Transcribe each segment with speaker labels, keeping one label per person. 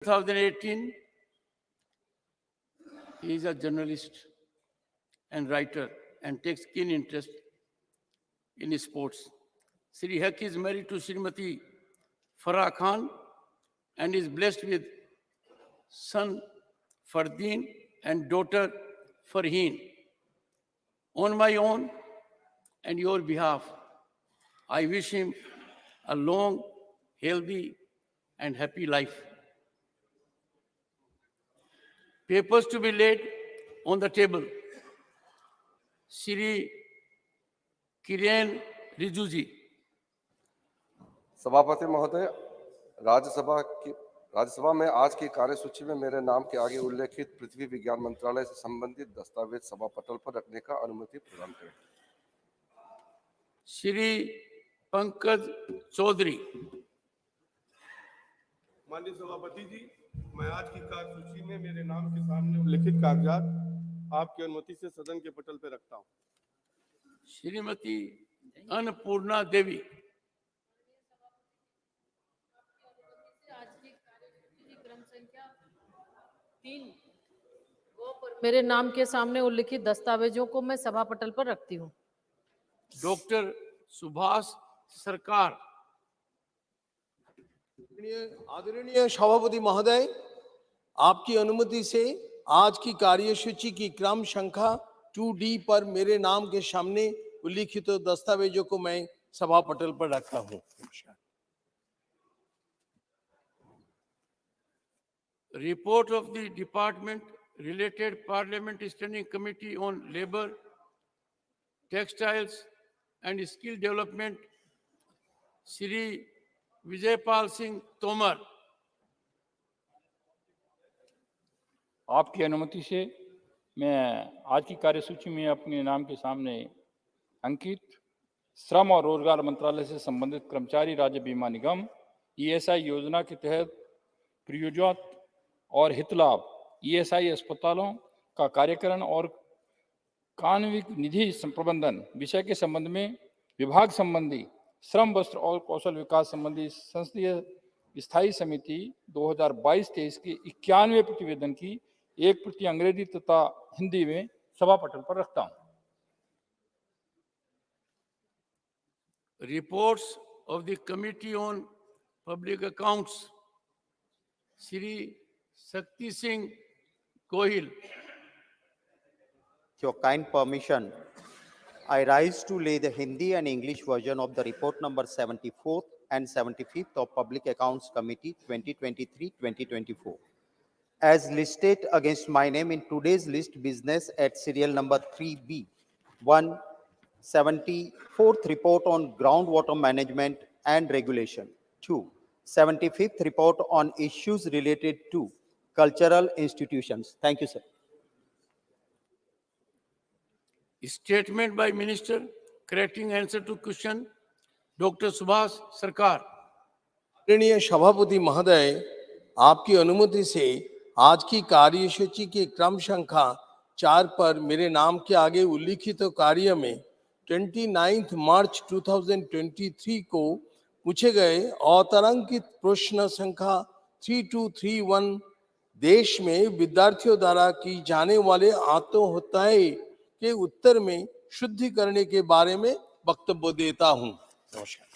Speaker 1: 2018, he is a journalist and writer and takes keen interest in sports. Sri Haq is married to Srimati Farah Khan and is blessed with son Fardeen and daughter Farheen. On my own and your behalf, I wish him a long, healthy, and happy life. Papers to be laid on the table. Shri Kiren Rijuji.
Speaker 2: सभापति महोदय, राज्यसभा में आज की कार्यसूची में मेरे नाम के आगे उल्लेखित पृथ्वी विज्ञान मंत्रालय से संबंधित दस्तावेज सभा पटल पर रखने का अनुमति प्रदान करें।
Speaker 1: श्री पंकज चौधरी।
Speaker 3: माननीय सभापति जी, मैं आज की कार्यसूची में मेरे नाम के सामने उल्लेखित कागजात आपकी अनुमति से सदन के पटल पर रखता हूं।
Speaker 1: श्रीमती अन्नपूर्णा देवी।
Speaker 4: मेरे नाम के सामने उल्लिखित दस्तावेजों को मैं सभा पटल पर रखती हूँ।
Speaker 1: डॉक्टर सुभाष सरकार।
Speaker 5: आदरणीय सभापति महोदय, आपकी अनुमति से आज की कार्यसूची की क्रम संख्या 2D पर मेरे नाम के सामने उल्लिखित दस्तावेजों को मैं सभा पटल पर रखता हूँ।
Speaker 1: Report of the Department Related Parliament Standing Committee on Labor, Textiles and Skill Development, Shri Vijaypal Singh Tomar.
Speaker 6: आपकी अनुमति से मैं आज की कार्यसूची में अपने नाम के सामने अंकित श्रम और रोजगार मंत्रालय से संबंधित कर्मचारी राज्य बीमा निगम ईएसआई योजना के तहत प्रयोजित और हितलाभ ईएसआई अस्पतालों का कार्यकरण और कानूनी निधि प्रबंधन विषय के संबंध में विभाग संबंधी श्रम वस्त्र और कौशल विकास संबंधी संसदीय स्थायी समिति 2022-23 के 91वें प्रतिवेदन की एक प्रति अंग्रेजी तथा हिंदी में सभा पटल पर रखता हूं।
Speaker 1: Reports of the Committee on Public Accounts, Shri Shakti Singh Gohil.
Speaker 7: With your kind permission, I rise to lay the Hindi and English version of the report number 74th and 75th of Public Accounts Committee 2023-2024. As listed against my name in today's list business at serial number 3B, 1, 74th report on groundwater management and regulation. 2, 75th report on issues related to cultural institutions. Thank you, sir.
Speaker 1: Statement by Minister, correcting answer to question, Dr. Subhash Sarkar.
Speaker 5: आदरणीय सभापति महोदय, आपकी अनुमति से आज की कार्यसूची के क्रम संख्या 4 पर मेरे नाम के आगे उल्लिखित कार्य में 29 मार्च 2023 को पूछे गए अतारांकित प्रश्न संख्या 3231 देश में विद्यार्थियों द्वारा की जाने वाले आत्महत्याएं के उत्तर में शुद्धिकरण के बारे में वक्तव्य देता हूं। नमस्कार।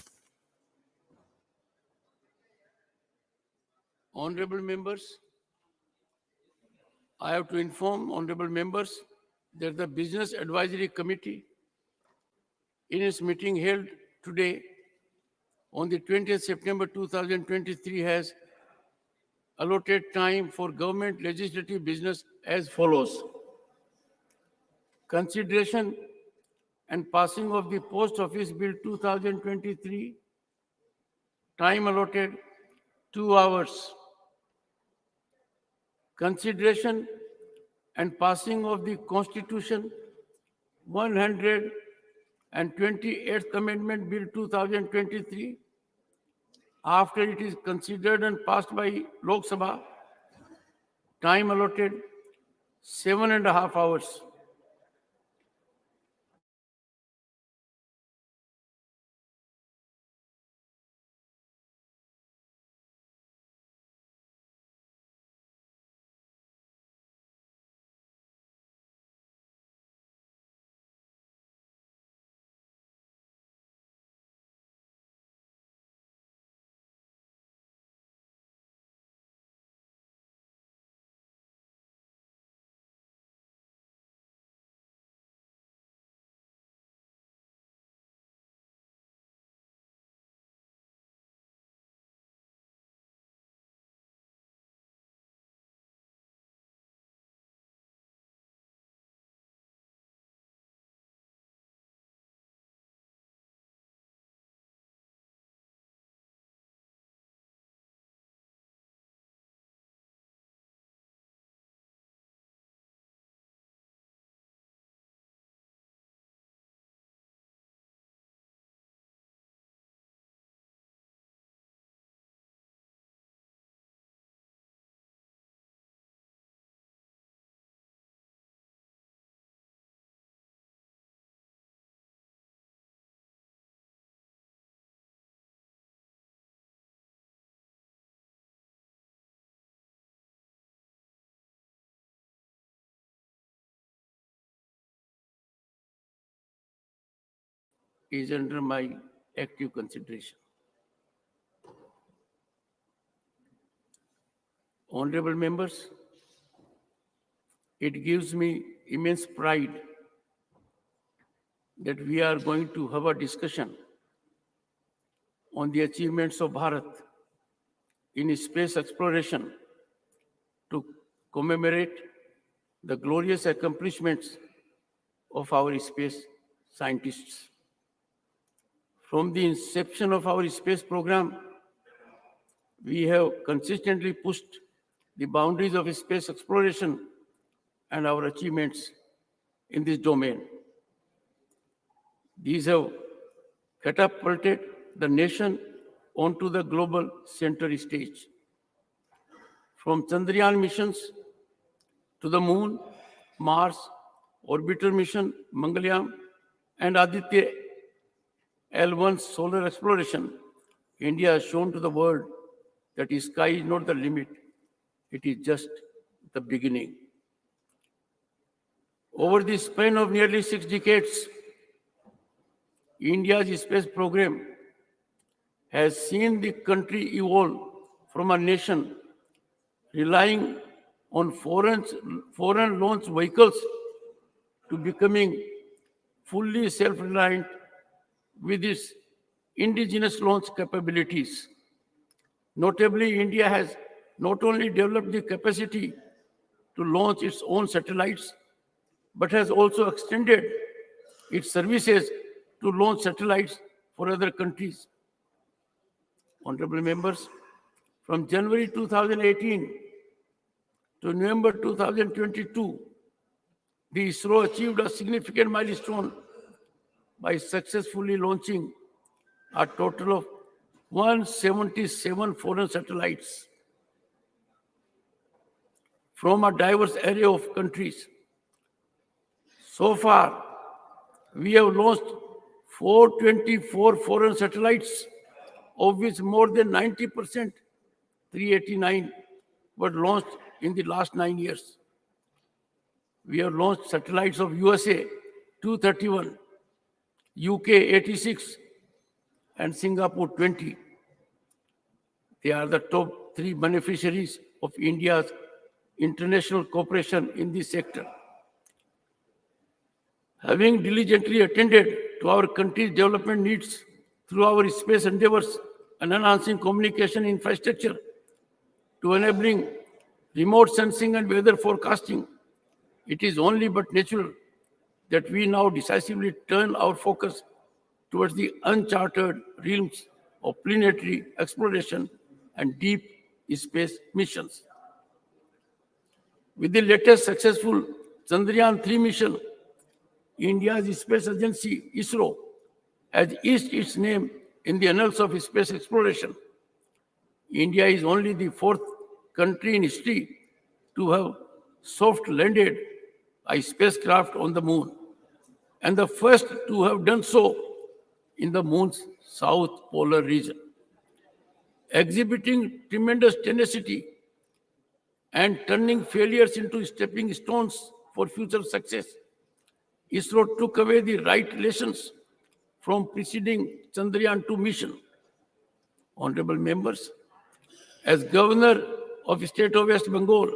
Speaker 1: Honorable members, I have to inform honorable members that the Business Advisory Committee in its meeting held today on the 20th September 2023 has allotted time for government legislative business as follows. Consideration and passing of the Post Office Bill 2023, time allotted 2 hours. Consideration and passing of the Constitution 128th Amendment Bill 2023, after it is considered and passed by Lok Sabha, time allotted 7.5 hours. is under my active consideration. Honorable members, it gives me immense pride that we are going to have a discussion on the achievements of Bharat in space exploration to commemorate the glorious accomplishments of our space scientists. From the inception of our space program, we have consistently pushed the boundaries of space exploration and our achievements in this domain. These have catapulted the nation onto the global center stage. From Chandrayaan missions to the Moon, Mars, orbiter mission, Mangalyaan, and Aditya L1 solar exploration, India has shown to the world that the sky is not the limit, it is just the beginning. Over the span of nearly 6 decades, India's space program has seen the country evolve from a nation relying on foreign launch vehicles to becoming fully self-reliant with its indigenous launch capabilities. Notably, India has not only developed the capacity to launch its own satellites, but has also extended its services to launch satellites for other countries. Honorable members, from January 2018 to November 2022, the ISRO achieved a significant milestone by successfully launching a total of 177 foreign satellites from a diverse array of countries. So far, we have launched 424 foreign satellites, of which more than 90%, 389, were launched in the last 9 years. We have launched satellites of USA, 231, UK, 86, and Singapore, 20. They are the top 3 beneficiaries of India's international cooperation in this sector. Having diligently attended to our country's development needs through our space endeavors and enhancing communication infrastructure to enabling remote sensing and weather forecasting, it is only but natural that we now decisively turn our focus towards the uncharted realms of planetary exploration and deep space missions. With the latest successful Chandrayaan-3 mission, India's space agency, ISRO, has etched its name in the annals of space exploration. India is only the 4th country in history to have soft-landed a spacecraft on the moon, and the first to have done so in the moon's south polar region. Exhibiting tremendous tenacity and turning failures into stepping stones for future success, ISRO took away the right lessons from preceding Chandrayaan-2 mission. Honorable members, as Governor of the State of West Bengal,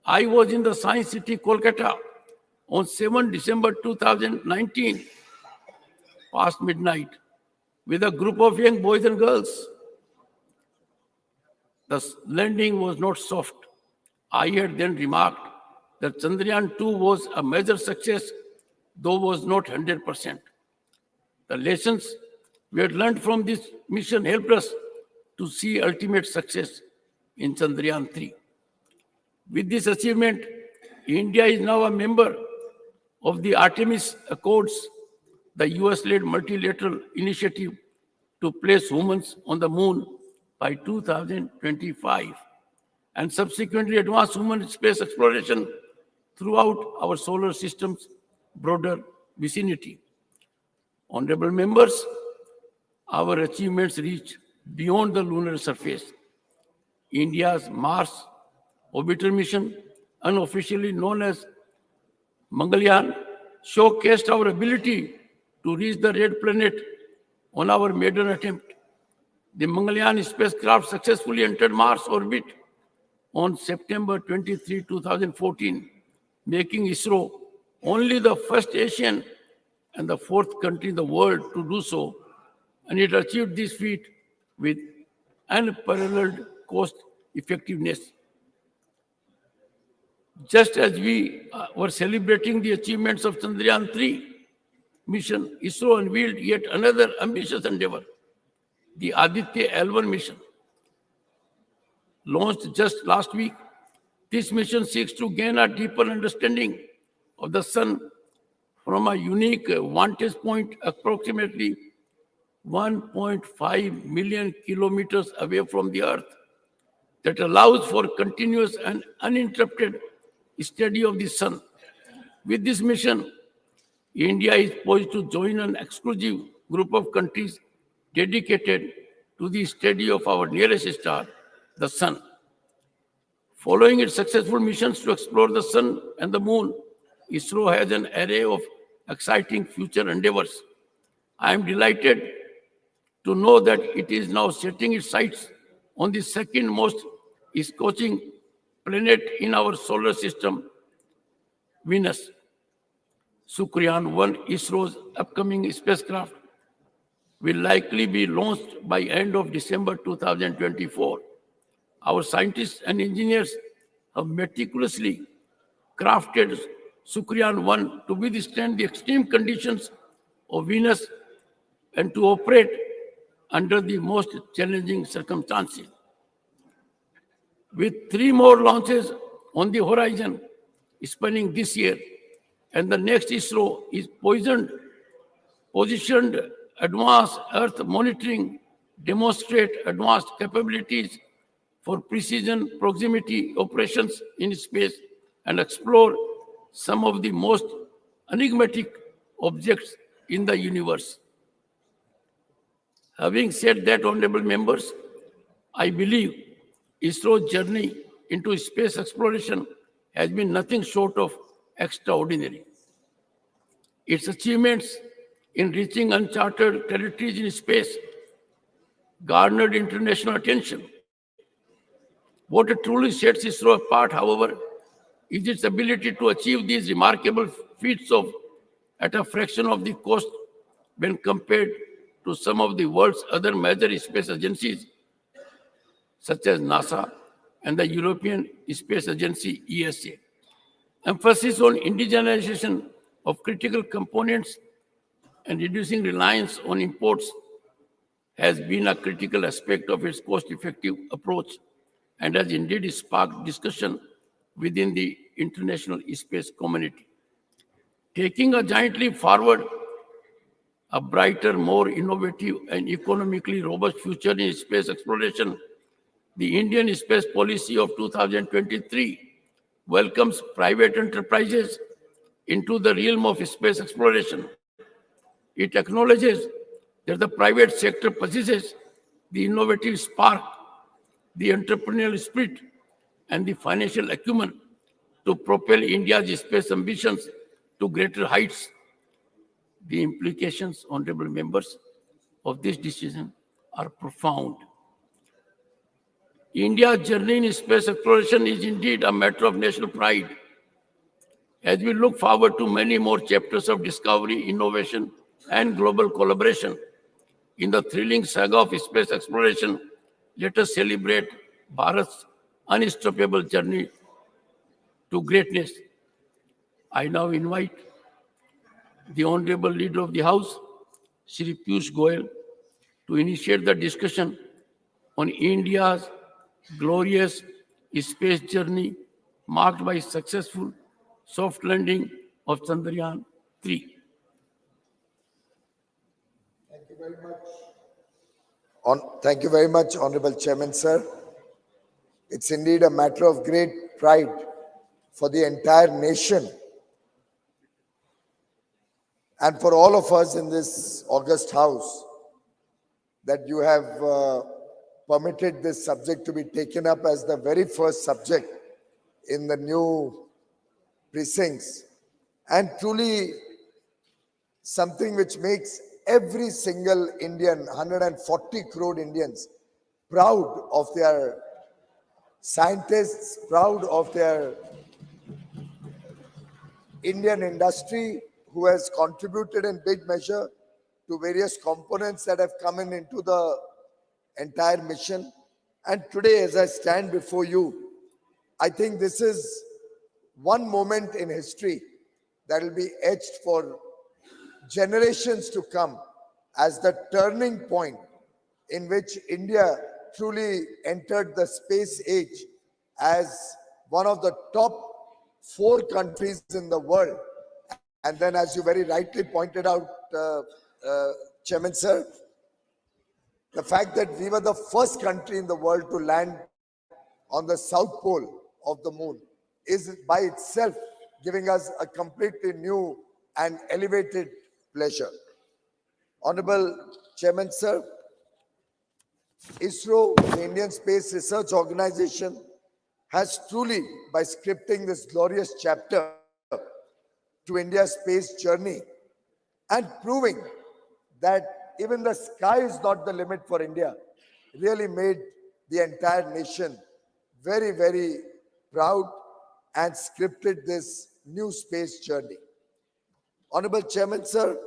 Speaker 1: I was in the Science City, Kolkata, on 7 December 2019, past midnight, with a group of young boys and girls. The landing was not soft. I had then remarked that Chandrayaan-2 was a major success, though was not 100%. The lessons we had learned from this mission helped us to see ultimate success in Chandrayaan-3. With this achievement, India is now a member of the Artemis Accords, the US-led multilateral initiative to place humans on the moon by 2025, and subsequently advance human space exploration throughout our solar system's broader vicinity. Honorable members, our achievements reach beyond the lunar surface. India's Mars orbiter mission, unofficially known as Mangalyaan, showcased our ability to reach the red planet on our maiden attempt. The Mangalyaan spacecraft successfully entered Mars orbit on September 23, 2014, making ISRO only the first Asian and the fourth country in the world to do so, and it achieved this feat with unparalleled cost effectiveness. Just as we were celebrating the achievements of Chandrayaan 3 mission, ISRO unveiled yet another ambitious endeavor, the Aditya L1 mission. Launched just last week, this mission seeks to gain a deeper understanding of the Sun from a unique vantage point approximately 1.5 million kilometers away from the Earth that allows for continuous and uninterrupted study of the Sun. With this mission, India is poised to join an exclusive group of countries dedicated to the study of our nearest star, the Sun. Following its successful missions to explore the Sun and the Moon, ISRO has an array of exciting future endeavors. I am delighted to know that it is now setting its sights on the second most scorching planet in our solar system, Venus. Sukriyaan 1, ISRO's upcoming spacecraft, will likely be launched by end of December 2024. Our scientists and engineers have meticulously crafted Sukriyaan 1 to withstand the extreme conditions of Venus and to operate under the most challenging circumstances. With 3 more launches on the horizon spanning this year, and the next ISRO is positioned advanced Earth monitoring, demonstrate advanced capabilities for precision proximity operations in space, and explore some of the most enigmatic objects in the universe. Having said that, honorable members, I believe ISRO's journey into space exploration has been nothing short of extraordinary. Its achievements in reaching uncharted territories in space garnered international attention. What truly sets ISRO apart, however, is its ability to achieve these remarkable feats at a fraction of the cost when compared to some of the world's other major space agencies, such as NASA and the European Space Agency, ESA. Emphasis on indigenization of critical components and reducing reliance on imports has been a critical aspect of its cost-effective approach and has indeed sparked discussion within the international space community. Taking a giant leap forward, a brighter, more innovative, and economically robust future in space exploration, the Indian space policy of 2023 welcomes private enterprises into the realm of space exploration. It acknowledges that the private sector possesses the innovative spark, the entrepreneurial spirit, and the financial acumen to propel India's space ambitions to greater heights. The implications, honorable members, of this decision are profound. India's journey in space exploration is indeed a matter of national pride. As we look forward to many more chapters of discovery, innovation, and global collaboration in the thrilling saga of space exploration, let us celebrate Bharat's unstoppable journey to greatness. I now invite the Honorable Leader of the House, Shri Piyush Goyal, to initiate the discussion on India's glorious space journey marked by successful soft landing of Chandrayaan 3.
Speaker 8: Thank you very much, Honorable Chairman, sir. It's indeed a matter of great pride for the entire nation and for all of us in this august house that you have permitted this subject to be taken up as the very first subject in the new precincts and truly something which makes every single Indian, 140 crore Indians, proud of their scientists, proud of their Indian industry, who has contributed in big measure to various components that have come in into the entire mission. And today, as I stand before you, I think this is one moment in history that will be etched for generations to come as the turning point in which India truly entered the space age as one of the top 4 countries in the world. And then, as you very rightly pointed out, Chairman Sir, the fact that we were the first country in the world to land on the south pole of the moon is by itself giving us a completely new and elevated pleasure. Honorable Chairman Sir, ISRO, the Indian Space Research Organization, has truly, by scripting this glorious chapter to India's space journey and proving that even the sky is not the limit for India, really made the entire nation very, very proud and scripted this new space journey. Honorable Chairman, Sir,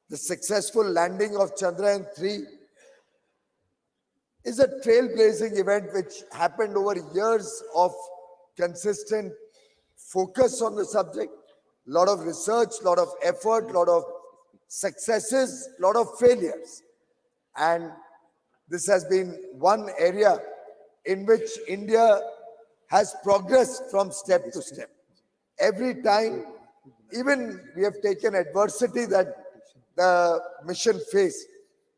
Speaker 8: the successful landing of Chandrayaan-3 is a trailblazing event which happened over years of consistent focus on the subject, a lot of research, a lot of effort, a lot of successes, a lot of failures. And this has been one area in which India has progressed from step to step. Every time, even we have taken adversity that the mission faced,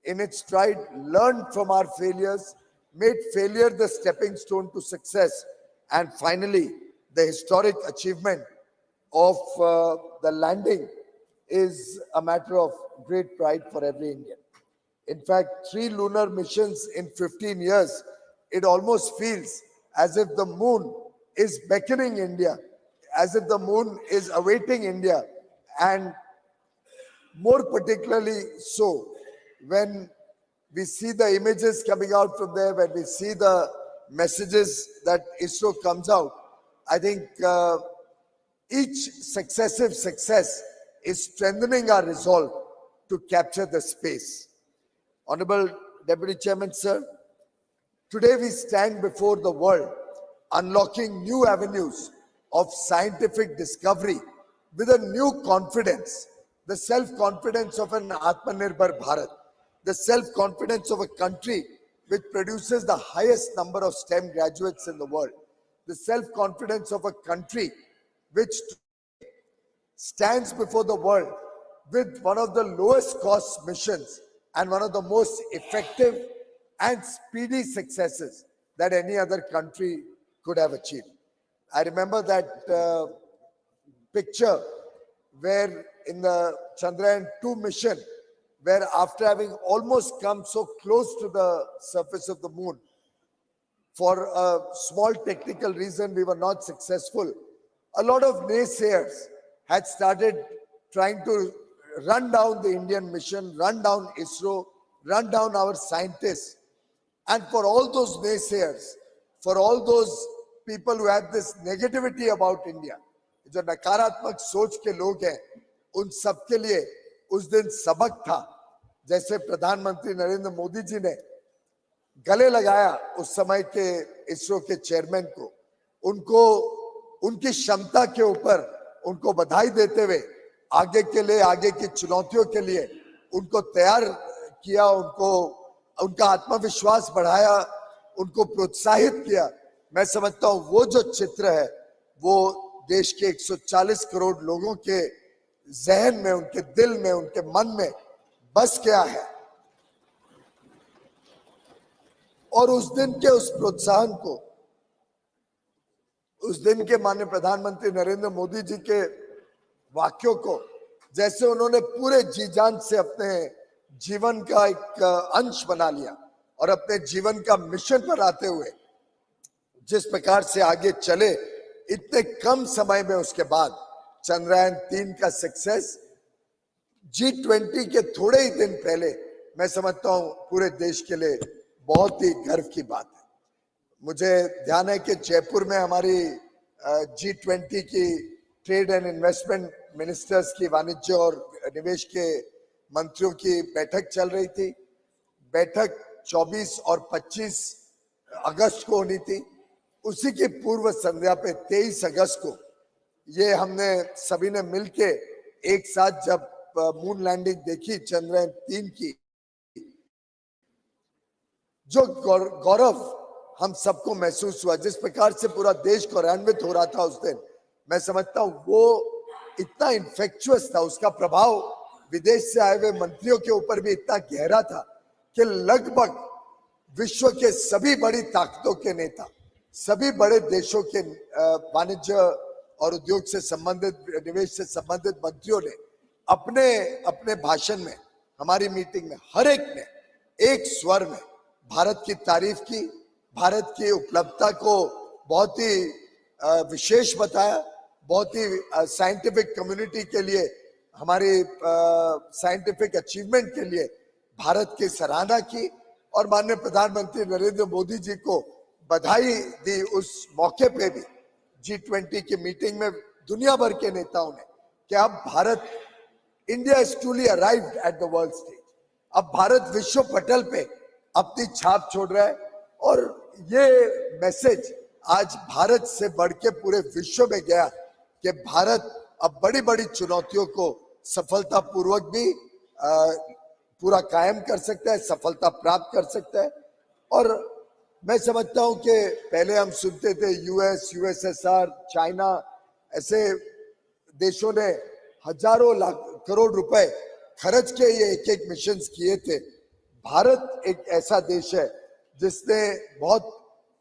Speaker 8: in its stride, learned from our failures, made failure the stepping stone to success, and finally, the historic achievement of the landing is a matter of great pride for every Indian. In fact, 3 lunar missions in 15 years, it almost feels as if the moon is beckoning India, as if the moon is awaiting India, and more particularly so when we see the images coming out from there, when we see the messages that ISRO comes out, I think each successive success is strengthening our resolve to capture the space. Honorable Deputy Chairman, sir, today we stand before the world unlocking new avenues of scientific discovery with a new confidence, the self-confidence of an Atmanirbhar Bharat, the self-confidence of a country which produces the highest number of STEM graduates in the world, the self-confidence of a country which stands before the world with one of the lowest cost missions and one of the most effective and speedy successes that any other country could have achieved. I remember that picture where in the Chandrayaan-2 mission, where after having almost come so close to the surface of the moon, for a small technical reason we were not successful, a lot of naysayers had started trying to run down the Indian mission, run down ISRO, run down our scientists. And for all those naysayers, for all those people who have this negativity about India, जो नकारात्मक सोच के लोग हैं, उन सब के लिए उस दिन सबक था, जैसे प्रधानमंत्री नरेंद्र मोदी जी ने गले लगाया उस समय के इसरो के चेयरमैन को, उनको उनकी क्षमता के ऊपर उनको बधाई देते हुए आगे के लिए, आगे की चुनौतियों के लिए उनको तैयार किया, उनको उनका आत्मविश्वास बढ़ाया, उनको प्रोत्साहित किया। मैं समझता हूं वो जो चित्र है वो देश के 140 करोड़ लोगों के जहन में, उनके दिल में, उनके मन में बस गया है। और उस दिन के उस प्रोत्साहन को, उस दिन के माननीय प्रधानमंत्री नरेंद्र मोदी जी के वाक्यों को जैसे उन्होंने पूरे जी जान से अपने जीवन का एक अंश बना लिया और अपने जीवन का मिशन पर आते हुए जिस प्रकार से आगे चले, इतने कम समय में उसके बाद चंद्रयान 3 का सक्सेस G20 के थोड़े ही दिन पहले मैं समझता हूं पूरे देश के लिए बहुत ही गर्व की बात है। मुझे ध्यान है कि जयपुर में हमारी G20 की ट्रेड एंड इन्वेस्टमेंट मिनिस्टर्स की, वाणिज्य और निवेश के मंत्रियों की बैठक चल रही थी। बैठक 24 और 25 अगस्त को होनी थी। उसी की पूर्व संध्या पे 23 अगस्त को ये हमने सभी ने मिलके एक साथ जब मून लैंडिंग देखी चंद्रयान 3 की, जो गौरव हम सबको महसूस हुआ, जिस प्रकार से पूरा देश गौरवान्वित हो रहा था उस दिन, मैं समझता हूं वो इतना इन्फेक्चुअस था, उसका प्रभाव विदेश से आए हुए मंत्रियों के ऊपर भी इतना गहरा था कि लगभग विश्व के सभी बड़ी ताकतों के नेता, सभी बड़े देशों के वाणिज्य और उद्योग से संबंधित, निवेश से संबंधित मंत्रियों ने अपने अपने भाषण में, हमारी मीटिंग में हर एक ने एक स्वर में भारत की तारीफ की, भारत की उपलब्धता को बहुत ही विशेष बताया, बहुत ही साइंटिफिक कम्युनिटी के लिए, हमारी साइंटिफिक अचीवमेंट के लिए भारत की सराहना की और माननीय प्रधानमंत्री नरेंद्र मोदी जी को बधाई दी। उस मौके पे भी G20 की मीटिंग में दुनिया भर के नेताओं ने कि अब Bharat, India is truly arrived at the world stage, अब भारत विश्व पटल पे अपनी छाप छोड़ रहा है। और ये मैसेज आज भारत से बढ़ के पूरे विश्व में गया कि भारत अब बड़ी बड़ी चुनौतियों को सफलतापूर्वक भी पूरा कायम कर सकता है, सफलता प्राप्त कर सकता है। और मैं समझता हूं कि पहले हम सुनते थे यूएस, यूएसएसआर, चाइना, ऐसे देशों ने हजारों लाख करोड़ रुपए खर्च के ये एक एक मिशन किए थे। भारत एक ऐसा देश है जिसने बहुत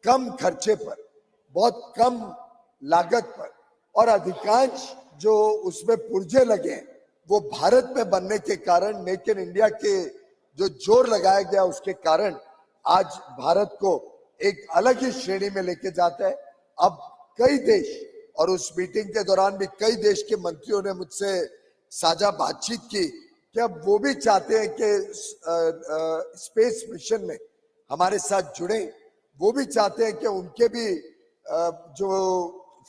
Speaker 8: कम खर्चे पर, बहुत कम लागत पर और अधिकांश जो उसमें पुर्जे लगे हैं वो भारत में बनने के कारण, मेक इन इंडिया के जो जोर लगाया गया उसके कारण आज भारत को एक अलग ही श्रेणी में लेके जाता है। अब कई देश, और उस मीटिंग के दौरान भी कई देश के मंत्रियों ने मुझसे साझा बातचीत की कि अब वो भी चाहते हैं कि स्पेस मिशन में हमारे साथ जुड़े, वो भी चाहते हैं कि उनके भी जो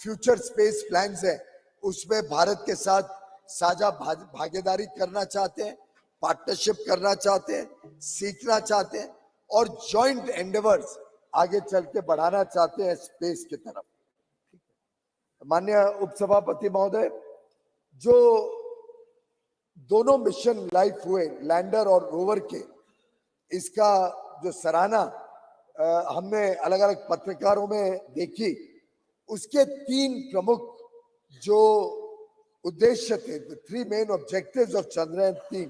Speaker 8: फ्यूचर स्पेस प्लान्स है उसमें भारत के साथ साझा भागीदारी करना चाहते हैं, पार्टनरशिप करना चाहते हैं, सीखना चाहते हैं और जॉइंट एंडेवर्स आगे चल के बढ़ाना चाहते हैं स्पेस की तरफ। माननीय उपसभापति महोदय, जो दोनों मिशन लाइफ हुए, लैंडर और रोवर के, इसका जो सराहना हमने अलग अलग पत्रकारों में देखी, उसके 3 प्रमुख जो उद्देश्य थे, the 3 main objectives of Chandrayaan 3,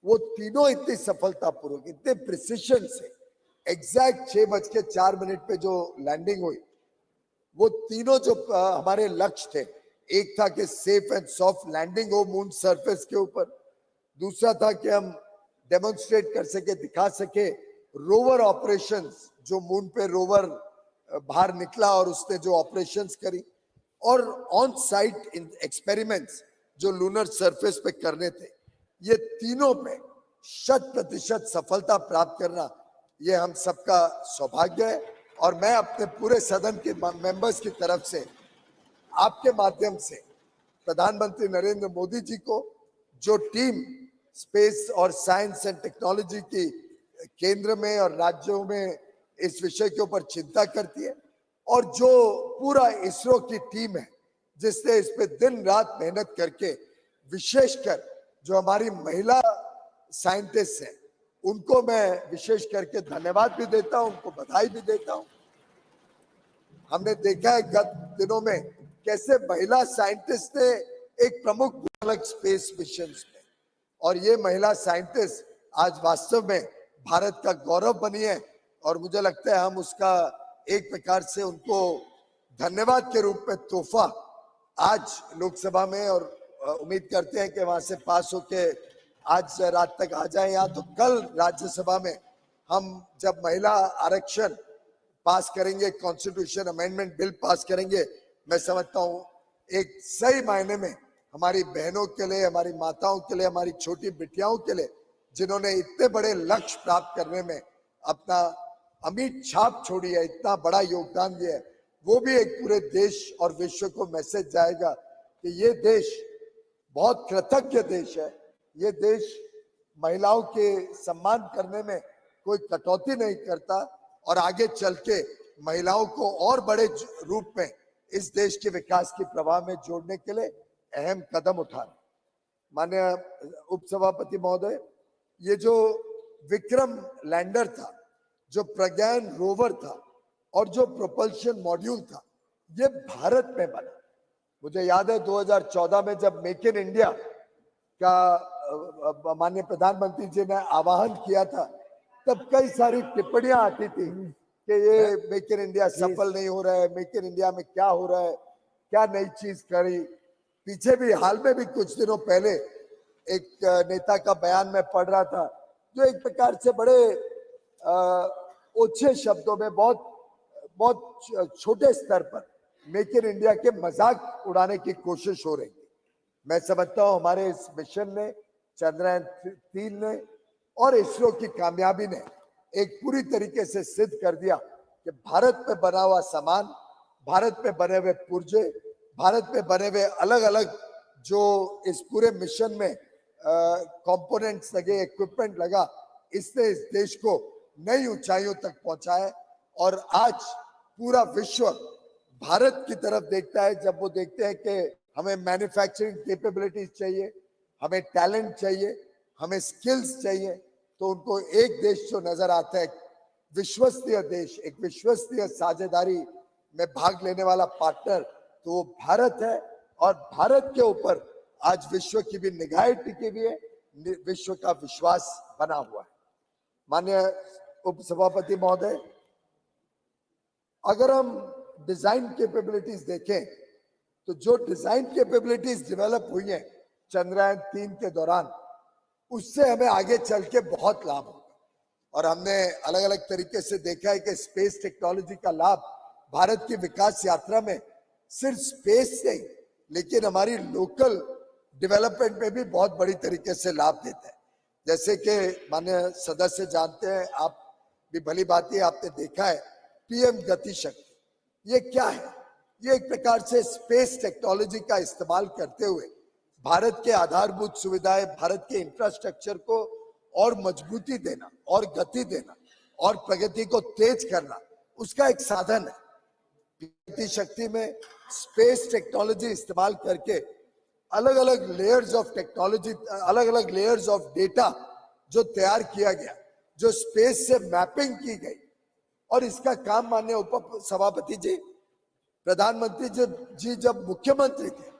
Speaker 8: वो तीनों इतनी सफलतापूर्वक, इतने प्रिसिशन से, एग्जैक्ट 6:04 पे जो लैंडिंग हुई, वो तीनों जो हमारे लक्ष्य थे, एक था कि सेफ एंड सॉफ्ट लैंडिंग हो मून सरफेस के ऊपर, दूसरा था कि हम डेमोन्स्ट्रेट कर सके, दिखा सके रोवर ऑपरेशंस, जो मून पे रोवर बाहर निकला और उसने जो ऑपरेशंस करी, और ऑन साइट एक्सपेरिमेंट्स जो लूनर सरफेस पे करने थे। ये तीनों पे 100% सफलता प्राप्त करना ये हम सबका सौभाग्य है। और मैं अपने पूरे सदन के मेंबर्स की तरफ से आपके माध्यम से प्रधानमंत्री नरेंद्र मोदी जी को, जो टीम स्पेस और साइंस एंड टेक्नोलॉजी की केंद्र में और राज्यों में इस विषय के ऊपर चिंता करती है, और जो पूरा इसरो की टीम है जिसने इस पे दिन रात मेहनत करके, विशेषकर जो हमारी महिला साइंटिस्ट हैं उनको मैं विशेष करके धन्यवाद भी देता हूं, उनको बधाई भी देता हूं। हमने देखा है गत दिनों में कैसे महिला साइंटिस्ट ने एक प्रमुख अलग स्पेस मिशन में, और ये महिला साइंटिस्ट आज वास्तव में भारत का गौरव बनी है। और मुझे लगता है हम उसका एक प्रकार से उनको धन्यवाद के रूप में तोहफा आज लोकसभा में, और उम्मीद करते हैं कि वहां से पास होके आज रात तक आ जाए यहाँ, तो कल राज्यसभा में हम जब महिला आरक्षण पास करेंगे, कॉन्स्टिट्यूशन अमेंडमेंट बिल पास करेंगे, मैं समझता हूं एक सही मायने में हमारी बहनों के लिए, हमारी माताओं के लिए, हमारी छोटी बिटियाओं के लिए, जिन्होंने इतने बड़े लक्ष्य प्राप्त करने में अपना अमिट छाप छोड़ी है, इतना बड़ा योगदान दिया है, वो भी एक पूरे देश और विश्व को मैसेज जाएगा कि ये देश बहुत कृतज्ञ देश है। ये देश महिलाओं के सम्मान करने में कोई कटौती नहीं करता और आगे चल के महिलाओं को और बड़े रूप में इस देश के विकास की प्रवाह में जोड़ने के लिए अहम कदम उठा रहे। माननीय उपसभापति महोदय, ये जो विक्रम लैंडर था, जो प्रज्ञान रोवर था और जो प्रोपल्शन मॉड्यूल था, ये भारत में बना। मुझे याद है 2014 में जब मेक इन इंडिया का माननीय प्रधानमंत्री जी ने आह्वान किया था, तब कई सारी टिप्पणियां आती थी कि ये मेक इन इंडिया सफल नहीं हो रहा है, मेक इन इंडिया में क्या हो रहा है, क्या नई चीज करी। पीछे भी हाल में भी कुछ दिनों पहले एक नेता का बयान में पढ़ रहा था, जो एक प्रकार से बड़े ओछे शब्दों में बहुत छोटे स्तर पर मेक इन इंडिया के मजाक उड़ाने की कोशिश हो रही है। मैं समझता हूं हमारे इस मिशन ने, चंद्रयान 3 ने और इसरो की कामयाबी ने एक पूरी तरीके से सिद्ध कर दिया कि भारत में बना हुआ सामान, भारत में बने हुए पुर्जे, भारत में बने हुए अलग अलग जो इस पूरे मिशन में कंपोनेंट्स लगे, इक्विपमेंट लगा, इसने इस देश को नई ऊंचाइयों तक पहुंचाया। और आज पूरा विश्व भारत की तरफ देखता है, जब वो देखते हैं कि हमें मैन्युफैक्चरिंग कैपेबिलिटीज चाहिए, हमें टैलेंट चाहिए, हमें स्किल्स चाहिए, तो उनको एक देश जो नजर आता है, विश्वसनीय देश, एक विश्वसनीय साझेदारी में भाग लेने वाला पार्टनर, तो वो भारत है। और भारत के ऊपर आज विश्व की भी निगाहें टिकी हुई है, विश्व का विश्वास बना हुआ है। माननीय उपसभापति महोदय, अगर हम डिजाइन कैपेबिलिटीज देखें तो जो डिजाइन कैपेबिलिटीज डेवलप हुई हैं चंद्रयान 3 के दौरान, उससे हमें आगे चल के बहुत लाभ होगा। और हमने अलग अलग तरीके से देखा है कि स्पेस टेक्नोलॉजी का लाभ भारत की विकास यात्रा में सिर्फ स्पेस नहीं, लेकिन हमारी लोकल डेवलपमेंट में भी बहुत बड़ी तरीके से लाभ देता है। जैसे कि माननीय सदस्य जानते हैं, आप भी भली भांति आपने देखा है, पीएम गति शक्ति, ये क्या है? ये एक प्रकार से स्पेस टेक्नोलॉजी का इस्तेमाल करते हुए भारत के आधारभूत सुविधाएं, भारत के इंफ्रास्ट्रक्चर को और मजबूती देना और गति देना और प्रगति को तेज करना, उसका एक साधन है। गति शक्ति में स्पेस टेक्नोलॉजी इस्तेमाल करके अलग अलग लेयर्स ऑफ टेक्नोलॉजी, अलग अलग लेयर्स ऑफ डेटा जो तैयार किया गया, जो स्पेस से मैपिंग की गई, और इसका काम माननीय उप सभापति जी, प्रधानमंत्री जी जब मुख्यमंत्री थे,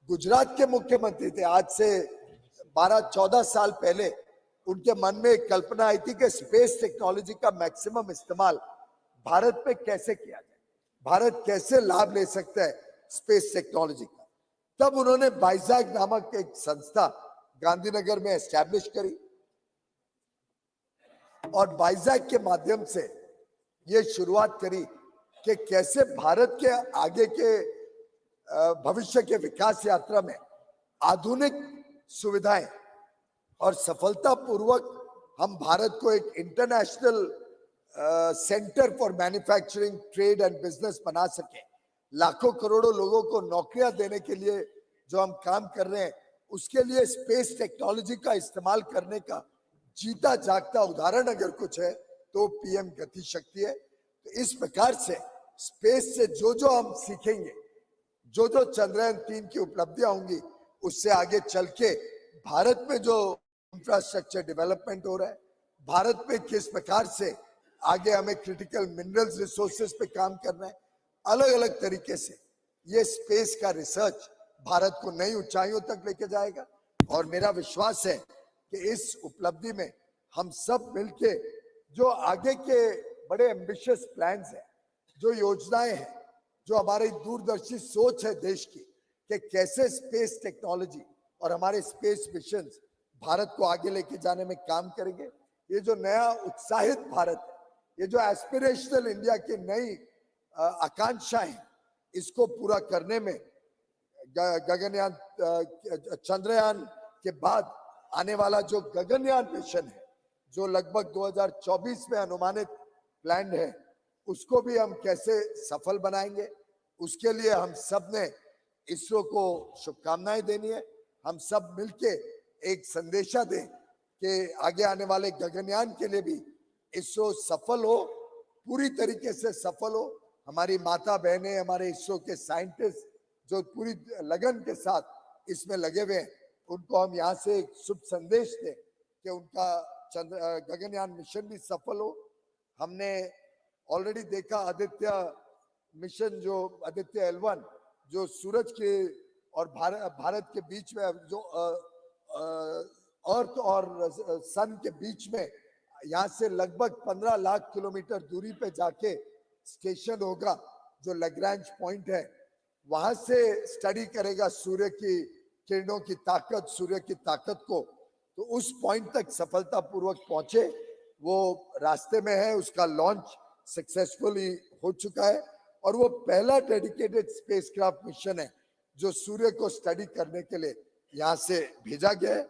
Speaker 8: गुजरात के मुख्यमंत्री थे, आज से 12-14 साल पहले उनके मन में एक कल्पना आई थी कि स्पेस टेक्नोलॉजी का मैक्सिमम इस्तेमाल भारत में कैसे किया जाए, भारत कैसे लाभ ले सकता है स्पेस टेक्नोलॉजी का। तब उन्होंने बाइजैक नामक एक संस्था गांधीनगर में एस्टैब्लिश करी और बाइजैक के माध्यम से ये शुरुआत करी कि कैसे भारत के आगे के भविष्य के विकास यात्रा में आधुनिक सुविधाएं और सफलतापूर्वक हम भारत को एक international centre for manufacturing, trade and business बना सके। लाखों करोड़ों लोगों को नौकरियां देने के लिए जो हम काम कर रहे हैं, उसके लिए स्पेस टेक्नोलॉजी का इस्तेमाल करने का जीता जागता उदाहरण अगर कुछ है तो पीएम गति शक्ति है। तो इस प्रकार से स्पेस से जो हम सीखेंगे, जो चंद्रयान 3 की उपलब्धियां होंगी, उससे आगे चल के भारत में जो इंफ्रास्ट्रक्चर डेवलपमेंट हो रहा है, भारत में किस प्रकार से आगे हमें क्रिटिकल मिनरल्स रिसोर्सेज पे काम करना है, अलग अलग तरीके से ये स्पेस का रिसर्च भारत को नई ऊंचाइयों तक लेके जाएगा। और मेरा विश्वास है कि इस उपलब्धि में हम सब मिलके जो आगे के बड़े एम्बिशियस प्लान्स हैं, जो योजनाएं हैं, जो हमारी दूरदर्शी सोच है देश की कि कैसे स्पेस टेक्नोलॉजी और हमारे स्पेस मिशन भारत को आगे लेके जाने में काम करेंगे। ये जो नया उत्साहित भारत है, ये जो एस्पिरेशनल इंडिया की नई आकांक्षा है, इसको पूरा करने में गगनयान चंद्रयान के बाद आने वाला जो गगनयान मिशन है, जो लगभग 2024 में अनुमानित प्लान है, उसको भी हम कैसे सफल बनाएंगे, उसके लिए हम सब ने इसरो को शुभकामनाएं देनी है। हम सब मिलके एक संदेशा दें कि आगे आने वाले गगनयान के लिए भी इसरो सफल हो, पूरी तरीके से सफल हो। हमारी माता बहनें, हमारे इसरो के साइंटिस्ट जो पूरी लगन के साथ इसमें लगे हुए हैं, उनको हम यहाँ से एक शुभ संदेश दें कि उनका गगनयान मिशन भी सफल हो। हमने ऑलरेडी देखा आदित्य मिशन, जो आदित्य L1 जो सूरज के और भारत के बीच में, जो अर्थ और सन के बीच में, यहाँ से लगभग 15 लाख किलोमीटर दूरी पे जाके स्टेशन होगा, जो लैग्रैंज पॉइंट है, वहां से स्टडी करेगा सूर्य की किरणों की ताकत, सूर्य की ताकत को। तो उस पॉइंट तक सफलतापूर्वक पहुंचे, वो रास्ते में है, उसका लॉन्च सक्सेसफुली हो चुका है और वो पहला डेडिकेटेड स्पेसक्राफ्ट मिशन है जो सूर्य को स्टडी करने के लिए यहाँ से भेजा गया है।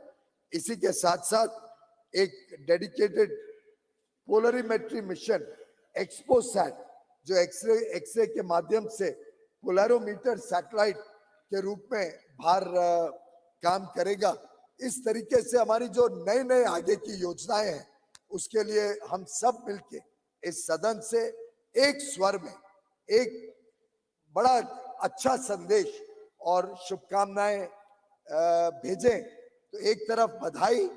Speaker 8: इसी के साथ साथ एक डेडिकेटेड पोलरीमेट्री मिशन एक्सपोसैट, जो एक्सरे के माध्यम से पोलरोमीटर सैटेलाइट के रूप में बाहर काम करेगा। इस तरीके से हमारी जो नए नए आगे की योजनाएं हैं, उसके लिए हम सब मिलके इस सदन से एक स्वर में एक बड़ा अच्छा संदेश और शुभकामनाएं भेजें। तो एक तरफ बधाई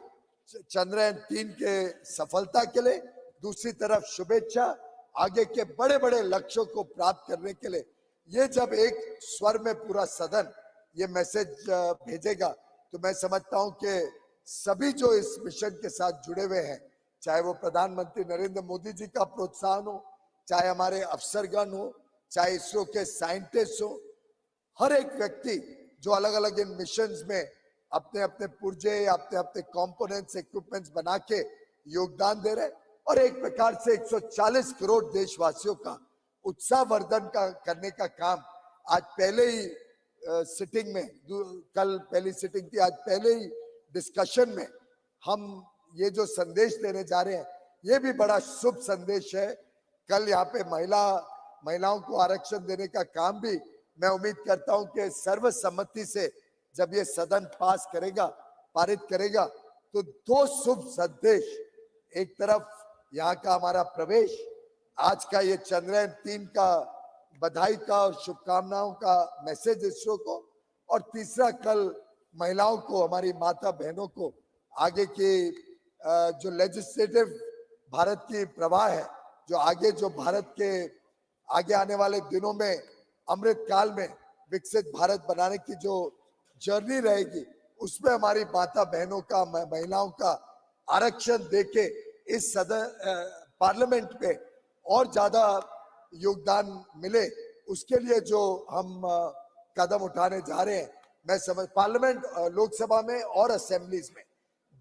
Speaker 8: चंद्रयान 3 के सफलता के लिए, दूसरी तरफ शुभेच्छा आगे के बड़े बड़े लक्ष्यों को प्राप्त करने के लिए। ये जब एक स्वर में पूरा सदन ये मैसेज भेजेगा, तो मैं समझता हूं कि सभी जो इस मिशन के साथ जुड़े हुए हैं, चाहे वो प्रधानमंत्री नरेंद्र मोदी जी का प्रोत्साहन हो, चाहे हमारे अफसरगण हो, चाहे इसरो के साइंटिस्ट हो, हर एक व्यक्ति जो अलग अलग इन मिशंस में अपने अपने पुर्जे, अपने अपने कंपोनेंट्स, इक्विपमेंट्स बना के योगदान दे रहे हैं और एक प्रकार से 140 करोड़ देशवासियों का उत्साहवर्धन करने का काम आज पहले ही सिटिंग में, कल पहली सिटिंग थी, आज पहले ही डिस्कशन में हम ये जो संदेश देने जा रहे हैं, ये भी बड़ा शुभ संदेश है। कल यहाँ पे महिलाओं को आरक्षण देने का काम भी मैं उम्मीद करता हूं कि सर्वसम्मति से जब ये सदन पास करेगा, पारित करेगा, तो दो शुभ संदेश, एक तरफ यहाँ का हमारा प्रवेश, आज का ये चंद्रयान 3 का बधाई का और शुभकामनाओं का मैसेज इसरो को, और तीसरा कल महिलाओं को, हमारी माता बहनों को आगे की जो लेजिस्लेटिव भारत की प्रवाह है, जो आगे जो भारत के आगे आने वाले दिनों में अमृत काल में विकसित भारत बनाने की जो जर्नी रहेगी, उसमें हमारी माता बहनों का, महिलाओं का आरक्षण देके इस सदन पार्लियामेंट में और ज्यादा योगदान मिले, उसके लिए जो हम कदम उठाने जा रहे हैं, मैं समझ पार्लियामेंट, लोकसभा में और असेंबलीज में,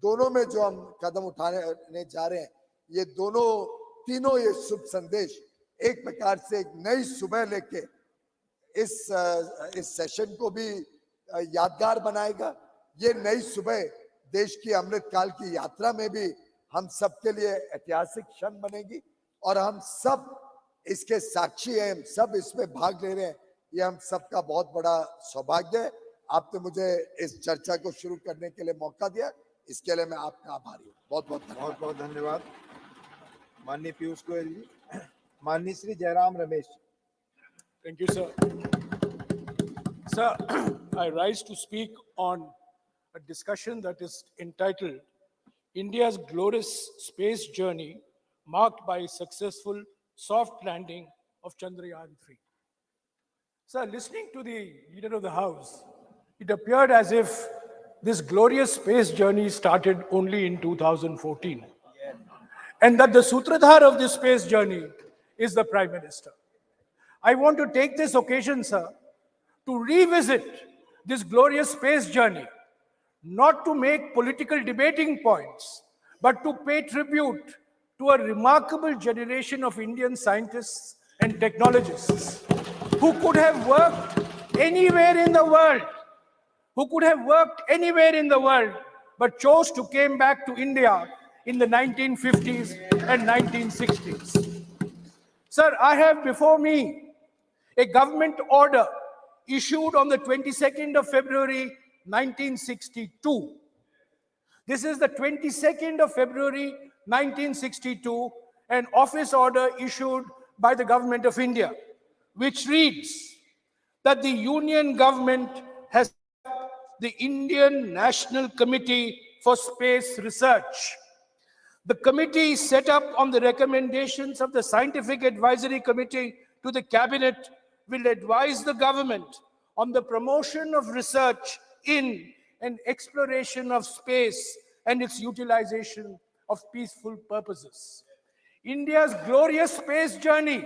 Speaker 8: दोनों में जो हम कदम उठाने जा रहे हैं, ये तीनों ये शुभ संदेश एक प्रकार से एक नई सुबह लेके इस सेशन को भी यादगार बनाएगा। ये नई सुबह देश की अमृत काल की यात्रा में भी हम सबके लिए ऐतिहासिक क्षण बनेगी और हम सब इसके साक्षी हैं, हम सब इसमें भाग ले रहे हैं। ये हम सबका बहुत बड़ा सौभाग्य है। आपने मुझे इस चर्चा को शुरू करने के लिए मौका दिया, इसके लिए मैं आपका आभारी हूँ। बहुत बहुत
Speaker 9: धन्यवाद। माननीय पीयूष गोयल जी। माननीय Shri Jairam Ramesh.
Speaker 10: Thank you, sir. Sir, I rise to speak on a discussion that is entitled India's Glorious Space Journey Marked by Successful Soft Landing of Chandrayaan-3. Sir, listening to the leader of the House, it appeared as if this glorious space journey started only in 2014, and that the sutradhar of this space journey is the Prime Minister. I want to take this occasion, sir, to revisit this glorious space journey, not to make political debating points, but to pay tribute to a remarkable generation of Indian scientists and technologists who could have worked anywhere in the world, who could have worked anywhere in the world, but chose to came back to India in the 1950s and 1960s. Sir, I have before me a government order issued on the 22nd of February 1962. This is the 22nd of February 1962, an office order issued by the Government of India, which reads that the Union Government has set up the Indian National Committee for Space Research. The committee set up on the recommendations of the Scientific Advisory Committee to the Cabinet will advise the government on the promotion of research in and exploration of space and its utilization of peaceful purposes. India's glorious space journey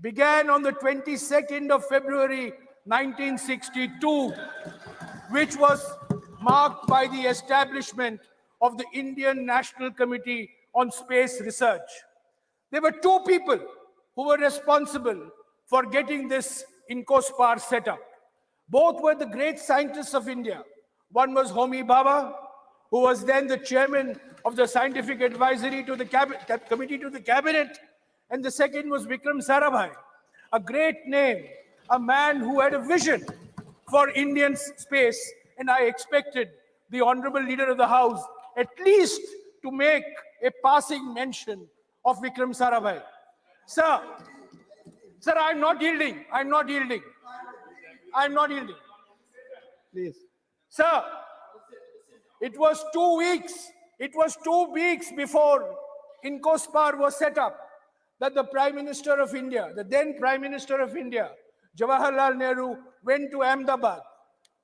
Speaker 10: began on the 22nd of February 1962, which was marked by the establishment of the Indian National Committee on Space Research. There were two people who were responsible for getting this INCOSPAR set up. Both were the great scientists of India. One was Homi Bhabha, who was then the chairman of the Scientific Advisory to the Committee to the Cabinet, and the second was Vikram Sarabhai, a great name, a man who had a vision for Indian space, and I expected the Honorable Leader of the House at least to make a passing mention of Vikram Sarabhai. Sir, I'm not yielding. I'm not yielding.
Speaker 9: Please.
Speaker 10: Sir, it was 2 weeks. It was 2 weeks before INCOSPAR was set up that the Prime Minister of India, the then Prime Minister of India, Jawaharlal Nehru, went to Ahmedabad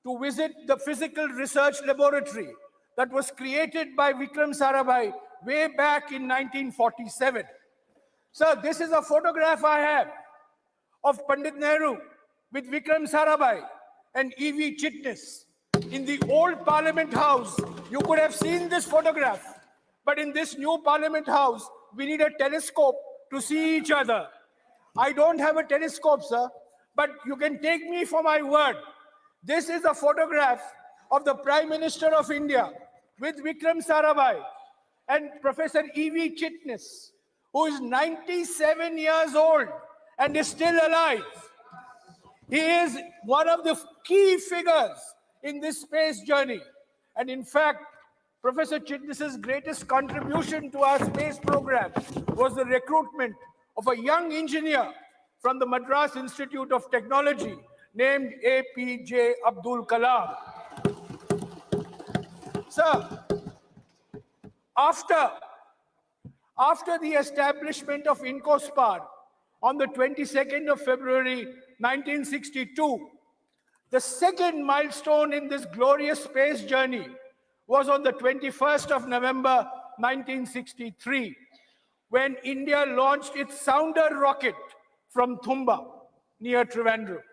Speaker 10: to visit the physical research laboratory that was created by Vikram Sarabhai way back in 1947. Sir, this is a photograph I have of Pandit Nehru with Vikram Sarabhai and E.V. Chitnis in the old Parliament House. You could have seen this photograph, but in this new Parliament House, we need a telescope to see each other. I don't have a telescope, sir, but you can take me for my word. This is a photograph of the Prime Minister of India with Vikram Sarabhai and Professor E.V. Chitnis, who is 97 years old and is still alive. He is one of the key figures in this space journey. And in fact, Professor Chitnis's greatest contribution to our space program was the recruitment of a young engineer from the Madras Institute of Technology named APJ Abdul Kalam. Sir, after the establishment of INCOSPAR on the 22nd of February 1962, the second milestone in this glorious space journey was on the 21st of November 1963, when India launched its sounder rocket from Thumba near Trivandrum.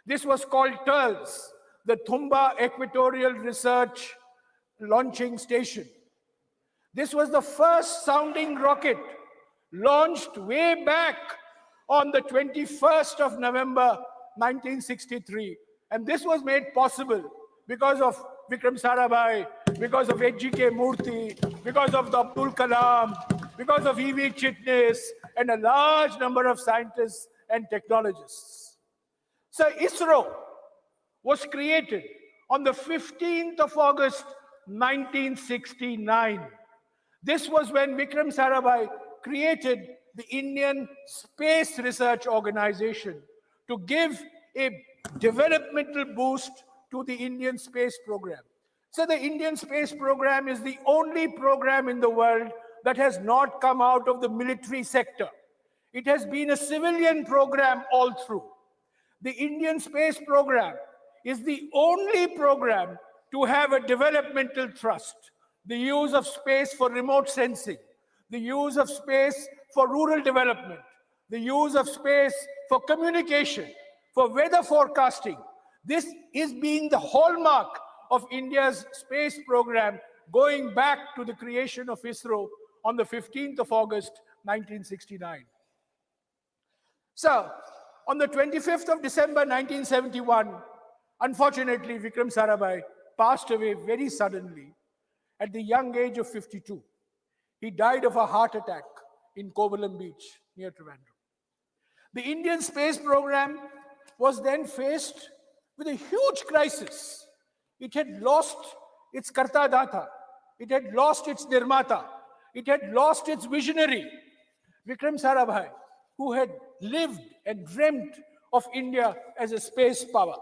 Speaker 10: This was called TERLS, the Thumba Equatorial Research Launching Station. This was the first sounding rocket launched way back on the 21st of November 1963. And this was made possible because of Vikram Sarabhai, because of H.G.K. Murthy, because of the Abdul Kalam, because of E.V. Chitnis, and a large number of scientists and technologists. So ISRO was created on the 15th of August 1969. This was when Vikram Sarabhai created the Indian Space Research Organization to give a developmental boost to the Indian space program. So the Indian space program is the only program in the world that has not come out of the military sector. It has been a civilian program all through. The Indian space program is the only program to have a developmental thrust, the use of space for remote sensing, the use of space for rural development, the use of space for communication, for weather forecasting. This is being the hallmark of India's space program going back to the creation of ISRO on the 15th of August, 1969. So, On the 25th of December 1971, unfortunately, Vikram Sarabhai passed away very suddenly at the young age of 52. He died of a heart attack in Kovalam Beach near Trivandrum. The Indian space program was then faced with a huge crisis. It had lost its Karta Data. It had lost its Nirmata. It had lost its visionary, Vikram Sarabhai, who had lived and dreamt of India as a space power.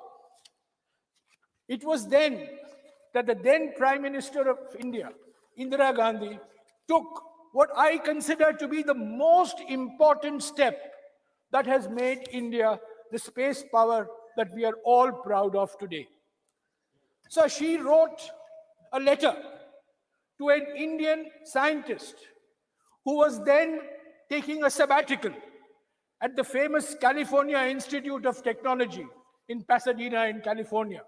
Speaker 10: It was then that the then Prime Minister of India, Indira Gandhi, took what I consider to be the most important step that has made India the space power that we are all proud of today. So she wrote a letter to an Indian scientist who was then taking a sabbatical at the famous California Institute of Technology in Pasadena in California.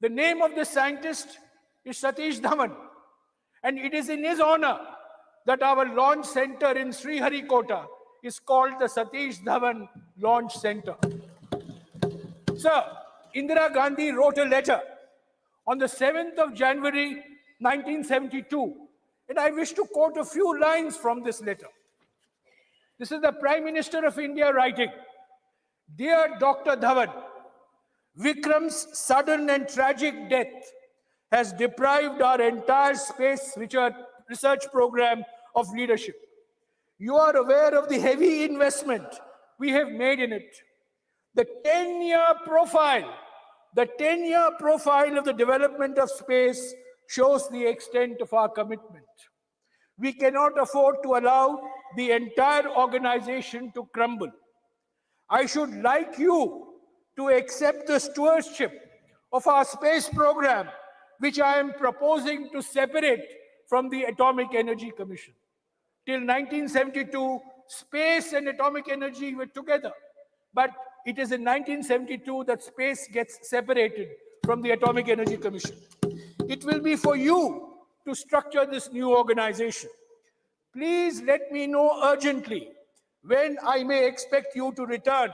Speaker 10: The name of the scientist is Satish Dhawan, and it is in his honor that our launch center in Sriharikota is called the Satish Dhawan Launch Center. Sir, Indira Gandhi wrote a letter on the 7th of January 1972, and I wish to quote a few lines from this letter. This is the Prime Minister of India writing, "Dear Dr. Dhawan, Vikram's sudden and tragic death has deprived our entire space research program of leadership. You are aware of the heavy investment we have made in it. The 10-year profile of the development of space shows the extent of our commitment. We cannot afford to allow the entire organization to crumble. I should like you to accept the stewardship of our space program, which I am proposing to separate from the Atomic Energy Commission. Till 1972, space and atomic energy were together. But it is in 1972 that space gets separated from the Atomic Energy Commission. It will be for you to structure this new organization. Please let me know urgently when I may expect you to return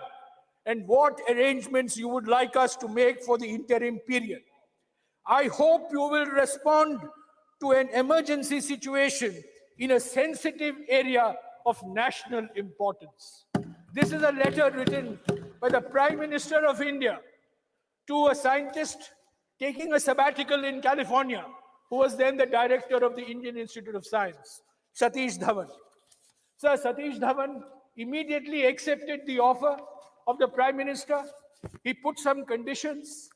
Speaker 10: and what arrangements you would like us to make for the interim period. I hope you will respond to an emergency situation in a sensitive area of national importance." This is a letter written by the Prime Minister of India to a scientist taking a sabbatical in California, who was then the director of the Indian Institute of Science, Satish Dhawan. Sir, Satish Dhawan immediately accepted the offer of the Prime Minister. He put some conditions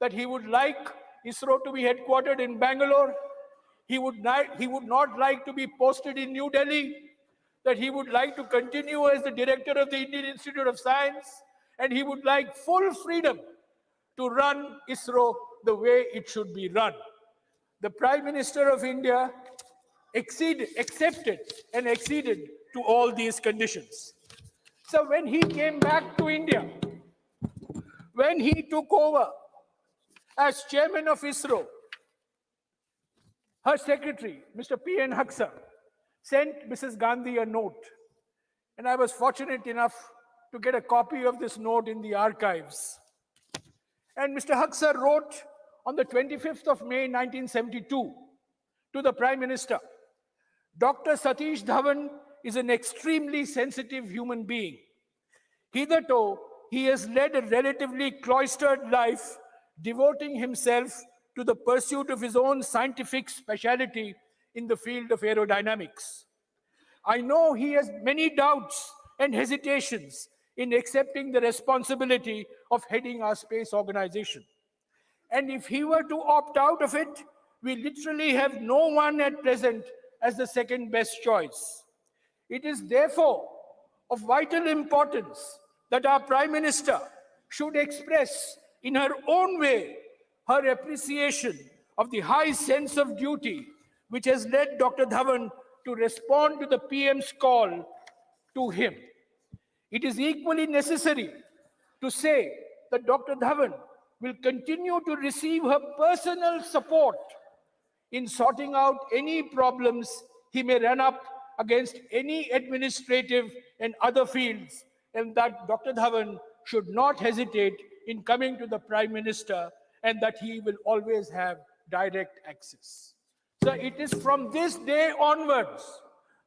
Speaker 10: that he would like ISRO to be headquartered in Bangalore. He would not like to be posted in New Delhi, that he would like to continue as the director of the Indian Institute of Science, and he would like full freedom to run ISRO the way it should be run. The Prime Minister of India accepted and acceded to all these conditions. So when he came back to India, when he took over as chairman of ISRO, her secretary, Mr. P.N. Haksar, sent Mrs. Gandhi a note. And I was fortunate enough to get a copy of this note in the archives. And Mr. Haksar wrote on the 25th of May, 1972, to the Prime Minister, "Dr. Satish Dhawan is an extremely sensitive human being. Hitherto, he has led a relatively cloistered life, devoting himself to the pursuit of his own scientific specialty in the field of aerodynamics. I know he has many doubts and hesitations in accepting the responsibility of heading our space organization. And if he were to opt out of it, we literally have no one at present as the second best choice. It is therefore of vital importance that our Prime Minister should express in her own way her appreciation of the high sense of duty which has led Dr. Dhawan to respond to the PM's call to him. It is equally necessary to say that Dr. Dhawan will continue to receive her personal support in sorting out any problems he may run up against any administrative and other fields and that Dr. Dhawan should not hesitate in coming to the Prime Minister, and that he will always have direct access. So it is from this day onwards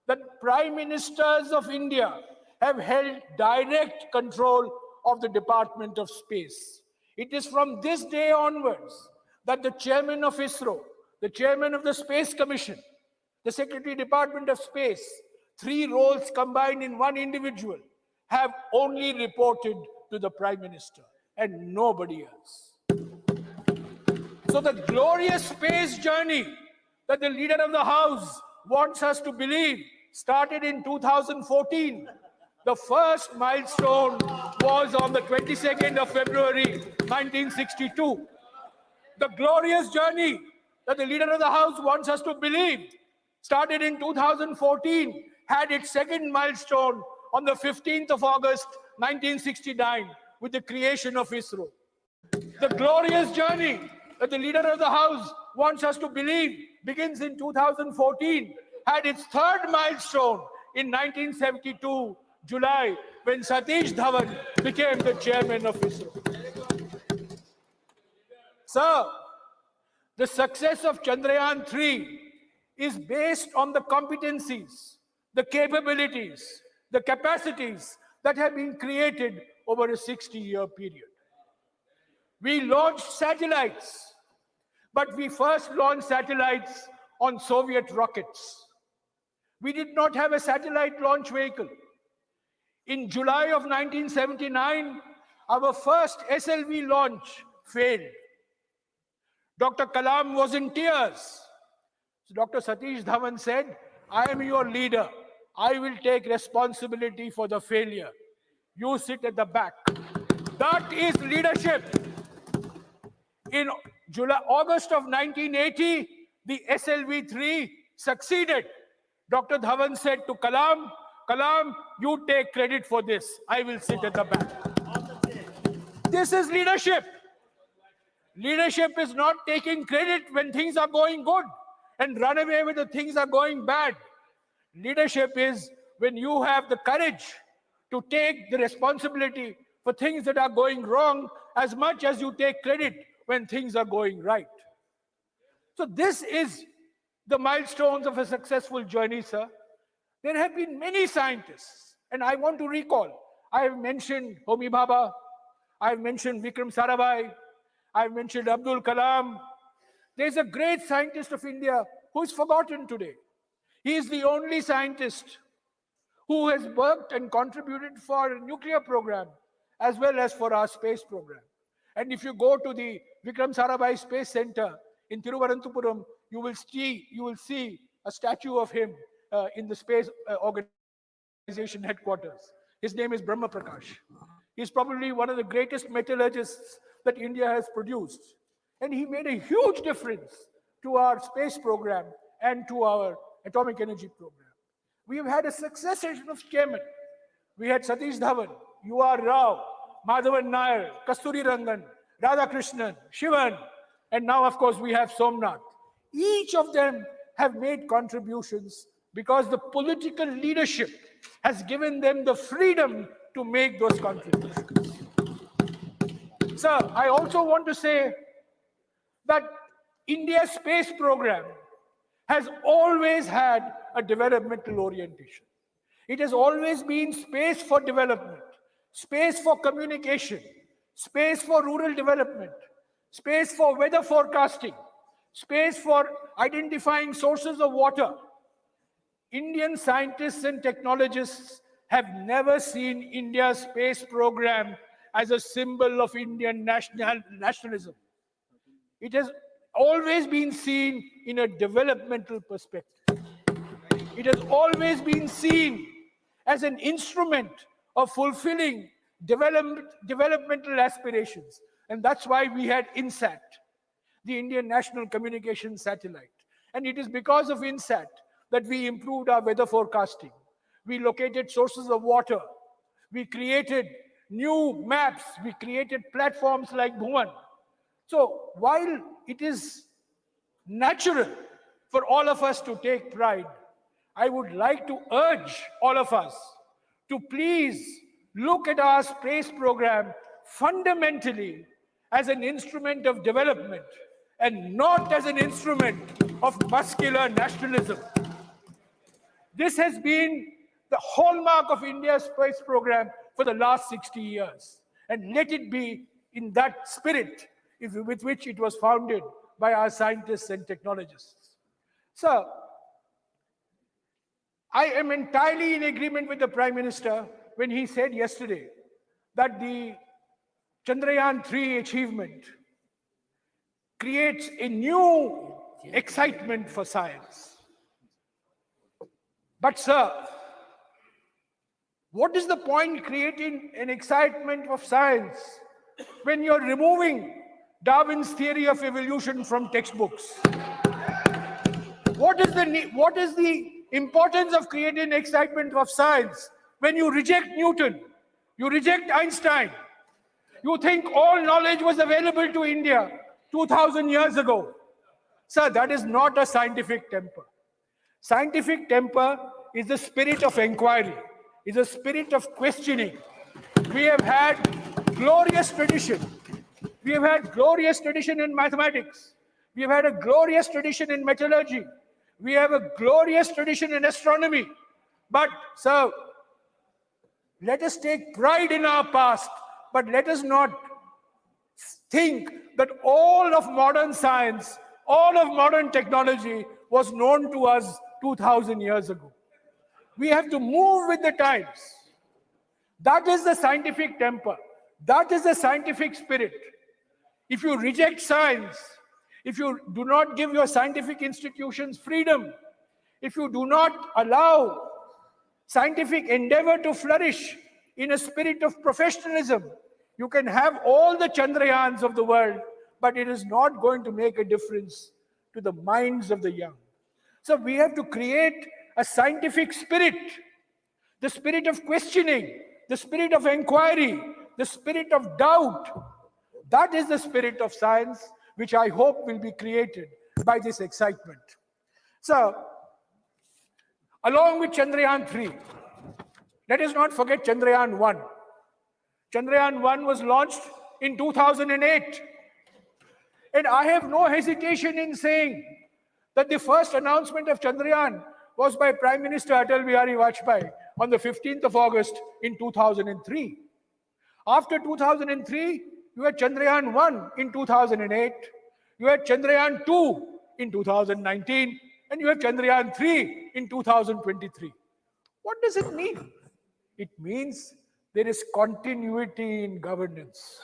Speaker 10: that Prime Ministers of India have held direct control of the Department of Space. It is from this day onwards that the chairman of ISRO, the chairman of the Space Commission, the Secretary Department of Space, three roles combined in one individual, have only reported to the Prime Minister and nobody else. So the glorious space journey that the leader of the House wants us to believe started in 2014. The first milestone was on the 22nd of February, 1962. The glorious journey that the leader of the House wants us to believe started in 2014, had its second milestone on the 15th of August, 1969, with the creation of ISRO. The glorious journey that the leader of the House wants us to believe begins in 2014, had its third milestone in 1972, July, when Satish Dhawan became the chairman of ISRO. Sir, the success of Chandrayaan-3 is based on the competencies, the capabilities, the capacities that have been created over a 60-year period. We launched satellites, but we first launched satellites on Soviet rockets. We did not have a satellite launch vehicle. In July of 1979, our first SLV launch failed. Dr. Kalam was in tears. So Dr. Satish Dhawan said, I am your leader. I will take responsibility for the failure. You sit at the back. That is leadership. In August of 1980, the SLV-3 succeeded. Dr. Dhawan said to Kalam, Kalam, you take credit for this. I will sit at the back. This is leadership. Leadership is not taking credit when things are going good and run away when the things are going bad. Leadership is when you have the courage to take the responsibility for things that are going wrong as much as you take credit when things are going right. So this is the milestones of a successful journey, sir. There have been many scientists, and I want to recall, I have mentioned Homi Bhabha, I have mentioned Vikram Sarabhai, I have mentioned Abdul Kalam. There's a great scientist of India who is forgotten today. He is the only scientist who has worked and contributed for a nuclear program as well as for our space program. And if you go to the Vikram Sarabhai Space Center in Thiruvananthapuram, you will see a statue of him in the space organization headquarters. His name is Brahma Prakash. He's probably one of the greatest metallurgists that India has produced. And he made a huge difference to our space program and to our atomic energy program. We have had a succession of chairmen. We had Satish Dhawan, U.R. Rao, Madhavan Nair, Kasturi Rangan, Radhakrishnan, Shivan, and now, of course, we have Somnath. Each of them have made contributions because the political leadership has given them the freedom to make those contributions. Sir, I also want to say that India's space program has always had a developmental orientation. It has always been space for development, space for communication, space for rural development, space for weather forecasting, space for identifying sources of water. Indian scientists and technologists have never seen India's space program as a symbol of Indian nationalism. It has always been seen in a developmental perspective. It has always been seen as an instrument of fulfilling developmental aspirations. And that's why we had INSAT, the Indian National Communication Satellite. And it is because of INSAT that we improved our weather forecasting. We located sources of water. We created new maps. We created platforms like Bhuvan. So while it is natural for all of us to take pride, I would like to urge all of us to please look at our space program fundamentally as an instrument of development and not as an instrument of muscular nationalism. This has been the hallmark of India's space program for the last 60 years. And let it be in that spirit with which it was founded by our scientists and technologists. So, I am entirely in agreement with the Prime Minister when he said yesterday that the Chandrayaan-3 achievement creates a new excitement for science. But sir, what is the point creating an excitement of science when you're removing Darwin's theory of evolution from textbooks? What is the importance of creating excitement of science when you reject Newton, you reject Einstein, you think all knowledge was available to India 2000 years ago? Sir, that is not a scientific temper. Scientific temper is the spirit of inquiry, is a spirit of questioning. We have had glorious tradition. We have had glorious tradition in mathematics. We have had a glorious tradition in metallurgy. We have a glorious tradition in astronomy. But, sir, let us take pride in our past, but let us not think that all of modern science, all of modern technology was known to us 2000 years ago. We have to move with the times. That is the scientific temper. That is the scientific spirit. If you reject science, if you do not give your scientific institutions freedom, if you do not allow scientific endeavor to flourish in a spirit of professionalism, you can have all the Chandrayaans of the world, but it is not going to make a difference to the minds of the young. So we have to create a scientific spirit, the spirit of questioning, the spirit of inquiry, the spirit of doubt. That is the spirit of science, which I hope will be created by this excitement. So, along with Chandrayaan-3, let us not forget Chandrayaan-1. Chandrayaan-1 was launched in 2008. And I have no hesitation in saying that the first announcement of Chandrayaan was by Prime Minister Atal Bihari Vajpayee on the 15th of August in 2003. After 2003, you had Chandrayaan-1 in 2008, you had Chandrayaan-2 in 2019, and you have Chandrayaan-3 in 2023. What does it mean? It means there is continuity in governance.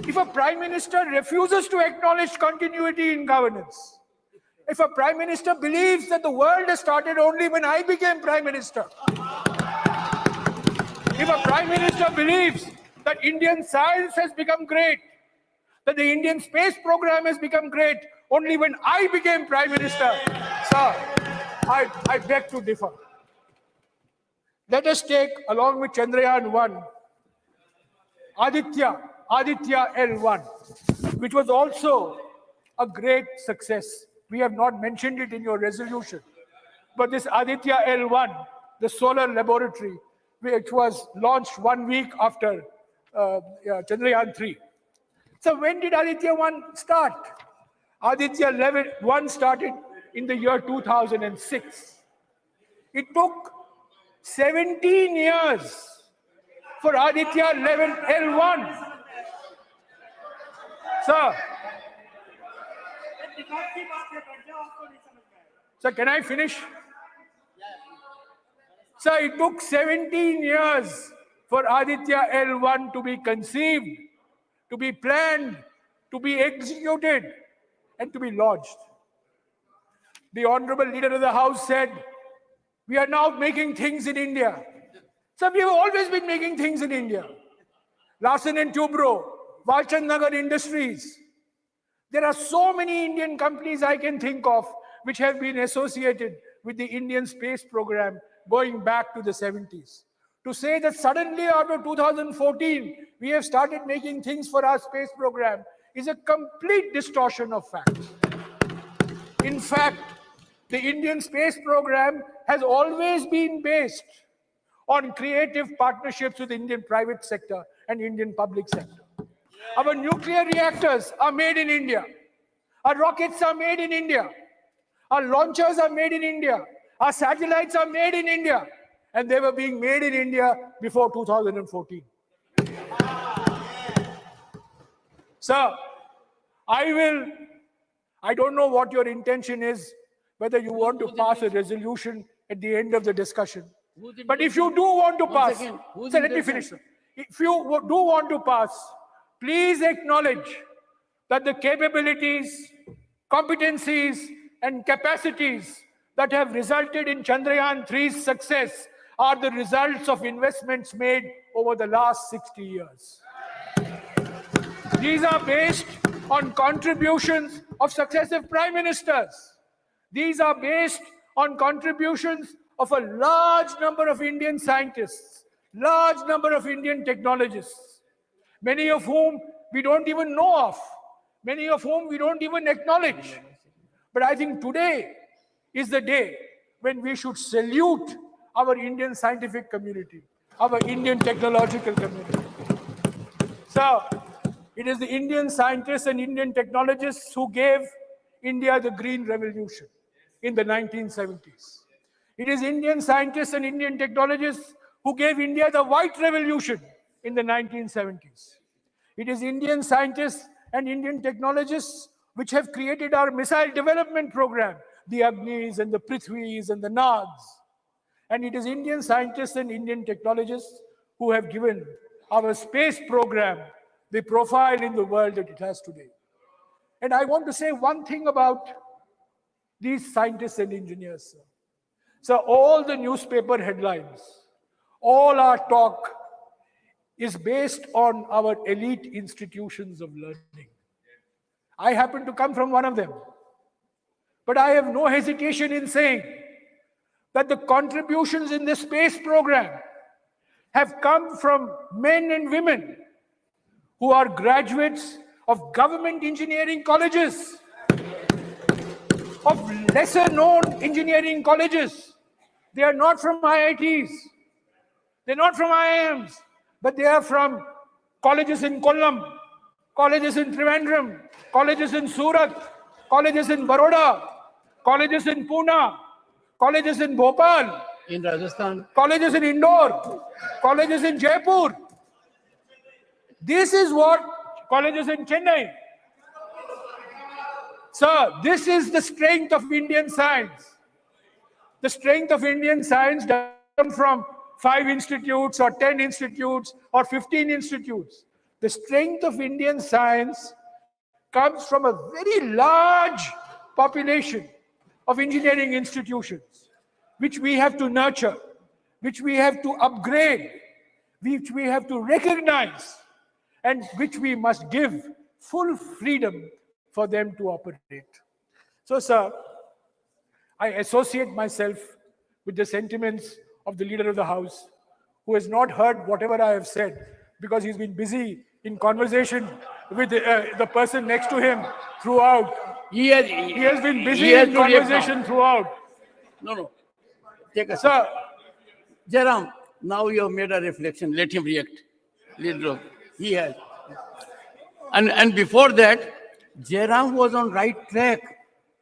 Speaker 10: If a Prime Minister refuses to acknowledge continuity in governance, if a Prime Minister believes that the world has started only when I became Prime Minister, if a Prime Minister believes that Indian science has become great, that the Indian space program has become great only when I became Prime Minister, sir, I beg to differ. Let us take, along with Chandrayaan-1, Aditya L1, which was also a great success. We have not mentioned it in your resolution. But this Aditya L1, the solar laboratory, which was launched 1 week after Chandrayaan-3. So when did Aditya-1 start? Aditya-1 started in the year 2006. It took 17 years for Aditya-L1. Sir, can I finish? Sir, it took 17 years for Aditya-L1 to be conceived, to be planned, to be executed, and to be launched. The Honorable Leader of the House said, we are now making things in India. So we have always been making things in India. Larsen and Toubro, Walchand Nagar Industries. There are so many Indian companies I can think of which have been associated with the Indian space program going back to the 70s. To say that suddenly after 2014, we have started making things for our space program is a complete distortion of facts. In fact, The Indian space program has always been based on creative partnerships with Indian private sector and Indian public sector. Our nuclear reactors are made in India. Our rockets are made in India. Our launchers are made in India. Our satellites are made in India. And they were being made in India before 2014. Sir, I don't know what your intention is, whether you want to pass a resolution at the end of the discussion. But if you do want to pass, sir, let me finish, sir. If you do want to pass, please acknowledge that the capabilities, competencies, and capacities that have resulted in Chandrayaan-3's success are the results of investments made over the last 60 years. These are based on contributions of successive prime ministers. These are based on contributions of a large number of Indian scientists, large number of Indian technologists, many of whom we don't even know of, many of whom we don't even acknowledge. But I think today is the day when we should salute our Indian scientific community, our Indian technological community. So, it is the Indian scientists and Indian technologists who gave India the Green Revolution in the 1970s. It is Indian scientists and Indian technologists who gave India the White Revolution in the 1970s. It is Indian scientists and Indian technologists which have created our missile development program, the Agnis and the Prithvis and the Nags. And it is Indian scientists and Indian technologists who have given our space program the profile in the world that it has today. And I want to say one thing about these scientists and engineers, sir. So all the newspaper headlines, all our talk is based on our elite institutions of learning. I happen to come from one of them. But I have no hesitation in saying that the contributions in the space program have come from men and women who are graduates of government engineering colleges, of lesser known engineering colleges. They are not from IITs, they're not from IIMs, but they are from colleges in Kollam, colleges in Trivandrum, colleges in Surat, colleges in Baroda, colleges in Pune, colleges in Bhopal,
Speaker 1: in Rajasthan,
Speaker 10: colleges in Indore, colleges in Jaipur. This is what colleges in Chennai. Sir, this is the strength of Indian science. The strength of Indian science doesn't come from 5 institutes or 10 institutes or 15 institutes. The strength of Indian science comes from a very large population of engineering institutions, which we have to nurture, which we have to upgrade, which we have to recognize, and which we must give full freedom for them to operate. So, sir, I associate myself with the sentiments of the Leader of the House, who has not heard whatever I have said because he's been busy in conversation with the person next to him throughout. He has been busy in conversation throughout.
Speaker 1: No. Take a
Speaker 10: Sir,
Speaker 1: Jairam, now you have made a reflection. Let him react. He has. And before that, Jairam was on right track.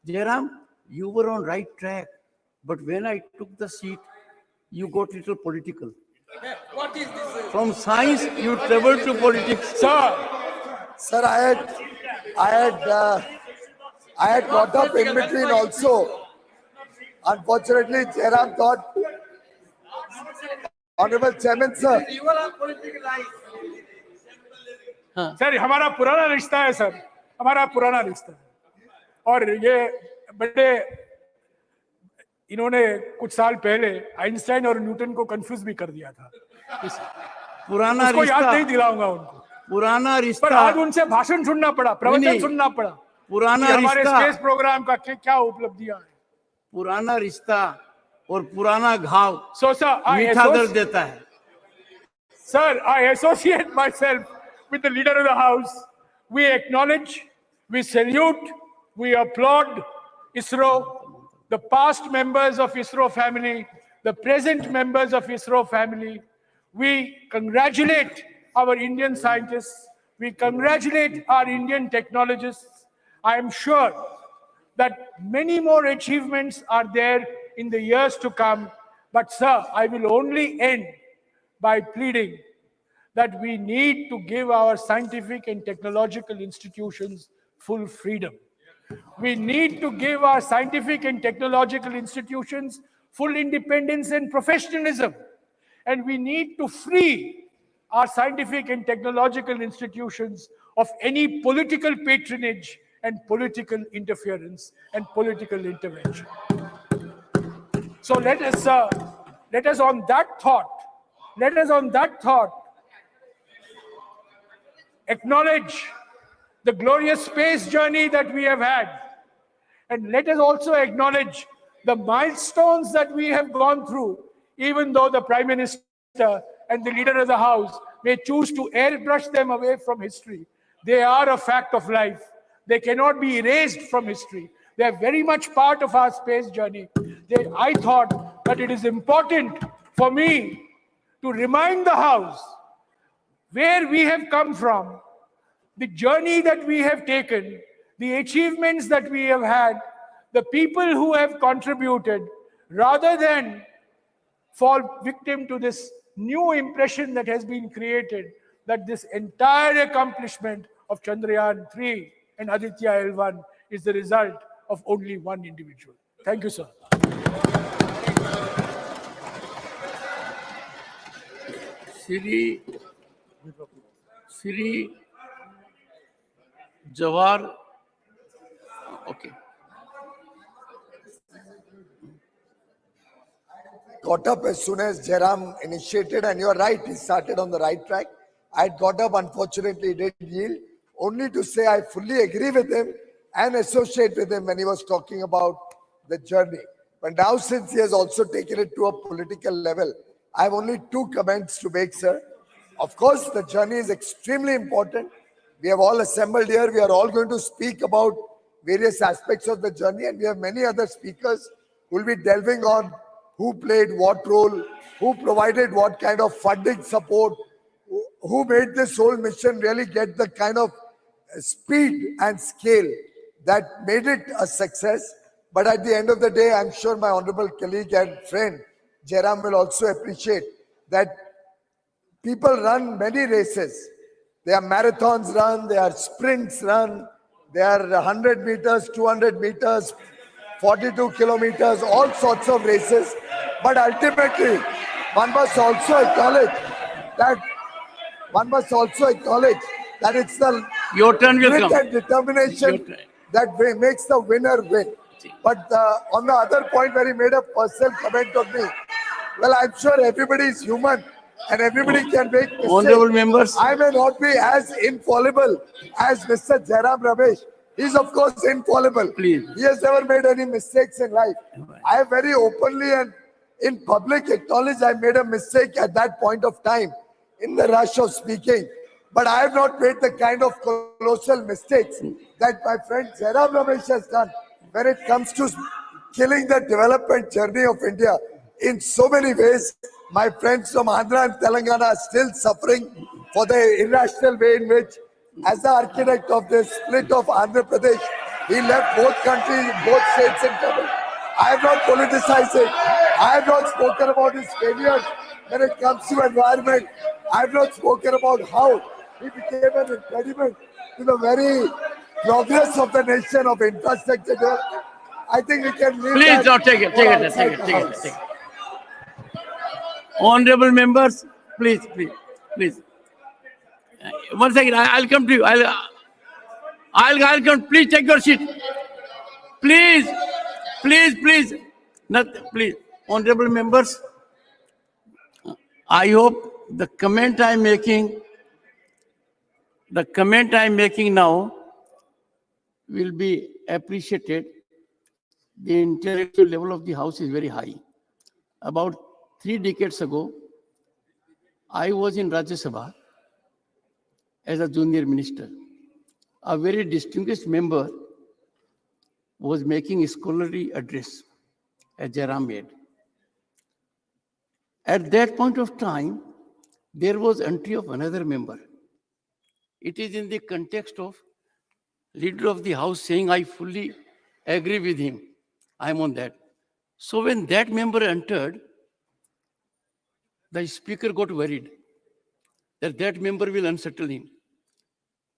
Speaker 1: Jairam, you were on right track. But when I took the seat, you got a little political.
Speaker 9: What is this?
Speaker 1: From science, you traveled to politics.
Speaker 8: Sir, I had got up in between also. Unfortunately, Jairam thought, Honorable Chairman, sir.
Speaker 10: Sir हमारा पुराना रिश्ता है sir, हमारा पुराना रिश्ता है और ये बड़े इन्होंने कुछ साल पहले आइंस्टाइन और न्यूटन को कंफ्यूज भी कर दिया था।
Speaker 1: पुराना
Speaker 10: उसको
Speaker 1: रिश्ता,
Speaker 10: याद नहीं दिलाऊंगा उनको,
Speaker 1: पुराना रिश्ता,
Speaker 10: पर आज उनसे भाषण सुनना पड़ा, प्रवचन सुनना पड़ा,
Speaker 1: पुराना
Speaker 10: हमारे
Speaker 1: रिश्ता,
Speaker 10: स्पेस प्रोग्राम का क्या उपलब्धियां हैं।
Speaker 1: पुराना रिश्ता और पुराना घाव मीठा दर्द देता है।
Speaker 10: Sir, I associate myself with the Leader of the House. We acknowledge, we salute, we applaud ISRO, the past members of ISRO family, the present members of ISRO family. We congratulate our Indian scientists. We congratulate our Indian technologists. I am sure that many more achievements are there in the years to come. But sir, I will only end by pleading that we need to give our scientific and technological institutions full freedom. We need to give our scientific and technological institutions full independence and professionalism. And we need to free our scientific and technological institutions of any political patronage and political interference and political intervention. So let us on that thought, acknowledge the glorious space journey that we have had. And let us also acknowledge the milestones that we have gone through, even though the Prime Minister and the Leader of the House may choose to airbrush them away from history. They are a fact of life. They cannot be erased from history. They are very much part of our space journey. I thought that it is important for me to remind the House where we have come from, the journey that we have taken, the achievements that we have had, the people who have contributed, rather than fall victim to this new impression that has been created that this entire accomplishment of Chandrayaan 3 and Aditya L1 is the result of only one individual. Thank you, sir.
Speaker 1: Sri Jawar, okay.
Speaker 8: Got up as soon as Jairam initiated, and you're right, he started on the right track. I got up, unfortunately, he did yield, only to say I fully agree with him and associate with him when he was talking about the journey. But now, since he has also taken it to a political level, I have only two comments to make, sir. Of course, the journey is extremely important. We have all assembled here. We are all going to speak about various aspects of the journey, and we have many other speakers who will be delving on who played what role, who provided what kind of funding support, who made this whole mission really get the kind of speed and scale that made it a success. But at the end of the day, I'm sure my honorable colleague and friend, Jairam, will also appreciate that people run many races. There are marathons run, there are sprints run, there are 100 meters, 200 meters, 42 kilometers, all sorts of races. But ultimately, one must also acknowledge that it's the
Speaker 1: Your turn will
Speaker 8: grit
Speaker 1: come.
Speaker 8: and determination that makes the winner win. But on the other point where he made a personal comment on me, well, I'm sure everybody is human and everybody can make mistakes.
Speaker 1: Honorable members.
Speaker 8: I may not be as infallible as Mr. Jairam Ramesh. He's of course infallible.
Speaker 1: Please.
Speaker 8: He has never made any mistakes in life. I have very openly and in public acknowledged I made a mistake at that point of time in the rush of speaking. But I have not made the kind of colossal mistakes that my friend Jairam Ramesh has done when it comes to killing the development journey of India. In so many ways, my friends from Andhra and Telangana are still suffering for the irrational way in which, as the architect of this split of Andhra Pradesh, he left both countries, both states in trouble. I have not politicized it. I have not spoken about his failures when it comes to environment. I have not spoken about how he became an impediment to the very progress of the nation of infrastructure development. I think we can leave
Speaker 1: Please,
Speaker 8: that
Speaker 1: now take it.
Speaker 8: outside the house.
Speaker 1: Honorable members, please. One second, I'll come to you. I'll come. Please take your seat. Please. Please. Honorable members, I hope the comment I'm making now will be appreciated. The intellectual level of the House is very high. About 3 decades ago, I was in Rajya Sabha as a junior minister. A very distinguished member was making a scholarly address. as Jairam made. At that point of time, there was entry of another member. It is in the context of leader of the house saying, I fully agree with him. I'm on that. So when that member entered, the speaker got worried that that member will unsettle him.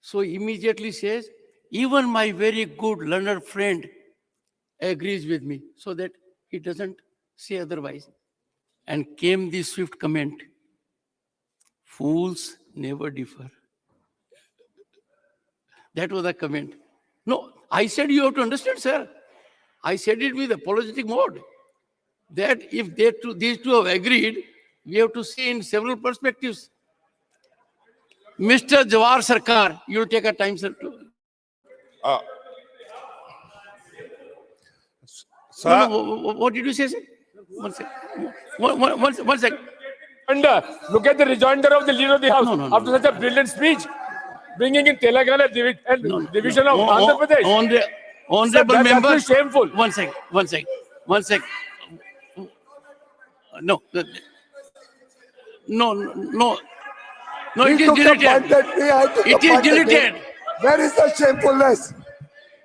Speaker 1: So immediately says, even my very good learned friend agrees with me, so that he doesn't say otherwise. And came the swift comment, fools never differ. That was the comment. No, I said you have to understand, sir. I said it with apologetic mode. That if these two have agreed, we have to see in several perspectives. Mr. Jawar Sarkar, you'll take a time, sir.
Speaker 11: Sir,
Speaker 1: What did you say, sir? One second. One second.
Speaker 6: Look at the rejoinder of the leader of the house after such a brilliant speech, bringing in Telangana and division of Andhra Pradesh.
Speaker 1: Honorable
Speaker 6: Sir,
Speaker 1: member.
Speaker 6: that's shameful.
Speaker 1: One second. No,
Speaker 8: He
Speaker 1: it is
Speaker 8: took a
Speaker 1: deleted.
Speaker 8: punt at me, I took a
Speaker 1: It is
Speaker 8: punt at him.
Speaker 1: deleted.
Speaker 8: Where is the shamefulness?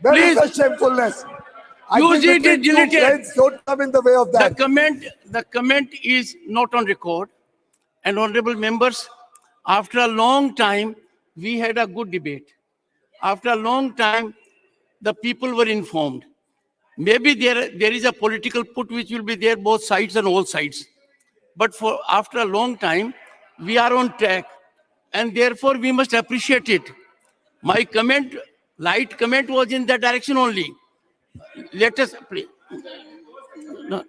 Speaker 8: Where is
Speaker 1: Please.
Speaker 8: the shamefulness? I
Speaker 1: You
Speaker 8: think
Speaker 1: see, it is
Speaker 8: between two
Speaker 1: deleted.
Speaker 8: friends, don't come in the way of that.
Speaker 1: The comment is not on record. And honorable members, after a long time, we had a good debate. After a long time, the people were informed. Maybe there is a political put which will be there both sides and all sides. But after a long time, we are on track. And therefore, we must appreciate it. My comment, light comment was in that direction only. Let us, please. No,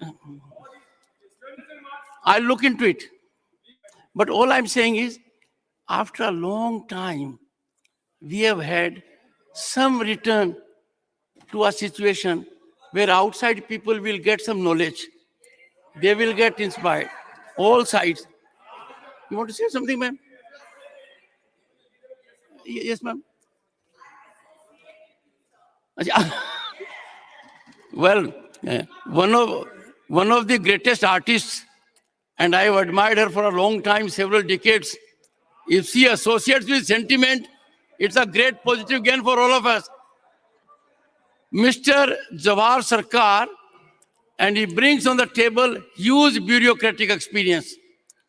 Speaker 1: I'll look into it. But all I'm saying is, after a long time, we have had some return to a situation where outside people will get some knowledge. They will get inspired. All sides. You want to say something, ma'am? Yes, ma'am. Well, one of the greatest artists, and I have admired her for a long time, several decades. If she associates with sentiment, it's a great positive gain for all of us. Mr. Jawar Sarkar, and he brings on the table huge bureaucratic experience.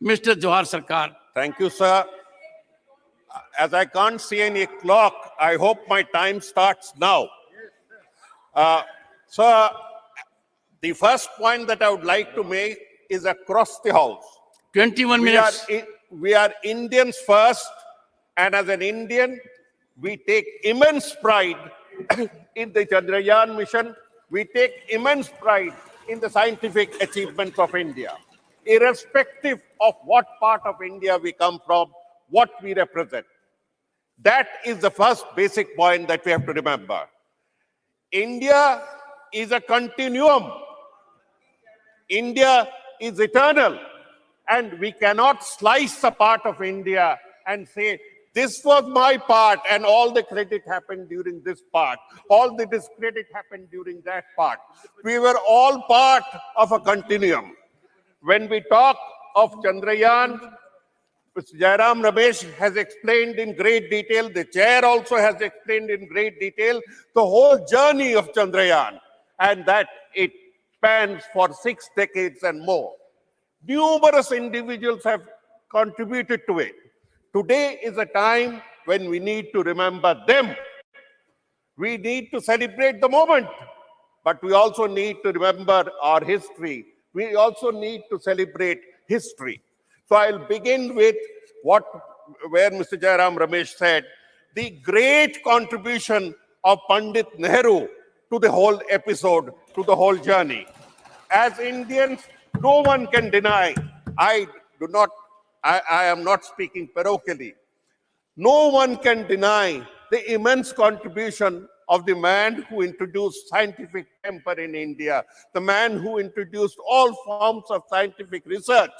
Speaker 1: Mr. Jawar Sarkar.
Speaker 11: thank you, sir. As I can't see any clock, I hope my time starts now. Sir, the first point that I would like to make is across the house.
Speaker 1: 21 minutes.
Speaker 11: We are Indians first, and as an Indian, we take immense pride in the Chandrayaan mission. We take immense pride in the scientific achievements of India, irrespective of what part of India we come from, what we represent. That is the first basic point that we have to remember. India is a continuum. India is eternal. And we cannot slice a part of India and say, this was my part and all the credit happened during this part. All the discredit happened during that part. We were all part of a continuum. When we talk of Chandrayaan, Mr. Jairam Ramesh has explained in great detail, the chair also has explained in great detail, the whole journey of Chandrayaan, and that it spans for 6 decades and more. Numerous individuals have contributed to it. Today is a time when we need to remember them. We need to celebrate the moment, but we also need to remember our history. We also need to celebrate history. So I'll begin with where Mr. Jairam Ramesh said, the great contribution of Pandit Nehru to the whole episode, to the whole journey. As Indians, no one can deny, I am not speaking parochially. No one can deny the immense contribution of the man who introduced scientific temper in India, the man who introduced all forms of scientific research.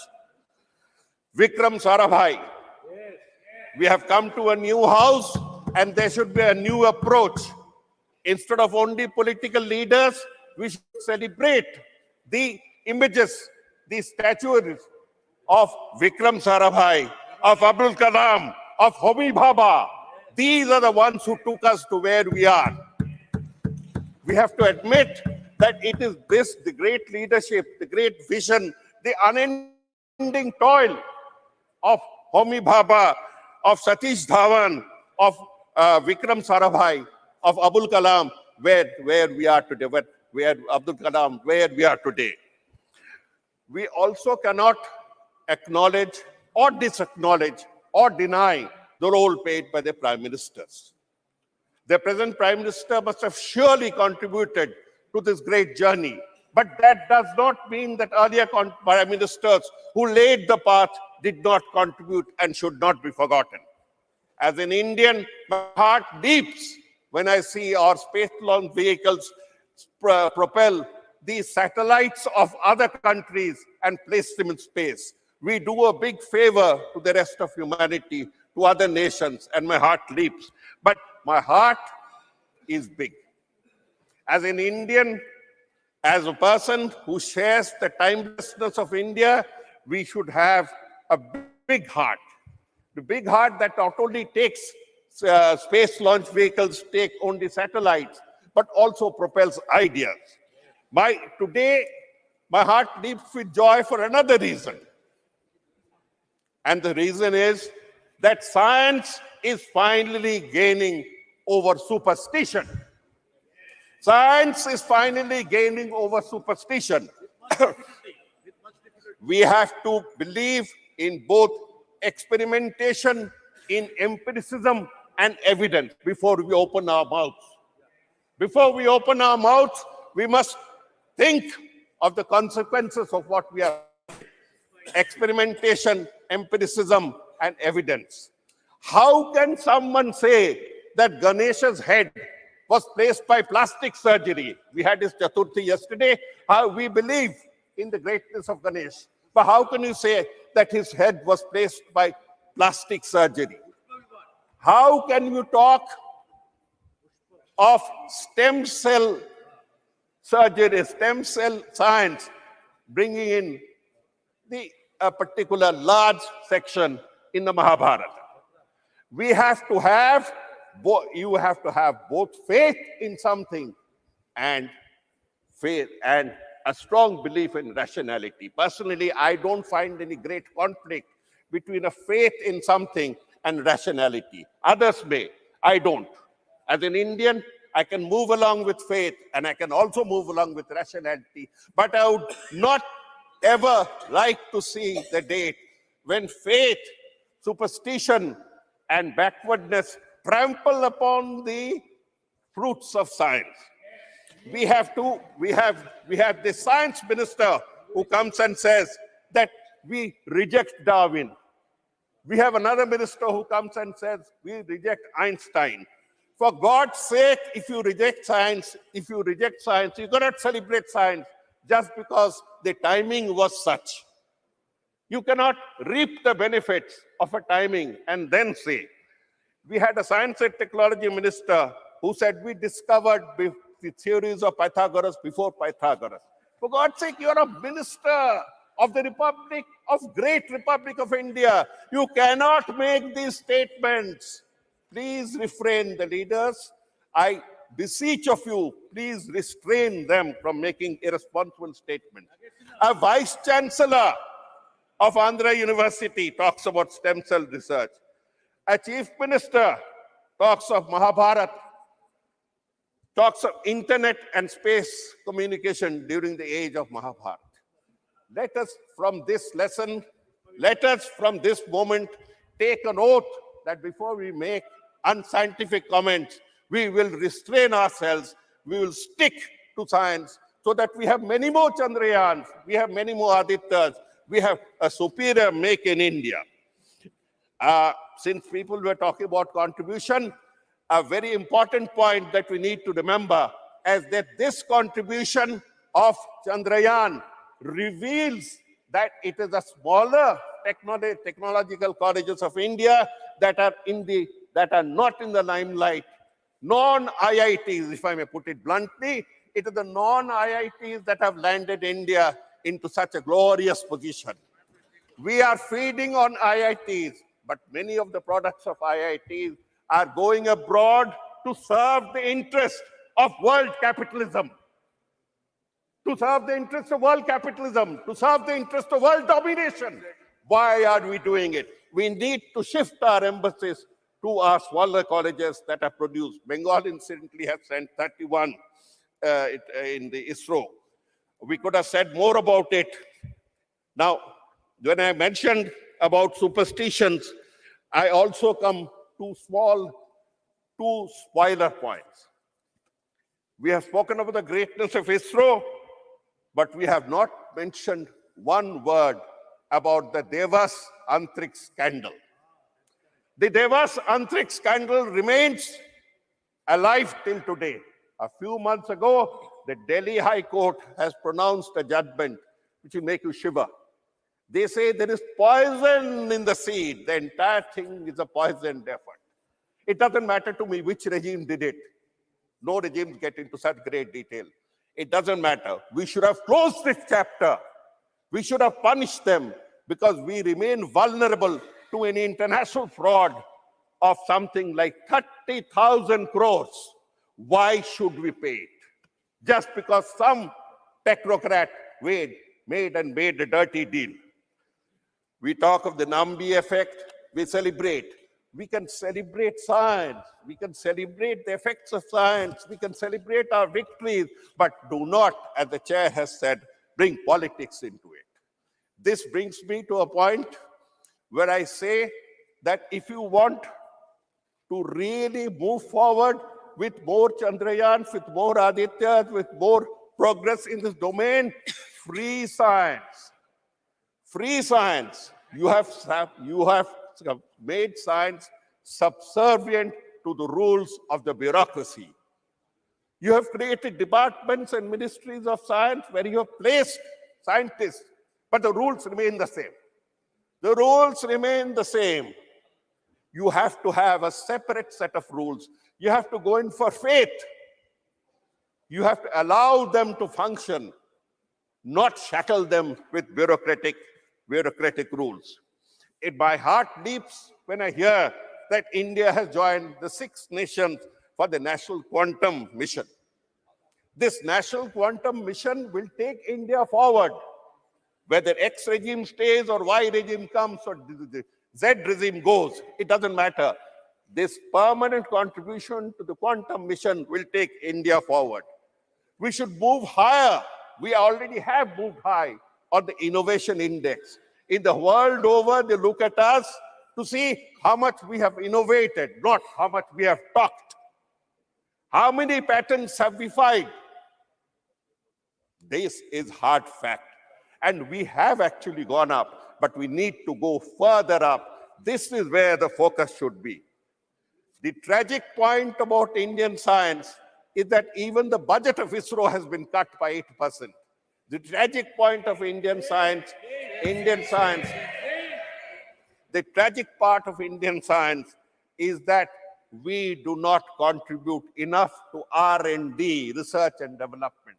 Speaker 11: Vikram Sarabhai. We have come to a new house and there should be a new approach. Instead of only political leaders, we should celebrate the images, the statues of Vikram Sarabhai, of Abdul Kalam, of Homi Bhabha. These are the ones who took us to where we are. We have to admit that it is this, the great leadership, the great vision, the unending toil of Homi Bhabha, of Satish Dhawan, of Vikram Sarabhai, of Abdul Kalam, where we are today, where Abdul Kalam, where we are today. We also cannot acknowledge or disacknowledge or deny the role played by the prime ministers. The present prime minister must have surely contributed to this great journey. But that does not mean that earlier prime ministers who laid the path did not contribute and should not be forgotten. As an Indian, my heart leaps when I see our space launch vehicles propel these satellites of other countries and place them in space. We do a big favor to the rest of humanity, to other nations, and my heart leaps. But my heart is big. As an Indian, as a person who shares the timelessness of India, we should have a big heart. The big heart that not only takes space launch vehicles, take only satellites, but also propels ideas. Today, my heart leaps with joy for another reason. And the reason is that science is finally gaining over superstition. Science is finally gaining over superstition. We have to believe in both experimentation, in empiricism and evidence before we open our mouths. Before we open our mouths, we must think of the consequences of what we are doing. Experimentation, empiricism and evidence. How can someone say that Ganesha's head was placed by plastic surgery? We had his Chaturthi yesterday. How we believe in the greatness of Ganesh. But how can you say that his head was placed by plastic surgery? How can you talk of stem cell surgery, stem cell science, bringing in a particular large section in the Mahabharata? We have to have, you have to have both faith in something and faith and a strong belief in rationality. Personally, I don't find any great conflict between a faith in something and rationality. Others may, I don't. As an Indian, I can move along with faith and I can also move along with rationality. But I would not ever like to see the date when faith, superstition, and backwardness trample upon the fruits of science. We have the science minister who comes and says that we reject Darwin. We have another minister who comes and says we reject Einstein. For God's sake, if you reject science, you cannot celebrate science just because the timing was such. You cannot reap the benefits of a timing and then say. We had a science and technology minister who said we discovered the theories of Pythagoras before Pythagoras. For God's sake, you're a minister of the Republic, of Great Republic of India. You cannot make these statements. Please refrain, the leaders. I beseech of you, please restrain them from making irresponsible statements. A vice chancellor of Andhra University talks about stem cell research. A chief minister talks of Mahabharata, talks of internet and space communication during the age of Mahabharata. Let us from this lesson, let us from this moment take an oath that before we make unscientific comments, we will restrain ourselves, we will stick to science so that we have many more Chandrayans, we have many more Adityas, we have a superior make in India. Since people were talking about contribution, a very important point that we need to remember is that this contribution of Chandrayaan reveals that it is a smaller technological colleges of India that are not in the limelight, non-IITs, if I may put it bluntly, It is the non-IITs that have landed India into such a glorious position. We are feeding on IITs, but many of the products of IITs are going abroad to serve the interest of world capitalism, to serve the interest of world capitalism, to serve the interest of world domination. Why are we doing it? We need to shift our emphasis to our smaller colleges that have produced. Bengal, incidentally, has sent 31 in the ISRO. We could have said more about it. Now, when I mentioned about superstitions, I also come to two spoiler points. We have spoken about the greatness of ISRO, but we have not mentioned one word about the Devas Antriksh scandal. The Devas Antriksh scandal remains alive till today. A few months ago, the Delhi High Court has pronounced a judgment which will make you shiver. They say there is poison in the seed. The entire thing is a poisoned effort. It doesn't matter to me which regime did it. No regimes get into such great detail. It doesn't matter. We should have closed this chapter. We should have punished them because we remain vulnerable to an international fraud of something like 30,000 crores. Why should we pay it? Just because some technocrat made a dirty deal. We talk of the Nambi effect, we celebrate. We can celebrate science, we can celebrate the effects of science, we can celebrate our victories, but do not, as the chair has said, bring politics into it. This brings me to a point where I say that if you want to really move forward with more Chandrayans, with more Adityas, with more progress in this domain, free science. Free science. You have made science subservient to the rules of the bureaucracy. You have created departments and ministries of science where you have placed scientists, but the rules remain the same. The rules remain the same. You have to have a separate set of rules. You have to go in for faith. You have to allow them to function, not shackle them with bureaucratic rules. My heart leaps when I hear that India has joined the 6 nations for the National Quantum Mission. This National Quantum Mission will take India forward. Whether X regime stays or Y regime comes or the Z regime goes, it doesn't matter. This permanent contribution to the quantum mission will take India forward. We should move higher. We already have moved high on the innovation index. In the world over, they look at us to see how much we have innovated, not how much we have talked. How many patents have we filed? This is hard fact. And we have actually gone up, but we need to go further up. This is where the focus should be. The tragic point about Indian science is that even the budget of ISRO has been cut by 8%. The tragic point of Indian science, the tragic part of Indian science is that we do not contribute enough to R&D, research and development.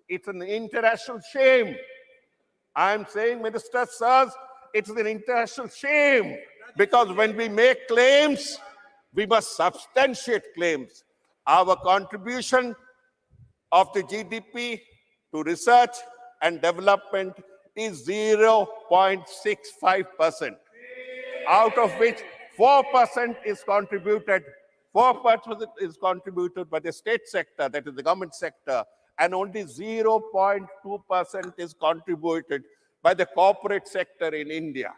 Speaker 11: It's an international shame. I'm saying, Minister Sirs, it's an international shame because when we make claims, we must substantiate claims. Our contribution of the GDP to research and development is 0.65%, out of which 4% is contributed. 4% is contributed by the state sector, that is the government sector, and only 0.2% is contributed by the corporate sector in India.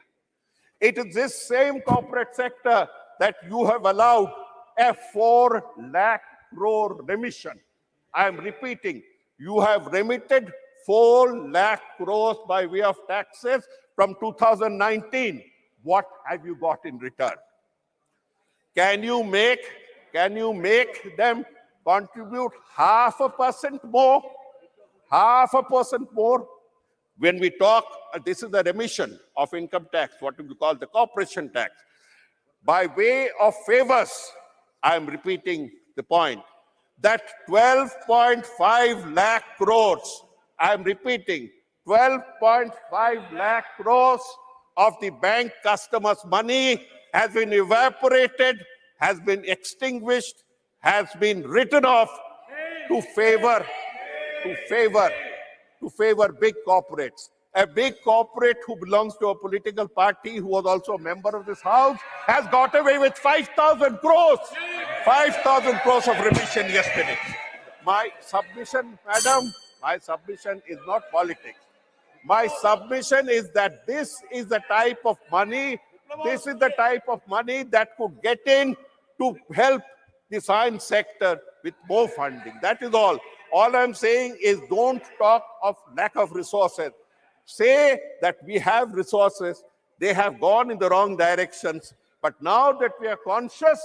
Speaker 11: It is this same corporate sector that you have allowed a 4 lakh crore remission. I am repeating, you have remitted 4 lakh crores by way of taxes from 2019. What have you got in return? Can you make them contribute 0.5% more? 0.5% more? When we talk, this is the remission of income tax, what we call the corporation tax. By way of favors, I am repeating the point. that 12.5 lakh crores, I am repeating, 12.5 lakh crores of the bank customers' money has been evaporated, has been extinguished, has been written off to favor big corporates. A big corporate who belongs to a political party, who was also a member of this house, has got away with 5,000 crores. 5,000 crores of remission yesterday. My submission, madam, my submission is not politics. My submission is that this is the type of money that could get in to help the science sector with more funding. That is all. All I'm saying is don't talk of lack of resources. Say that we have resources, they have gone in the wrong directions. But now that we are conscious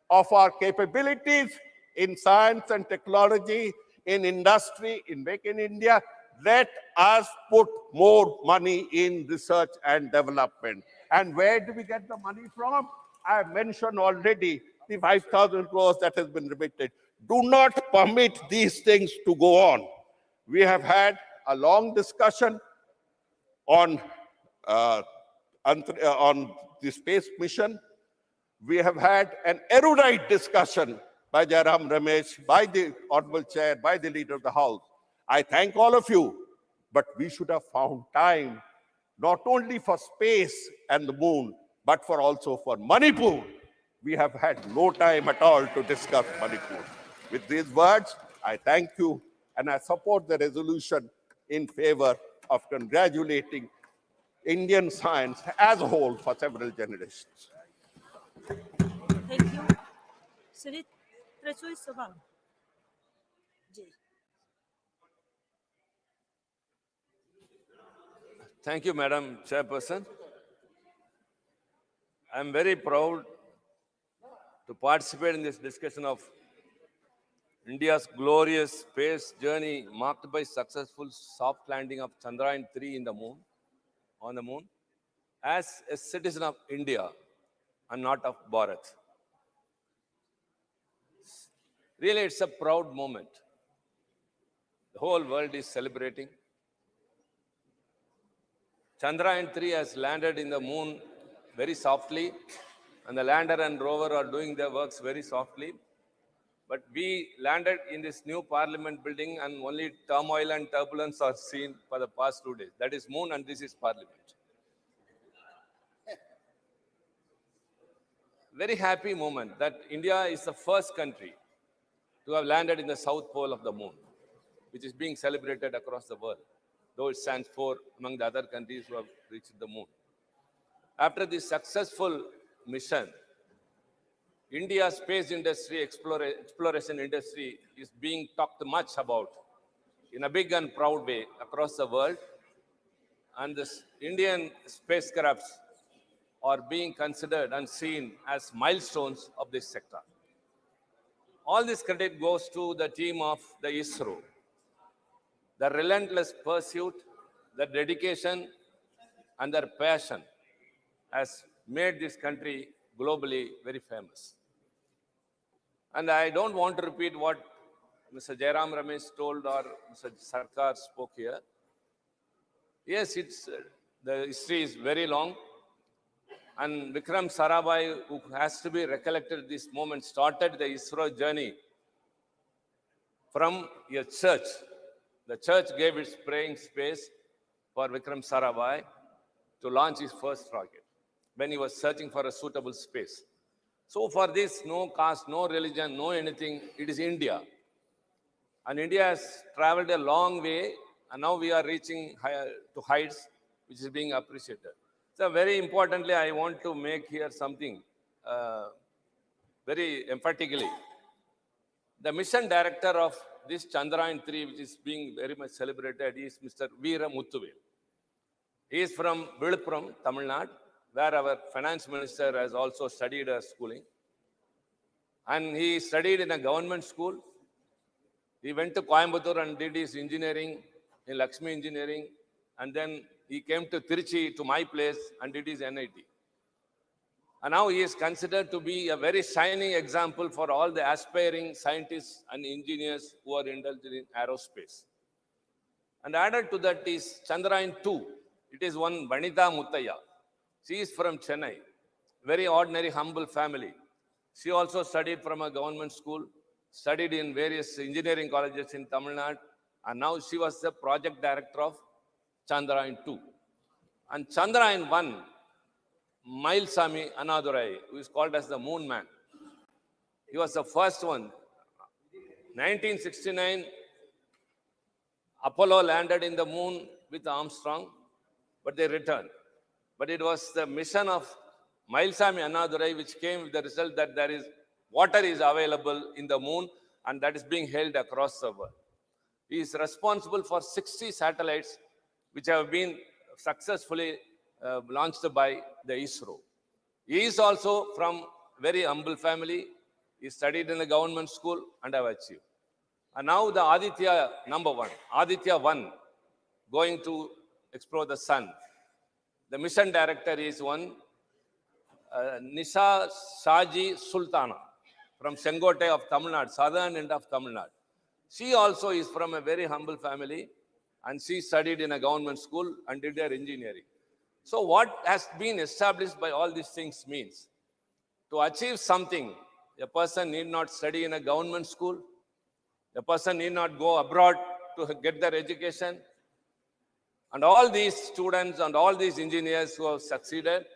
Speaker 11: of our capabilities in science and technology, in industry, in Make in India, let us put more money in research and development. And where do we get the money from? I have mentioned already the 5,000 crores that has been remitted. Do not permit these things to go on. We have had a long discussion on the space mission. We have had an erudite discussion by Jairam Ramesh, by the Honorable Chair, by the Leader of the House. I thank all of you, but we should have found time not only for space and the moon, but also for Manipur. We have had no time at all to discuss Manipur. With these words, I thank you and I support the resolution in favor of congratulating Indian science as a whole for several generations.
Speaker 12: Thank you. Shri Rajya Sabha.
Speaker 13: Thank you, Madam Chairperson. I am very proud to participate in this discussion of India's glorious space journey marked by successful soft landing of Chandrayaan-3 on the moon, as a citizen of India and not of Bharat. Really, it's a proud moment. The whole world is celebrating. Chandrayaan-3 has landed in the moon very softly, and the lander and rover are doing their works very softly. But we landed in this new parliament building and only turmoil and turbulence are seen for the past 2 days. That is moon and this is parliament. Very happy moment that India is the first country to have landed in the south pole of the moon, which is being celebrated across the world, though it stands for among the other countries who have reached the moon. After this successful mission, India's space industry, exploration industry is being talked much about in a big and proud way across the world. And the Indian spacecrafts are being considered and seen as milestones of this sector. All this credit goes to the team of the ISRO. The relentless pursuit, the dedication, and their passion has made this country globally very famous. And I don't want to repeat what Mr. Jairam Ramesh told or Mr. Sarkar spoke here. Yes, the history is very long. And Vikram Sarabhai, who has to be recollected at this moment, started the ISRO journey from a church. The church gave its praying space for Vikram Sarabhai to launch his first rocket when he was searching for a suitable space. So for this, no caste, no religion, no anything, it is India. And India has traveled a long way, and now we are reaching to heights which is being appreciated. So very importantly, I want to make here something very emphatically. The mission director of this Chandrayaan-3, which is being very much celebrated, is Mr. Veera Muthuvel. He is from Viluppuram, Tamil Nadu, where our finance minister has also studied schooling. And he studied in a government school. He went to Coimbatore and did his engineering in Lakshmi Engineering. And then he came to Tiruchi, to my place, and did his NIT. And now he is considered to be a very shining example for all the aspiring scientists and engineers who are indulged in aerospace. And added to that is Chandrayaan-2. It is one Vanitha Muttaya. She is from Chennai, very ordinary, humble family. She also studied from a government school, studied in various engineering colleges in Tamil Nadu, and now she was the project director of Chandrayaan-2. And Chandrayaan-1, Mailsamy Annadurai, who is called as the Moon Man. He was the first one. 1969, Apollo landed in the moon with Armstrong, but they returned. But it was the mission of Mailsamy Annadurai which came with the result that there is water is available in the moon, and that is being held across the world. He is responsible for 60 satellites which have been successfully launched by the ISRO. He is also from very humble family. He studied in a government school and have achieved. And now the Aditya #1, Aditya 1, going to explore the sun. The mission director is one Nisha Shaji Sultana from Sengote of Tamil Nadu, southern end of Tamil Nadu. She also is from a very humble family, and she studied in a government school and did her engineering. So what has been established by all these things means, to achieve something, a person need not study in a government school, a person need not go abroad to get their education. And all these students and all these engineers who have succeeded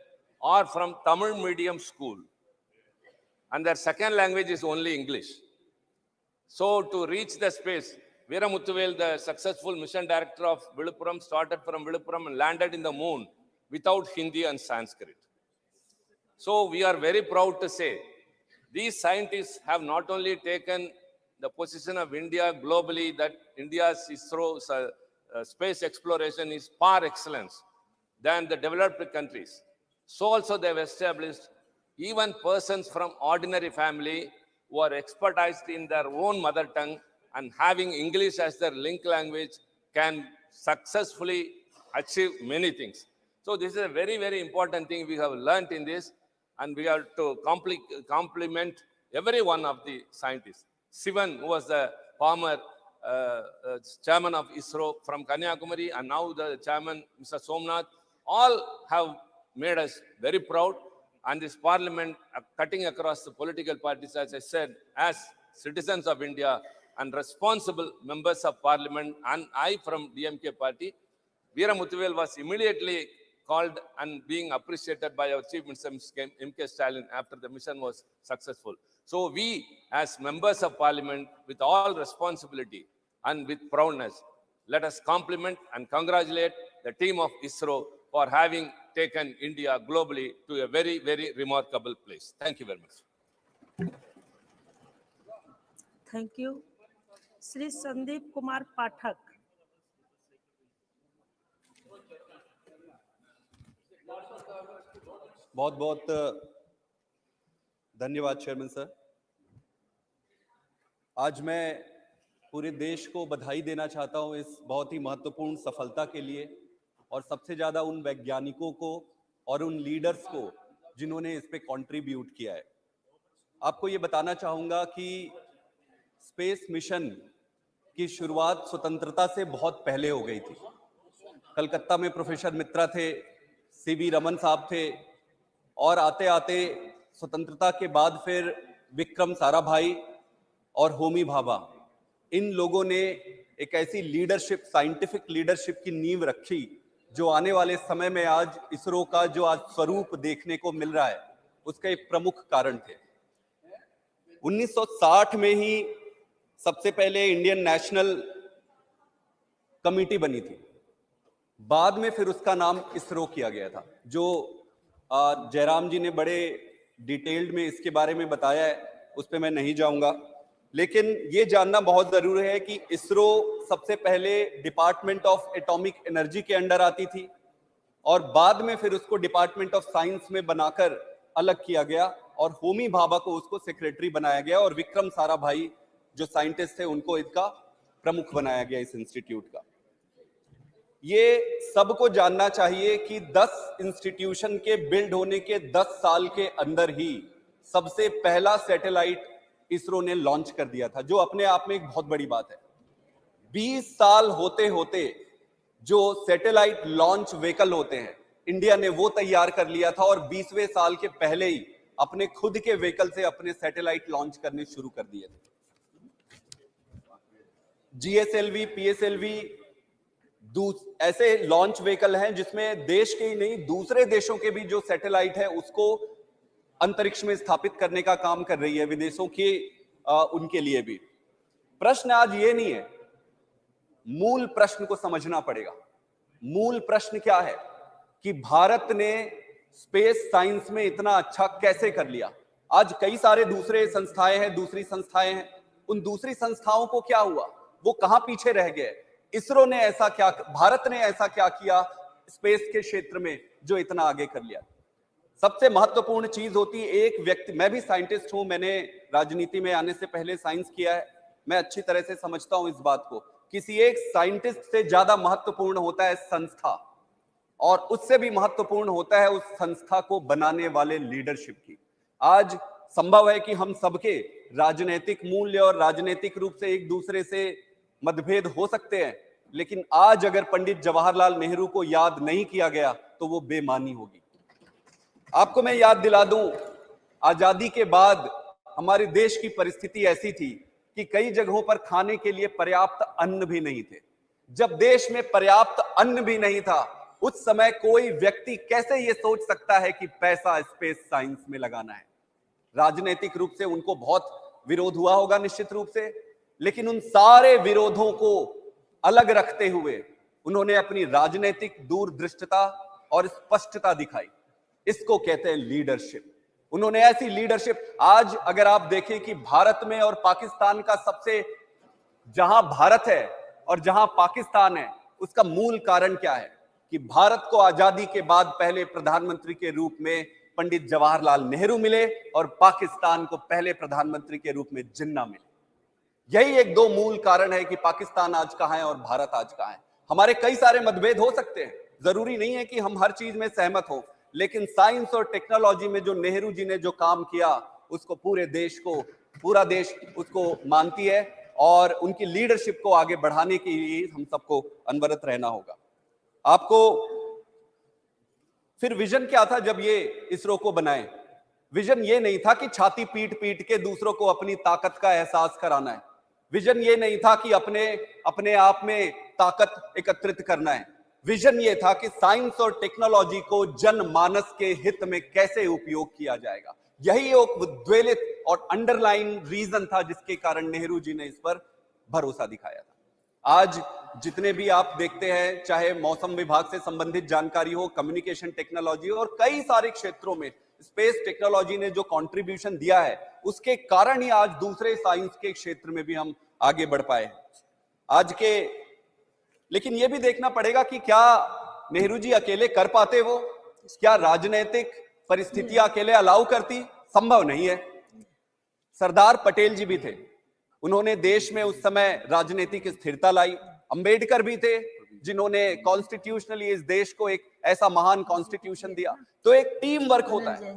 Speaker 13: are from Tamil medium school. And their second language is only English. So to reach the space, Veera Muthuvel, the successful mission director of Viluppuram, started from Viluppuram and landed in the moon without Hindi and Sanskrit. So we are very proud to say, these scientists have not only taken the position of India globally, that India's ISRO space exploration is par excellence than the developed countries. So also they have established even persons from ordinary family who are expertised in their own mother tongue and having English as their link language can successfully achieve many things. So this is a very, very important thing we have learned in this, and we have to compliment every one of the scientists. Sivan, who was the former chairman of ISRO from Kanyakumari, and now the chairman, Mr. Somnath, all have made us very proud. And this parliament, cutting across the political parties, as I said, as citizens of India and responsible members of parliament, and I from DMK party, Veera Muthuvel was immediately called and being appreciated by our Chief Minister, M.K. Stalin, after the mission was successful. So we, as members of parliament, with all responsibility and with proudness, let us compliment and congratulate the team of ISRO for having taken India globally to a very, very remarkable place. Thank you very much.
Speaker 12: Thank you. Sri Sandeep Kumar Pathak.
Speaker 14: बहुत बहुत धन्यवाद chairman sir. आज मैं पूरे देश को बधाई देना चाहता हूं इस बहुत ही महत्वपूर्ण सफलता के लिए, और सबसे ज्यादा उन वैज्ञानिकों को और उन लीडर्स को जिन्होंने इस पे कंट्रीब्यूट किया है। आपको ये बताना चाहूंगा कि स्पेस मिशन की शुरुआत स्वतंत्रता से बहुत पहले हो गई थी। कलकत्ता में प्रोफेसर मित्रा थे, सीवी रमन साहब थे, और आते आते स्वतंत्रता के बाद फिर विक्रम साराभाई और होमी भाभा, इन लोगों ने एक ऐसी लीडरशिप, साइंटिफिक लीडरशिप की नींव रखी जो आने वाले समय में आज इसरो का जो आज स्वरूप देखने को मिल रहा है उसका एक प्रमुख कारण थे। 1960 में ही सबसे पहले इंडियन नेशनल कमेटी बनी थी, बाद में फिर उसका नाम इसरो किया गया था, जो जयराम जी ने बड़े डिटेल्ड में इसके बारे में बताया है, उस पर मैं नहीं जाऊंगा। लेकिन ये जानना बहुत जरूरी है कि इसरो सबसे पहले डिपार्टमेंट ऑफ एटॉमिक एनर्जी के अंडर आती थी, और बाद में फिर उसको डिपार्टमेंट ऑफ साइंस में बनाकर अलग किया गया, और होमी भाभा को उसको सेक्रेटरी बनाया गया, और विक्रम साराभाई जो साइंटिस्ट थे उनको इसका प्रमुख बनाया गया इस इंस्टीट्यूट का। ये सबको जानना चाहिए कि 10 इंस्टीट्यूशन के बिल्ड होने के 10 साल के अंदर ही सबसे पहला सैटेलाइट इसरो ने लॉन्च कर दिया था, जो अपने आप में एक बहुत बड़ी बात है। 20 साल होते होते जो सैटेलाइट लॉन्च व्हीकल होते हैं, इंडिया ने वो तैयार कर लिया था और 20वें साल के पहले ही अपने खुद के व्हीकल से अपने सैटेलाइट लॉन्च करने शुरू कर दिए थे। GSLV, PSLV ऐसे लॉन्च व्हीकल हैं जिसमें देश के ही नहीं दूसरे देशों के भी जो सैटेलाइट है उसको अंतरिक्ष में स्थापित करने का काम कर रही है, विदेशों के उनके लिए भी। प्रश्न आज ये नहीं है, मूल प्रश्न को समझना पड़ेगा। मूल प्रश्न क्या है कि भारत ने स्पेस साइंस में इतना अच्छा कैसे कर लिया। आज कई सारे दूसरे संस्थाएं हैं, दूसरी संस्थाएं हैं, उन दूसरी संस्थाओं को क्या हुआ, वो कहां पीछे रह गए। इसरो ने ऐसा क्या, भारत ने ऐसा क्या किया स्पेस के क्षेत्र में जो इतना आगे कर लिया। सबसे महत्वपूर्ण चीज होती है एक व्यक्ति, मैं भी साइंटिस्ट हूं, मैंने राजनीति में आने से पहले साइंस किया है, मैं अच्छी तरह से समझता हूं इस बात को। किसी एक साइंटिस्ट से ज्यादा महत्वपूर्ण होता है संस्था, और उससे भी महत्वपूर्ण होता है उस संस्था को बनाने वाले लीडरशिप की। आज संभव है कि हम सबके राजनीतिक मूल्य और राजनीतिक रूप से एक दूसरे से मतभेद हो सकते हैं, लेकिन आज अगर पंडित जवाहरलाल नेहरू को याद नहीं किया गया तो वो बेमानी होगी। आपको मैं याद दिला दूं, आजादी के बाद हमारे देश की परिस्थिति ऐसी थी कि कई जगहों पर खाने के लिए पर्याप्त अन्न भी नहीं थे। जब देश में पर्याप्त अन्न भी नहीं था, उस समय कोई व्यक्ति कैसे यह सोच सकता है कि पैसा स्पेस साइंस में लगाना है। राजनीतिक रूप से उनको बहुत विरोध हुआ होगा निश्चित रूप से, लेकिन उन सारे विरोधों को अलग रखते हुए उन्होंने अपनी राजनीतिक दूरदृष्टता और स्पष्टता दिखाई। इसको कहते हैं लीडरशिप। उन्होंने ऐसी लीडरशिप, आज अगर आप देखें कि भारत में और पाकिस्तान का सबसे, जहां भारत है और जहां पाकिस्तान है, उसका मूल कारण क्या है कि भारत को आजादी के बाद पहले प्रधानमंत्री के रूप में पंडित जवाहरलाल नेहरू मिले और पाकिस्तान को पहले प्रधानमंत्री के रूप में जिन्ना मिले। यही एक दो मूल कारण है कि पाकिस्तान आज कहां है और भारत आज कहां है। हमारे कई सारे मतभेद हो सकते हैं, जरूरी नहीं है कि हम हर चीज में सहमत हो, लेकिन साइंस और टेक्नोलॉजी में जो नेहरू जी ने जो काम किया उसको पूरे देश को, पूरा देश उसको मानती है, और उनकी लीडरशिप को आगे बढ़ाने के लिए हम सबको अनवरत रहना होगा। आपको फिर विजन क्या था जब ये इसरो को बनाए? विजन ये नहीं था कि छाती पीट पीट के दूसरों को अपनी ताकत का एहसास कराना है। विजन ये नहीं था कि अपने आप में ताकत एकत्रित करना है। विजन ये था कि साइंस और टेक्नोलॉजी को जनमानस के हित में कैसे उपयोग किया जाएगा। यही एक उद्वेलित और अंडरलाइन रीजन था जिसके कारण नेहरू जी ने इस पर भरोसा दिखाया था। आज जितने भी आप देखते हैं, चाहे मौसम विभाग से संबंधित जानकारी हो, कम्युनिकेशन टेक्नोलॉजी हो, और कई सारे क्षेत्रों में स्पेस टेक्नोलॉजी ने जो कंट्रीब्यूशन दिया है, उसके कारण ही आज दूसरे साइंस के क्षेत्र में भी हम आगे बढ़ पाए आज के। लेकिन यह भी देखना पड़ेगा कि क्या नेहरू जी अकेले कर पाते वो? क्या राजनीतिक परिस्थितियां अकेले अलाउ करती? संभव नहीं है। सरदार पटेल जी भी थे, उन्होंने देश में उस समय राजनीतिक स्थिरता लाई। अंबेडकर भी थे जिन्होंने कॉन्स्टिट्यूशनली इस देश को एक ऐसा महान कॉन्स्टिट्यूशन दिया। तो एक टीम वर्क होता है,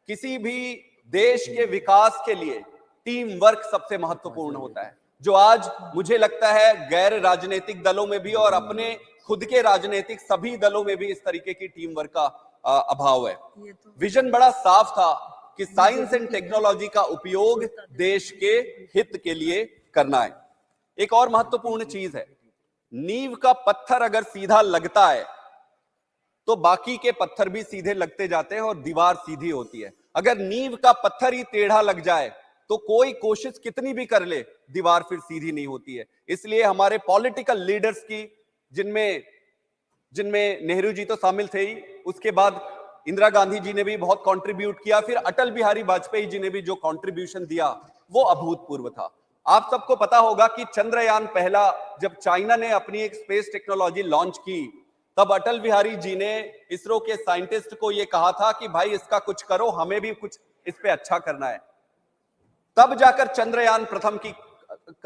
Speaker 14: किसी भी देश के विकास के लिए टीम वर्क सबसे महत्वपूर्ण होता है, जो आज मुझे लगता है गैर राजनीतिक दलों में भी और अपने खुद के राजनीतिक सभी दलों में भी इस तरीके की टीम वर्क का अभाव है। विजन बड़ा साफ था कि साइंस एंड टेक्नोलॉजी का उपयोग देश के हित के लिए करना है। एक और महत्वपूर्ण चीज है, नींव का पत्थर अगर सीधा लगता है तो बाकी के पत्थर भी सीधे लगते जाते हैं और दीवार सीधी होती है। अगर नींव का पत्थर ही टेढ़ा लग जाए तो कोई कोशिश कितनी भी कर ले, दीवार फिर सीधी नहीं होती है। इसलिए हमारे पॉलिटिकल लीडर्स की, जिनमें नेहरू जी तो शामिल थे ही, उसके बाद इंदिरा गांधी जी ने भी बहुत कंट्रीब्यूट किया, फिर अटल बिहारी वाजपेयी जी ने भी जो कंट्रीब्यूशन दिया वो अभूतपूर्व था। आप सबको पता होगा कि चंद्रयान पहला जब चाइना ने अपनी एक स्पेस टेक्नोलॉजी लॉन्च की, तब अटल बिहारी जी ने इसरो के साइंटिस्ट को यह कहा था कि भाई इसका कुछ करो, हमें भी कुछ इस पे अच्छा करना है। तब जाकर चंद्रयान प्रथम की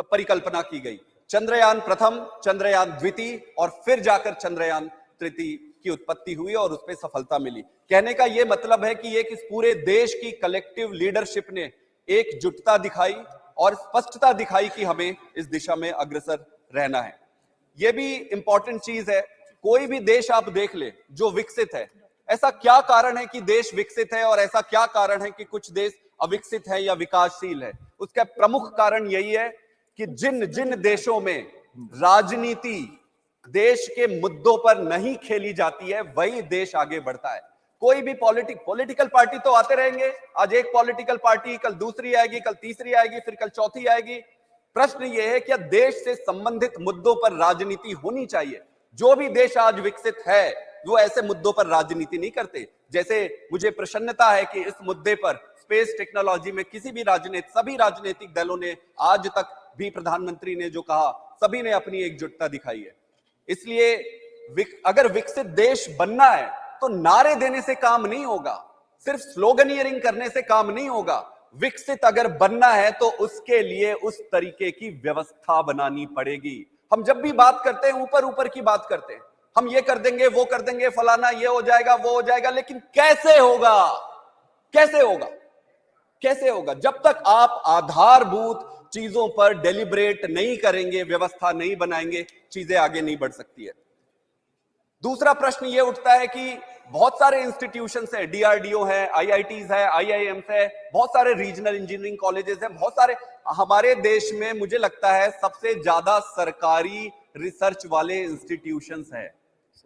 Speaker 14: परिकल्पना की गई। चंद्रयान प्रथम, चंद्रयान द्वितीय और फिर जाकर चंद्रयान तृतीय की उत्पत्ति हुई और उसपे सफलता मिली। कहने का यह मतलब है कि एक इस पूरे देश की कलेक्टिव लीडरशिप ने एकजुटता दिखाई और स्पष्टता दिखाई कि हमें इस दिशा में अग्रसर रहना है। यह भी इंपॉर्टेंट चीज है, कोई भी देश आप देख ले जो विकसित है, ऐसा क्या कारण है कि देश विकसित है और ऐसा क्या कारण है कि कुछ देश अविकसित है या विकासशील है? उसका प्रमुख कारण यही है कि जिन जिन देशों में राजनीति देश के मुद्दों पर नहीं खेली जाती है वही देश आगे बढ़ता है। कोई भी पॉलिटिकल पार्टी तो आते रहेंगे, आज एक पॉलिटिकल पार्टी, कल दूसरी आएगी, कल तीसरी आएगी, फिर कल चौथी आएगी। प्रश्न यह है कि देश से संबंधित मुद्दों पर राजनीति होनी चाहिए। जो भी देश आज विकसित है वो ऐसे मुद्दों पर राजनीति नहीं करते। जैसे मुझे प्रसन्नता है कि इस मुद्दे पर स्पेस टेक्नोलॉजी में सभी राजनीतिक दलों ने आज तक भी, प्रधानमंत्री ने जो कहा, सभी ने अपनी एकजुटता दिखाई है। इसलिए अगर विकसित देश बनना है तो नारे देने से काम नहीं होगा, सिर्फ स्लोगनियरिंग करने से काम नहीं होगा। विकसित अगर बनना है तो उसके लिए उस तरीके की व्यवस्था बनानी पड़ेगी। हम जब भी बात करते हैं ऊपर ऊपर की बात करते हैं, हम ये कर देंगे, वो कर देंगे, फलाना ये हो जाएगा, वो हो जाएगा, लेकिन कैसे होगा? कैसे होगा? कैसे होगा? जब तक आप आधारभूत चीजों पर डेलिब्रेट नहीं करेंगे, व्यवस्था नहीं बनाएंगे, चीजें आगे नहीं बढ़ सकती है। दूसरा प्रश्न यह उठता है कि बहुत सारे इंस्टीट्यूशंस हैं, डीआरडीओ है, आईआईटीज है, आईआईएम्स है, बहुत सारे रीजनल इंजीनियरिंग कॉलेजेस हैं, बहुत सारे हमारे देश में मुझे लगता है सबसे ज्यादा सरकारी रिसर्च वाले इंस्टीट्यूशंस हैं।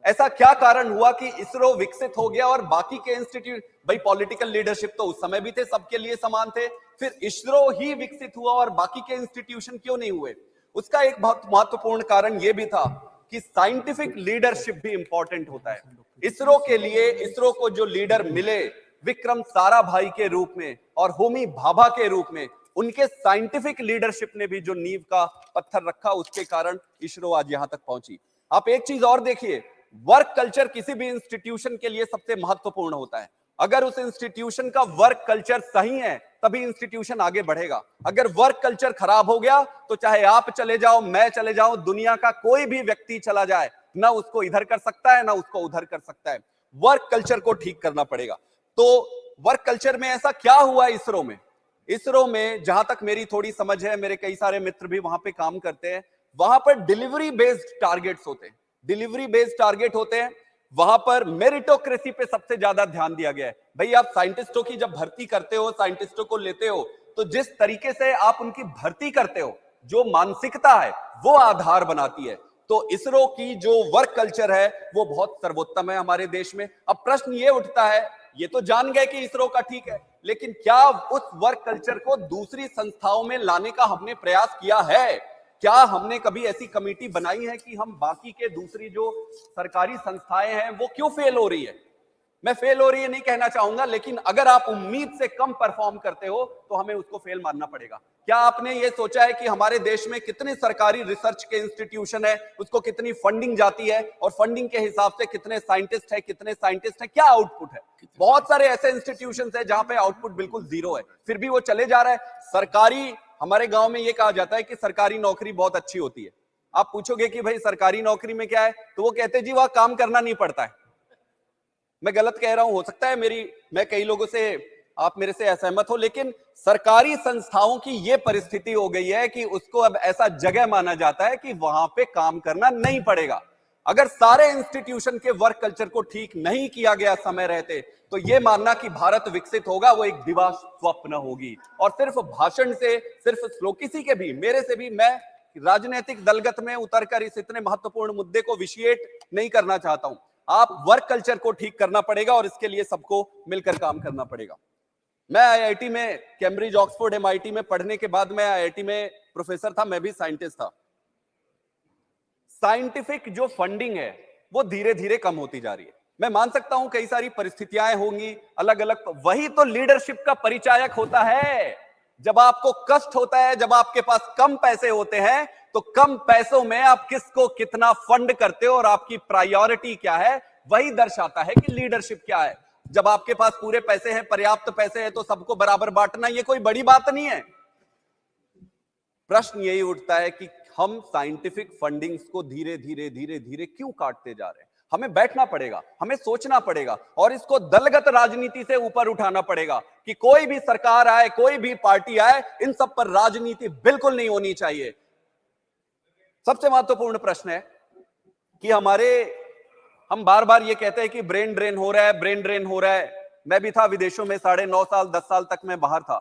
Speaker 14: ऐसा क्या कारण हुआ कि इसरो विकसित हो गया और बाकी के इंस्टीट्यूट, भाई पॉलिटिकल लीडरशिप तो उस समय भी थे, सबके लिए समान थे, फिर इसरो ही विकसित हुआ और बाकी के इंस्टीट्यूशन क्यों नहीं हुए? उसका एक बहुत महत्वपूर्ण कारण यह भी था कि साइंटिफिक लीडरशिप भी इंपॉर्टेंट होता है। इसरो के लिए, इसरो को जो लीडर मिले विक्रम साराभाई के रूप में और होमी भाभा के रूप में, उनके साइंटिफिक लीडरशिप ने भी जो नींव का पत्थर रखा, उसके कारण इसरो आज यहां तक पहुंची। आप एक चीज और देखिए, वर्क कल्चर किसी भी इंस्टीट्यूशन के लिए सबसे महत्वपूर्ण होता है। अगर उस इंस्टीट्यूशन का वर्क कल्चर सही है तभी इंस्टीट्यूशन आगे बढ़ेगा। अगर वर्क कल्चर खराब हो गया तो चाहे आप चले जाओ, मैं चले जाऊं, दुनिया का कोई भी व्यक्ति चला जाए, ना उसको इधर कर सकता है ना उसको उधर कर सकता है। वर्क कल्चर को ठीक करना पड़ेगा। तो वर्क कल्चर में ऐसा क्या हुआ इसरो में? इसरो में जहां तक मेरी थोड़ी समझ है, मेरे कई सारे मित्र भी वहां पे काम करते हैं, वहां पर डिलीवरी बेस्ड टारगेट्स होते हैं, डिलीवरी बेस्ड टारगेट होते हैं। वहां पर मेरिटोक्रेसी पे सबसे ज्यादा ध्यान दिया गया है। भाई आप साइंटिस्टों की जब भर्ती करते हो, साइंटिस्टों को लेते हो, तो जिस तरीके से आप उनकी भर्ती करते हो, जो मानसिकता है वो आधार बनाती है। तो इसरो की जो वर्क कल्चर है वो बहुत सर्वोत्तम है हमारे देश में। अब प्रश्न ये उठता है, ये तो जान गए कि इसरो का ठीक है, लेकिन क्या उस वर्क कल्चर को दूसरी संस्थाओं में लाने का हमने प्रयास किया है? क्या हमने कभी ऐसी कमेटी बनाई है कि हम बाकी के दूसरी जो सरकारी संस्थाएं हैं वो क्यों फेल हो रही है? मैं फेल हो रही है नहीं कहना चाहूंगा, लेकिन अगर आप उम्मीद से कम परफॉर्म करते हो तो हमें उसको फेल मानना पड़ेगा। क्या आपने ये सोचा है कि हमारे देश में कितने सरकारी रिसर्च के इंस्टीट्यूशन है, उसको कितनी फंडिंग जाती है और फंडिंग के हिसाब से कितने साइंटिस्ट है, क्या आउटपुट है? बहुत सारे ऐसे इंस्टीट्यूशन है जहां पे आउटपुट बिल्कुल जीरो है, फिर भी वो चले जा रहा है। सरकारी, हमारे गांव में ये कहा जाता है कि सरकारी नौकरी बहुत अच्छी होती है। आप पूछोगे कि भाई सरकारी नौकरी में क्या है, तो वो कहते जी वहां काम करना नहीं पड़ता है। मैं गलत कह रहा हूं, हो सकता है मैं कई लोगों से, आप मेरे से असहमत हो, लेकिन सरकारी संस्थाओं की यह परिस्थिति हो गई है कि उसको अब ऐसा जगह माना जाता है कि वहां पे काम करना नहीं पड़ेगा। अगर सारे इंस्टीट्यूशन के वर्क कल्चर को ठीक नहीं किया गया समय रहते, तो यह मानना कि भारत विकसित होगा वो एक दिवा स्वप्न होगी। और सिर्फ भाषण से, सिर्फ किसी के भी, मेरे से भी, मैं राजनीतिक दलगत में उतरकर इस इतने महत्वपूर्ण मुद्दे को विशिएट नहीं करना चाहता हूं। आप वर्क कल्चर को ठीक करना पड़ेगा और इसके लिए सबको मिलकर काम करना पड़ेगा। मैं आईआईटी में, कैम्ब्रिज, ऑक्सफोर्ड, एमआईटी में पढ़ने के बाद मैं आईआईटी में प्रोफेसर था, मैं भी साइंटिस्ट था। साइंटिफिक जो फंडिंग है वो धीरे धीरे कम होती जा रही है। मैं मान सकता हूं कई सारी परिस्थितियां होंगी अलग अलग, वही तो लीडरशिप का परिचायक होता है। जब आपको कष्ट होता है, जब आपके पास कम पैसे होते हैं, तो कम पैसों में आप किसको कितना फंड करते हो और आपकी प्रायोरिटी क्या है, वही दर्शाता है कि लीडरशिप क्या है। जब आपके पास पूरे पैसे हैं, पर्याप्त पैसे हैं, तो सबको बराबर बांटना ये कोई बड़ी बात नहीं है। प्रश्न यही उठता है कि हम साइंटिफिक फंडिंग्स को धीरे धीरे क्यों काटते जा रहे हैं? हमें बैठना पड़ेगा, हमें सोचना पड़ेगा और इसको दलगत राजनीति से ऊपर उठाना पड़ेगा कि कोई भी सरकार आए, कोई भी पार्टी आए, इन सब पर राजनीति बिल्कुल नहीं होनी चाहिए। सबसे महत्वपूर्ण प्रश्न है कि हम बार बार ये कहते हैं कि ब्रेन ड्रेन हो रहा है, ब्रेन ड्रेन हो रहा है। मैं भी था विदेशों में 9.5 साल, 10 साल तक मैं बाहर था।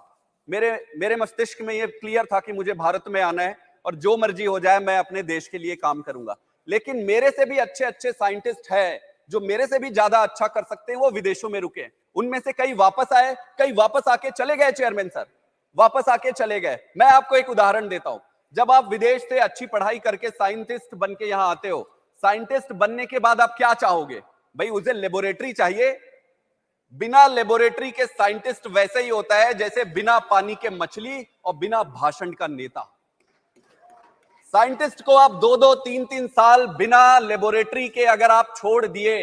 Speaker 14: मेरे मस्तिष्क में ये क्लियर था कि मुझे भारत में आना है और जो मर्जी हो जाए मैं अपने देश के लिए काम करूंगा। लेकिन मेरे से भी अच्छे अच्छे साइंटिस्ट हैं जो मेरे से भी ज्यादा अच्छा कर सकते हैं, वो विदेशों में रुके। उनमें से कई वापस आए, कई वापस आके चले गए। चेयरमैन सर वापस आके चले गए। मैं आपको एक उदाहरण देता हूं। जब आप विदेश से अच्छी पढ़ाई करके साइंटिस्ट बन के यहां आते हो, साइंटिस्ट बनने के बाद आप क्या चाहोगे? भाई उसे लेबोरेटरी चाहिए। बिना लेबोरेटरी के साइंटिस्ट वैसे ही होता है जैसे बिना पानी के मछली और बिना भाषण का नेता। साइंटिस्ट को आप 2-2, 3-3 साल बिना लेबोरेटरी के अगर आप छोड़ दिए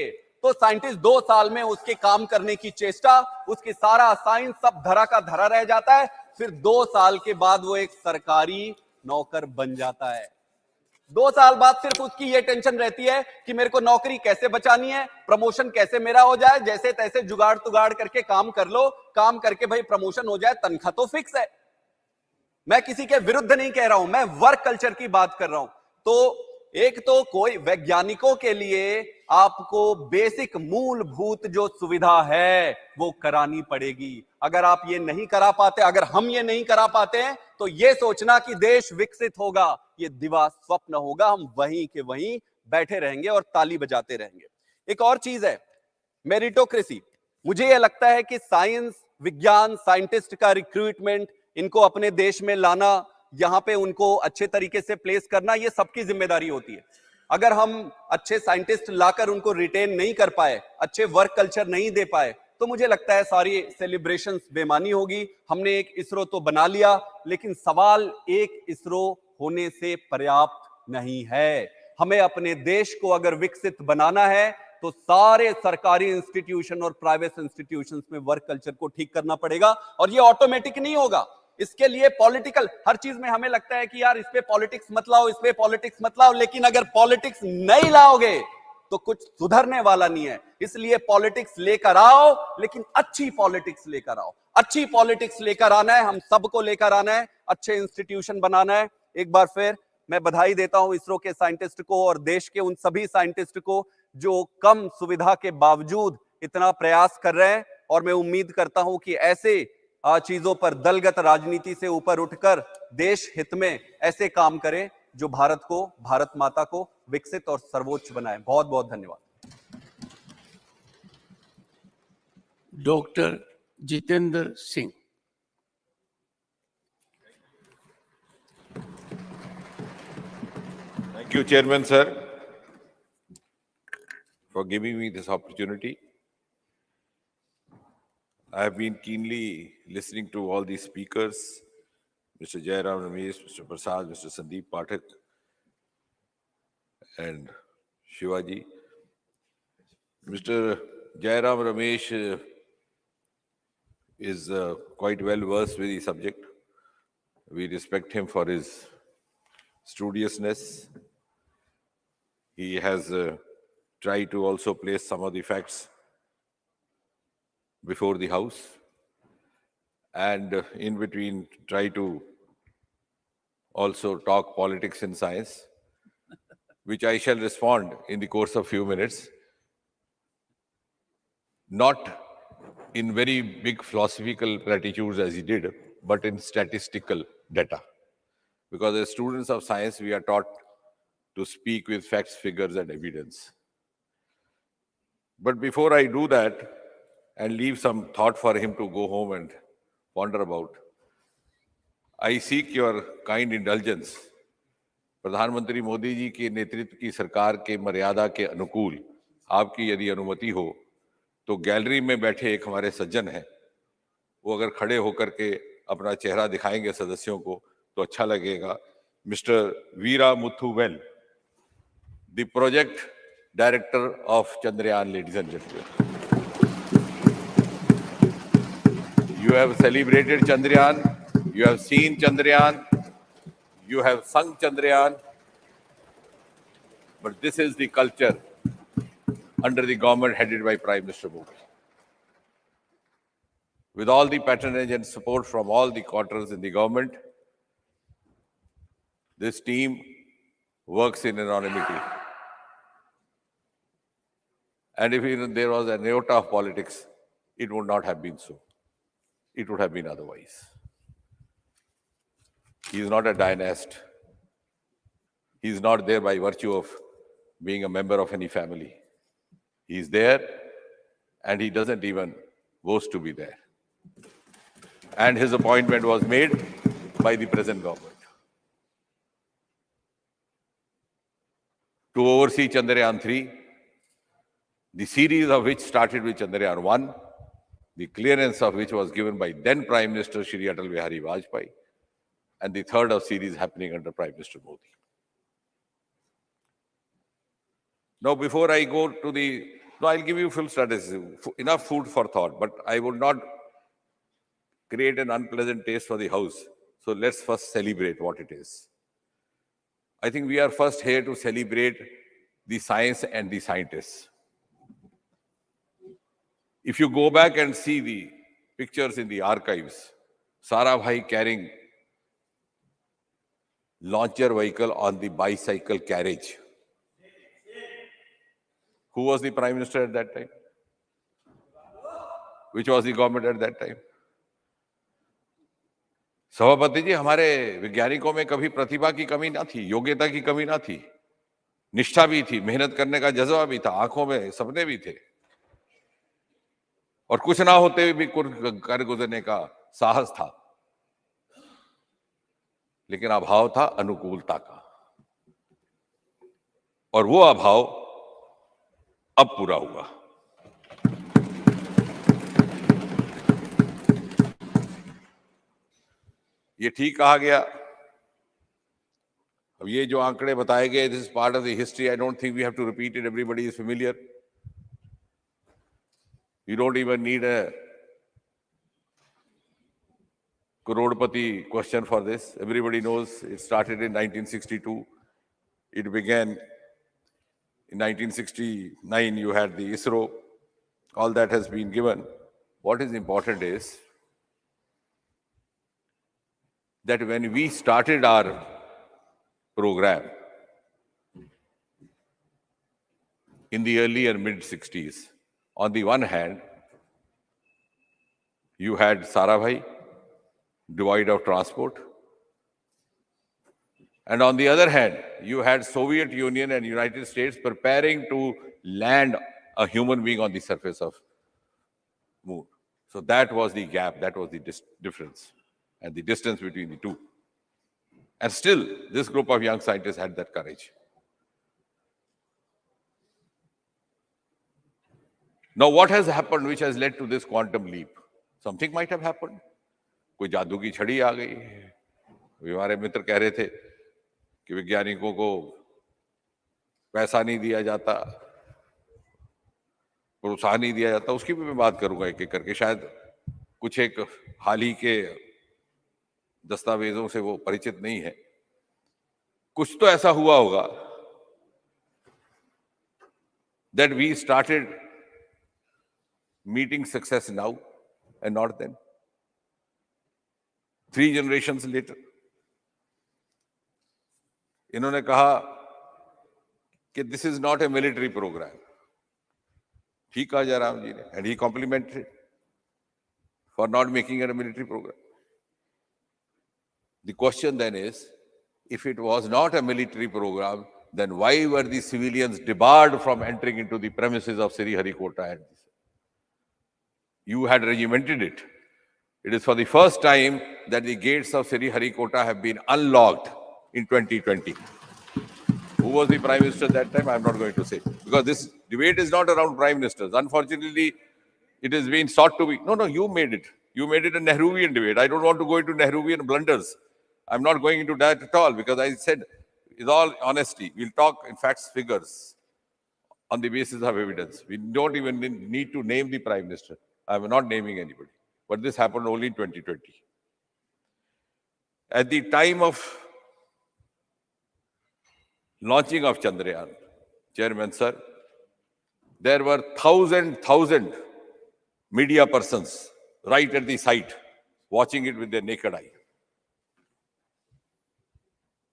Speaker 14: तो साइंटिस्ट 2 साल में उसके काम करने की चेष्टा, उसकी सारा साइंस सब धरा का धरा रह जाता है। फिर 2 साल के बाद वो एक सरकारी नौकर बन जाता है। 2 साल बाद सिर्फ उसकी ये टेंशन रहती है कि मेरे को नौकरी कैसे बचानी है, प्रमोशन कैसे मेरा हो जाए, जैसे तैसे जुगाड़ तुगाड़ करके काम कर लो, काम करके भाई प्रमोशन हो जाए, तनख्वाह तो फिक्स है। मैं किसी के विरुद्ध नहीं कह रहा हूं, मैं वर्क कल्चर की बात कर रहा हूं। तो एक तो कोई वैज्ञानिकों के लिए आपको बेसिक मूलभूत जो सुविधा है वो करानी पड़ेगी। अगर आप ये नहीं करा पाते, अगर हम ये नहीं करा पाते हैं, तो ये सोचना कि देश विकसित होगा, ये दिवा स्वप्न होगा। हम वहीं के वहीं बैठे रहेंगे और ताली बजाते रहेंगे। एक और चीज है मेरिटोक्रेसी। मुझे यह लगता है कि साइंस, विज्ञान, साइंटिस्ट का रिक्रूटमेंट, इनको अपने देश में लाना, यहां पे उनको अच्छे तरीके से प्लेस करना, ये सबकी जिम्मेदारी होती है। अगर हम अच्छे साइंटिस्ट लाकर उनको रिटेन नहीं कर पाए, अच्छे वर्क कल्चर नहीं दे पाए, तो मुझे लगता है सारी सेलिब्रेशंस बेमानी होगी। हमने एक इसरो तो बना लिया, लेकिन सवाल एक इसरो होने से पर्याप्त नहीं है। हमें अपने देश को अगर विकसित बनाना है तो सारे सरकारी इंस्टीट्यूशन और प्राइवेट इंस्टीट्यूशंस में वर्क कल्चर को ठीक करना पड़ेगा। और ये ऑटोमेटिक नहीं होगा, इसके लिए पॉलिटिकल, हर चीज में हमें लगता है कि यार इस पे पॉलिटिक्स मत लाओ, इस पे पॉलिटिक्स मत लाओ, लेकिन अगर पॉलिटिक्स नहीं लाओगे तो कुछ सुधरने वाला नहीं है। इसलिए पॉलिटिक्स लेकर आओ, लेकिन अच्छी पॉलिटिक्स लेकर आओ। अच्छी पॉलिटिक्स लेकर आना है, हम सबको लेकर आना है, अच्छे इंस्टीट्यूशन बनाना है। एक बार फिर मैं बधाई देता हूं इसरो के साइंटिस्ट को और देश के उन सभी साइंटिस्ट को जो कम सुविधा के बावजूद इतना प्रयास कर रहे हैं। और मैं उम्मीद करता हूं कि ऐसे चीजों पर दलगत राजनीति से ऊपर उठकर देश हित में ऐसे काम करें जो भारत को, भारत माता को विकसित और सर्वोच्च बनाए। बहुत बहुत धन्यवाद।
Speaker 1: Doctor Jitendra Singh.
Speaker 15: Thank you, Chairman, sir, for giving me this opportunity. I have been keenly listening to all these speakers, Mr. Jairam Ramesh, Mr. Prasad, Mr. Sandeep Pathak, and Shivaji. Mr. Jairam Ramesh is quite well versed with the subject. We respect him for his studiousness. He has tried to also place some of the facts before the House, and in between try to also talk politics and science, which I shall respond in the course of few minutes, not in very big philosophical platitudes as he did, but in statistical data. Because as students of science, we are taught to speak with facts, figures, and evidence. But before I do that, and leave some thought for him to go home and ponder about, I seek your kind indulgence. प्रधानमंत्री मोदी जी के नेतृत्व की सरकार के मर्यादा के अनुकूल आपकी यदि अनुमति हो तो गैलरी में बैठे एक हमारे सज्जन हैं, वो अगर खड़े होकर के अपना चेहरा दिखाएंगे सदस्यों को तो अच्छा लगेगा। Mister Veeramuthuvel, the project director of Chandrayaan, ladies and gentleman. You have celebrated Chandrayaan, you have seen Chandrayaan, You have sung Chandrayaan, but this is the culture under the government headed by Prime Minister Modi. With all the patronage and support from all the quarters in the government, this team works in anonymity. And if even there was an iota of politics, it would not have been so. It would have been otherwise. He is not a dynast. He is not there by virtue of being a member of any family. He is there and he doesn't even boast to be there. And his appointment was made by the present government to oversee Chandrayaan 3, the series of which started with Chandrayaan 1, the clearance of which was given by then Prime Minister Shri Atal Bihari Vajpayee, and the third of series happening under Prime Minister Modi. Now, before I go to I'll give you full statistics, enough food for thought, but I would not create an unpleasant taste for the House. So let's first celebrate what it is. I think we are first here to celebrate the science and the scientists. If you go back and see the pictures in the archives, Sarabhai carrying launcher vehicle on the bicycle carriage. Who was the Prime Minister at that time? Which was the government at that time? सभापति जी, हमारे वैज्ञानिकों में कभी प्रतिभा की कमी ना थी, योग्यता की कमी ना थी, निष्ठा भी थी, मेहनत करने का जज्बा भी था, आंखों में सपने भी थे, और कुछ ना होते हुए भी कर गुजरने का साहस था, लेकिन अभाव था अनुकूलता का, और वो अभाव अब पूरा हुआ। ये ठीक कहा गया। अब ये जो आंकड़े बताए गए, this is part of the history, I don't think we have to repeat it, everybody is familiar. You don't even need a crorepati question for this. Everybody knows it started in 1962. It began in 1969. You had the ISRO. All that has been given. What is important is that when we started our program in the early and mid 60s, on the one hand, you had Sarabhai, devoid of transport. And on the other hand, you had Soviet Union and United States preparing to land a human being on the surface of moon. So that was the gap, that was the difference and the distance between the two. And still, this group of young scientists had that courage. Now, what has happened which has led to this quantum leap? Something might have happened. कोई जादू की छड़ी आ गई। हमारे मित्र कह रहे थे कि वैज्ञानिकों को पैसा नहीं दिया जाता, प्रोत्साहन नहीं दिया जाता। उसकी भी मैं बात करूंगा एक एक करके। शायद कुछ एक हाल ही के दस्तावेजों से वो परिचित नहीं है। कुछ तो ऐसा हुआ होगा that we started meeting success now and not then. 3 generations later, इन्होंने कहा कि this is not a military program. ठीक कहा जयराम जी ने, and he complimented for not making it a military program. The question then is, if it was not a military program, then why were the civilians debarred from entering into the premises of Sriharikota? You had regimented it. It is for the first time that the gates of Sriharikota have been unlocked in 2020. Who was the Prime Minister at that time? I'm not going to say. Because this debate is not around Prime Ministers. Unfortunately, it has been sought to be. No, you made it. You made it a Nehruvian debate. I don't want to go into Nehruvian blunders. I'm not going into that at all, because I said, with all honesty, we'll talk in facts, figures, on the basis of evidence. We don't even need to name the Prime Minister. I'm not naming anybody. But this happened only in 2020. At the time of launching of Chandrayaan, Chairman sir, there were thousand media persons right at the site watching it with their naked eye.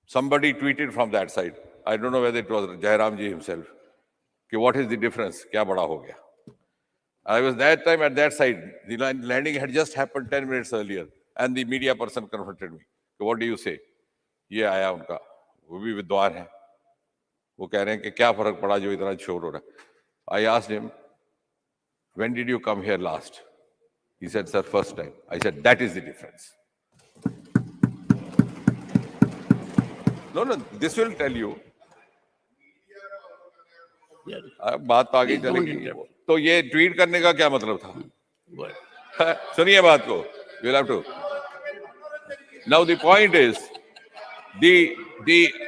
Speaker 15: Somebody tweeted from that side. I don't know whether it was Jairam ji himself. Okay, what is the difference? Kya bada ho gaya? I was that time at that side. The landing had just happened 10 minutes earlier, and the media person confronted me. Okay, what do you say? ये आया उनका, वो भी विद्वान है. वो कह रहे हैं कि क्या फर्क पड़ा जो इतना शोर हो रहा है. I asked him, when did you come here last? He said, sir, first time. I said, that is the difference. No, this will tell you. अब बात तो आगे चलेगी. तो ये ट्वीट करने का क्या मतलब था? सुनिए बात को. We'll have to. Now the point is, the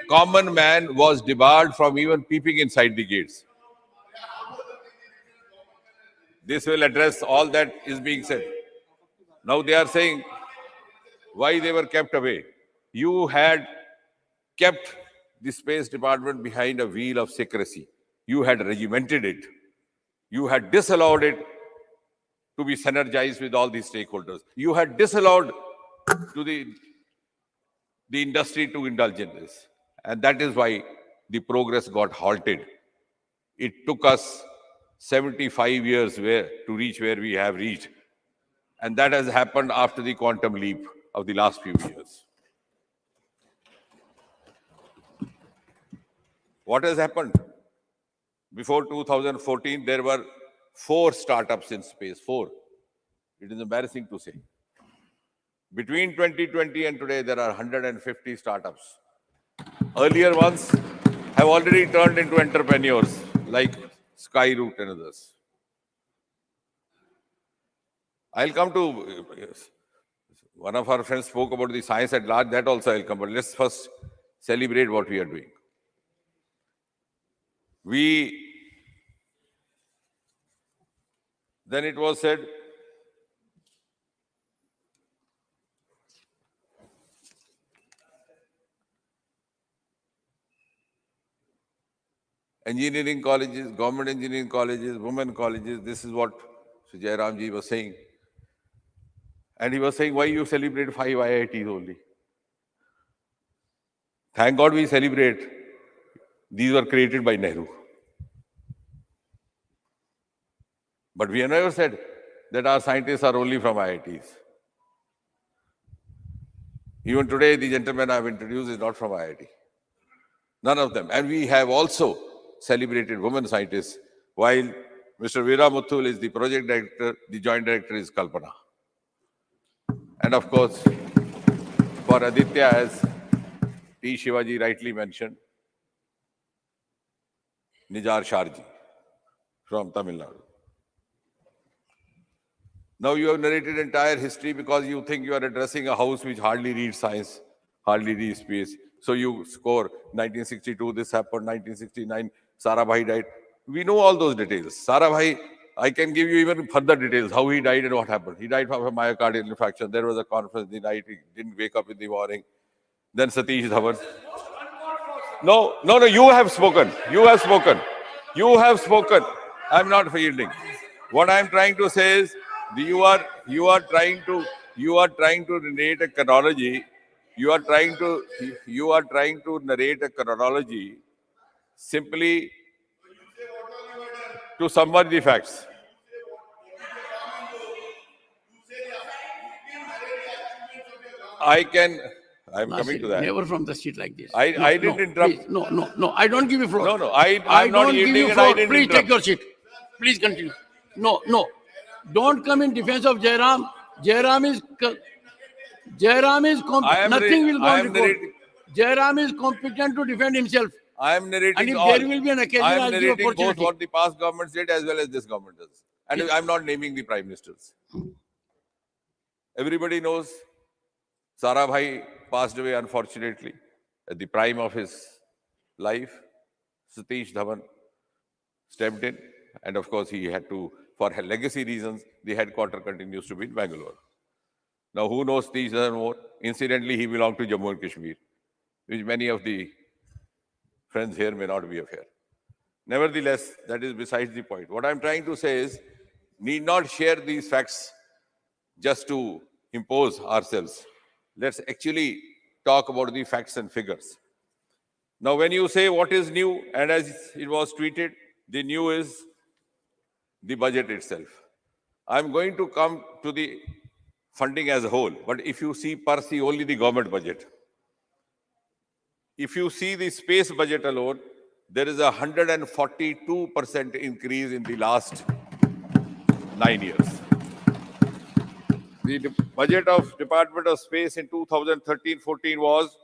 Speaker 15: common man was debarred from even peeping inside the gates. This will address all that is being said. Now they are saying why they were kept away. You had kept the Space Department behind a veil of secrecy. You had regimented it. You had disallowed it to be synergized with all these stakeholders. You had disallowed to the industry to indulge in this. And that is why the progress got halted. It took us 75 years to reach where we have reached. And that has happened after the quantum leap of the last few years. What has happened? Before 2014, there were 4 startups in space, 4. It is embarrassing to say. Between 2020 and today, there are 150 startups. Earlier ones have already turned into entrepreneurs like Skyroot and others. I'll come to, one of our friends spoke about the science at large, that also I'll come, but let's first celebrate what we are doing. Then it was said, engineering colleges, government engineering colleges, women colleges, this is what Jairam ji was saying. And he was saying, why you celebrate 5 IITs only? Thank God we celebrate. These were created by Nehru. But we have never said that our scientists are only from IITs. Even today, the gentleman I have introduced is not from IIT. None of them. And we have also celebrated women scientists, while Mr. Veera Muthul is the project director, the joint director is Kalpana. And of course, for Aditya, as T. Shivaji rightly mentioned, Nijar Sharji from Tamil Nadu. Now you have narrated entire history because you think you are addressing a house which hardly reads science, hardly reads space. So you score 1962, this happened, 1969, Sarabhai died. We know all those details. Sarabhai, I can give you even further details, how he died and what happened. He died from a myocardial infarction. There was a conference in the night, he didn't wake up in the morning. Then Satish Dhawan. No, you have spoken. You have spoken. You have spoken. I'm not yielding. What I'm trying to say is, you are trying to narrate a chronology. You are trying to narrate a chronology simply to submerge the facts. I'm coming to that.
Speaker 1: Never from the seat like this.
Speaker 15: I didn't interrupt.
Speaker 1: Please, no. I don't give you floor.
Speaker 15: No, I'm not
Speaker 1: don't give
Speaker 15: yielding
Speaker 1: you
Speaker 15: and
Speaker 1: floor.
Speaker 15: I didn't
Speaker 1: Please
Speaker 15: interrupt.
Speaker 1: take your seat. Please continue. No. Don't come in defense of Jairam. Jairam is nothing will go on record. Jairam is competent to defend himself.
Speaker 15: I am narrating
Speaker 1: And if
Speaker 15: all.
Speaker 1: there will be an occasion,
Speaker 15: I am
Speaker 1: I'll give
Speaker 15: narrating both
Speaker 1: opportunity.
Speaker 15: what the past governments did as well as this government does. And I'm not naming the prime ministers. Everybody knows Sarabhai passed away, unfortunately, at the prime of his life. Satish Dhawan stepped in. And of course, he had to, for legacy reasons, the headquarter continues to be in Bangalore. Now, who knows Satish Dhawan more? Incidentally, he belonged to Jammu and Kashmir, which many of the friends here may not be aware. Nevertheless, that is besides the point. What I'm trying to say is, need not share these facts just to impose ourselves. Let's actually talk about the facts and figures. Now, when you say what is new, and as it was tweeted, the new is the budget itself. I'm going to come to the funding as a whole, but if you see per se only the government budget, if you see the space budget alone, there is a 142% increase in the last 9 years. The budget of Department of Space in 2013-14 was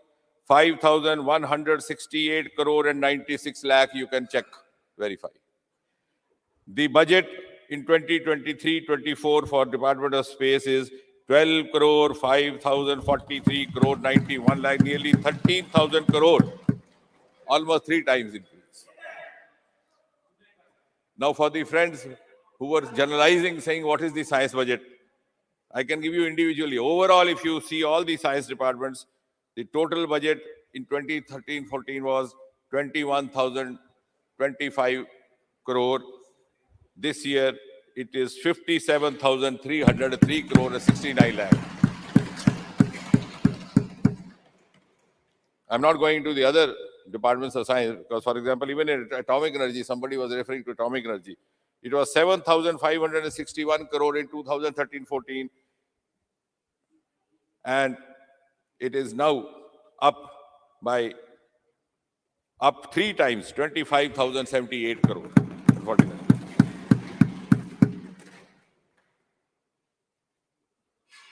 Speaker 15: 5,168 crore and 96 lakh. You can check, verify. The budget in 2023-24 for Department of Space is 12 crore 5,043 crore 91 lakh, nearly 13,000 crore, almost 3 times increase. Now, for the friends who were generalizing, saying what is the science budget, I can give you individually. Overall, if you see all the science departments, the total budget in 2013-14 was 21,025 crore. This year, it is 57,303 crore and 69 lakh. I'm not going to the other departments of science because, for example, even in atomic energy, somebody was referring to atomic energy. It was 7,561 crore in 2013-14, and it is now up 3 times, 25,078 crore. 49.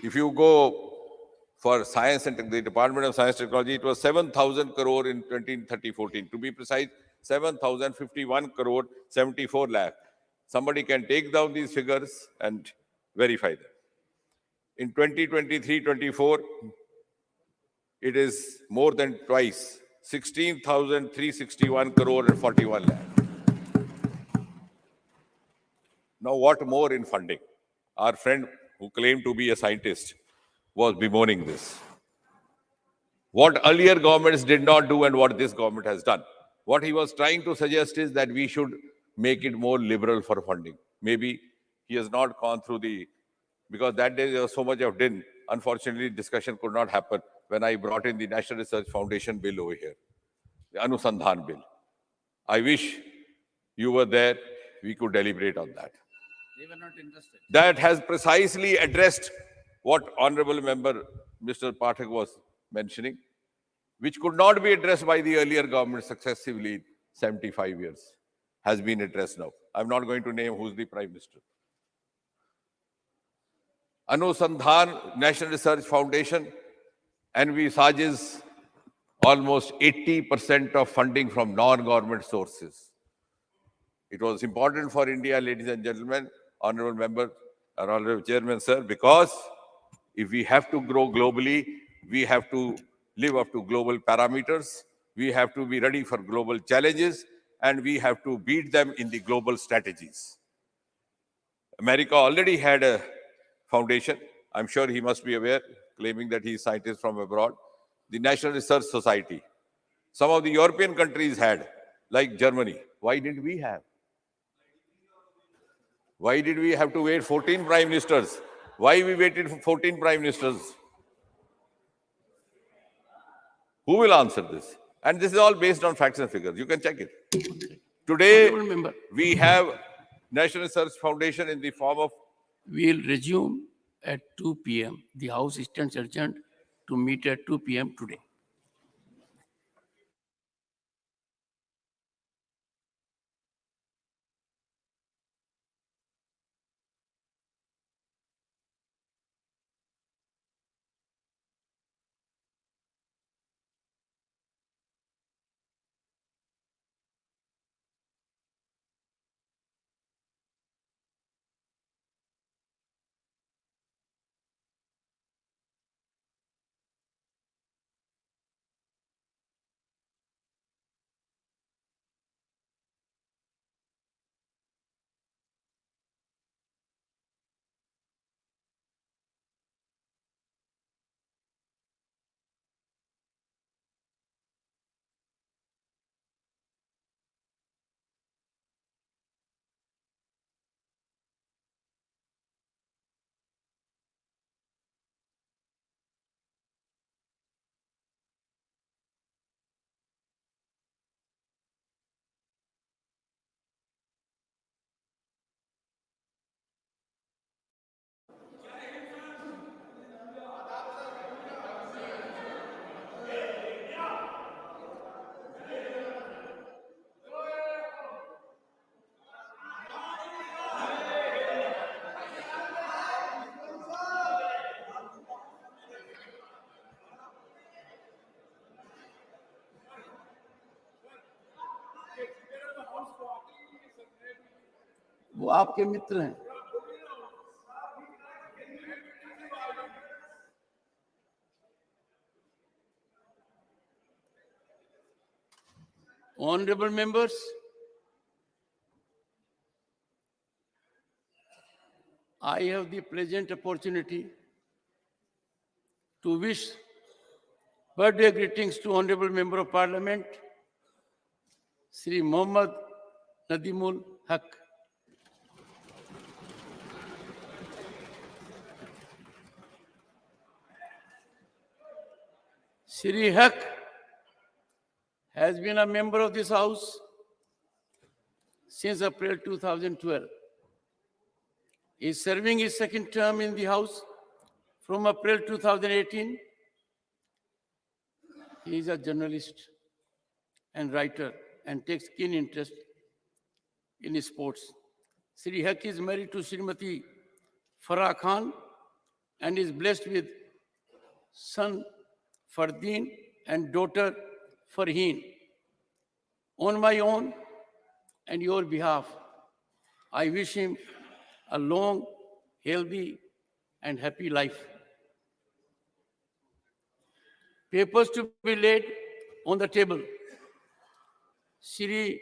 Speaker 15: If you go for science and the Department of Science and Technology, it was 7,000 crore in 2013-14. To be precise, 7,051 crore 74 lakh. Somebody can take down these figures and verify them. In 2023-24, it is more than twice, 16,361 crore and 41 lakh. Now, what more in funding? Our friend who claimed to be a scientist was bemoaning this. What earlier governments did not do and what this government has done. What he was trying to suggest is that we should make it more liberal for funding. Maybe he has not gone through because that day there was so much of din. Unfortunately, discussion could not happen when I brought in the National Research Foundation bill over here, the Anusandhan bill. I wish you were there, we could deliberate on that.
Speaker 1: They were not interested.
Speaker 15: That has precisely addressed what Honorable Member Mr. Pathak was mentioning, which could not be addressed by the earlier government successively in 75 years, has been addressed now. I'm not going to name who's the Prime Minister. Anusandhan National Research Foundation envisages almost 80% of funding from non-government sources. It was important for India, ladies and gentlemen, Honorable Member, Honorable Chairman, sir, because if we have to grow globally, we have to live up to global parameters, we have to be ready for global challenges, and we have to beat them in the global strategies. America already had a foundation. I'm sure he must be aware, claiming that he is scientist from abroad. The National Research Society. Some of the European countries had, like Germany. Why didn't we have? Why did we have to wait 14 prime ministers? Why we waited for 14 prime ministers? Who will answer this? And this is all based on facts and figures. You can check it. Today, we have National Research Foundation in the form of...
Speaker 1: We'll resume at 2 p.m. The House stands adjourned to meet at 2 p.m. today. वो आपके मित्र हैं। Honorable members, I have the pleasant opportunity to wish birthday greetings to Honorable Member of Parliament, Sri Mohammad Nadimul Haq. Sri Haq has been a member of this House since April 2012. He is serving his second term in the House from April 2018. He is a journalist and writer and takes keen interest in sports. Sri Haq is married to Srimati Farah Khan and is blessed with son Fardeen and daughter Farheen. On my own and your behalf, I wish him a long, healthy, and happy life. Papers to be laid on the table. Shri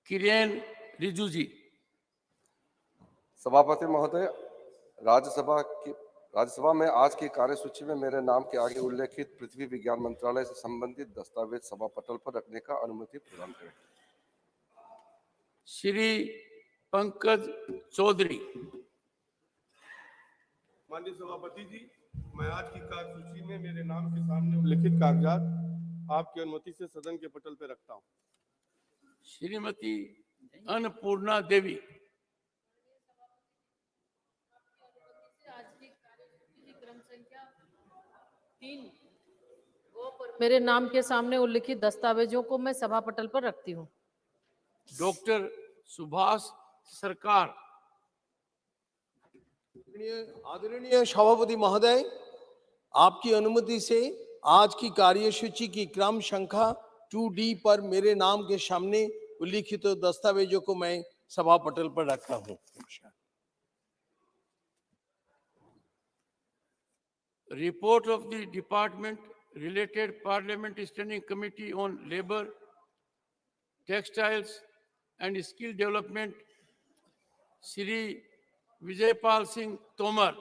Speaker 1: Kiren Rijuji.
Speaker 2: सभापति महोदय, राज्यसभा में आज की कार्यसूची में मेरे नाम के आगे उल्लेखित पृथ्वी विज्ञान मंत्रालय से संबंधित दस्तावेज सभा पटल पर रखने का अनुमति प्रदान करें।
Speaker 1: श्री पंकज चौधरी।
Speaker 3: माननीय सभापति जी, मैं आज की कार्यसूची में मेरे नाम के सामने उल्लेखित कागजात आपकी अनुमति से सदन के पटल पर रखता हूं।
Speaker 1: श्रीमती अन्नपूर्णा देवी।
Speaker 4: मेरे नाम के सामने उल्लिखित दस्तावेजों को मैं सभा पटल पर रखती हूँ।
Speaker 1: डॉक्टर सुभाष सरकार।
Speaker 5: आदरणीय सभापति महोदय, आपकी अनुमति से आज की कार्यसूची की क्रम संख्या 2D पर मेरे नाम के सामने उल्लिखित दस्तावेजों को मैं सभा पटल पर रखता हूँ।
Speaker 1: Report of the Department related Parliament Standing Committee on Labour, Textiles and Skill Development, Shri Vijaypal Singh Tomar.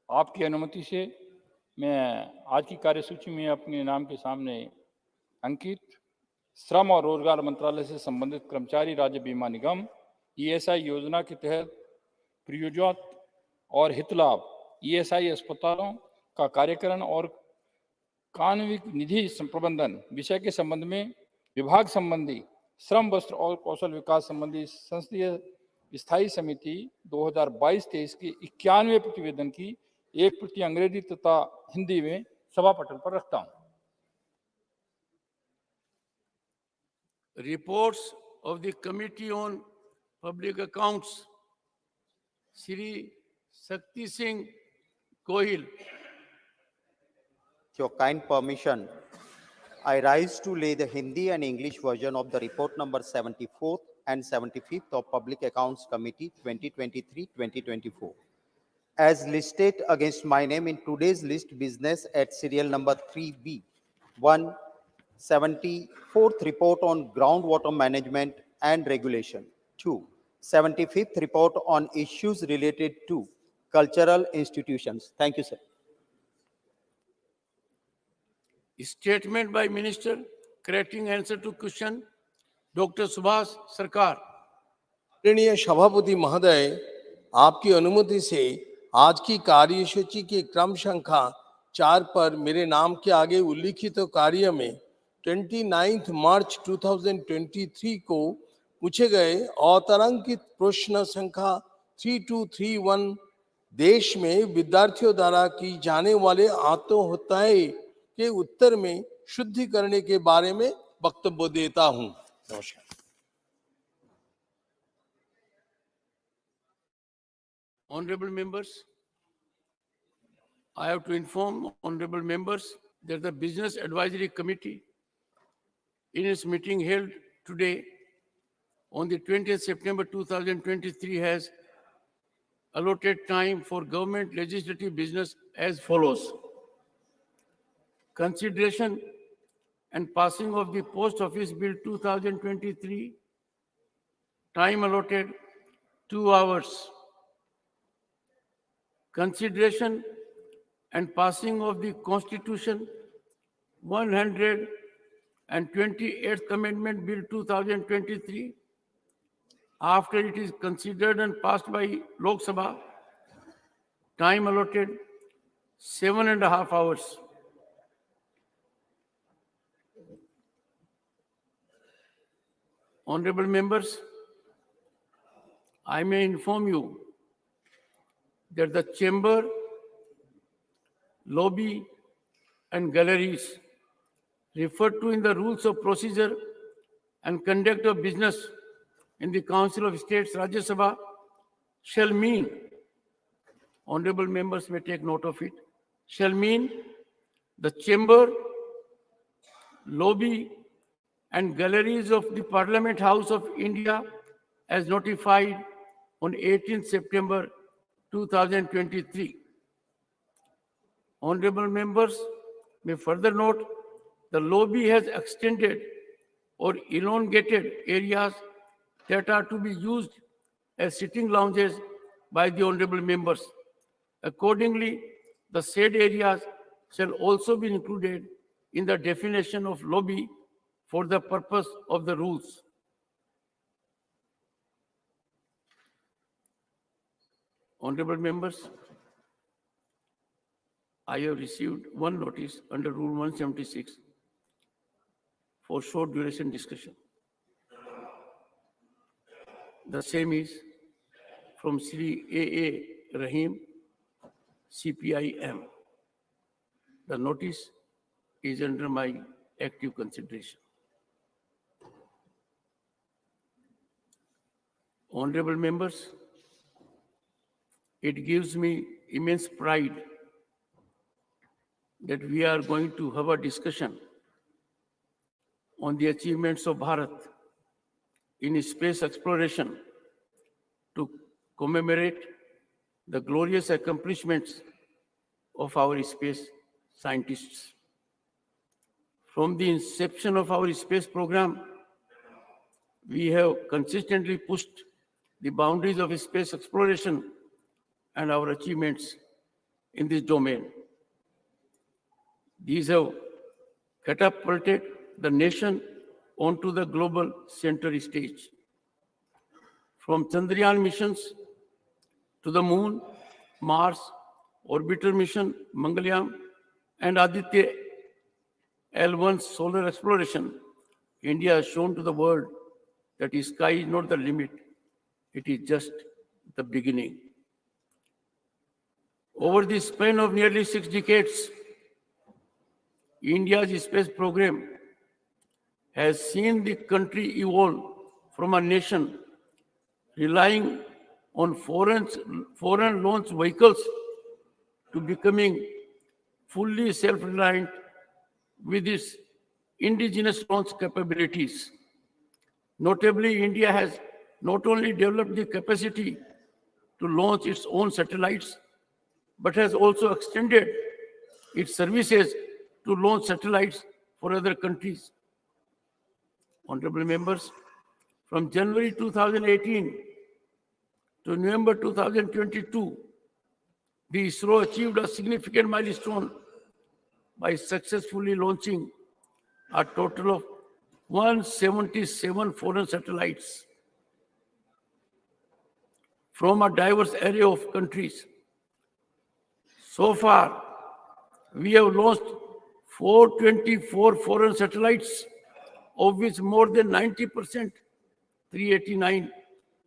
Speaker 6: आपकी अनुमति से मैं आज की कार्यसूची में अपने नाम के सामने अंकित श्रम और रोजगार मंत्रालय से संबंधित कर्मचारी राज्य बीमा निगम ईएसआई योजना के तहत प्रयोजक और हितलाभ ईएसआई अस्पतालों का कार्यकरण और कानूनी निधि प्रबंधन विषय के संबंध में विभाग संबंधी श्रम वस्त्र और कौशल विकास संबंधी संसदीय स्थायी समिति 2022-23 के 91वें प्रतिवेदन की एक प्रति अंग्रेजी तथा हिंदी में सभा पटल पर रखता हूं।
Speaker 1: Reports of the Committee on Public Accounts, Shri Shakti Singh Gohil.
Speaker 7: With your kind permission, I rise to lay the Hindi and English version of the report number 74th and 75th of Public Accounts Committee 2023-2024. As listed against my name in today's list business at serial number 3B, 1, 74th report on groundwater management and regulation. 2, 75th report on issues related to cultural institutions. Thank you, sir.
Speaker 1: Statement by Minister, correcting answer to question, Dr. Subhash Sarkar.
Speaker 5: आदरणीय सभापति महोदय, आपकी अनुमति से आज की कार्यसूची के क्रम संख्या 4 पर मेरे नाम के आगे उल्लिखित कार्य में 29 मार्च 2023 को पूछे गए अतारांकित प्रश्न संख्या 3231 देश में विद्यार्थियों द्वारा की जाने वाले आत्महत्याएं के उत्तर में शुद्धिकरण के बारे में वक्तव्य देता हूं। नमस्कार।
Speaker 1: Honorable members, I have to inform honorable members that the Business Advisory Committee in its meeting held today, on the 20th September 2023, has allotted time for government legislative business as follows. Consideration and passing of the Post Office Bill 2023, time allotted 2 hours. Consideration and passing of the Constitution 128th Amendment Bill 2023, after it is considered and passed by Lok Sabha, time allotted 7.5 hours. Honorable members, I may inform you that the chamber, lobby, and galleries referred to in the rules of procedure and conduct of business in the Council of States, Rajya Sabha, shall mean, honorable members may take note of it, shall mean the chamber, lobby, and galleries of the Parliament House of India as notified on 18th September 2023. Honorable members may further note the lobby has extended or elongated areas that are to be used as sitting lounges by the honorable members. Accordingly, the said areas shall also be included in the definition of lobby for the purpose of the rules. Honorable members, I have received one notice under Rule 176 for short duration discussion. The same is from Sri A.A. Rahim, CPIM. The notice is under my active consideration. Honorable members, it gives me immense pride that we are going to have a discussion on the achievements of Bharat in space exploration to commemorate the glorious accomplishments of our space scientists. From the inception of our space program, we have consistently pushed the boundaries of space exploration and our achievements in this domain. These have catapulted the nation onto the global center stage. From Chandrayaan missions to the Moon, Mars, Orbiter mission, Mangalyaan, and Aditya L1 solar exploration, India has shown to the world that the sky is not the limit, it is just the beginning. Over the span of nearly 6 decades, India's space program has seen the country evolve from a nation relying on foreign launch vehicles to becoming fully self-reliant with its indigenous launch capabilities. Notably, India has not only developed the capacity to launch its own satellites, but has also extended its services to launch satellites for other countries. Honorable members, from January 2018 to November 2022, the ISRO achieved a significant milestone by successfully launching a total of 177 foreign satellites from a diverse array of countries. So far, we have launched 424 foreign satellites, of which more than 90%, 389,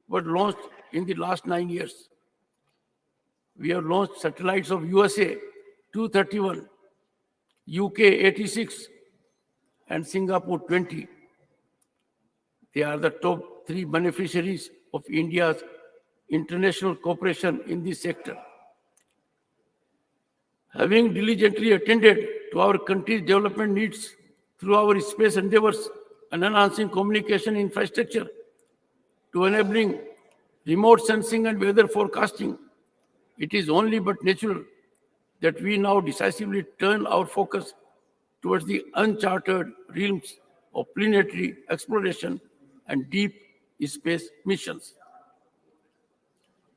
Speaker 1: were launched in the last 9 years. We have launched satellites of USA, 231, UK, 86, and Singapore, 20. They are the top 3 beneficiaries of India's international cooperation in this sector. Having diligently attended to our country's development needs through our space endeavors and enhancing communication infrastructure to enabling remote sensing and weather forecasting, it is only but natural that we now decisively turn our focus towards the uncharted realms of planetary exploration and deep space missions.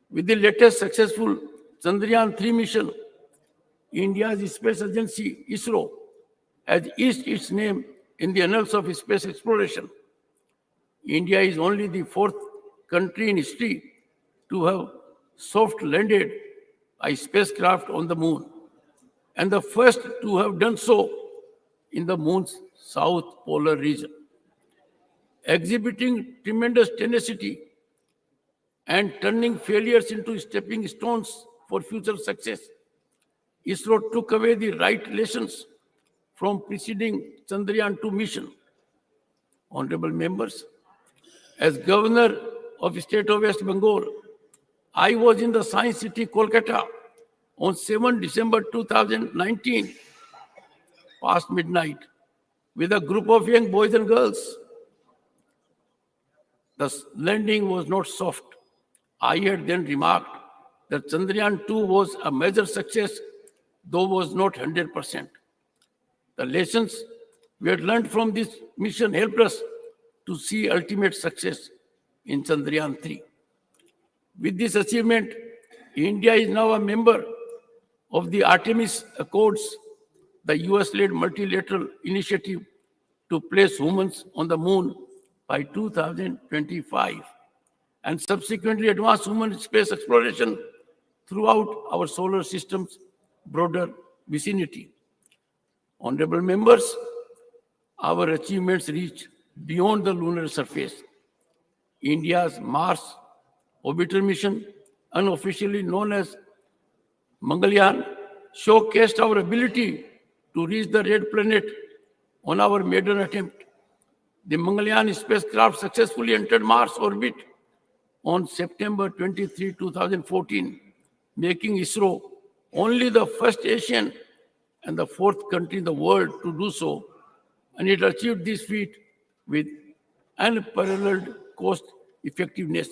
Speaker 1: With the latest successful Chandrayaan-3 mission, India's space agency, ISRO, has etched its name in the annals of space exploration. India is only the fourth country in history to have soft landed a spacecraft on the moon, and the first to have done so in the moon's south polar region. Exhibiting tremendous tenacity and turning failures into stepping stones for future success, ISRO took away the right lessons from preceding Chandrayaan-2 mission. Honorable members, as Governor of the State of West Bengal, I was in the Science City, Kolkata on 7 December 2019, past midnight, with a group of young boys and girls. The landing was not soft. I had then remarked that Chandrayaan-2 was a major success, though was not 100%. The lessons we had learned from this mission helped us to see ultimate success in Chandrayaan-3. With this achievement, India is now a member of the Artemis Accords, the US-led multilateral initiative to place humans on the moon by 2025, and subsequently advance human space exploration throughout our solar system's broader vicinity. Honorable members, our achievements reach beyond the lunar surface. India's Mars orbiter mission, unofficially known as Mangalyaan, showcased our ability to reach the red planet on our maiden attempt. The Mangalyaan spacecraft successfully entered Mars orbit on September 23, 2014, making ISRO only the first Asian and the fourth country in the world to do so, and it achieved this feat with unparalleled cost effectiveness.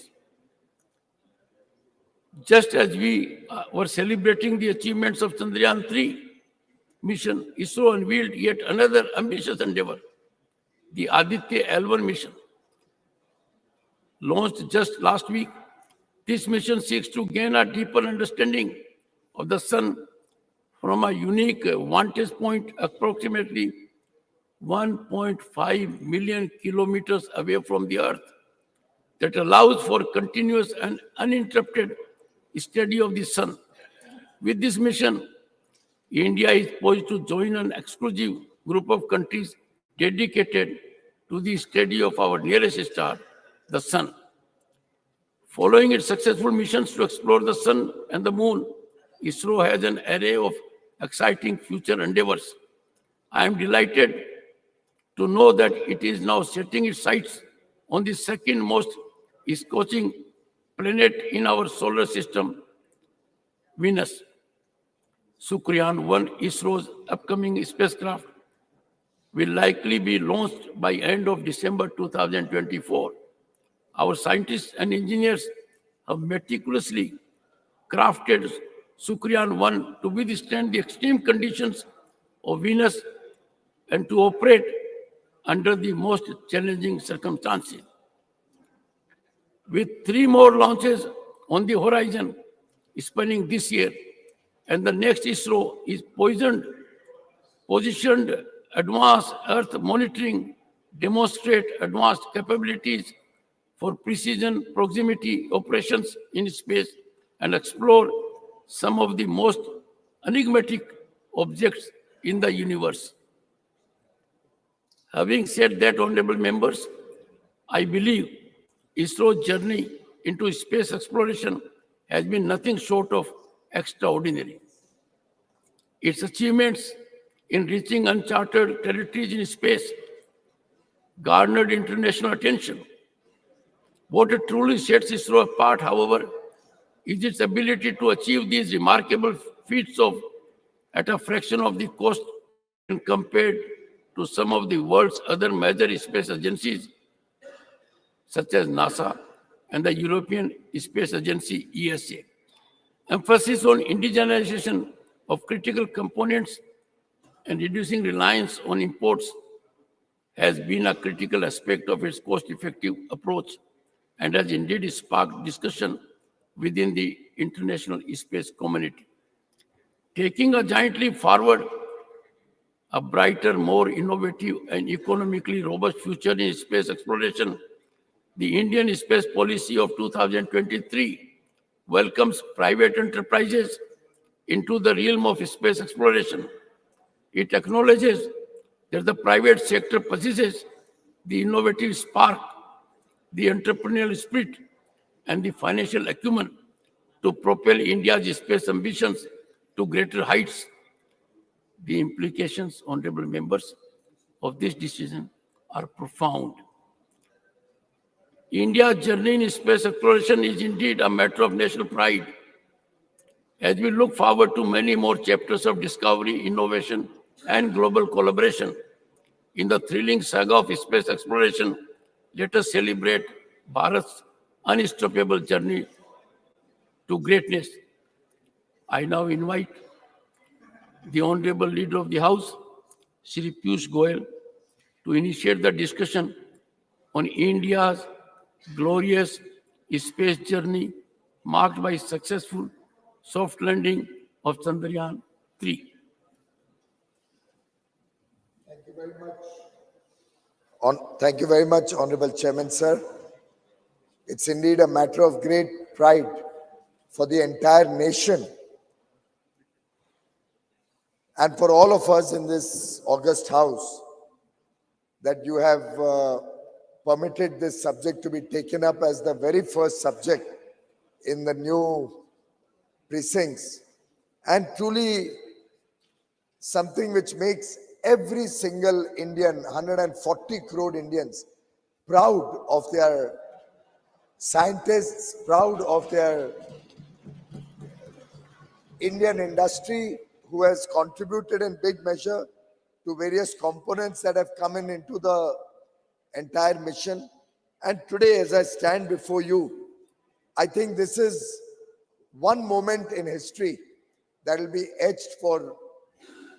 Speaker 1: Just as we were celebrating the achievements of Chandrayaan-3 mission, ISRO unveiled yet another ambitious endeavor, the Aditya L1 mission. Launched just last week, this mission seeks to gain a deeper understanding of the Sun from a unique vantage point approximately 1.5 million kilometers away from the Earth that allows for continuous and uninterrupted study of the Sun. With this mission, India is poised to join an exclusive group of countries dedicated to the study of our nearest star, the Sun. Following its successful missions to explore the Sun and the Moon, ISRO has an array of exciting future endeavors. I am delighted to know that it is now setting its sights on the second most scorching planet in our solar system, Venus. Chandrayaan-1, ISRO's upcoming spacecraft, will likely be launched by end of December 2024. Our scientists and engineers have meticulously crafted Chandrayaan-1 to withstand the extreme conditions of Venus and to operate under the most challenging circumstances. With 3 more launches on the horizon, spanning this year, and the next ISRO is positioned advanced Earth monitoring, demonstrate advanced capabilities for precision proximity operations in space, and explore some of the most enigmatic objects in the universe. Having said that, honorable members, I believe ISRO's journey into space exploration has been nothing short of extraordinary. Its achievements in reaching uncharted territories in space garnered international attention. What truly sets ISRO apart, however, is its ability to achieve these remarkable feats at a fraction of the cost when compared to some of the world's other major space agencies, such as NASA and the European Space Agency, ESA. Emphasis on indigenization of critical components and reducing reliance on imports has been a critical aspect of its cost-effective approach and has indeed sparked discussion within the international space community. Taking a giant leap forward, a brighter, more innovative, and economically robust future in space exploration, the Indian space policy of 2023 welcomes private enterprises into the realm of space exploration. It acknowledges that the private sector possesses the innovative spark, the entrepreneurial spirit, and the financial acumen to propel India's space ambitions to greater heights. The implications, honorable members, of this decision are profound. India's journey in space exploration is indeed a matter of national pride. As we look forward to many more chapters of discovery, innovation, and global collaboration in the thrilling saga of space exploration, let us celebrate Bharat's unstoppable journey to greatness. I now invite the Honorable Leader of the House, Shri Piyush Goyal, to initiate the discussion on India's glorious space journey marked by successful soft landing of Chandrayaan 3.
Speaker 8: Thank you very much, Honorable Chairman, sir. It's indeed a matter of great pride for the entire nation and for all of us in this august house that you have permitted this subject to be taken up as the very first subject in the new precincts, and truly something which makes every single Indian, 140 crore Indians, proud of their scientists, proud of their Indian industry who has contributed in big measure to various components that have come into the entire mission. And today, as I stand before you, I think this is one moment in history that will be etched for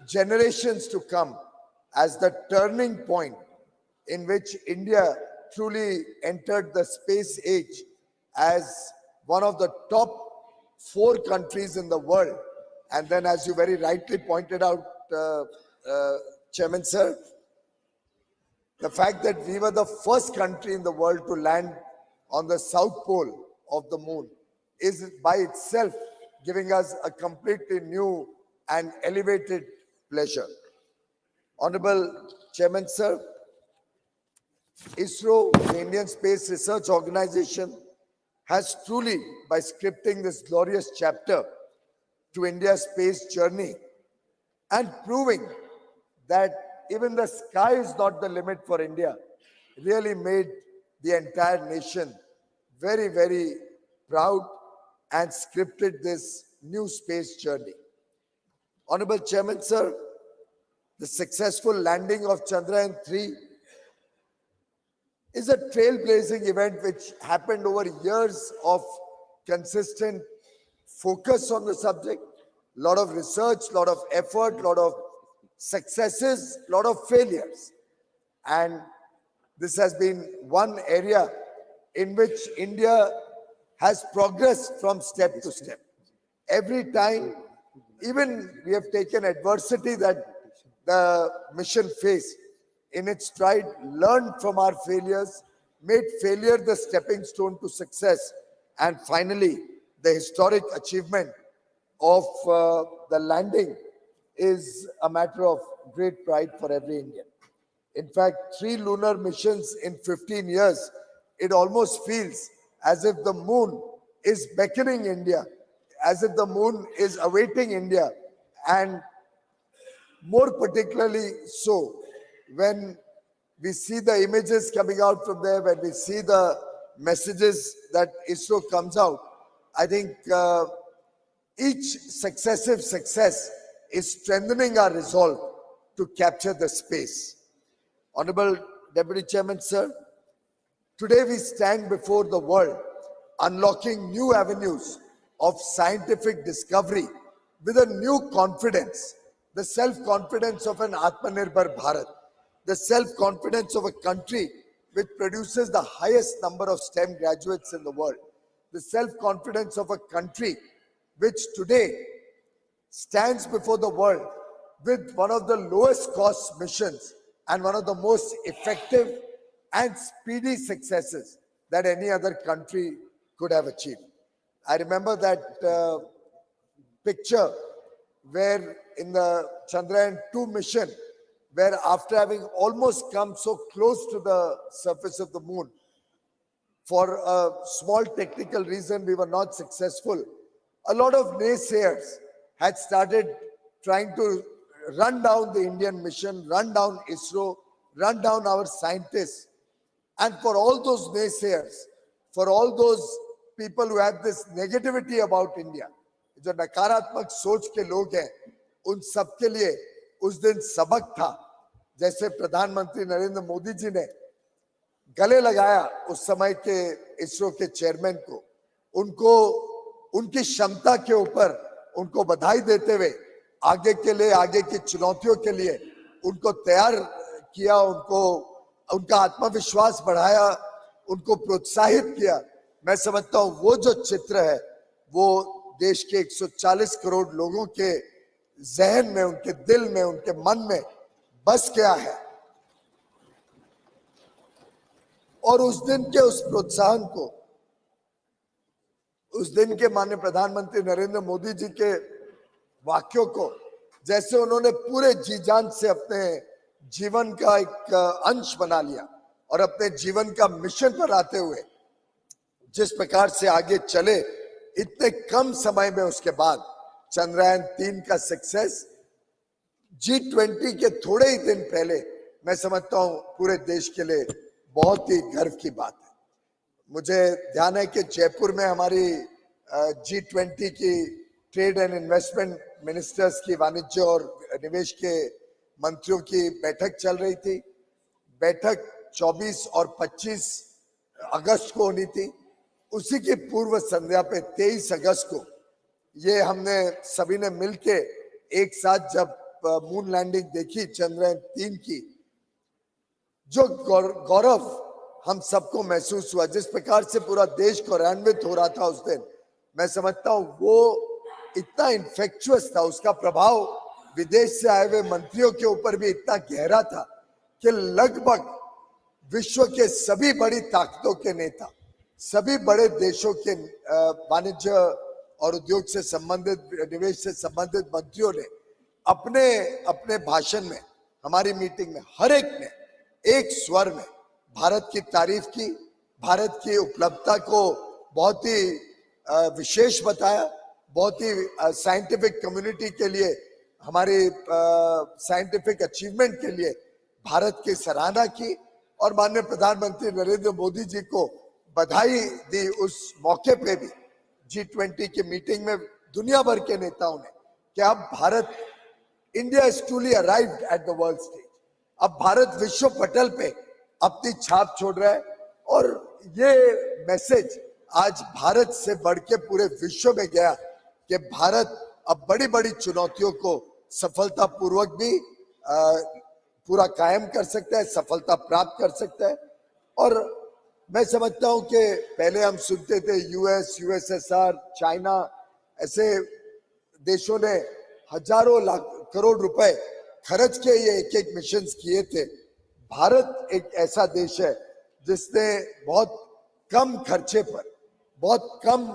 Speaker 8: generations to come as the turning point in which India truly entered the space age as one of the top 4 countries in the world. And then, as you very rightly pointed out, Chairman sir, the fact that we were the first country in the world to land on the south pole of the moon is by itself giving us a completely new and elevated pleasure. Honorable Chairman sir, ISRO, the Indian Space Research Organization, has truly, by scripting this glorious chapter to India's space journey and proving that even the sky is not the limit for India, really made the entire nation very, very proud and scripted this new space journey. Honorable Chairman, sir, the successful landing of Chandrayaan 3 is a trailblazing event which happened over years of consistent focus on the subject, a lot of research, a lot of effort, a lot of successes, a lot of failures. And this has been one area in which India has progressed from step to step. Every time, even we have taken adversity that the mission faced in its stride, learned from our failures, made failure the stepping stone to success, and finally, the historic achievement of the landing is a matter of great pride for every Indian. In fact, 3 lunar missions in 15 years, it almost feels as if the moon is beckoning India, as if the moon is awaiting India, and more particularly so when we see the images coming out from there, when we see the messages that ISRO comes out, I think each successive success is strengthening our resolve to capture the space. Honorable Deputy Chairman, sir, today we stand before the world, unlocking new avenues of scientific discovery with a new confidence, the self-confidence of an Atmanirbhar Bharat, the self-confidence of a country which produces the highest number of STEM graduates in the world, the self-confidence of a country which today stands before the world with one of the lowest cost missions and one of the most effective and speedy successes that any other country could have achieved. I remember that picture where in the Chandrayaan-2 mission, where after having almost come so close to the surface of the moon, for a small technical reason we were not successful. A lot of naysayers had started trying to run down the Indian mission, run down ISRO, run down our scientists. And for all those naysayers, for all those people who have this negativity about India, जो नकारात्मक सोच के लोग हैं, उन सब के लिए उस दिन सबक था, जैसे प्रधानमंत्री नरेंद्र मोदी जी ने गले लगाया उस समय के इसरो के चेयरमैन को, उनको उनकी क्षमता के ऊपर उनको बधाई देते हुए आगे के लिए, आगे की चुनौतियों के लिए उनको तैयार किया, उनको उनका आत्मविश्वास बढ़ाया, उनको प्रोत्साहित किया। मैं समझता हूं वो जो चित्र है वो देश के 140 करोड़ लोगों के जहन में, उनके दिल में, उनके मन में बस गया है। और उस दिन के उस प्रोत्साहन को, उस दिन के माननीय प्रधानमंत्री नरेंद्र मोदी जी के वाक्यों को जैसे उन्होंने पूरे जी जान से अपने जीवन का एक अंश बना लिया और अपने जीवन का मिशन पर आते हुए जिस प्रकार से आगे चले, इतने कम समय में उसके बाद चंद्रयान-3 का सक्सेस, G20 के थोड़े ही दिन पहले, मैं समझता हूं पूरे देश के लिए बहुत ही गर्व की बात है। मुझे ध्यान है कि जयपुर में हमारी G20 की ट्रेड एंड इन्वेस्टमेंट मिनिस्टर्स की, वाणिज्य और निवेश के मंत्रियों की बैठक चल रही थी। बैठक 24 और 25 अगस्त को होनी थी। उसी की पूर्व संध्या पे 23 अगस्त को ये हमने सभी ने मिलके एक साथ जब मून लैंडिंग देखी चंद्रयान-3 की, जो गौरव हम सबको महसूस हुआ, जिस प्रकार से पूरा देश गौरवान्वित हो रहा था उस दिन, मैं समझता हूं वो इतना इन्फेक्चुअस था, उसका प्रभाव विदेश से आए हुए मंत्रियों के ऊपर भी इतना गहरा था कि लगभग विश्व के सभी बड़ी ताकतों के नेता, सभी बड़े देशों के वाणिज्य और उद्योग से संबंधित, निवेश से संबंधित मंत्रियों ने अपने अपने भाषण में, हमारी मीटिंग में, हर एक ने एक स्वर में भारत की तारीफ की, भारत की उपलब्धता को बहुत ही विशेष बताया, बहुत ही साइंटिफिक कम्युनिटी के लिए, हमारी साइंटिफिक अचीवमेंट के लिए भारत की सराहना की और माननीय प्रधानमंत्री नरेंद्र मोदी जी को बधाई दी। उस मौके पे भी G20 की मीटिंग में दुनिया भर के नेताओं ने कि अब Bharat, India is truly arrived at the world stage, अब भारत विश्व पटल पे अपनी छाप छोड़ रहा है और ये मैसेज आज भारत से बढ़ के पूरे विश्व में गया कि भारत अब बड़ी बड़ी चुनौतियों को सफलतापूर्वक भी पूरा कायम कर सकता है, सफलता प्राप्त कर सकता है। और मैं समझता हूं कि पहले हम सुनते थे यूएस, यूएसएसआर, चाइना, ऐसे देशों ने हजारों लाख करोड़ रुपए खर्च के ये एक एक मिशन किए थे। भारत एक ऐसा देश है जिसने बहुत कम खर्चे पर, बहुत कम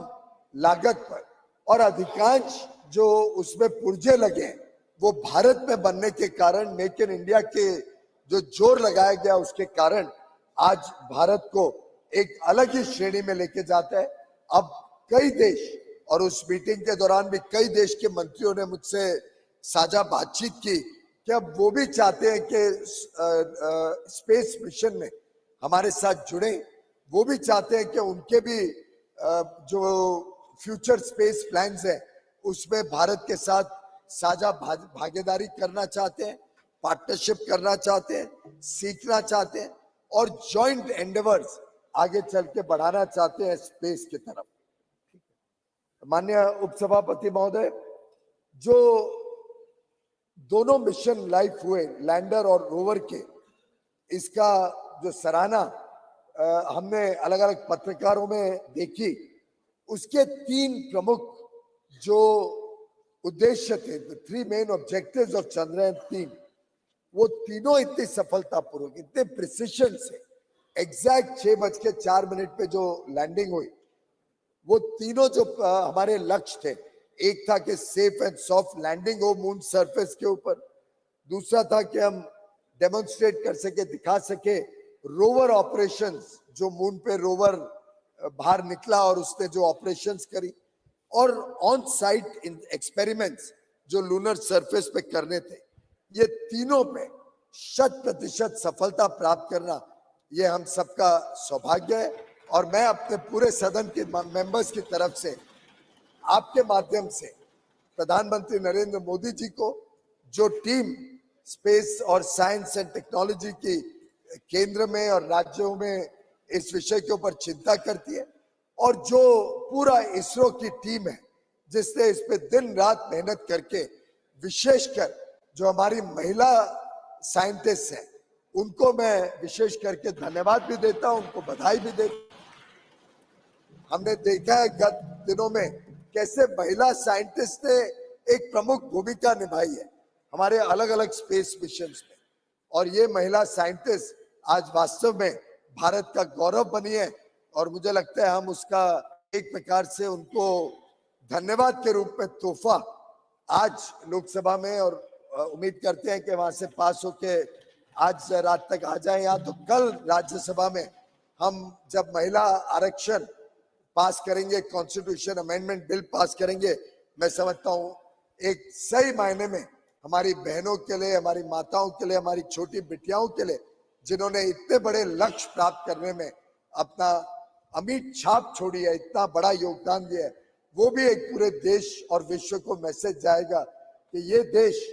Speaker 8: लागत पर और अधिकांश जो उसमें पुर्जे लगे वो भारत में बनने के कारण, मेक इन इंडिया के जो जोर लगाया गया उसके कारण आज भारत को एक अलग ही श्रेणी में लेके जाता है। अब कई देश, और उस मीटिंग के दौरान भी कई देश के मंत्रियों ने मुझसे साझा बातचीत की कि अब वो भी चाहते हैं कि स्पेस मिशन में हमारे साथ जुड़े, वो भी चाहते हैं कि उनके भी जो फ्यूचर स्पेस प्लान्स हैं उसमें भारत के साथ साझा भागीदारी करना चाहते हैं। पार्टनरशिप करना चाहते हैं, सीखना चाहते हैं और जॉइंट एंडेवर्स आगे चल के बढ़ाना चाहते हैं स्पेस की तरफ। माननीय उपसभापति महोदय, जो दोनों मिशन लाइफ हुए लैंडर और रोवर के, इसका जो सराहना हमने अलग अलग पत्रकारों में देखी, उसके 3 प्रमुख जो उद्देश्य थे, the 3 main objectives of Chandrayaan-3, वो तीनों इतनी सफलतापूर्वक, इतने प्रिसिशन से, एग्जैक्ट 6:04 पे जो लैंडिंग हुई, वो तीनों जो हमारे लक्ष्य थे, एक था कि सेफ एंड सॉफ्ट लैंडिंग हो मून सरफेस के ऊपर, दूसरा था कि हम डेमोन्स्ट्रेट कर सके, दिखा सके रोवर ऑपरेशंस, जो मून पे रोवर बाहर निकला और उसने जो ऑपरेशंस करी, और ऑन साइट एक्सपेरिमेंट्स जो लूनर सरफेस पे करने थे, ये तीनों पे 100% सफलता प्राप्त करना, ये हम सबका सौभाग्य है। और मैं अपने पूरे सदन के मेंबर्स की तरफ से आपके माध्यम से प्रधानमंत्री नरेंद्र मोदी जी को, जो टीम स्पेस और साइंस एंड टेक्नोलॉजी की केंद्र में और राज्यों में इस विषय के ऊपर चिंता करती है, और जो पूरा इसरो की टीम है जिसने इस पे दिन रात मेहनत करके, विशेषकर जो हमारी महिला साइंटिस्ट हैं, उनको मैं विशेष करके धन्यवाद भी देता हूं, उनको बधाई भी देता हूं। हमने देखा है गत दिनों में कैसे महिला साइंटिस्ट ने एक प्रमुख भूमिका निभाई है हमारे अलग अलग स्पेस मिशंस में, और ये महिला साइंटिस्ट आज वास्तव में भारत का गौरव बनी है, और मुझे लगता है हम उसका एक प्रकार से उनको धन्यवाद के रूप में तोहफा आज लोकसभा में, और उम्मीद करते हैं कि वहां से पास होके आज रात तक आ जाए यहाँ, तो कल राज्यसभा में हम जब महिला आरक्षण पास करेंगे, कॉन्स्टिट्यूशन अमेंडमेंट बिल पास करेंगे, मैं समझता हूँ एक सही मायने में हमारी बहनों के लिए, हमारी माताओं के लिए, हमारी छोटी बिटियाओं के लिए, जिन्होंने इतने बड़े लक्ष्य प्राप्त करने में अपना अमिट छाप छोड़ी है, इतना बड़ा योगदान दिया है, वो भी एक पूरे देश और विश्व को मैसेज जाएगा कि ये देश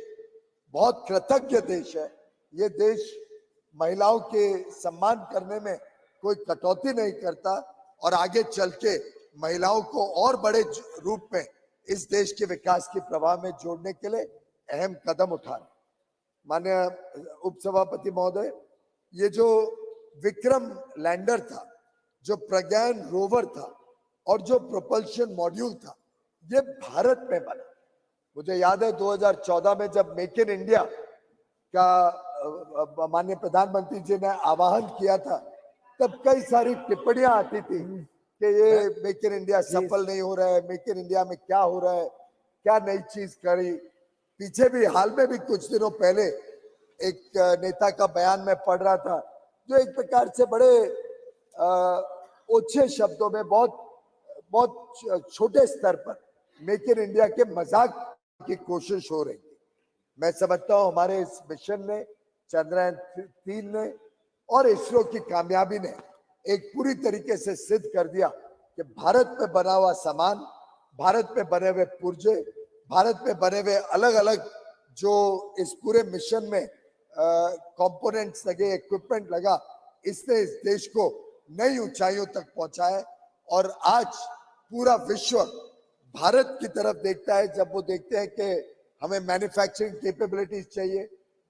Speaker 8: बहुत कृतज्ञ देश है, ये देश महिलाओं के सम्मान करने में कोई कटौती नहीं करता, और आगे चल के महिलाओं को और बड़े रूप में इस देश के विकास की प्रवाह में जोड़ने के लिए अहम कदम उठा रहे। माननीय उपसभापति महोदय, ये जो विक्रम लैंडर था, जो प्रज्ञान रोवर था, और जो प्रोपल्शन मॉड्यूल था, ये भारत में बना। मुझे याद है 2014 में जब मेक इन इंडिया का माननीय प्रधानमंत्री जी ने आह्वान किया था, तब कई सारी टिप्पणियां आती थी कि ये मेक इन इंडिया सफल नहीं हो रहा है, मेक इन इंडिया में क्या हो रहा है, क्या नई चीज करी। पीछे भी हाल में भी कुछ दिनों पहले एक नेता का बयान में पढ़ रहा था, जो एक प्रकार से बड़े ओछे शब्दों में बहुत छोटे स्तर पर मेक इन इंडिया के मजाक की कोशिश हो रही थी। मैं समझता हूं हमारे इस मिशन ने, चंद्रयान-3 ने और इसरो की कामयाबी ने एक पूरी तरीके से सिद्ध कर दिया कि भारत में बना हुआ सामान, भारत में बने हुए पुर्जे, भारत में बने हुए अलग अलग जो इस पूरे मिशन में कंपोनेंट्स लगे, इक्विपमेंट लगा, इसने इस देश को नई ऊंचाइयों तक पहुंचाया। और आज पूरा विश्व भारत की तरफ देखता है, जब वो देखते हैं कि हमें मैन्युफैक्चरिंग कैपेबिलिटीज चाहिए,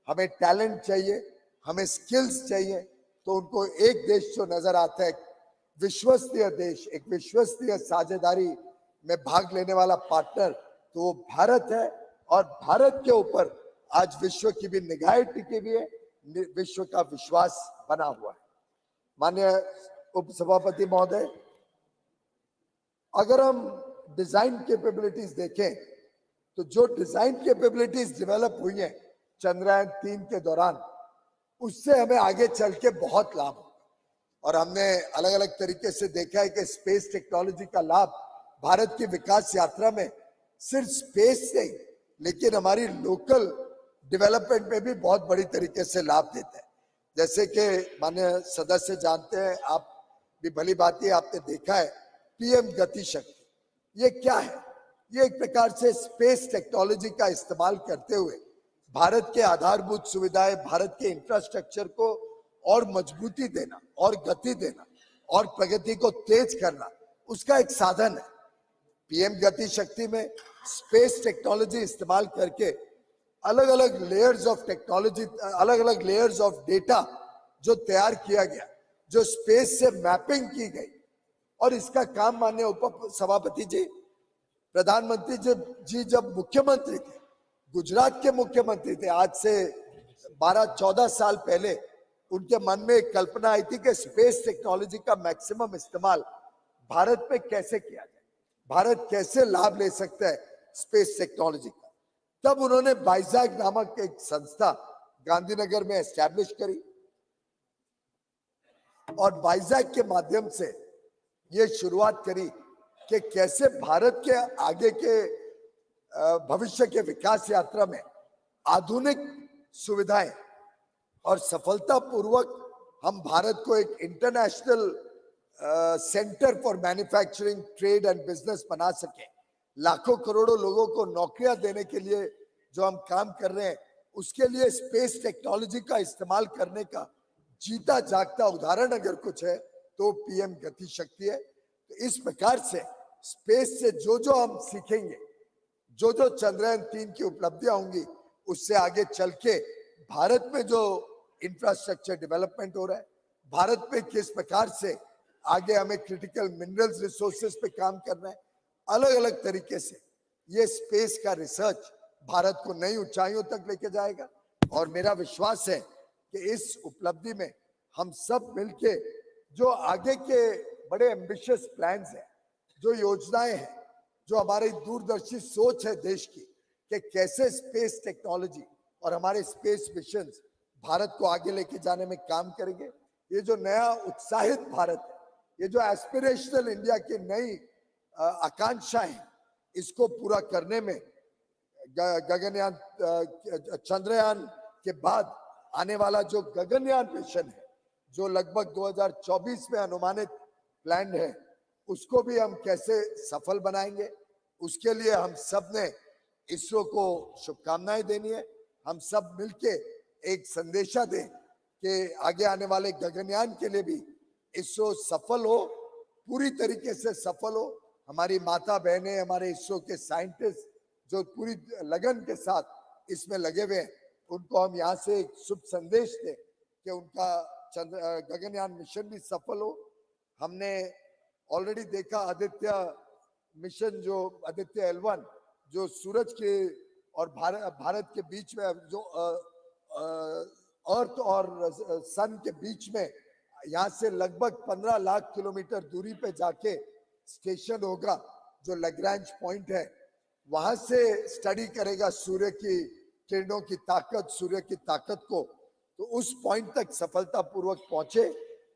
Speaker 8: हमें टैलेंट चाहिए, हमें स्किल्स चाहिए, तो उनको एक देश जो नजर आता है, विश्वसनीय देश, एक विश्वसनीय साझेदारी में भाग लेने वाला पार्टनर, तो वो भारत है। और भारत के ऊपर आज विश्व की भी निगाहें टिकी हुई है, विश्व का विश्वास बना हुआ है। माननीय उपसभापति महोदय, अगर हम डिजाइन कैपेबिलिटीज देखें, तो जो डिजाइन कैपेबिलिटीज डेवलप हुई हैं चंद्रयान-3 के दौरान, उससे हमें आगे चल के बहुत लाभ होगा। और हमने अलग अलग तरीके से देखा है कि स्पेस टेक्नोलॉजी का लाभ भारत की विकास यात्रा में सिर्फ स्पेस नहीं, लेकिन हमारी लोकल डेवलपमेंट में भी बहुत बड़ी तरीके से लाभ देता है। जैसे कि माननीय सदस्य जानते हैं, आप भी भली बात है, आपने देखा है पीएम गति शक्ति, ये क्या है? ये एक प्रकार से स्पेस टेक्नोलॉजी का इस्तेमाल करते हुए भारत के आधारभूत सुविधाएं, भारत के इंफ्रास्ट्रक्चर को और मजबूती देना और गति देना और प्रगति को तेज करना, उसका एक साधन है। पीएम गति शक्ति में स्पेस टेक्नोलॉजी इस्तेमाल करके अलग अलग लेयर्स ऑफ टेक्नोलॉजी, अलग अलग लेयर्स ऑफ डेटा जो तैयार किया गया, जो स्पेस से मैपिंग की गई, और इसका काम माननीय उप सभापति जी, प्रधानमंत्री जी जब मुख्यमंत्री थे, गुजरात के मुख्यमंत्री थे, आज से 12-14 साल पहले उनके मन में एक कल्पना आई थी कि स्पेस टेक्नोलॉजी का मैक्सिमम इस्तेमाल भारत में कैसे किया जाए, भारत कैसे लाभ ले सकता है स्पेस टेक्नोलॉजी का। तब उन्होंने बाइजैक नामक एक संस्था गांधीनगर में एस्टैब्लिश करी और बाइजैक के माध्यम से ये शुरुआत करी कि कैसे भारत के आगे के भविष्य के विकास यात्रा में आधुनिक सुविधाएं और सफलतापूर्वक हम भारत को एक international centre for manufacturing, trade and business बना सके। लाखों करोड़ों लोगों को नौकरियां देने के लिए जो हम काम कर रहे हैं, उसके लिए स्पेस टेक्नोलॉजी का इस्तेमाल करने का जीता जागता उदाहरण अगर कुछ है तो पीएम गति शक्ति है। तो इस प्रकार से स्पेस से जो जो हम सीखेंगे, जो जो चंद्रयान 3 की उपलब्धियां होंगी, उससे आगे चल के भारत में जो इंफ्रास्ट्रक्चर डेवलपमेंट हो रहा है, भारत में किस प्रकार से आगे हमें क्रिटिकल मिनरल्स रिसोर्सेज पे काम करना है, अलग अलग तरीके से ये स्पेस का रिसर्च भारत को नई ऊंचाइयों तक लेके जाएगा। और मेरा विश्वास है कि इस उपलब्धि में हम सब मिलके जो आगे के बड़े एम्बिशियस प्लान्स हैं, जो योजनाएं हैं, जो हमारी दूरदर्शी सोच है देश की कि कैसे स्पेस टेक्नोलॉजी और हमारे स्पेस मिशंस भारत को आगे लेके जाने में काम करेंगे। ये जो नया उत्साहित भारत है, ये जो एस्पिरेशनल इंडिया की नई आकांक्षा है, इसको पूरा करने में गगनयान, चंद्रयान के बाद आने वाला जो गगनयान मिशन है, जो लगभग 2024 में अनुमानित प्लान है, उसको भी हम कैसे सफल बनाएंगे, उसके लिए हम सब ने इसरो को शुभकामनाएं देनी है। हम सब मिलके एक संदेशा दें कि आगे आने वाले गगनयान के लिए भी इसरो सफल हो, पूरी तरीके से सफल हो। हमारी माता बहनें, हमारे इसरो के साइंटिस्ट जो पूरी लगन के साथ इसमें लगे हुए हैं, उनको हम यहाँ से एक शुभ संदेश दें कि उनका गगनयान मिशन भी सफल हो। हमने ऑलरेडी देखा आदित्य मिशन, जो आदित्य L1 जो सूरज के और भारत के बीच में, जो अर्थ और सन के बीच में यहाँ से लगभग 15 लाख किलोमीटर दूरी पे जाके स्टेशन होगा, जो लैग्रैंज पॉइंट है, वहां से स्टडी करेगा सूर्य की किरणों की ताकत, सूर्य की ताकत को। तो उस पॉइंट तक सफलतापूर्वक पहुंचे,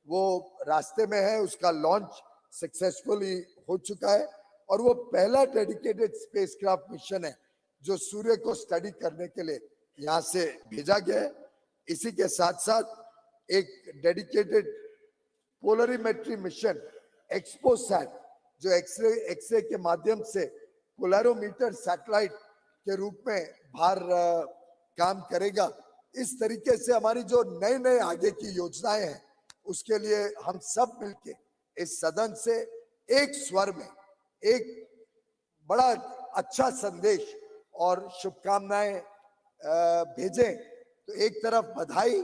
Speaker 8: वो रास्ते में है, उसका लॉन्च सक्सेसफुली हो चुका है और वो पहला डेडिकेटेड स्पेसक्राफ्ट मिशन है जो सूर्य को स्टडी करने के लिए यहाँ से भेजा गया है। इसी के साथ साथ एक डेडिकेटेड पोलरीमेट्री मिशन एक्सपोसैट, जो एक्सरे के माध्यम से पोलरोमीटर सैटेलाइट के रूप में बाहर काम करेगा। इस तरीके से हमारी जो नए नए आगे की योजनाएं हैं, उसके लिए हम सब मिलके इस सदन से एक स्वर में एक बड़ा अच्छा संदेश और शुभकामनाएं भेजें। तो एक तरफ बधाई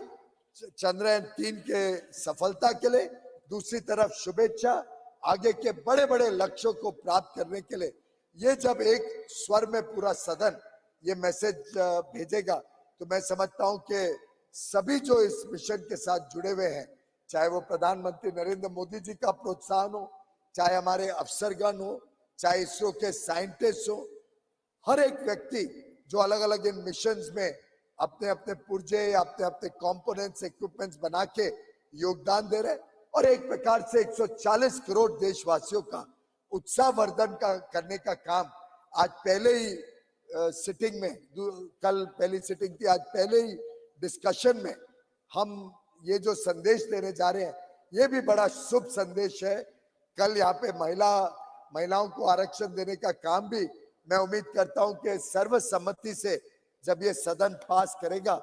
Speaker 8: चंद्रयान 3 के सफलता के लिए, दूसरी तरफ शुभेच्छा आगे के बड़े बड़े लक्ष्यों को प्राप्त करने के लिए। ये जब एक स्वर में पूरा सदन ये मैसेज भेजेगा, तो मैं समझता हूं कि सभी जो इस मिशन के साथ जुड़े हुए हैं, चाहे वो प्रधानमंत्री नरेंद्र मोदी जी का प्रोत्साहन हो, चाहे हमारे अफसरगण हो, चाहे इसरो के साइंटिस्ट हो, हर एक व्यक्ति जो अलग अलग इन मिशंस में अपने अपने पुर्जे, अपने अपने कंपोनेंट्स, इक्विपमेंट्स बना के योगदान दे रहे हैं और एक प्रकार से 140 करोड़ देशवासियों का उत्साहवर्धन का करने का काम आज पहले ही सिटिंग में, कल पहली सिटिंग थी, आज पहले ही डिस्कशन में हम ये जो संदेश देने जा रहे हैं, ये भी बड़ा शुभ संदेश है। कल यहाँ पे महिलाओं को आरक्षण देने का काम भी मैं उम्मीद करता हूं कि सर्वसम्मति से जब ये सदन पास करेगा,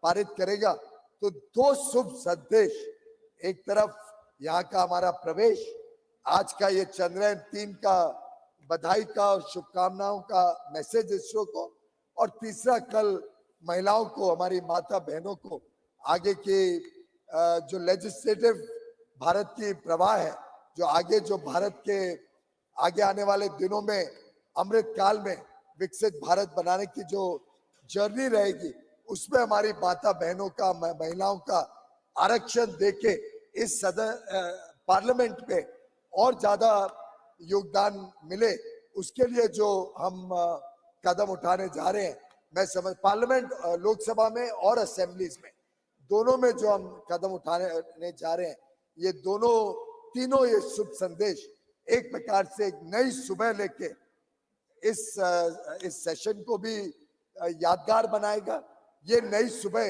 Speaker 8: पारित करेगा, तो दो शुभ संदेश, एक तरफ यहाँ का हमारा प्रवेश, आज का ये चंद्रयान-3 का बधाई का और शुभकामनाओं का मैसेज इसरो को, और तीसरा कल महिलाओं को, हमारी माता बहनों को आगे की जो लेजिस्लेटिव भारत की प्रवाह है, जो आगे जो भारत के आगे आने वाले दिनों में अमृत काल में विकसित भारत बनाने की जो जर्नी रहेगी, उसमें हमारी माता बहनों का, महिलाओं का आरक्षण देके इस सदन पार्लियामेंट में और ज्यादा योगदान मिले, उसके लिए जो हम कदम उठाने जा रहे हैं, मैं समझ पार्लियामेंट, लोकसभा में और असेंबलीज में दोनों में जो हम कदम उठाने जा रहे हैं, ये दोनों तीनों ये शुभ संदेश एक प्रकार से एक नई सुबह लेके इस सेशन को भी यादगार बनाएगा। ये नई सुबह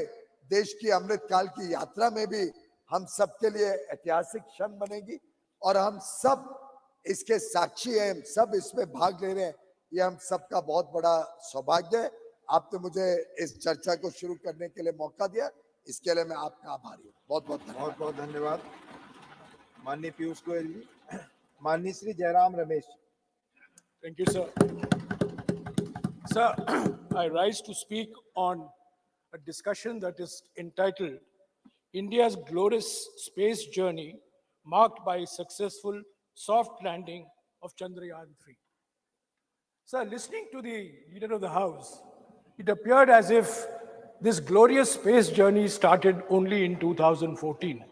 Speaker 8: देश की अमृत काल की यात्रा में भी हम सबके लिए ऐतिहासिक क्षण बनेगी और हम सब इसके साक्षी हैं, हम सब इसमें भाग ले रहे हैं। ये हम सबका बहुत बड़ा सौभाग्य है। आपने मुझे इस चर्चा को शुरू करने के लिए मौका दिया, इसके लिए मैं आपका आभारी हूँ। बहुत बहुत
Speaker 9: धन्यवाद। माननीय पीयूष गोयल जी। माननीय Shri Jairam Ramesh.
Speaker 10: Thank you, sir. Sir, I rise to speak on a discussion that is entitled India's Glorious Space Journey Marked by Successful Soft Landing of Chandrayaan-3. Sir, listening to the Leader of the House, it appeared as if this glorious space journey started only in 2014,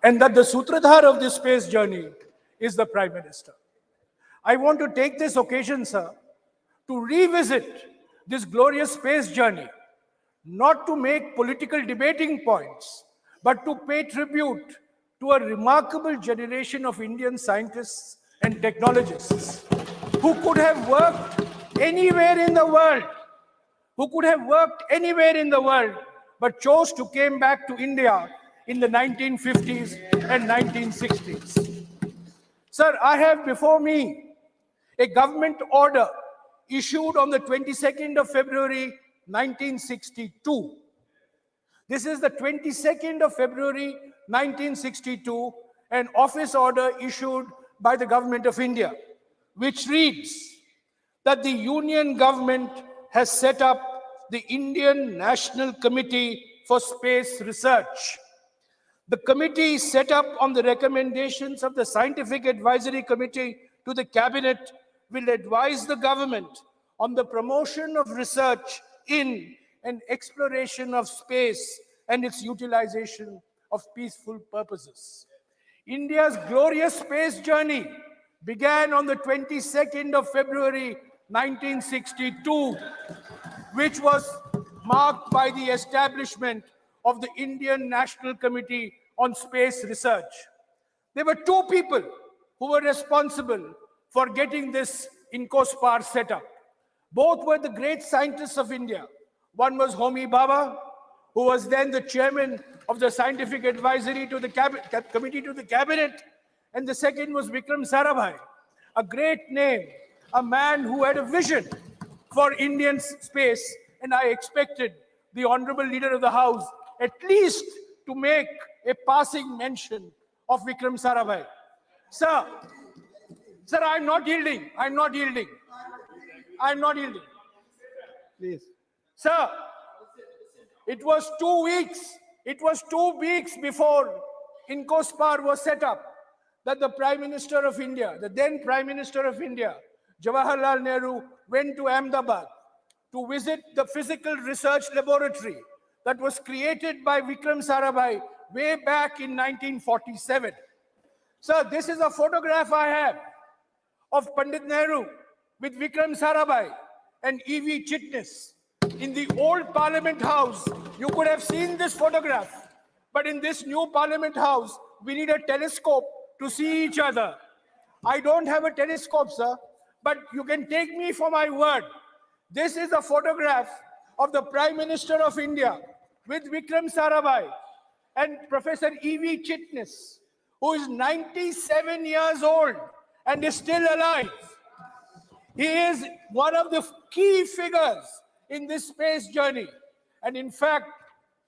Speaker 10: and that the Sutradhar of this space journey is the Prime Minister. I want to take this occasion, sir, to revisit this glorious space journey, not to make political debating points, but to pay tribute to a remarkable generation of Indian scientists and technologists who could have worked anywhere in the world, but chose to come back to India in the 1950s and 1960s. Sir, I have before me a government order issued on the 22nd of February 1962. This is the 22nd of February 1962, an office order issued by the Government of India, which reads that the Union Government has set up the Indian National Committee for Space Research. The committee is set up on the recommendations of the Scientific Advisory Committee to the Cabinet will advise the government on the promotion of research in and exploration of space and its utilization of peaceful purposes. India's glorious space journey began on the 22nd of February 1962, which was marked by the establishment of the Indian National Committee on Space Research. There were two people who were responsible for getting this INCOSPAR set up. Both were the great scientists of India. One was Homi Bhabha, who was then the chairman of the Scientific Advisory to the Committee to the Cabinet, and the second was Vikram Sarabhai, a great name, a man who had a vision for Indian space, and I expected the Honorable Leader of the House at least to make a passing mention of Vikram Sarabhai. Sir, I'm not yielding.
Speaker 9: Please.
Speaker 10: Sir, it was 2 weeks before INCOSPAR was set up that the Prime Minister of India, the then Prime Minister of India, Jawaharlal Nehru, went to Ahmedabad to visit the physical research laboratory that was created by Vikram Sarabhai way back in 1947. Sir, this is a photograph I have of Pandit Nehru with Vikram Sarabhai and E.V. Chitnis. In the old Parliament House, you could have seen this photograph. But in this new Parliament House, we need a telescope to see each other. I don't have a telescope, sir, but you can take me for my word. This is a photograph of the Prime Minister of India with Vikram Sarabhai and Professor E.V. Chitnis, who is 97 years old and is still alive. He is one of the key figures in this space journey. And in fact,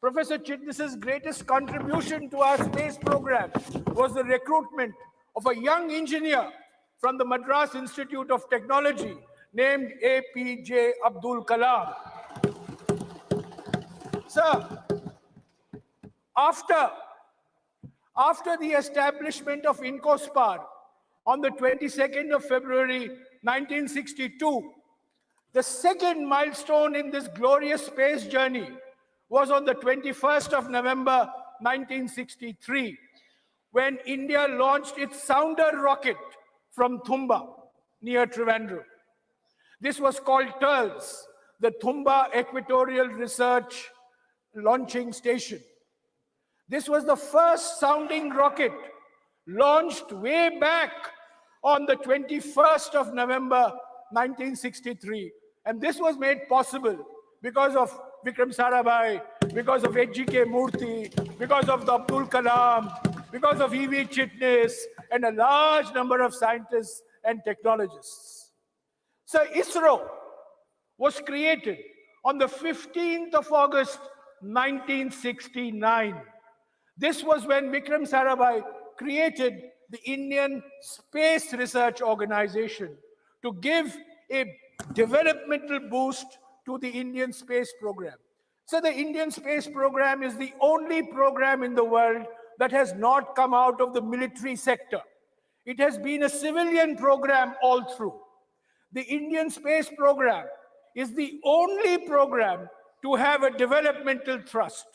Speaker 10: Professor Chitnis's greatest contribution to our space program was the recruitment of a young engineer from the Madras Institute of Technology named APJ Abdul Kalam. Sir, after the establishment of INCOSPAR on the 22nd of February 1962, the second milestone in this glorious space journey was on the 21st of November 1963, when India launched its sounder rocket from Thumba near Trivandrum. This was called TERLS, the Thumba Equatorial Research Launching Station. This was the first sounding rocket launched way back on the 21st of November 1963. And this was made possible because of Vikram Sarabhai, because of H.G.K. Murthy, because of Abdul Kalam, because of E.V. Chitnis, and a large number of scientists and technologists. So ISRO was created on the 15th of August 1969. This was when Vikram Sarabhai created the Indian Space Research Organization to give a developmental boost to the Indian space program. So the Indian space program is the only program in the world that has not come out of the military sector. It has been a civilian program all through. The Indian space program is the only program to have a developmental thrust.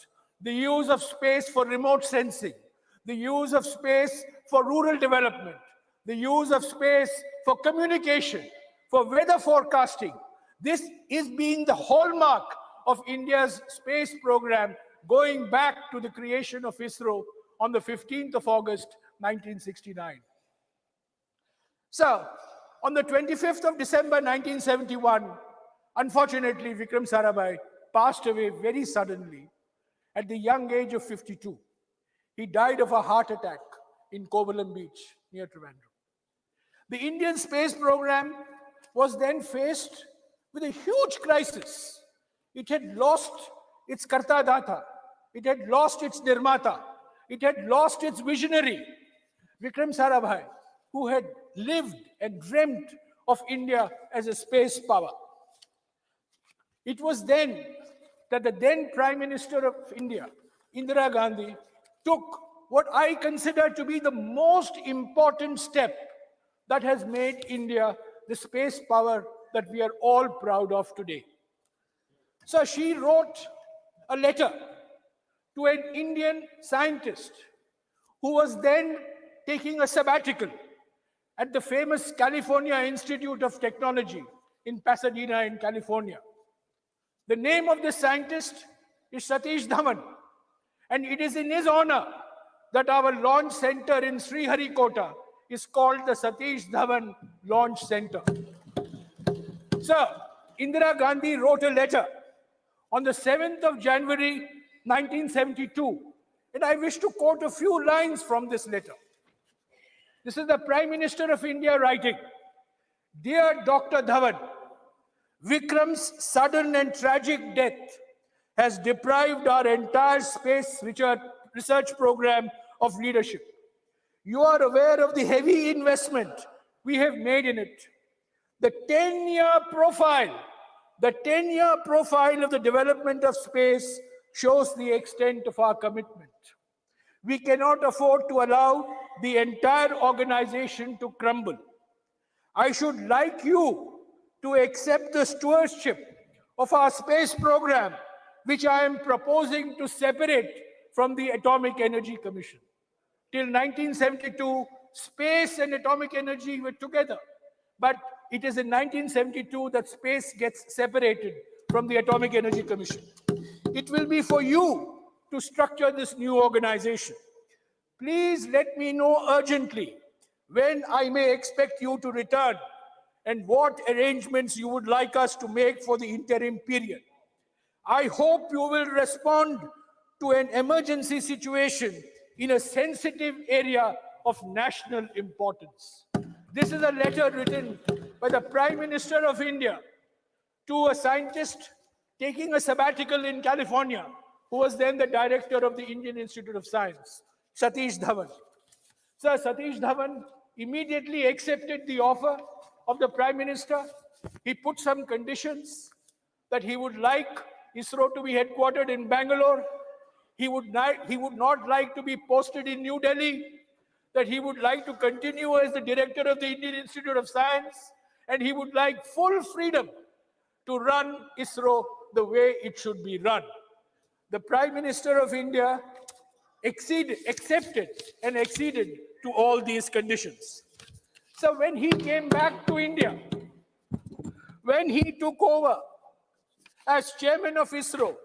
Speaker 10: The use of space for remote sensing, the use of space for rural development, the use of space for communication, for weather forecasting. This is being the hallmark of India's space program going back to the creation of ISRO on the 15th of August, 1969. So, on the 25th of December, 1971, unfortunately, Vikram Sarabhai passed away very suddenly at the young age of 52. He died of a heart attack in Kovalam Beach near Trivandrum. The Indian space program was then faced with a huge crisis. It had lost its Karta Data. It had lost its Nirmata. It had lost its visionary, Vikram Sarabhai, who had lived and dreamt of India as a space power. It was then that the then Prime Minister of India, Indira Gandhi, took what I consider to be the most important step that has made India the space power that we are all proud of today. So she wrote a letter to an Indian scientist who was then taking a sabbatical at the famous California Institute of Technology in Pasadena in California. The name of this scientist is Satish Dhawan, and it is in his honor that our launch center in Sriharikota is called the Satish Dhawan Launch Center. So, Indira Gandhi wrote a letter on the 7th of January 1972, and I wish to quote a few lines from this letter. This is the Prime Minister of India writing, "Dear Dr. Dhawan, Vikram's sudden and tragic death has deprived our entire space research program of leadership. You are aware of the heavy investment we have made in it. The 10-year profile of the development of space shows the extent of our commitment. We cannot afford to allow the entire organization to crumble. I should like you to accept the stewardship of our space program, which I am proposing to separate from the Atomic Energy Commission. Till 1972, space and atomic energy were together. But it is in 1972 that space gets separated from the Atomic Energy Commission. It will be for you to structure this new organization. Please let me know urgently when I may expect you to return and what arrangements you would like us to make for the interim period. I hope you will respond to an emergency situation in a sensitive area of national importance." This is a letter written by the Prime Minister of India to a scientist taking a sabbatical in California, who was then the director of the Indian Institute of Science, Satish Dhawan. Sir, Satish Dhawan immediately accepted the offer of the Prime Minister. He put some conditions that he would like ISRO to be headquartered in Bangalore. He would not like to be posted in New Delhi, that he would like to continue as the director of the Indian Institute of Science, and he would like full freedom to run ISRO the way it should be run. The Prime Minister of India accepted and acceded to all these conditions. So when he came back to India, when he took over as chairman of ISRO,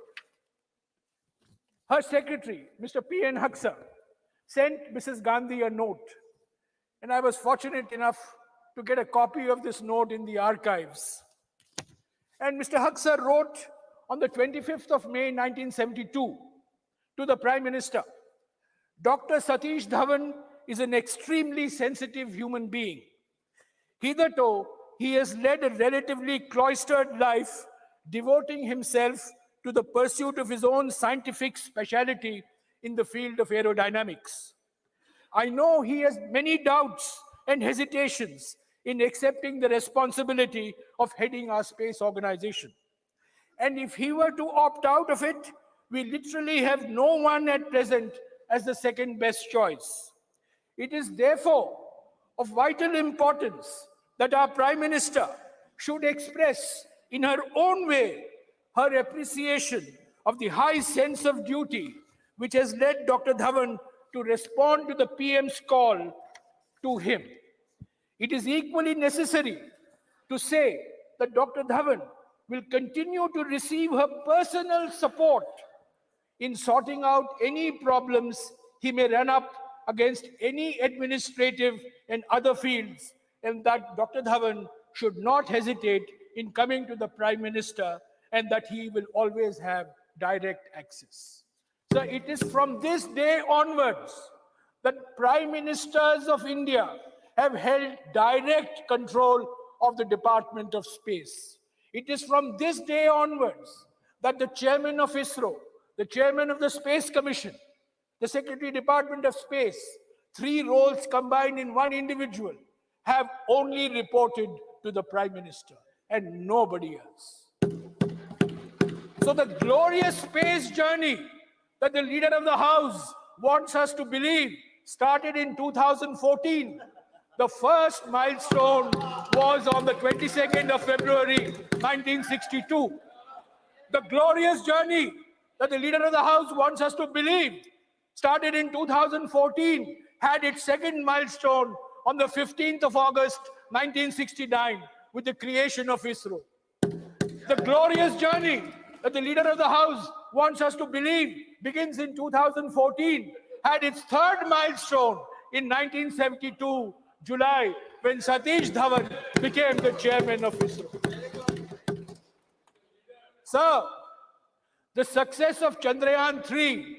Speaker 10: her secretary, Mr. P.N. Haksar, sent Mrs. Gandhi a note. And I was fortunate enough to get a copy of this note in the archives. And Mr. Haksar wrote on the 25th of May, 1972, to the Prime Minister, Dr. Satish Dhawan is an extremely sensitive human being. Hitherto, he has led a relatively cloistered life, devoting himself to the pursuit of his own scientific specialty in the field of aerodynamics. I know he has many doubts and hesitations in accepting the responsibility of heading our space organization. And if he were to opt out of it, we literally have no one at present as the second best choice. It is therefore of vital importance that our Prime Minister should express in her own way her appreciation of the high sense of duty which has led Dr. Dhawan to respond to the PM's call to him. It is equally necessary to say that Dr. Dhawan will continue to receive her personal support in sorting out any problems he may run up against any administrative and other fields, and that Dr. Dhawan should not hesitate in coming to the Prime Minister, and that he will always have direct access. So it is from this day onwards that Prime Ministers of India have held direct control of the Department of Space. It is from this day onwards that the chairman of ISRO, the chairman of the Space Commission, the Secretary Department of Space, three roles combined in one individual, have only reported to the Prime Minister and nobody else. So the glorious space journey that the leader of the House wants us to believe started in 2014. The first milestone was on the 22nd of February, 1962. The glorious journey that the leader of the House wants us to believe started in 2014, had its second milestone on the 15th of August, 1969, with the creation of ISRO. The glorious journey that the leader of the House wants us to believe begins in 2014, had its third milestone in 1972, July, when Satish Dhawan became the chairman of ISRO. Sir, the success of Chandrayaan-3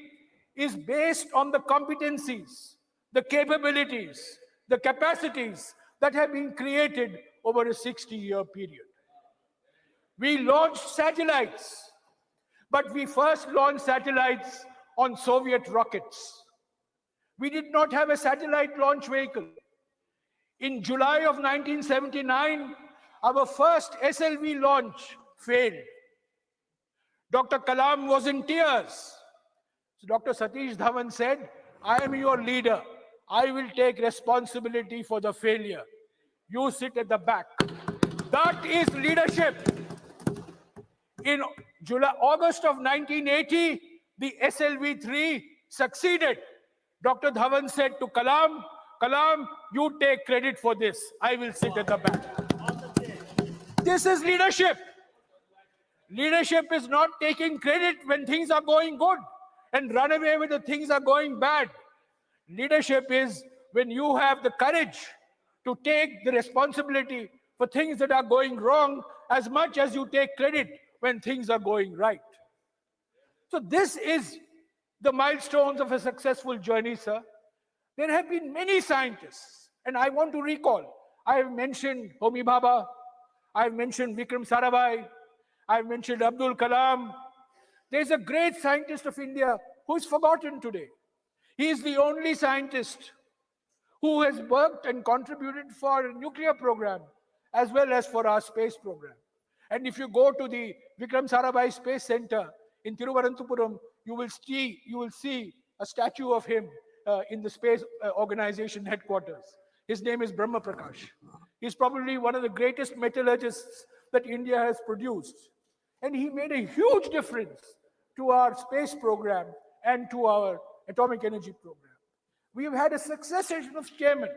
Speaker 10: is based on the competencies, the capabilities, the capacities that have been created over a 60-year period. We launched satellites, but we first launched satellites on Soviet rockets. We did not have a satellite launch vehicle. In July of 1979, our first SLV launch failed. Dr. Kalam was in tears. So Dr. Satish Dhawan said, I am your leader. I will take responsibility for the failure. You sit at the back. That is leadership. In August of 1980, the SLV-3 succeeded. Dr. Dhawan said to Kalam, Kalam, you take credit for this. I will sit at the back. This is leadership. Leadership is not taking credit when things are going good and run away when the things are going bad. Leadership is when you have the courage to take the responsibility for things that are going wrong as much as you take credit when things are going right. So this is the milestones of a successful journey, sir. There have been many scientists, and I want to recall, I have mentioned Homi Bhabha, I have mentioned Vikram Sarabhai, I mentioned Abdul Kalam. There's a great scientist of India who is forgotten today. He is the only scientist who has worked and contributed for a nuclear program as well as for our space program. And if you go to the Vikram Sarabhai Space Center in Thiruvananthapuram, you will see a statue of him in the space organization headquarters. His name is Brahma Prakash. He's probably one of the greatest metallurgists that India has produced. And he made a huge difference to our space program and to our atomic energy program. We've had a succession of chairmen.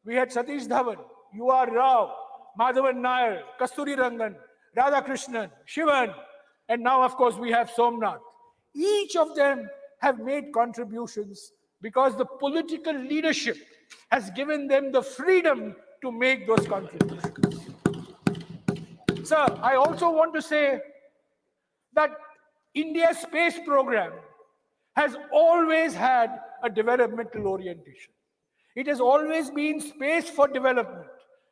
Speaker 10: We had Satish Dhawan, U.R. Rao, Madhavan Nair, Kasturi Rangan, Radhakrishnan, Shivan, and now, of course, we have Somnath. Each of them have made contributions because the political leadership has given them the freedom to make those contributions. Sir, I also want to say that India's space program has always had a developmental orientation. It has always been space for development,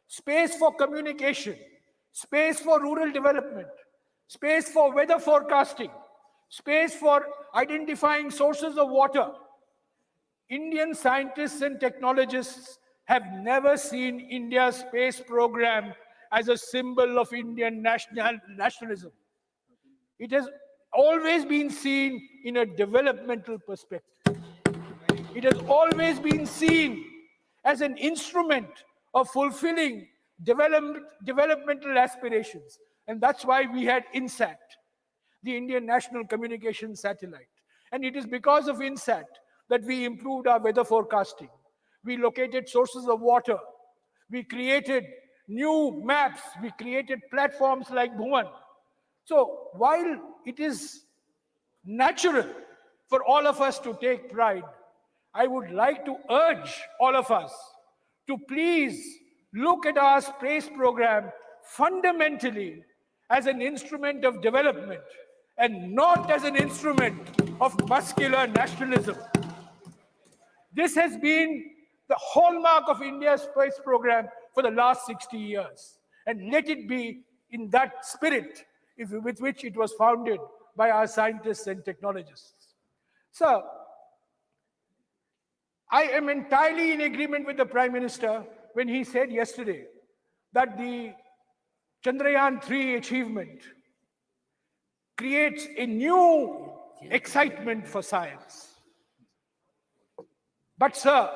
Speaker 10: space for communication, space for rural development, space for weather forecasting, space for identifying sources of water. Indian scientists and technologists have never seen India's space program as a symbol of Indian nationalism. It has always been seen in a developmental perspective. It has always been seen as an instrument of fulfilling developmental aspirations. And that's why we had INSAT, the Indian National Communication Satellite. And it is because of INSAT that we improved our weather forecasting. We located sources of water. We created new maps. We created platforms like Bhuvan. So while it is natural for all of us to take pride, I would like to urge all of us to please look at our space program fundamentally as an instrument of development and not as an instrument of muscular nationalism. This has been the hallmark of India's space program for the last 60 years. And let it be in that spirit with which it was founded by our scientists and technologists. So, I am entirely in agreement with the Prime Minister when he said yesterday that the Chandrayaan-3 achievement creates a new excitement for science. But sir,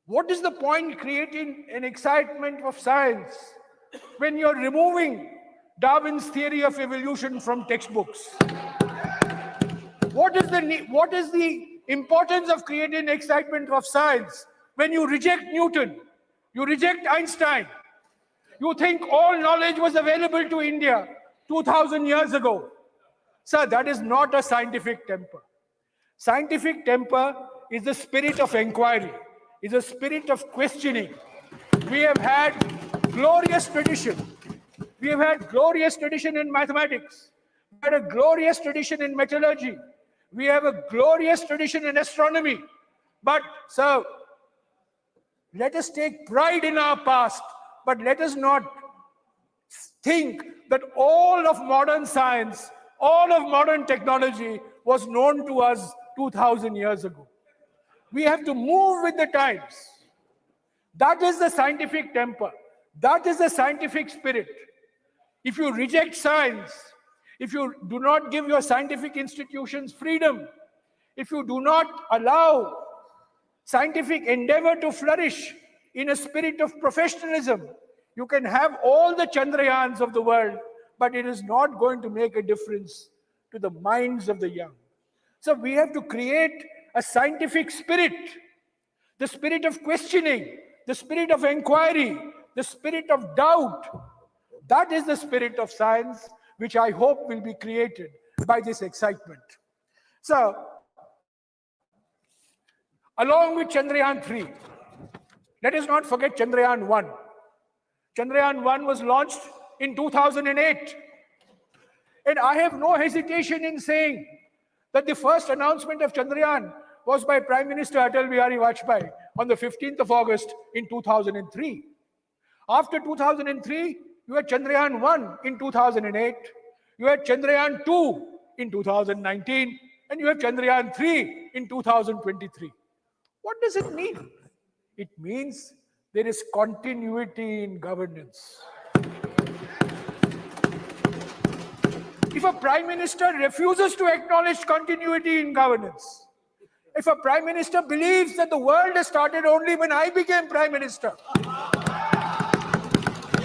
Speaker 10: what is the point creating an excitement of science when you're removing Darwin's theory of evolution from textbooks? What is the importance of creating excitement of science when you reject Newton, you reject Einstein, you think all knowledge was available to India 2000 years ago? Sir, that is not a scientific temper. Scientific temper is the spirit of inquiry, is a spirit of questioning. We have had glorious tradition. We have had glorious tradition in mathematics. We had a glorious tradition in metallurgy. We have a glorious tradition in astronomy. But, sir, let us take pride in our past, but let us not think that all of modern science, all of modern technology was known to us 2000 years ago. We have to move with the times. That is the scientific temper. That is the scientific spirit. If you reject science, if you do not give your scientific institutions freedom, if you do not allow scientific endeavor to flourish in a spirit of professionalism, you can have all the Chandrayaans of the world, but it is not going to make a difference to the minds of the young. So we have to create a scientific spirit, the spirit of questioning, the spirit of inquiry, the spirit of doubt. That is the spirit of science, which I hope will be created by this excitement. So, along with Chandrayaan-3, let us not forget Chandrayaan-1. Chandrayaan-1 was launched in 2008. And I have no hesitation in saying that the first announcement of Chandrayaan was by Prime Minister Atal Bihari Vajpayee on the 15th of August in 2003. After 2003, You had Chandrayaan 1 in 2008, you had Chandrayaan 2 in 2019, and you have Chandrayaan 3 in 2023. What does it mean? It means there is continuity in governance. If a prime minister refuses to acknowledge continuity in governance, if a prime minister believes that the world has started only when I became prime minister,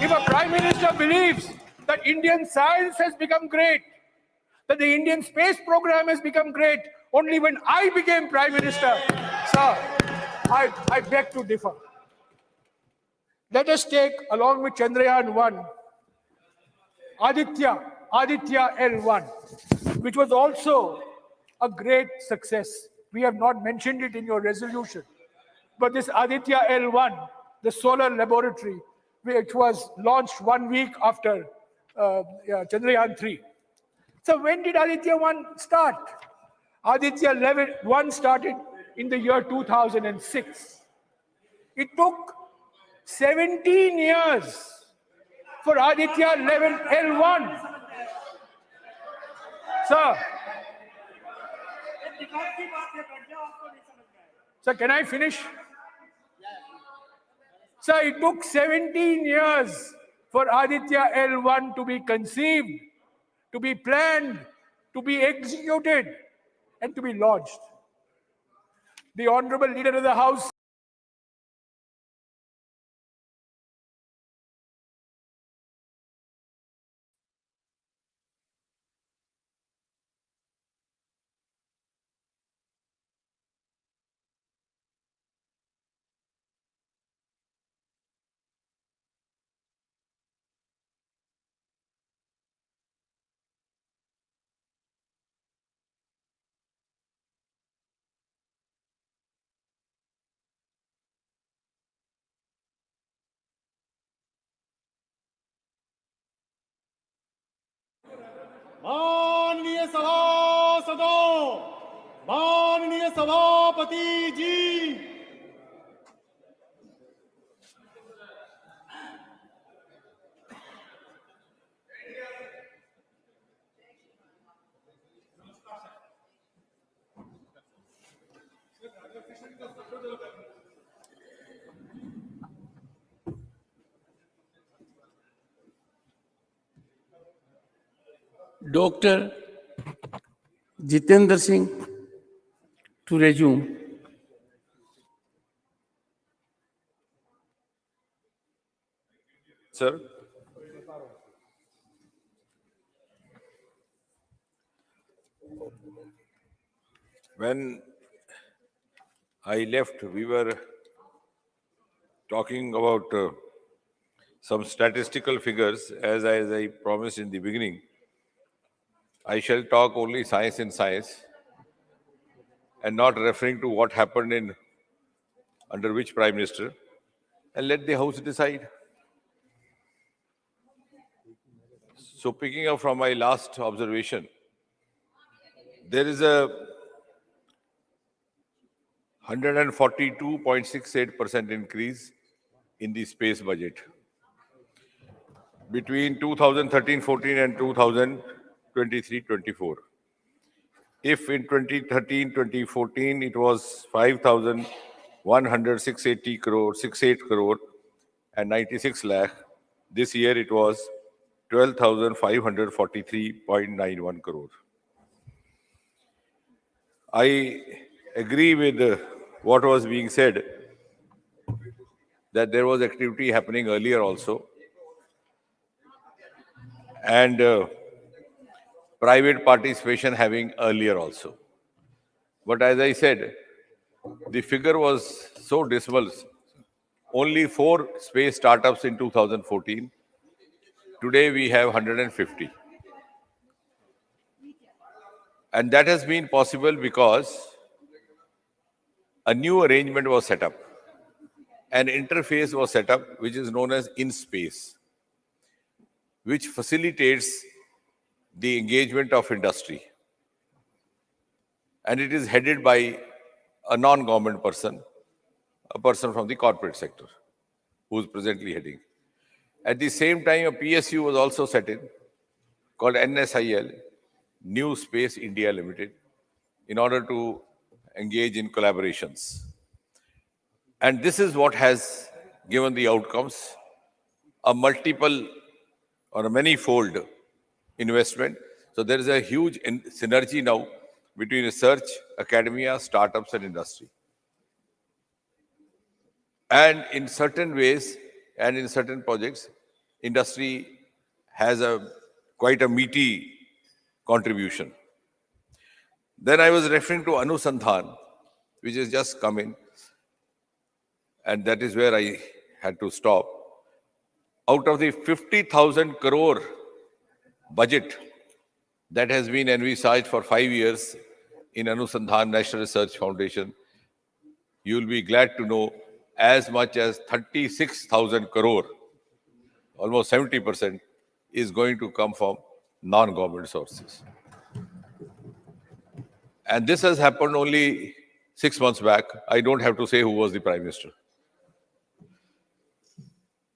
Speaker 10: if a prime minister believes that Indian science has become great, that the Indian space program has become great only when I became prime minister, sir, I beg to differ. Let us take, along with Chandrayaan 1, Aditya L1, which was also a great success. We have not mentioned it in your resolution. But this Aditya L1, the solar laboratory, which was launched 1 week after Chandrayaan 3. So when did Aditya 1 start? Aditya 1 started in the year 2006. It took 17 years for Aditya L1. Sir, can I finish? Sir, it took 17 years for Aditya L1 to be conceived, to be planned, to be executed, and to be launched. The Honorable Leader of the House
Speaker 16: माननीय सभासदों, माननीय सभापति जी,
Speaker 1: Dr. Jitendra Singh to resume.
Speaker 15: Sir. When I left, we were talking about some statistical figures. As I promised in the beginning, I shall talk only science in science and not referring to what happened in under which prime minister, and let the House decide. So picking up from my last observation, there is a 142.68% increase in the space budget between 2013-14 and 2023-24. If in 2013-2014 it was 5,106.80 crore, 68 crore and 96 lakh, this year it was 12,543.91 crore. I agree with what was being said, that there was activity happening earlier also, and private participation having earlier also. But as I said, the figure was so dismal. Only 4 space startups in 2014. Today we have 150. And that has been possible because a new arrangement was set up. An interface was set up, which is known as in-space, which facilitates the engagement of industry. And it is headed by a non-government person, a person from the corporate sector, who is presently heading. At the same time, a PSU was also set in called NSIL, New Space India Limited, in order to engage in collaborations. And this is what has given the outcomes, a multiple or a many-fold investment. So there is a huge synergy now between research, academia, startups, and industry. And in certain ways and in certain projects, industry has quite a meaty contribution. Then I was referring to Anusandhan, which has just come in, and that is where I had to stop. Out of the 50,000 crore budget that has been envisaged for 5 years in Anusandhan National Research Foundation, you will be glad to know as much as 36,000 crore, almost 70%, is going to come from non-government sources. And this has happened only 6 months back. I don't have to say who was the Prime Minister.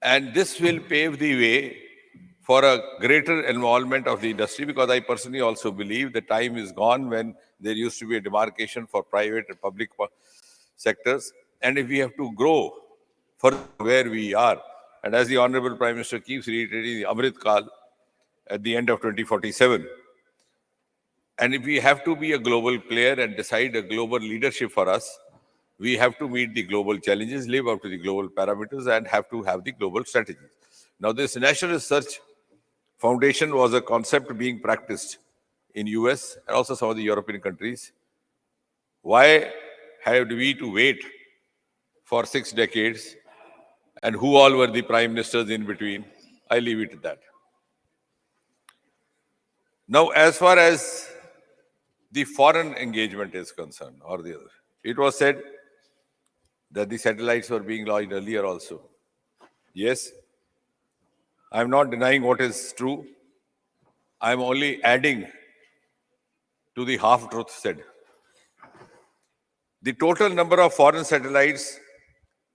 Speaker 15: And this will pave the way for a greater involvement of the industry, because I personally also believe the time is gone when there used to be a demarcation for private and public sectors. And if we have to grow further where we are, and as the Honorable Prime Minister keeps reiterating, the Amrit Kal at the end of 2047, and if we have to be a global player and decide a global leadership for us, we have to meet the global challenges, live up to the global parameters, and have to have the global strategies. Now, this National Research Foundation was a concept being practiced in US and also some of the European countries. Why had we to wait for 6 decades? And who all were the prime ministers in between? I leave it at that. Now, as far as the foreign engagement is concerned, or the other, it was said that the satellites were being launched earlier also. Yes, I'm not denying what is true. I'm only adding to the half-truth said. The total number of foreign satellites,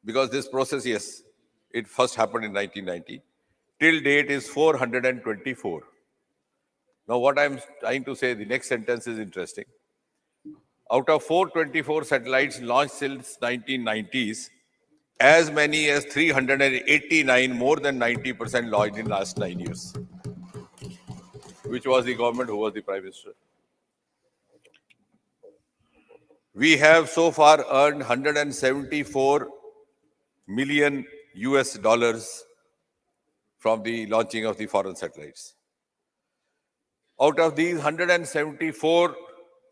Speaker 15: because this process, yes, it first happened in 1990, till date is 424. Now, what I'm trying to say, the next sentence is interesting. Out of 424 satellites launched since 1990s, as many as 389, more than 90% launched in the last 9 years. Which was the government, who was the Prime Minister? We have so far earned 174 million US dollars from the launching of the foreign satellites. Out of these 174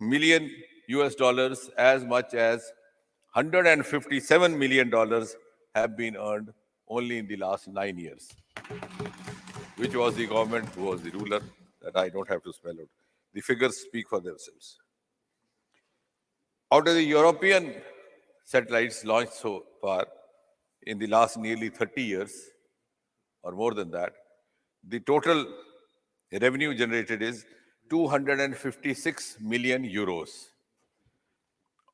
Speaker 15: million US dollars, as much as $157 million have been earned only in the last 9 years. Which was the government, who was the ruler, that I don't have to spell out. The figures speak for themselves. Out of the European satellites launched so far in the last nearly 30 years, or more than that, the total revenue generated is 256 million euros.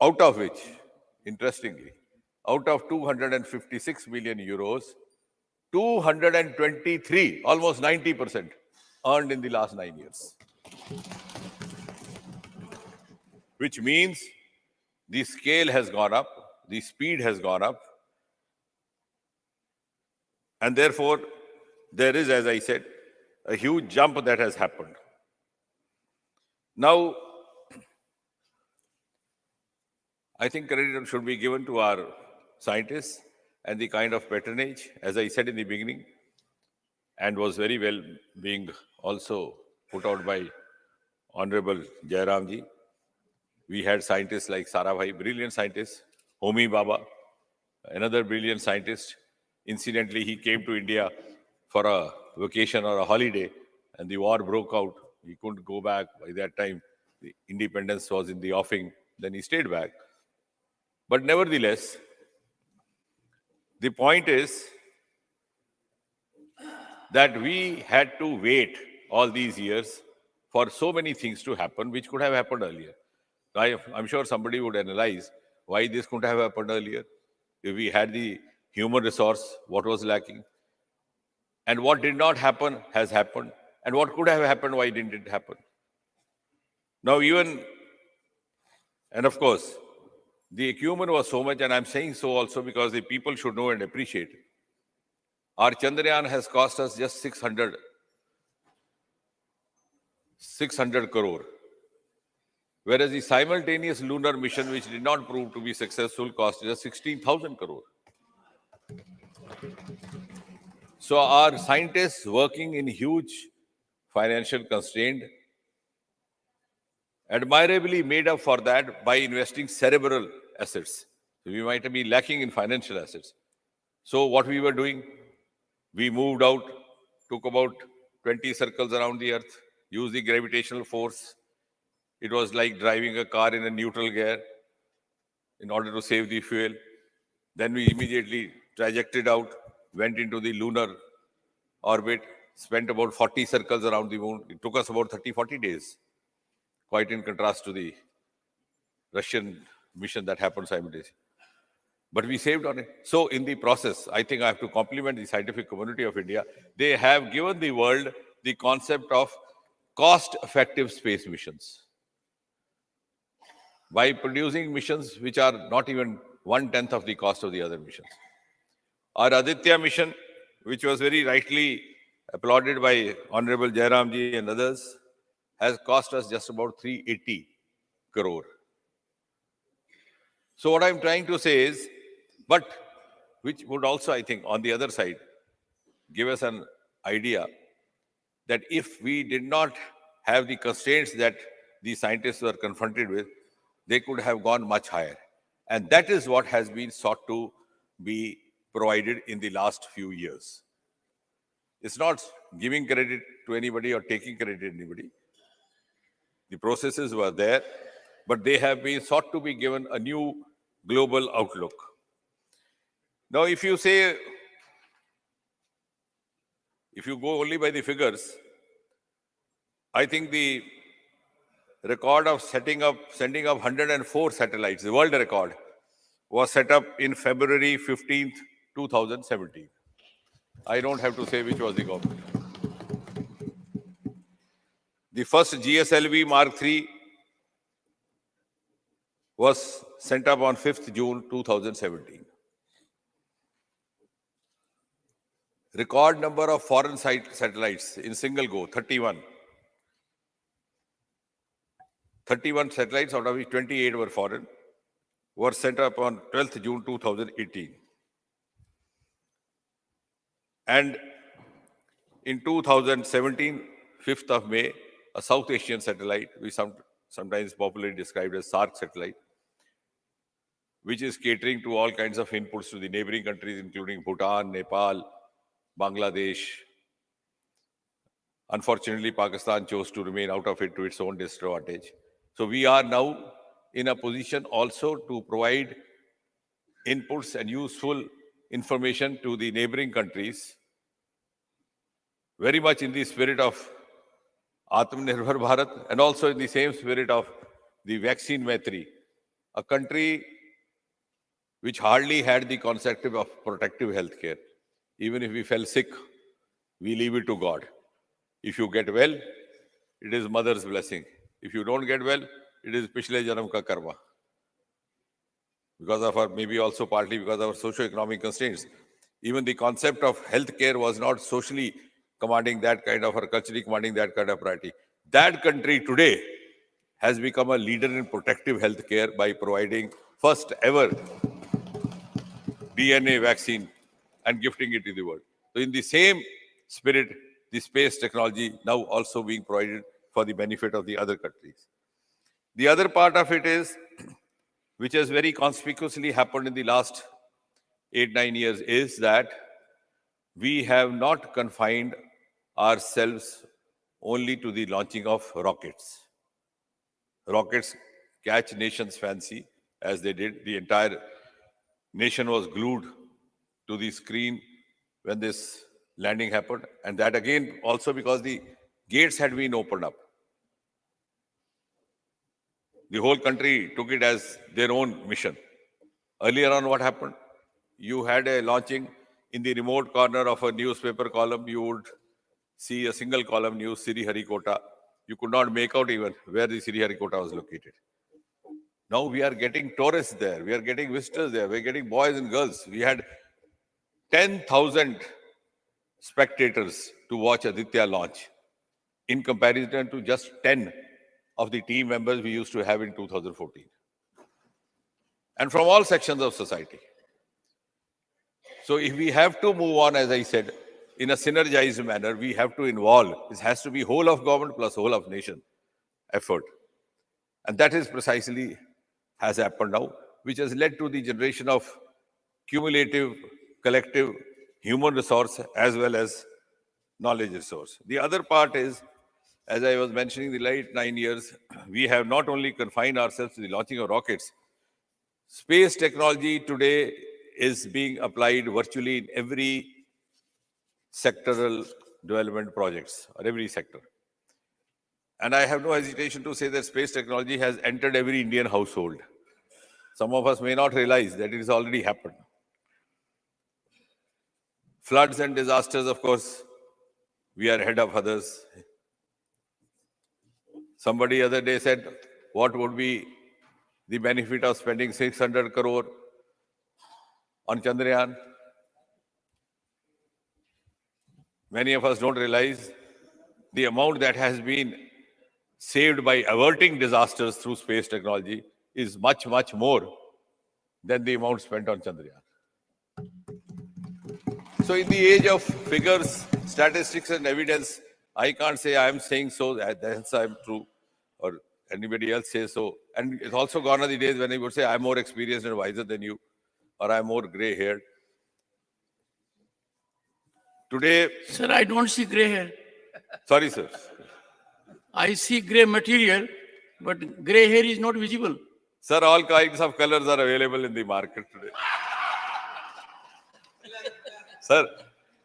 Speaker 15: Out of which, interestingly, out of 256 million euros, 223, almost 90%, earned in the last 9 years. Which means the scale has gone up, the speed has gone up, and therefore there is, as I said, a huge jump that has happened. Now, I think credit should be given to our scientists and the kind of patronage, as I said in the beginning, and was very well being also put out by Honorable Jairamji. We had scientists like Sarabhai, brilliant scientists, Homi Baba, another brilliant scientist. Incidentally, he came to India for a vacation or a holiday, and the war broke out. He couldn't go back. By that time, the independence was in the offing. Then he stayed back. But nevertheless, the point is that we had to wait all these years for so many things to happen, which could have happened earlier. I'm sure somebody would analyze why this couldn't have happened earlier. If we had the human resource, what was lacking? And what did not happen has happened. And what could have happened, why didn't it happen? Now and of course, the acumen was so much, and I'm saying so also because the people should know and appreciate. Our Chandrayaan has cost us just 600 crore. Whereas the simultaneous lunar mission, which did not prove to be successful, cost just 16,000 crore. So our scientists working in huge financial constraint admirably made up for that by investing cerebral assets. So we might be lacking in financial assets. So what we were doing, we moved out, took about 20 circles around the earth, used the gravitational force. It was like driving a car in a neutral gear in order to save the fuel. Then we immediately trajected out, went into the lunar orbit, spent about 40 circles around the moon. It took us about 30-40 days, quite in contrast to the Russian mission that happened simultaneously. But we saved on it. So in the process, I think I have to compliment the scientific community of India. They have given the world the concept of cost-effective space missions by producing missions which are not even 1/10 of the cost of the other missions. Our Aditya mission, which was very rightly applauded by Honorable Jairamji and others, has cost us just about 380 crore. So what I'm trying to say is, but which would also, I think, on the other side, give us an idea that if we did not have the constraints that the scientists were confronted with, they could have gone much higher. And that is what has been sought to be provided in the last few years. It's not giving credit to anybody or taking credit to anybody. The processes were there, but they have been sought to be given a new global outlook. Now, if you go only by the figures, I think the record of sending up 104 satellites, the world record, was set up in February 15th, 2017. I don't have to say which was the government. The first GSLV Mark III was sent up on 5th June 2017. Record number of foreign satellites in single go, 31. 31 satellites, out of which 28 were foreign, were sent up on 12th June 2018. And in 2017, 5th of May, a South Asian satellite, which sometimes popularly described as SARC satellite, which is catering to all kinds of inputs to the neighboring countries, including Bhutan, Nepal, Bangladesh. Unfortunately, Pakistan chose to remain out of it to its own disadvantage. So we are now in a position also to provide inputs and useful information to the neighboring countries, very much in the spirit of Atmanirbhar Bharat and also in the same spirit of the vaccine Maitri, a country which hardly had the concept of protective healthcare. Even if we fell sick, we leave it to God. If you get well, it is mother's blessing. If you don't get well, it is Pichle Janam ka karma. Because of our, maybe also partly because of our socio-economic constraints. Even the concept of healthcare was not socially commanding that kind of, or culturally commanding that kind of priority. That country today has become a leader in protective healthcare by providing first ever DNA vaccine and gifting it to the world. So in the same spirit, the space technology now also being provided for the benefit of the other countries. The other part of it is, which has very conspicuously happened in the last 8-9 years, is that we have not confined ourselves only to the launching of rockets. Rockets catch nations' fancy, as they did. The entire nation was glued to the screen when this landing happened. And that again, also because the gates had been opened up. The whole country took it as their own mission. Earlier on, what happened? You had a launching in the remote corner of a newspaper column, you would see a single column news, Sriharikota. You could not make out even where the Sriharikota was located. Now we are getting tourists there. We are getting visitors there. We're getting boys and girls. We had 10,000 spectators to watch Aditya launch in comparison to just 10 of the team members we used to have in 2014. And from all sections of society. So if we have to move on, as I said, in a synergized manner, we have to involve. This has to be whole of government plus whole of nation effort. And that is precisely has happened now, which has led to the generation of cumulative, collective human resource as well as knowledge resource. The other part is, as I was mentioning, the late 9 years, we have not only confined ourselves to the launching of rockets. Space technology today is being applied virtually in every sectoral development projects or every sector. And I have no hesitation to say that space technology has entered every Indian household. Some of us may not realize that it has already happened. Floods and disasters, of course, we are ahead of others. Somebody other day said, what would be the benefit of spending 600 crore on Chandrayaan? Many of us don't realize the amount that has been saved by averting disasters through space technology is much, much more than the amount spent on Chandrayaan. So in the age of figures, statistics and evidence, I can't say I am saying so, that's I'm true, or anybody else says so. And it's also gone are the days when I would say I'm more experienced and wiser than you, or I'm more gray-haired. Today...
Speaker 1: Sir, I don't see gray hair.
Speaker 15: Sorry, sir.
Speaker 1: I see gray material, but gray hair is not visible.
Speaker 15: Sir, all kinds of colors are available in the market today. Sir,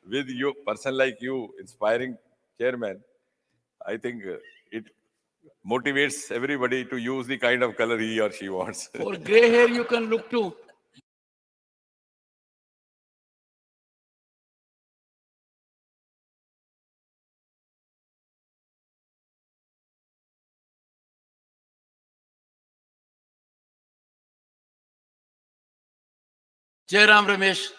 Speaker 15: with you, person like you, inspiring chairman, I think it motivates everybody to use the kind of color he or she wants.
Speaker 1: For gray hair, you can look to Jairam Ramesh.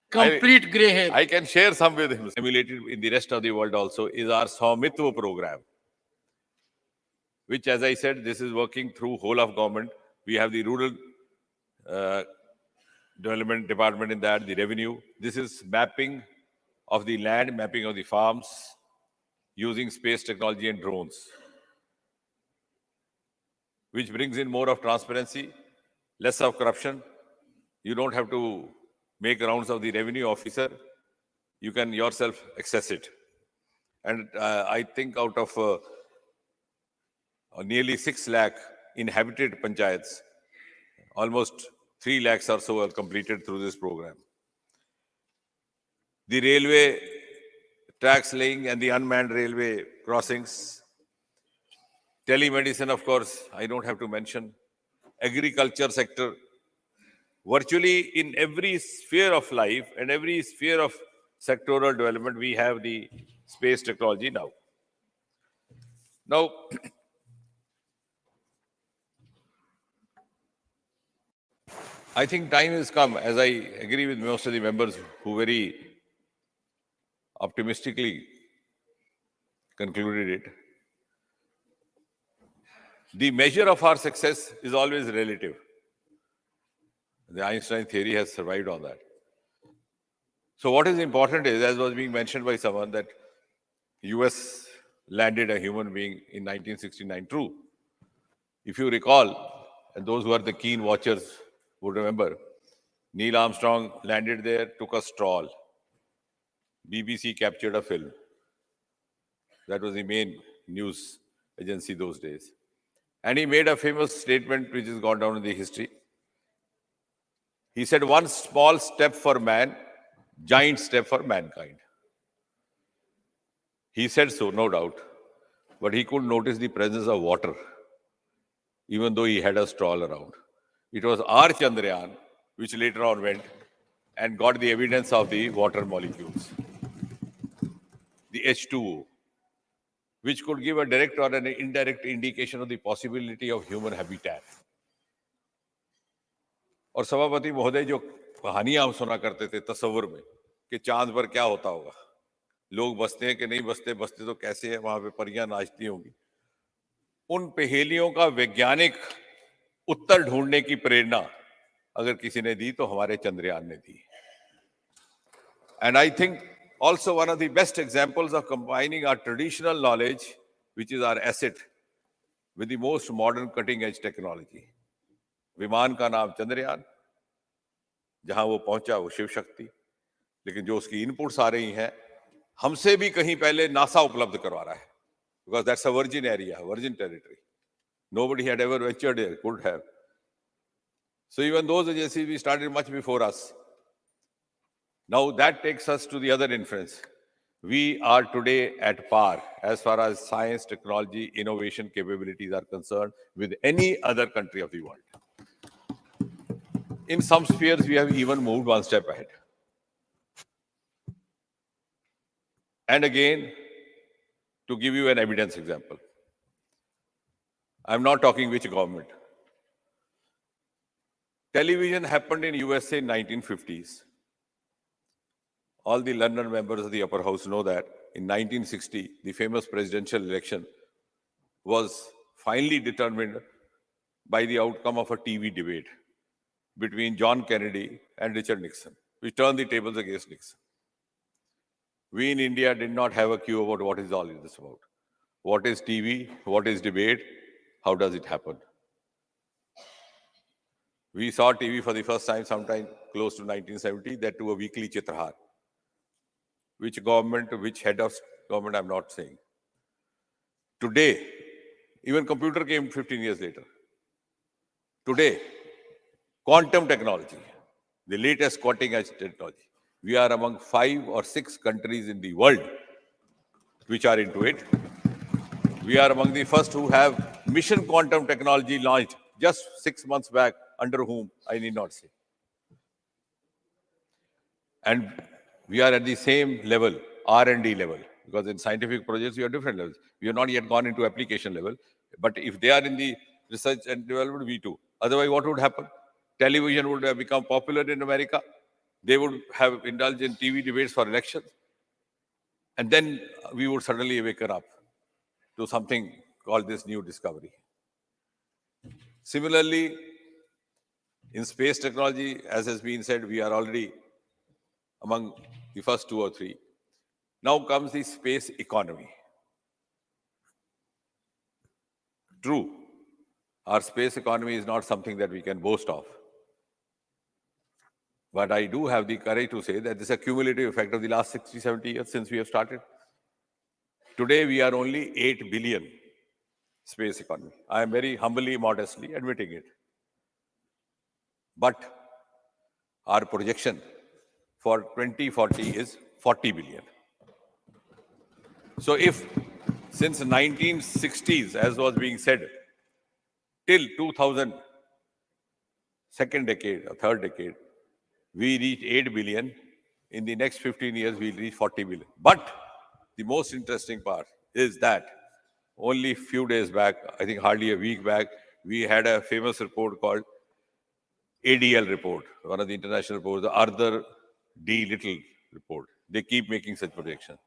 Speaker 1: Complete gray hair.
Speaker 15: I can share some with him. Emulated in the rest of the world also is our Swamitva program, which, as I said, this is working through whole of government. We have the rural development department in that, the revenue. This is mapping of the land, mapping of the farms, using space technology and drones, which brings in more of transparency, less of corruption. You don't have to make rounds of the revenue officer. You can yourself access it. And I think out of nearly 6 lakh inhabited panchayats, almost 3 lakhs or so are completed through this program. The railway tracks laying and the unmanned railway crossings. Telemedicine, of course, I don't have to mention. Agriculture sector. Virtually in every sphere of life and every sphere of sectoral development, we have the space technology now. Now, I think time has come, as I agree with most of the members who very optimistically concluded it. The measure of our success is always relative. The Einstein theory has survived on that. So what is important is, as was being mentioned by someone, that US landed a human being in 1969. True. If you recall, and those who are the keen watchers would remember, Neil Armstrong landed there, took a stroll. BBC captured a film. That was the main news agency those days. And he made a famous statement which has gone down in the history. He said, one small step for man, giant step for mankind. He said so, no doubt. But he couldn't notice the presence of water, even though he had a stroll around. It was our Chandrayaan, which later on went and got the evidence of the water molecules, the H2O, which could give a direct or an indirect indication of the possibility of human habitat. और सभापति महोदय, जो कहानियां हम सुना करते थे तस्वुर में कि चांद पर क्या होता होगा, लोग बसते हैं कि नहीं बसते, बसते तो कैसे है, वहां पे परियां नाचती होंगी, उन पहेलियों का वैज्ञानिक उत्तर ढूंढने की प्रेरणा अगर किसी ने दी तो हमारे चंद्रयान ने दी. And I think also one of the best examples of combining our traditional knowledge, which is our asset, with the most modern cutting edge technology. विमान का नाम चंद्रयान, जहां वो पहुंचा वो शिव शक्ति, लेकिन जो उसकी इनपुट्स आ रही हैं हमसे भी कहीं पहले नासा उपलब्ध करवा रहा है, because that's a virgin area, virgin territory. Nobody had ever ventured there, could have. So even those agencies we started much before us. Now that takes us to the other inference. We are today at par as far as science, technology, innovation capabilities are concerned with any other country of the world. In some spheres, we have even moved one step ahead. And again, to give you an evidence example, I'm not talking which government. Television happened in USA in 1950s. All the London members of the upper house know that in 1960, the famous presidential election was finally determined by the outcome of a TV debate between John Kennedy and Richard Nixon, which turned the tables against Nixon. We in India did not have a clue about what is all this about. What is TV? What is debate? How does it happen? We saw TV for the first time sometime close to 1970, that to a weekly Chitrahar. Which government, which head of government, I'm not saying. Today, even computer came 15 years later. Today, quantum technology, the latest cutting-edge technology. We are among 5 or 6 countries in the world which are into it. We are among the first who have mission quantum technology launched just 6 months back, under whom I need not say. And we are at the same level, R&D level, because in scientific projects, we are different levels. We have not yet gone into application level, but if they are in the research and development, we too. Otherwise, what would happen? Television would have become popular in America. They would have indulged in TV debates for elections. And then we would suddenly waken up to something called this new discovery. Similarly, in space technology, as has been said, we are already among the first 2 or 3. Now comes the space economy. True, our space economy is not something that we can boast of. But I do have the courage to say that this is a cumulative effect of the last 60, 70 years since we have started. Today, we are only 8 billion space economy. I am very humbly, modestly admitting it. But our projection for 2040 is 40 billion. So if since 1960s, as was being said, till 2000, second decade or third decade, we reached 8 billion. In the next 15 years, we'll reach 40 billion. But the most interesting part is that only a few days back, I think hardly a week back, we had a famous report called ADL report, one of the international reports, the Arthur D. Little report. They keep making such projections.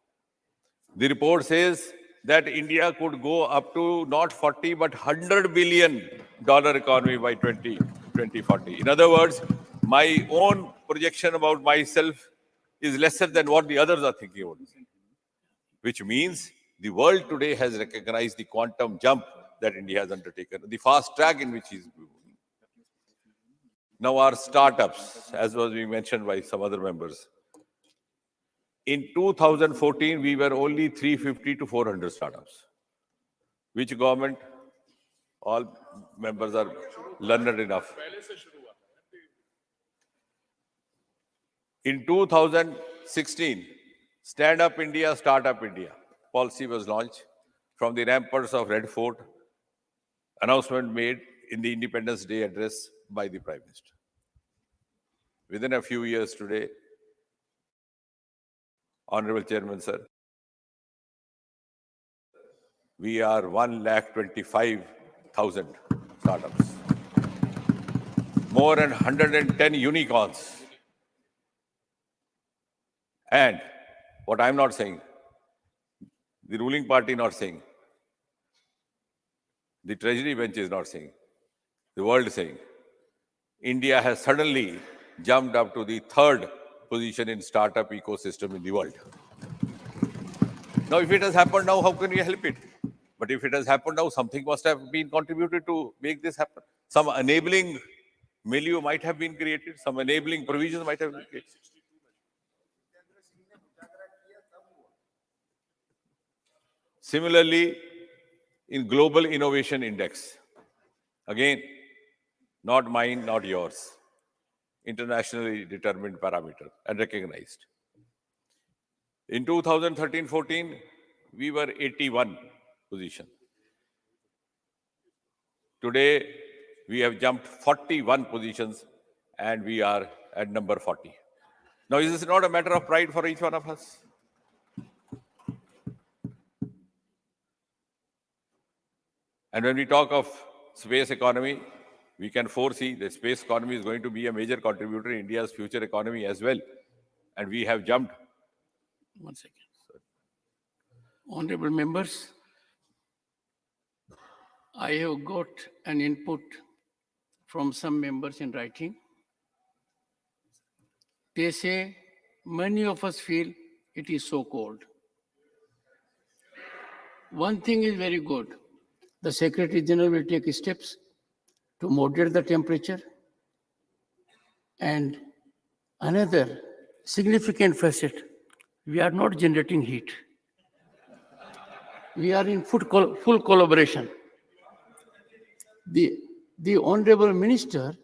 Speaker 15: The report says that India could go up to not 40, but $100 billion economy by 2040. In other words, my own projection about myself is lesser than what the others are thinking about, which means the world today has recognized the quantum jump that India has undertaken, the fast track in which is moving. Now our startups, as was being mentioned by some other members, in 2014, we were only 350 to 400 startups. Which government? All members are learned enough. In 2016, Stand Up India, Startup India policy was launched from the ramparts of Red Fort, announcement made in the Independence Day address by the Prime Minister. within a few years today, Honorable Chairman, sir, we are 1,25,000 startups, more than 110 unicorns. And what I'm not saying, the ruling party not saying, the treasury bench is not saying, the world is saying, India has suddenly jumped up to the third position in startup ecosystem in the world. Now, if it has happened now, how can we help it? But if it has happened now, something must have been contributed to make this happen. Some enabling milieu might have been created, some enabling provisions might have been created. Similarly, in Global Innovation Index, again, not mine, not yours, internationally determined parameter and recognized. In 2013-14, we were 81 position. Today, we have jumped 41 positions and we are at number 40. Now, is this not a matter of pride for each one of us? And when we talk of space economy, we can foresee the space economy is going to be a major contributor in India's future economy as well. And we have jumped.
Speaker 1: 1 second. Honorable members, I have got an input from some members in writing. They say many of us feel it is so cold. One thing is very good. The Secretary General will take steps to moderate the temperature. And another significant facet, we are not generating heat. We are in full collaboration. The Honorable Minister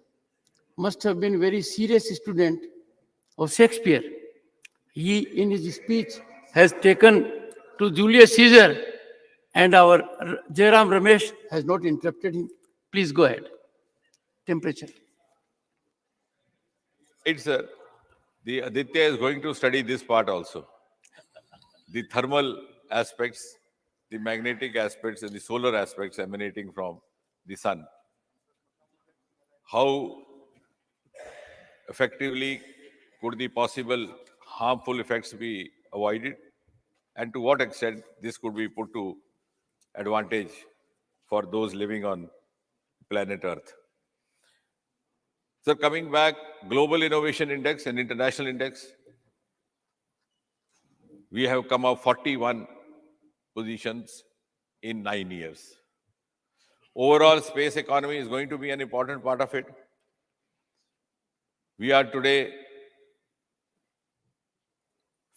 Speaker 1: must have been very serious student of Shakespeare. He, in his speech, has taken to Julius Caesar, and our Jairam Ramesh has not interrupted him. Please go ahead. Temperature.
Speaker 15: It's the Aditya is going to study this part also. The thermal aspects, the magnetic aspects, and the solar aspects emanating from the sun. How effectively could the possible harmful effects be avoided? And to what extent this could be put to advantage for those living on planet Earth? So coming back, Global Innovation Index and International Index, we have come up 41 positions in 9 years. Overall space economy is going to be an important part of it. We are today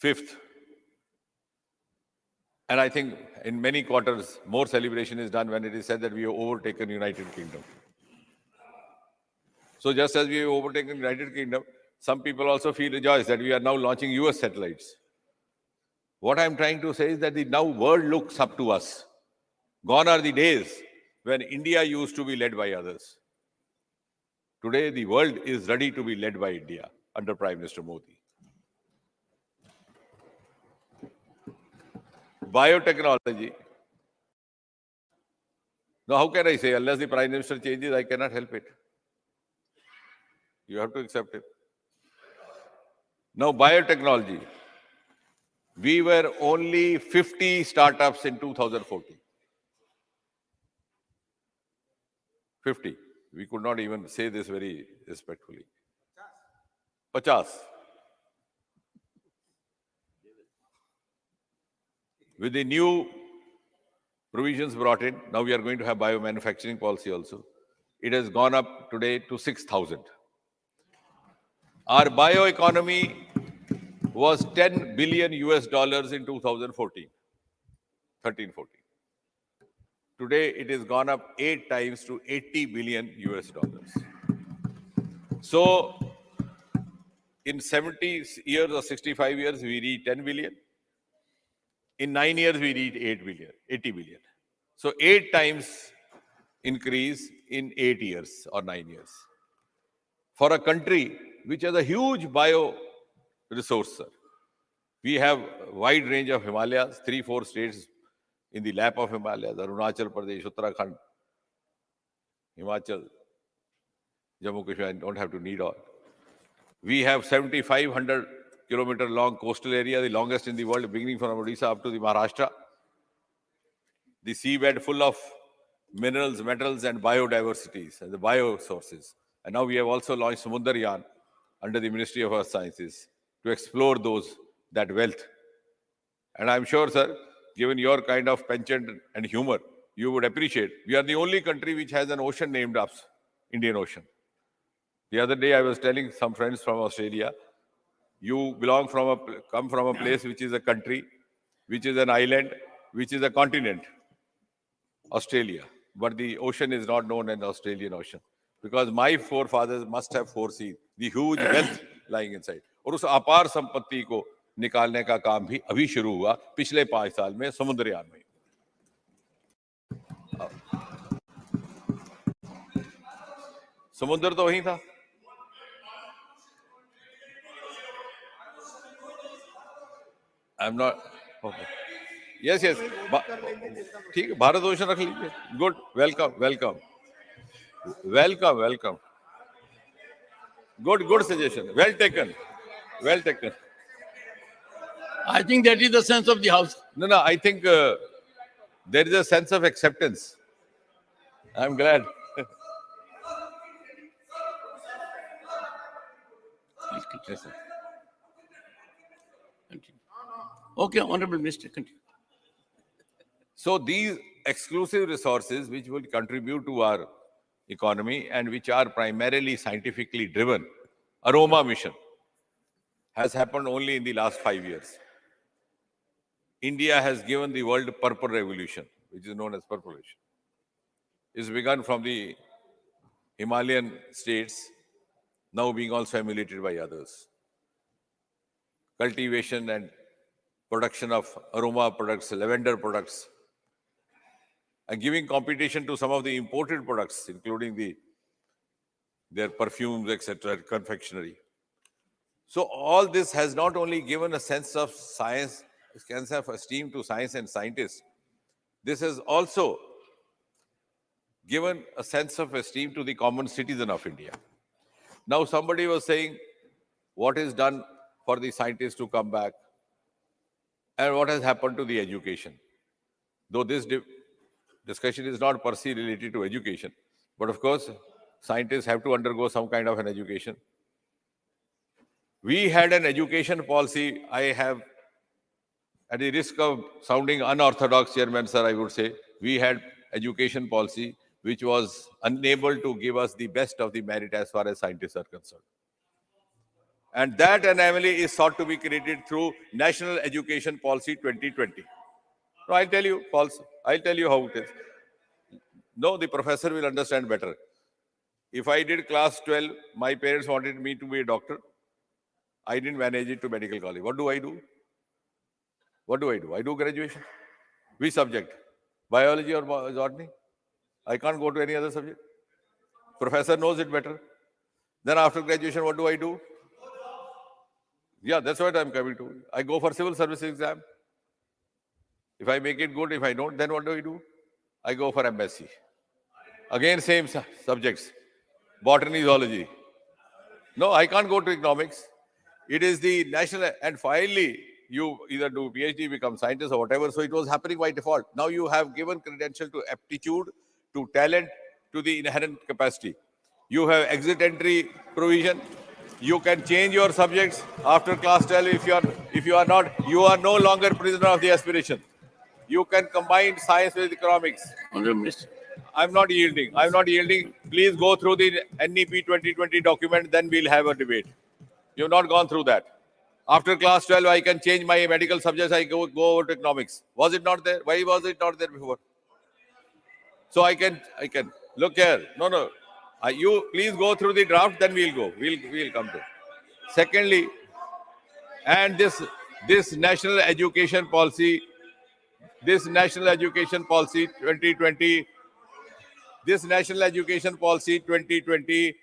Speaker 15: 5th. And I think in many quarters, more celebration is done when it is said that we have overtaken United Kingdom. So just as we have overtaken United Kingdom, some people also feel rejoiced that we are now launching US satellites. What I'm trying to say is that the now world looks up to us. Gone are the days when India used to be led by others. Today, the world is ready to be led by India under Prime Minister Modi. Biotechnology. Now, how can I say, unless the Prime Minister changes, I cannot help it. You have to accept it. Now, biotechnology. We were only 50 startups in 2014. 50. We could not even say this very respectfully. 50. With the new provisions brought in, now we are going to have biomanufacturing policy also. It has gone up today to 6,000. Our bioeconomy was 10 billion US dollars in 2014, 13-14. Today, it has gone up 8 times to 80 billion US dollars. So, in 70 years or 65 years, we reached 10 billion. In 9 years, we reached 8 billion, 80 billion. So 8 times increase in 8 years or 9 years. For a country which has a huge bio resource, sir. We have a wide range of Himalayas, 3-4 states in the lap of Himalayas, Arunachal Pradesh, Uttarakhand, Himachal, Jammu Kashmir, I don't have to need all. We have 7,500 kilometer long coastal area, the longest in the world, beginning from Odisha up to the Maharashtra. The seabed full of minerals, metals, and biodiversities, and the biosources. And now we have also launched Samundaryaan under the Ministry of Earth Sciences to explore that wealth. And I'm sure, sir, given your kind of penchant and humor, you would appreciate. We are the only country which has an ocean named us, Indian Ocean. The other day, I was telling some friends from Australia, you come from a place which is a country, which is an island, which is a continent, Australia. But the ocean is not known as the Australian Ocean. Because my forefathers must have foreseen the huge wealth lying inside. और उस अपार संपत्ति को निकालने का काम भी अभी शुरू हुआ पिछले 5 साल में समुद्रयान में. समुद्र तो वही था. I'm not. Okay. Yes. ठीक है, भारत ओशन रख लीजिए. Good. Welcome. Good suggestion. Well taken.
Speaker 1: I think that is the sense of the House.
Speaker 15: No, I think there is a sense of acceptance. I'm glad.
Speaker 1: Please continue.
Speaker 15: Yes, sir.
Speaker 1: Continue. Okay, Honorable Minister, continue.
Speaker 15: So these exclusive resources which will contribute to our economy and which are primarily scientifically driven, Aroma mission has happened only in the last 5 years. India has given the world purple revolution, which is known as purple revolution. It's begun from the Himalayan states, now being also emulated by others. Cultivation and production of aroma products, lavender products, and giving competition to some of the imported products, including their perfumes, etc., confectionery. So all this has not only given a sense of science, a sense of esteem to science and scientists, this has also given a sense of esteem to the common citizen of India. Now somebody was saying, what is done for the scientists to come back and what has happened to the education? Though this discussion is not per se related to education, but of course, scientists have to undergo some kind of an education. We had an education policy. I have, at the risk of sounding unorthodox, Chairman, sir, I would say, we had education policy which was unable to give us the best of the merit as far as scientists are concerned. And that anomaly is sought to be created through National Education Policy 2020. No, I'll tell you, false. I'll tell you how it is. No, the professor will understand better. If I did class 12, my parents wanted me to be a doctor. I didn't manage it to medical college. What do I do? I do graduation. Which subject? Biology or botany? I can't go to any other subject. Professor knows it better. Then after graduation, what do? Yeah, that's what I'm coming to. I go for civil service exam. If I make it good, if I don't, then what do? I go for MSc. Again, same subjects. Botany, zoology. No, I can't go to economics. It is the national, and finally, you either do PhD, become scientist or whatever. So it was happening by default. Now you have given credential to aptitude, to talent, to the inherent capacity. You have exit entry provision. You can change your subjects after class 12 if you are not, you are no longer prisoner of the aspiration. You can combine science with economics. I'm not yielding. Please go through the NEP 2020 document, then we'll have a debate. You've not gone through that. After class 12, I can change my medical subjects. I go over to economics. Was it not there? Why was it not there before? So I can look here. No. You please go through the draft, then we'll go. We'll come to it. Secondly, and this national education policy 2020, this national education policy 2020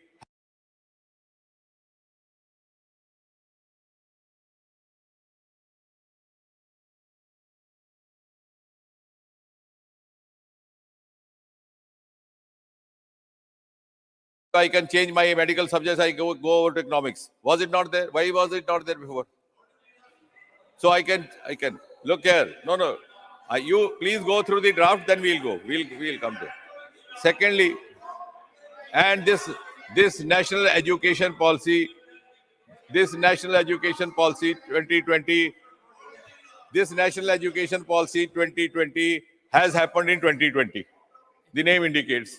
Speaker 15: I can change my medical subjects, I go over to economics. Was it not there? Why was it not there before? So I can look here. No. You please go through the draft, then we'll go. We'll come to it. Secondly, and this national education policy 2020, this national education policy 2020 has happened in 2020. The name indicates.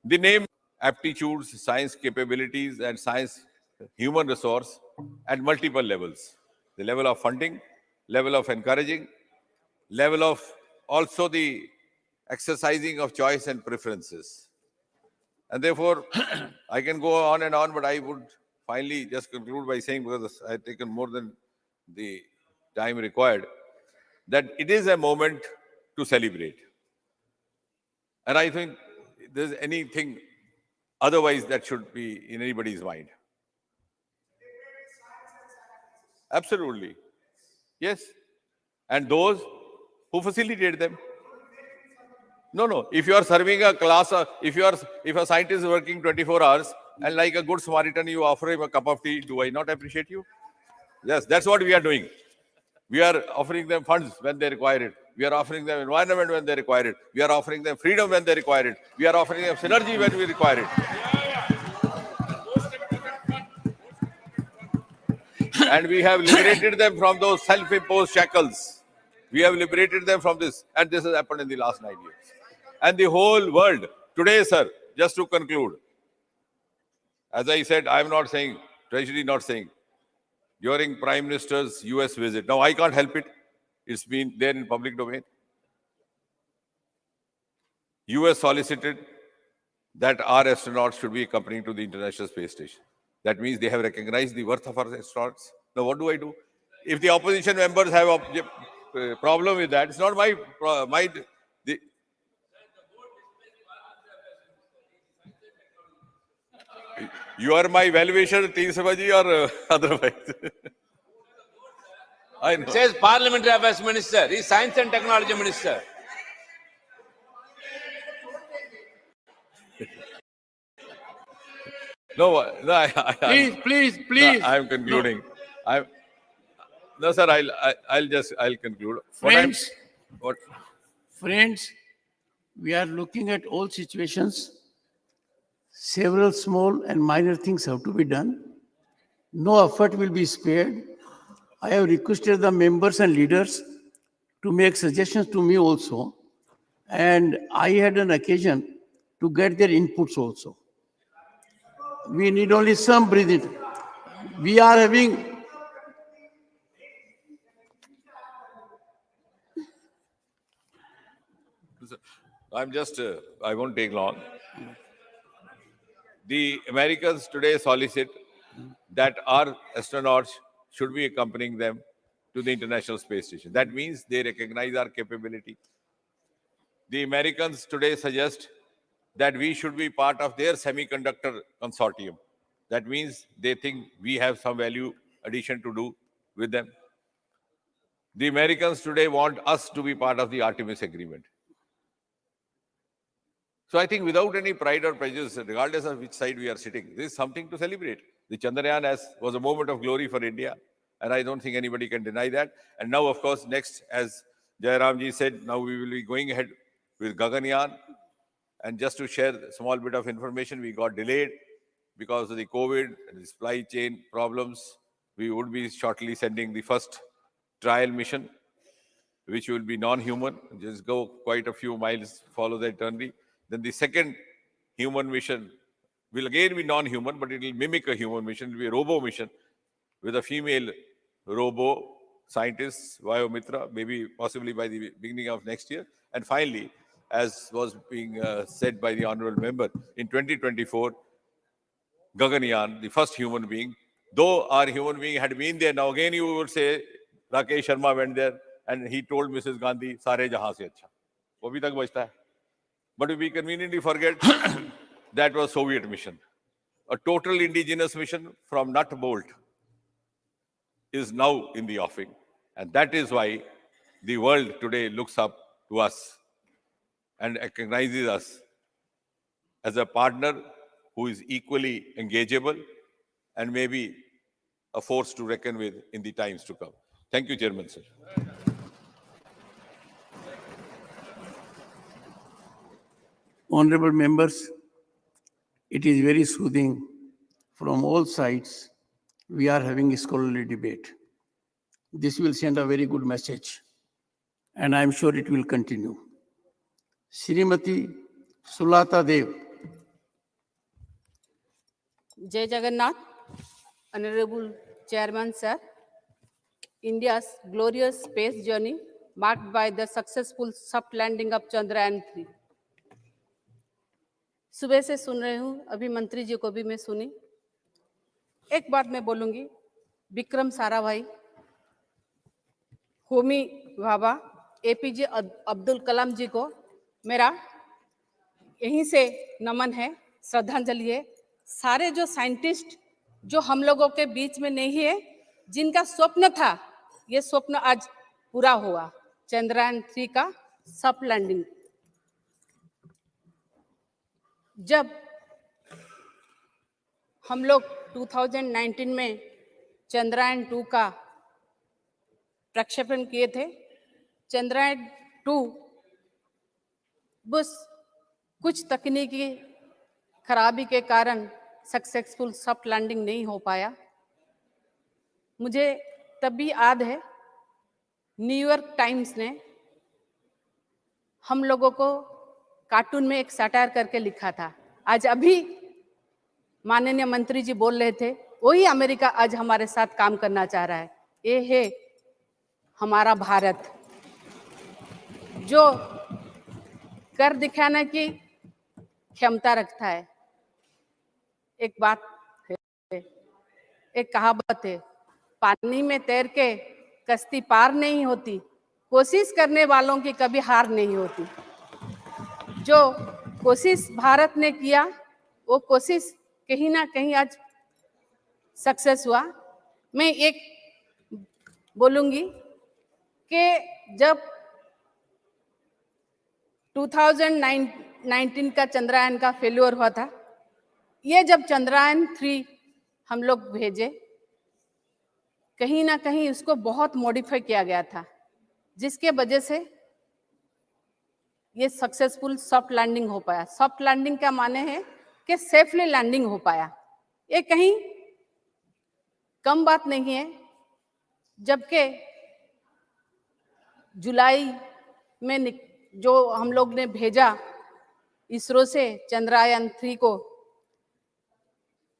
Speaker 15: The name aptitudes, science capabilities, and science human resource at multiple levels. The level of funding, level of encouraging, level of also the exercising of choice and preferences. And therefore, I can go on and on, but I would finally just conclude by saying, because I've taken more than the time required, that it is a moment to celebrate. And I think if there's anything otherwise that should be in anybody's mind. Absolutely. Yes. And those who facilitate them. No. If you are serving a class, if a scientist is working 24 hours and like a good Samaritan, you offer him a cup of tea, do I not appreciate you? Yes, that's what we are doing. We are offering them funds when they require it. We are offering them environment when they require it. We are offering them freedom when they require it. We are offering them synergy when we require it. And we have liberated them from those self-imposed shackles. We have liberated them from this. And this has happened in the last 9 years. And the whole world. Today, sir, just to conclude, as I said, I'm not saying, Treasury not saying, during Prime Minister's US visit. Now, I can't help it. It's been there in public domain. US solicited that our astronauts should be accompanying to the International Space Station. That means they have recognized the worth of our astronauts. Now, what do I do? If the opposition members have a problem with that, it's not you are my valuation, Teen Sabhaji, or otherwise. I know.
Speaker 13: It says Parliamentary Affairs Minister. He's Science and Technology Minister.
Speaker 15: No,
Speaker 1: Please.
Speaker 15: No, I'm concluding. No, sir. I'll conclude.
Speaker 1: Friends, we are looking at all situations. Several small and minor things have to be done. No effort will be spared. I have requested the members and leaders to make suggestions to me also. And I had an occasion to get their inputs also. We need only some breathing. We are having
Speaker 15: I won't take long. The Americans today solicit that our astronauts should be accompanying them to the International Space Station. That means they recognize our capability. The Americans today suggest that we should be part of their semiconductor consortium. That means they think we have some value addition to do with them. The Americans today want us to be part of the Artemis Agreement. So I think without any pride or prejudice, regardless of which side we are sitting, this is something to celebrate. The Chandrayaan was a moment of glory for India, and I don't think anybody can deny that. And now, of course, next, as Jairamji said, now we will be going ahead with Gaganyaan. And just to share a small bit of information, we got delayed because of the COVID and the supply chain problems. We would be shortly sending the first trial mission, which will be non-human, just go quite a few miles, follow the itinerary. Then the second human mission will again be non-human, but it will mimic a human mission. It will be a robo mission with a female robo scientist, Vayomitra, maybe possibly by the beginning of next year. And finally, as was being said by the honorable member, in 2024, Gaganyaan, the first human being, though our human being had been there, now again you would say, Rakesh Sharma went there and he told Mrs. Gandhi, Sare jahan se acha. Wo bhi tak bachta hai. But we conveniently forget that was Soviet mission. A total indigenous mission from nut bolt is now in the offing. And that is why the world today looks up to us and recognizes us as a partner who is equally engageable and maybe a force to reckon with in the times to come. Thank you, Chairman, sir.
Speaker 1: Honorable members, it is very soothing from all sides. We are having a scholarly debate. This will send a very good message, and I am sure it will continue. Srimati Sulata Dev.
Speaker 17: Jai Jagannath, Honorable Chairman, sir. India's glorious space journey marked by the successful soft landing of Chandrayaan-3. सुबह से सुन रही हूँ, अभी मंत्री जी को भी मैं सुनी। एक बात मैं बोलूंगी, विक्रम साराभाई, होमी भाभा, एपीजे अब्दुल कलाम जी को मेरा यहीं से नमन है, श्रद्धांजलि है। सारे जो साइंटिस्ट जो हम लोगों के बीच में नहीं है, जिनका स्वप्न था, ये स्वप्न आज पूरा हुआ। चंद्रयान-3 का सॉफ्ट लैंडिंग। जब हम लोग 2019 में चंद्रयान-2 का प्रक्षेपण किए थे, चंद्रयान-2 बस कुछ तकनीकी खराबी के कारण सक्सेसफुल सॉफ्ट लैंडिंग नहीं हो पाया। मुझे तब भी याद है, न्यूयॉर्क टाइम्स ने हम लोगों को कार्टून में एक सटायर करके लिखा था। आज अभी माननीय मंत्री जी बोल रहे थे, वही अमेरिका आज हमारे साथ काम करना चाह रहा है। ये है हमारा भारत, जो कर दिखाने की क्षमता रखता है। एक बात है, एक कहावत है, पानी में तैर के कश्ती पार नहीं होती, कोशिश करने वालों की कभी हार नहीं होती। जो कोशिश भारत ने किया, वो कोशिश कहीं ना कहीं आज सक्सेस हुआ। मैं एक बोलूंगी कि जब 2019 का चंद्रयान का फेल्योर हुआ था, ये जब चंद्रयान-3 हम लोग भेजे, कहीं ना कहीं उसको बहुत मॉडिफाई किया गया था, जिसके वजह से ये सक्सेसफुल सॉफ्ट लैंडिंग हो पाया। सॉफ्ट लैंडिंग का माने है कि सेफली लैंडिंग हो पाया। ये कहीं कम बात नहीं है, जबकि जुलाई में जो हम लोग ने भेजा इसरो से चंद्रयान-3 को,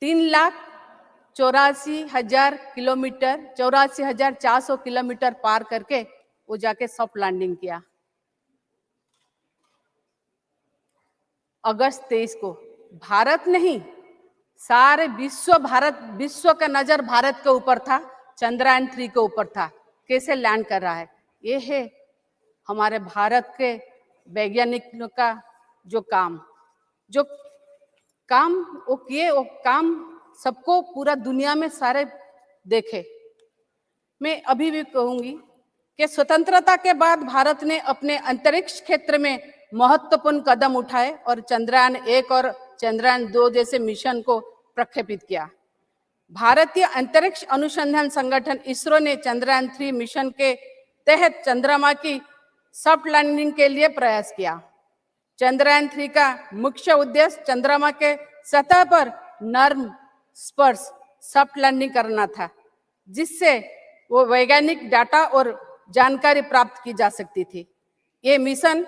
Speaker 17: 3,84,000 किलोमीटर, 84,400 किलोमीटर पार करके वो जाके सॉफ्ट लैंडिंग किया। अगस्त 23 को भारत नहीं, सारे विश्व का नजर भारत के ऊपर था, चंद्रयान-3 के ऊपर था, कैसे लैंड कर रहा है। ये है हमारे भारत के वैज्ञानिकों का जो काम वो किए, वो काम सबको पूरा दुनिया में सारे देखे। मैं अभी भी कहूंगी कि स्वतंत्रता के बाद भारत ने अपने अंतरिक्ष क्षेत्र में महत्वपूर्ण कदम उठाए और चंद्रयान-1 और चंद्रयान-2 जैसे मिशन को प्रक्षेपित किया। भारतीय अंतरिक्ष अनुसंधान संगठन इसरो ने चंद्रयान-3 मिशन के तहत चंद्रमा की सॉफ्ट लैंडिंग के लिए प्रयास किया। चंद्रयान-3 का मुख्य उद्देश्य चंद्रमा के सतह पर नर्म स्पर्श सॉफ्ट लैंडिंग करना था, जिससे वो वैज्ञानिक डाटा और जानकारी प्राप्त की जा सकती थी। ये मिशन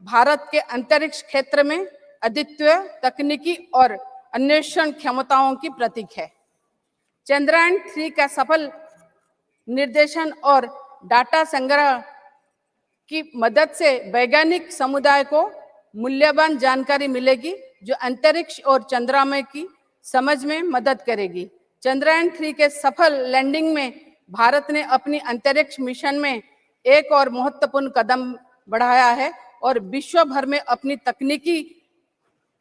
Speaker 17: भारत के अंतरिक्ष क्षेत्र में अद्वितीय तकनीकी और अन्वेषण क्षमताओं की प्रतीक है। चंद्रयान-3 का सफल निर्देशन और डाटा संग्रह की मदद से वैज्ञानिक समुदाय को मूल्यवान जानकारी मिलेगी, जो अंतरिक्ष और चंद्रमा की समझ में मदद करेगी। चंद्रयान-3 के सफल लैंडिंग में भारत ने अपनी अंतरिक्ष मिशन में एक और महत्वपूर्ण कदम बढ़ाया है और विश्व भर में अपनी तकनीकी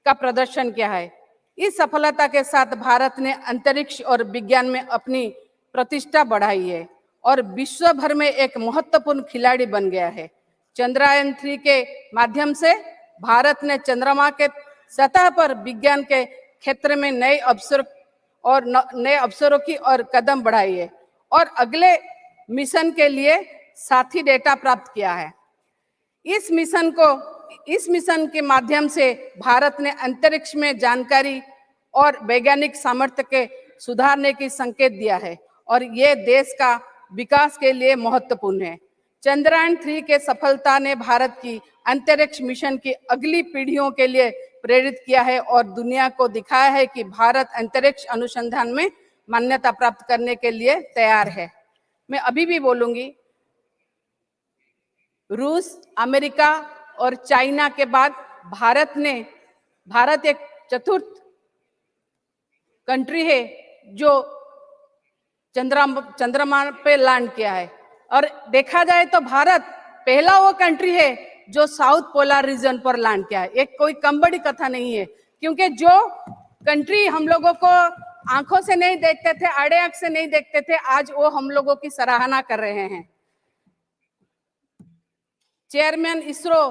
Speaker 17: का प्रदर्शन किया है। इस सफलता के साथ भारत ने अंतरिक्ष और विज्ञान में अपनी प्रतिष्ठा बढ़ाई है और विश्व भर में एक महत्वपूर्ण खिलाड़ी बन गया है। चंद्रयान-3 के माध्यम से भारत ने चंद्रमा के सतह पर विज्ञान के क्षेत्र में नए अवसरों की और कदम बढ़ाई है और अगले मिशन के लिए साथी डेटा प्राप्त किया है। इस मिशन के माध्यम से भारत ने अंतरिक्ष में जानकारी और वैज्ञानिक सामर्थ्य के सुधारने की संकेत दिया है और ये देश का विकास के लिए महत्वपूर्ण है। चंद्रयान 3 के सफलता ने भारत की अंतरिक्ष मिशन की अगली पीढ़ियों के लिए प्रेरित किया है और दुनिया को दिखाया है कि भारत अंतरिक्ष अनुसंधान में मान्यता प्राप्त करने के लिए तैयार है। मैं अभी भी बोलूंगी, रूस, अमेरिका और चाइना के बाद भारत एक चतुर्थ कंट्री है जो चंद्रमा पे लैंड किया है और देखा जाए तो भारत पहला वो कंट्री है जो साउथ पोलर रीजन पर लैंड किया है। एक कोई कम बड़ी कथा नहीं है, क्योंकि जो कंट्री हम लोगों को आंखों से नहीं देखते थे, आड़े आंख से नहीं देखते थे, आज वो हम लोगों की सराहना कर रहे हैं। चेयरमैन इसरो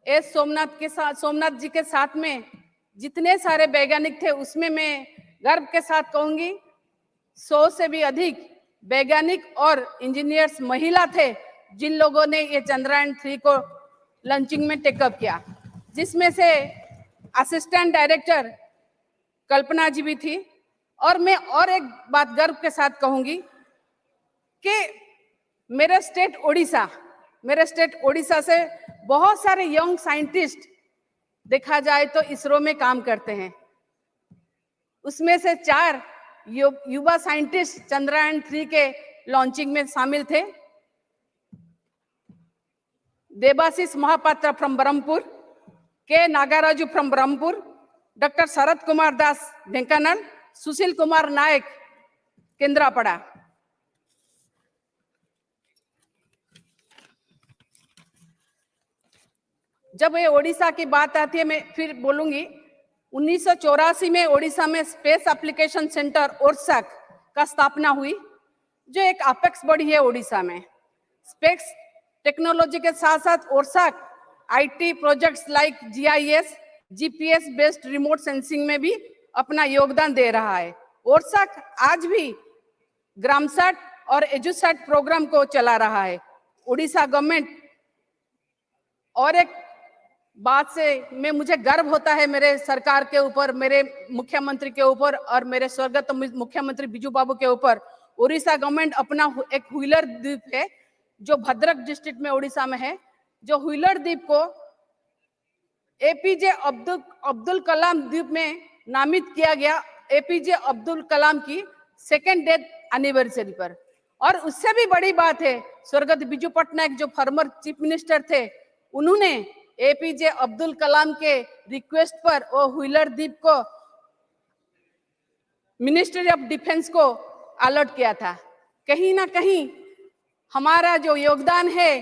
Speaker 17: एस सोमनाथ जी के साथ में जितने सारे वैज्ञानिक थे, उसमें मैं गर्व के साथ कहूंगी 100 से भी अधिक वैज्ञानिक और इंजीनियर्स महिला थे जिन लोगों ने ये चंद्रयान 3 को लॉन्चिंग में टेकअप किया, जिसमें से असिस्टेंट डायरेक्टर कल्पना जी भी थी। और मैं और एक बात गर्व के साथ कहूंगी कि मेरे स्टेट ओडिशा से बहुत सारे यंग साइंटिस्ट देखा जाए तो इसरो में काम करते हैं। उसमें से 4 युवा साइंटिस्ट चंद्रयान 3 के लॉन्चिंग में शामिल थे। देवाशीष महापात्र फ्रॉम ब्रह्मपुर, के नागराजू फ्रॉम ब्रह्मपुर, डॉक्टर शरद कुमार दास ढेंकानाल, सुशील कुमार नायक केंद्रापड़ा। जब ये ओडिशा की बात आती है, मैं फिर बोलूंगी 1984 में ओडिशा में स्पेस एप्लीकेशन सेंटर ओरसैक का स्थापना हुई, जो एक अपेक्स बॉडी है ओडिशा में। स्पेस टेक्नोलॉजी के साथ साथ ORSAC IT projects like GIS, GPS based remote sensing में भी अपना योगदान दे रहा है। ओरसैक आज भी ग्रामसैट और एजुसैट प्रोग्राम को चला रहा है। ओडिशा गवर्नमेंट, और एक बात से मुझे गर्व होता है मेरे सरकार के ऊपर, मेरे मुख्यमंत्री के ऊपर और मेरे स्वर्गत मुख्यमंत्री बिजू बाबू के ऊपर। ओडिशा गवर्नमेंट अपना एक व्हीलर द्वीप है जो भद्रक डिस्ट्रिक्ट में ओडिशा में है, जो व्हीलर द्वीप को एपीजे अब्दुल कलाम द्वीप में नामित किया गया, एपीजे अब्दुल कलाम की 2nd डेथ एनिवर्सरी पर। और उससे भी बड़ी बात है, स्वर्गत बिजू पटनायक जो फॉर्मर चीफ मिनिस्टर थे, उन्होंने एपीजे अब्दुल कलाम के रिक्वेस्ट पर वो व्हीलर द्वीप को मिनिस्ट्री ऑफ डिफेंस को अलर्ट किया था। कहीं ना कहीं हमारा जो योगदान है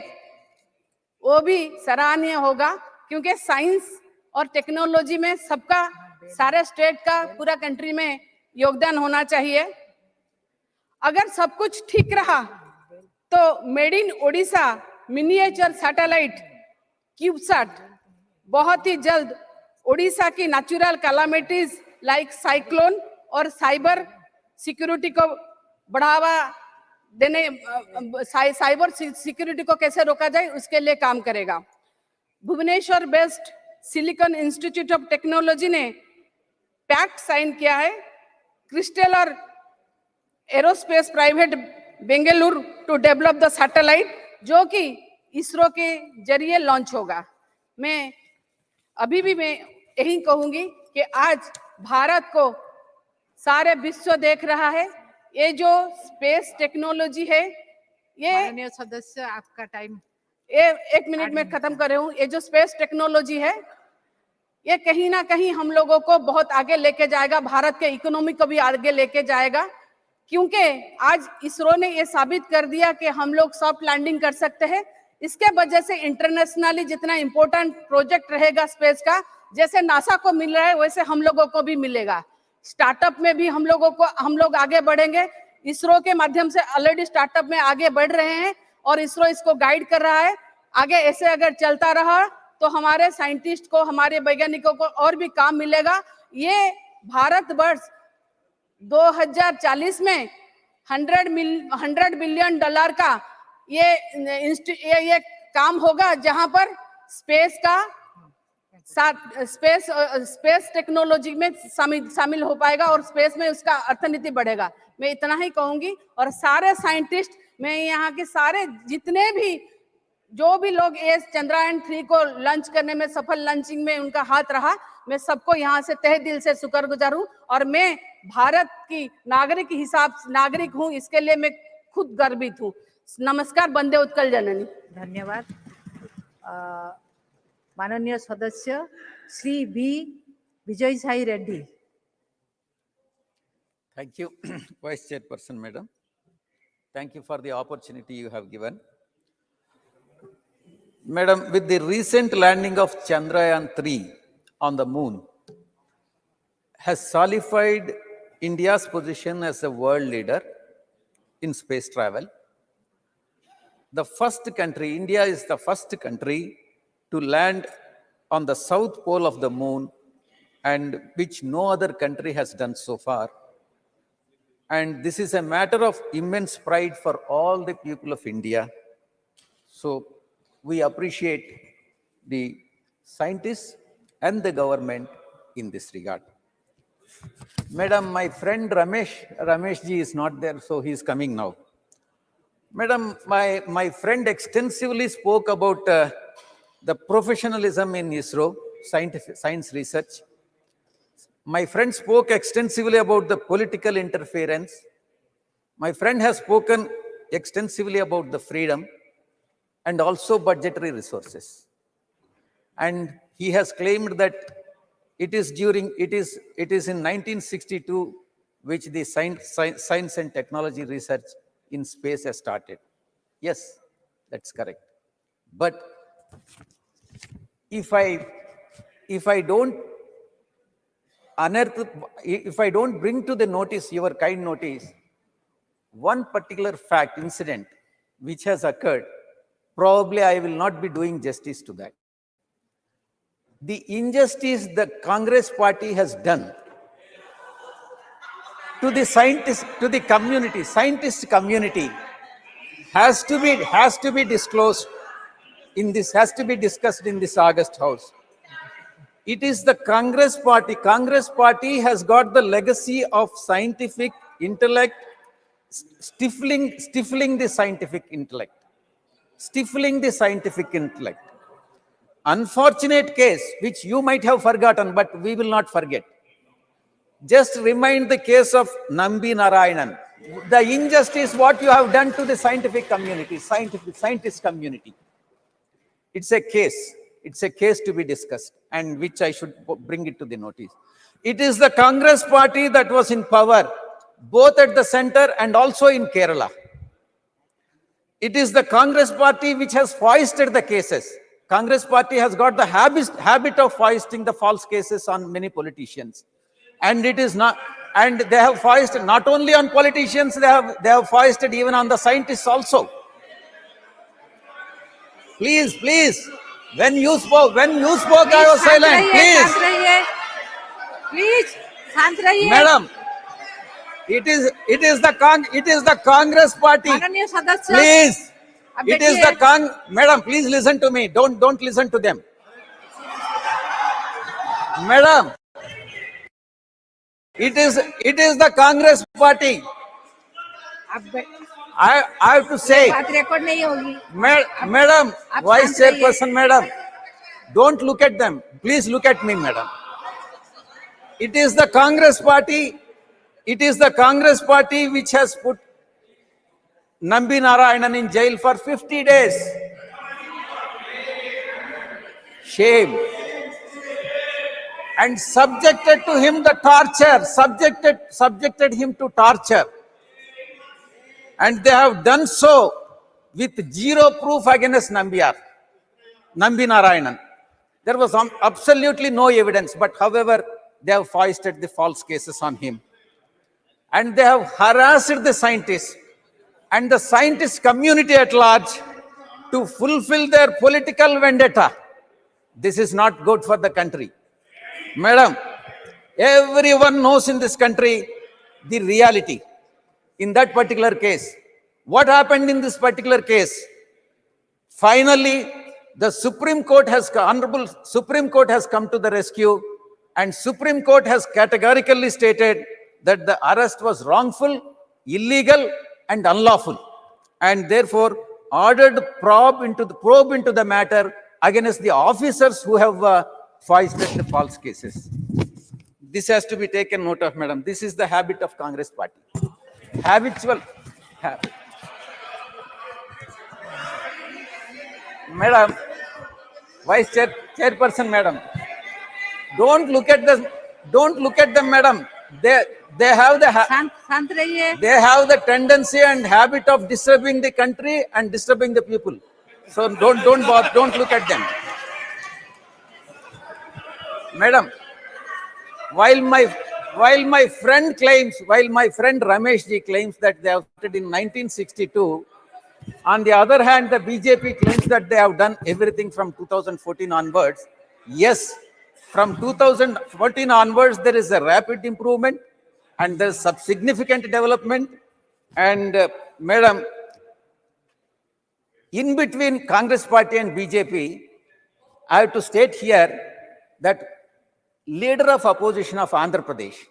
Speaker 17: वो भी सराहनीय होगा, क्योंकि साइंस और टेक्नोलॉजी में सबका, सारे स्टेट का, पूरा कंट्री में योगदान होना चाहिए। अगर सब कुछ ठीक रहा तो made in Odisha miniature satellite CubeSat बहुत ही जल्द ओडिशा की नेचुरल कैलामिटीज लाइक साइक्लोन और साइबर सिक्योरिटी को बढ़ावा देने, साइबर सिक्योरिटी को कैसे रोका जाए उसके लिए काम करेगा। Bhubaneswar based Silicon Institute of Technology ने पैक्ट साइन किया है क्रिस्टल और aerospace private Bengaluru to develop the satellite, जो कि इसरो के जरिए लॉन्च होगा। मैं अभी भी यही कहूंगी कि आज भारत को सारे विश्व देख रहा है। ये जो स्पेस टेक्नोलॉजी है, ये
Speaker 4: माननीय सदस्य आपका टाइम,
Speaker 17: ये 1 मिनट में खत्म कर रही हूँ। ये जो स्पेस टेक्नोलॉजी है, ये कहीं ना कहीं हम लोगों को बहुत आगे लेके जाएगा, भारत के इकोनॉमी को भी आगे लेके जाएगा, क्योंकि आज इसरो ने ये साबित कर दिया कि हम लोग सॉफ्ट लैंडिंग कर सकते हैं। इसके वजह से इंटरनेशनली जितना इंपॉर्टेंट प्रोजेक्ट रहेगा स्पेस का, जैसे नासा को मिल रहा है वैसे हम लोगों को भी मिलेगा। स्टार्टअप में भी हम लोग आगे बढ़ेंगे। इसरो के माध्यम से ऑलरेडी स्टार्टअप में आगे बढ़ रहे हैं और इसरो इसको गाइड कर रहा है। आगे ऐसे अगर चलता रहा तो हमारे साइंटिस्ट को, हमारे वैज्ञानिकों को और भी काम मिलेगा। ये भारतवर्ष 2040 में 100 बिलियन डॉलर का ये काम होगा, जहां पर स्पेस का स्पेस टेक्नोलॉजी में शामिल हो पाएगा और स्पेस में उसका अर्थनीति बढ़ेगा। मैं इतना ही कहूंगी। और सारे साइंटिस्ट, मैं यहाँ के सारे जितने भी जो भी लोग ये चंद्रयान 3 को लॉन्च करने में सफल लॉन्चिंग में उनका हाथ रहा, मैं सबको यहाँ से तहे दिल से शुक्रगुजार हूँ। और मैं भारत की नागरिक हूँ, इसके लिए मैं खुद गर्वित हूँ। नमस्कार। वंदे उत्कल जननी।
Speaker 18: धन्यवाद। माननीय सदस्य Shri B Vijay Sai Reddy.
Speaker 19: Thank you, Vice Chairperson, Madam. Thank you for the opportunity you have given. Madam, with the recent landing of Chandrayaan 3 on the moon, has solidified India's position as a world leader in space travel. The first country, India is the first country to land on the south pole of the moon, and which no other country has done so far. And this is a matter of immense pride for all the people of India. So we appreciate the scientists and the government in this regard. Madam, my friend Ramesh ji is not there, so he is coming now. Madam, my friend extensively spoke about the professionalism in ISRO, science research. My friend spoke extensively about the political interference. My friend has spoken extensively about the freedom and also budgetary resources. And he has claimed that it is in 1962 which the science and technology research in space has started. Yes, that's correct. But if I don't bring to the notice, your kind notice, one particular fact, incident which has occurred, probably I will not be doing justice to that. The injustice the Congress party has done to the scientist community has to be disclosed in this, has to be discussed in this August House. It is the Congress party. Congress party has got the legacy of scientific intellect, stifling the scientific intellect. Stifling the scientific intellect. Unfortunate case, which you might have forgotten, but we will not forget. Just remind the case of Nambi Narayanan. The injustice what you have done to the scientific community, scientist community. It's a case to be discussed, and which I should bring it to the notice. It is the Congress party that was in power, both at the center and also in Kerala. It is the Congress party which has foisted the cases. Congress party has got the habit of foisting the false cases on many politicians. And it is not, and they have foisted not only on politicians, they have foisted even on the scientists also. Please, when you spoke, I was silent.
Speaker 18: Please, शांत रहिए.
Speaker 19: Madam, it is the Congress party.
Speaker 18: माननीय सदस्य.
Speaker 19: Please, it is the Madam, please listen to me. Don't listen to them. Madam, it is the Congress party. I have to say,
Speaker 18: बात record नहीं होगी.
Speaker 19: Madam, Vice Chairperson, Madam, don't look at them. Please look at me, Madam. It is the Congress party. It is the Congress party which has put Nambi Narayanan in jail for 50 days. Shame. And subjected to him the torture, subjected him to torture. And they have done so with zero proof against Nambi Narayanan. There was absolutely no evidence, but however, they have foisted the false cases on him. And they have harassed the scientists and the scientist community at large to fulfill their political vendetta. This is not good for the country. Madam, Everyone knows in this country the reality in that particular case. What happened in this particular case? Finally, the Honorable Supreme Court has come to the rescue, and Supreme Court has categorically stated that the arrest was wrongful, illegal, and unlawful, and therefore ordered probe into the matter against the officers who have foisted the false cases. This has to be taken note of, madam. This is the habit of Congress party. Habitual habit. Madam, Chairperson, madam, don't look at them, madam. They have the tendency and habit of disturbing the country and disturbing the people. So don't look at them. Madam, while my friend Ramesh ji claims that they have started in 1962, on the other hand, the BJP claims that they have done everything from 2014 onwards. Yes, from 2014 onwards, there is a rapid improvement and there is some significant development. And madam, in between Congress party and BJP, I have to state here that leader of opposition of Andhra Pradesh,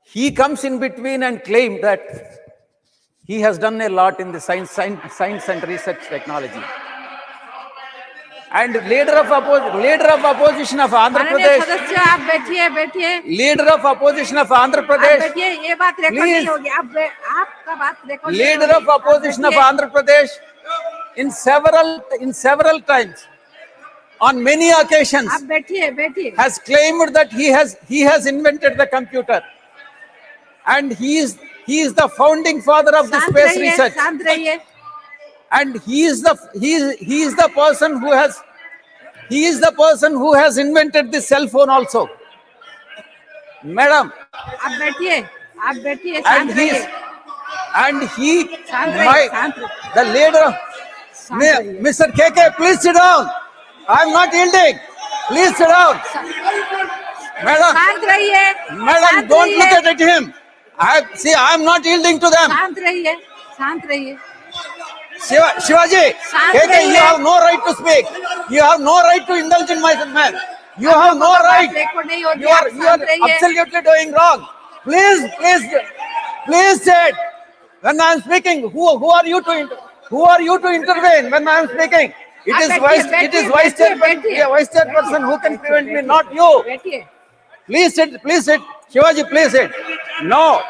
Speaker 19: he comes in between and claimed that he has done a lot in the science and research technology. And leader of opposition of Andhra Pradesh.
Speaker 17: सदस्य आप बैठिए
Speaker 19: Leader of opposition of Andhra Pradesh.
Speaker 17: बैठिए, ये बात record नहीं होगी, आपका बात record.
Speaker 19: Leader of opposition of Andhra Pradesh in several times, on many occasions,
Speaker 17: आप बैठिए
Speaker 19: has claimed that he has invented the computer, and he is the founding father of the space research.
Speaker 17: शांत रहिए।
Speaker 19: And he is the person who has invented the cell phone also, madam.
Speaker 17: आप बैठिए शांत रहिए।
Speaker 19: The leader, Mr. KK, please sit down. I am not yielding. Please sit down, madam.
Speaker 17: शांत रहिए।
Speaker 19: Madam, don't look at him. I am not yielding to them.
Speaker 17: शांत रहिए।
Speaker 19: Shivaji, KK, you have no right to speak. You have no right to indulge in my man. You have no right. You are absolutely doing wrong. Please say it. When I am speaking, who are you to intervene when I am speaking? It is vice chairperson who can prevent me, not you. Please sit. Shivaji, please sit. No,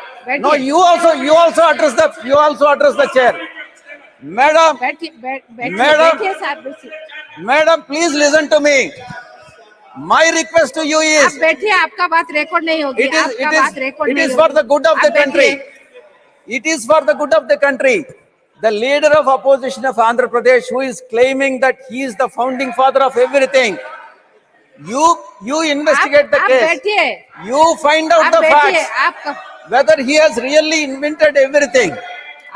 Speaker 19: you also address the chair. Madam, madam, please listen to me. My request to you is,
Speaker 17: आप बैठिए, आपका बात record नहीं होगी।
Speaker 19: it is for the good of the country. It is for the good of the country. The leader of opposition of Andhra Pradesh, who is claiming that he is the founding father of everything, you investigate the case. You find out the facts, whether he has really invented everything.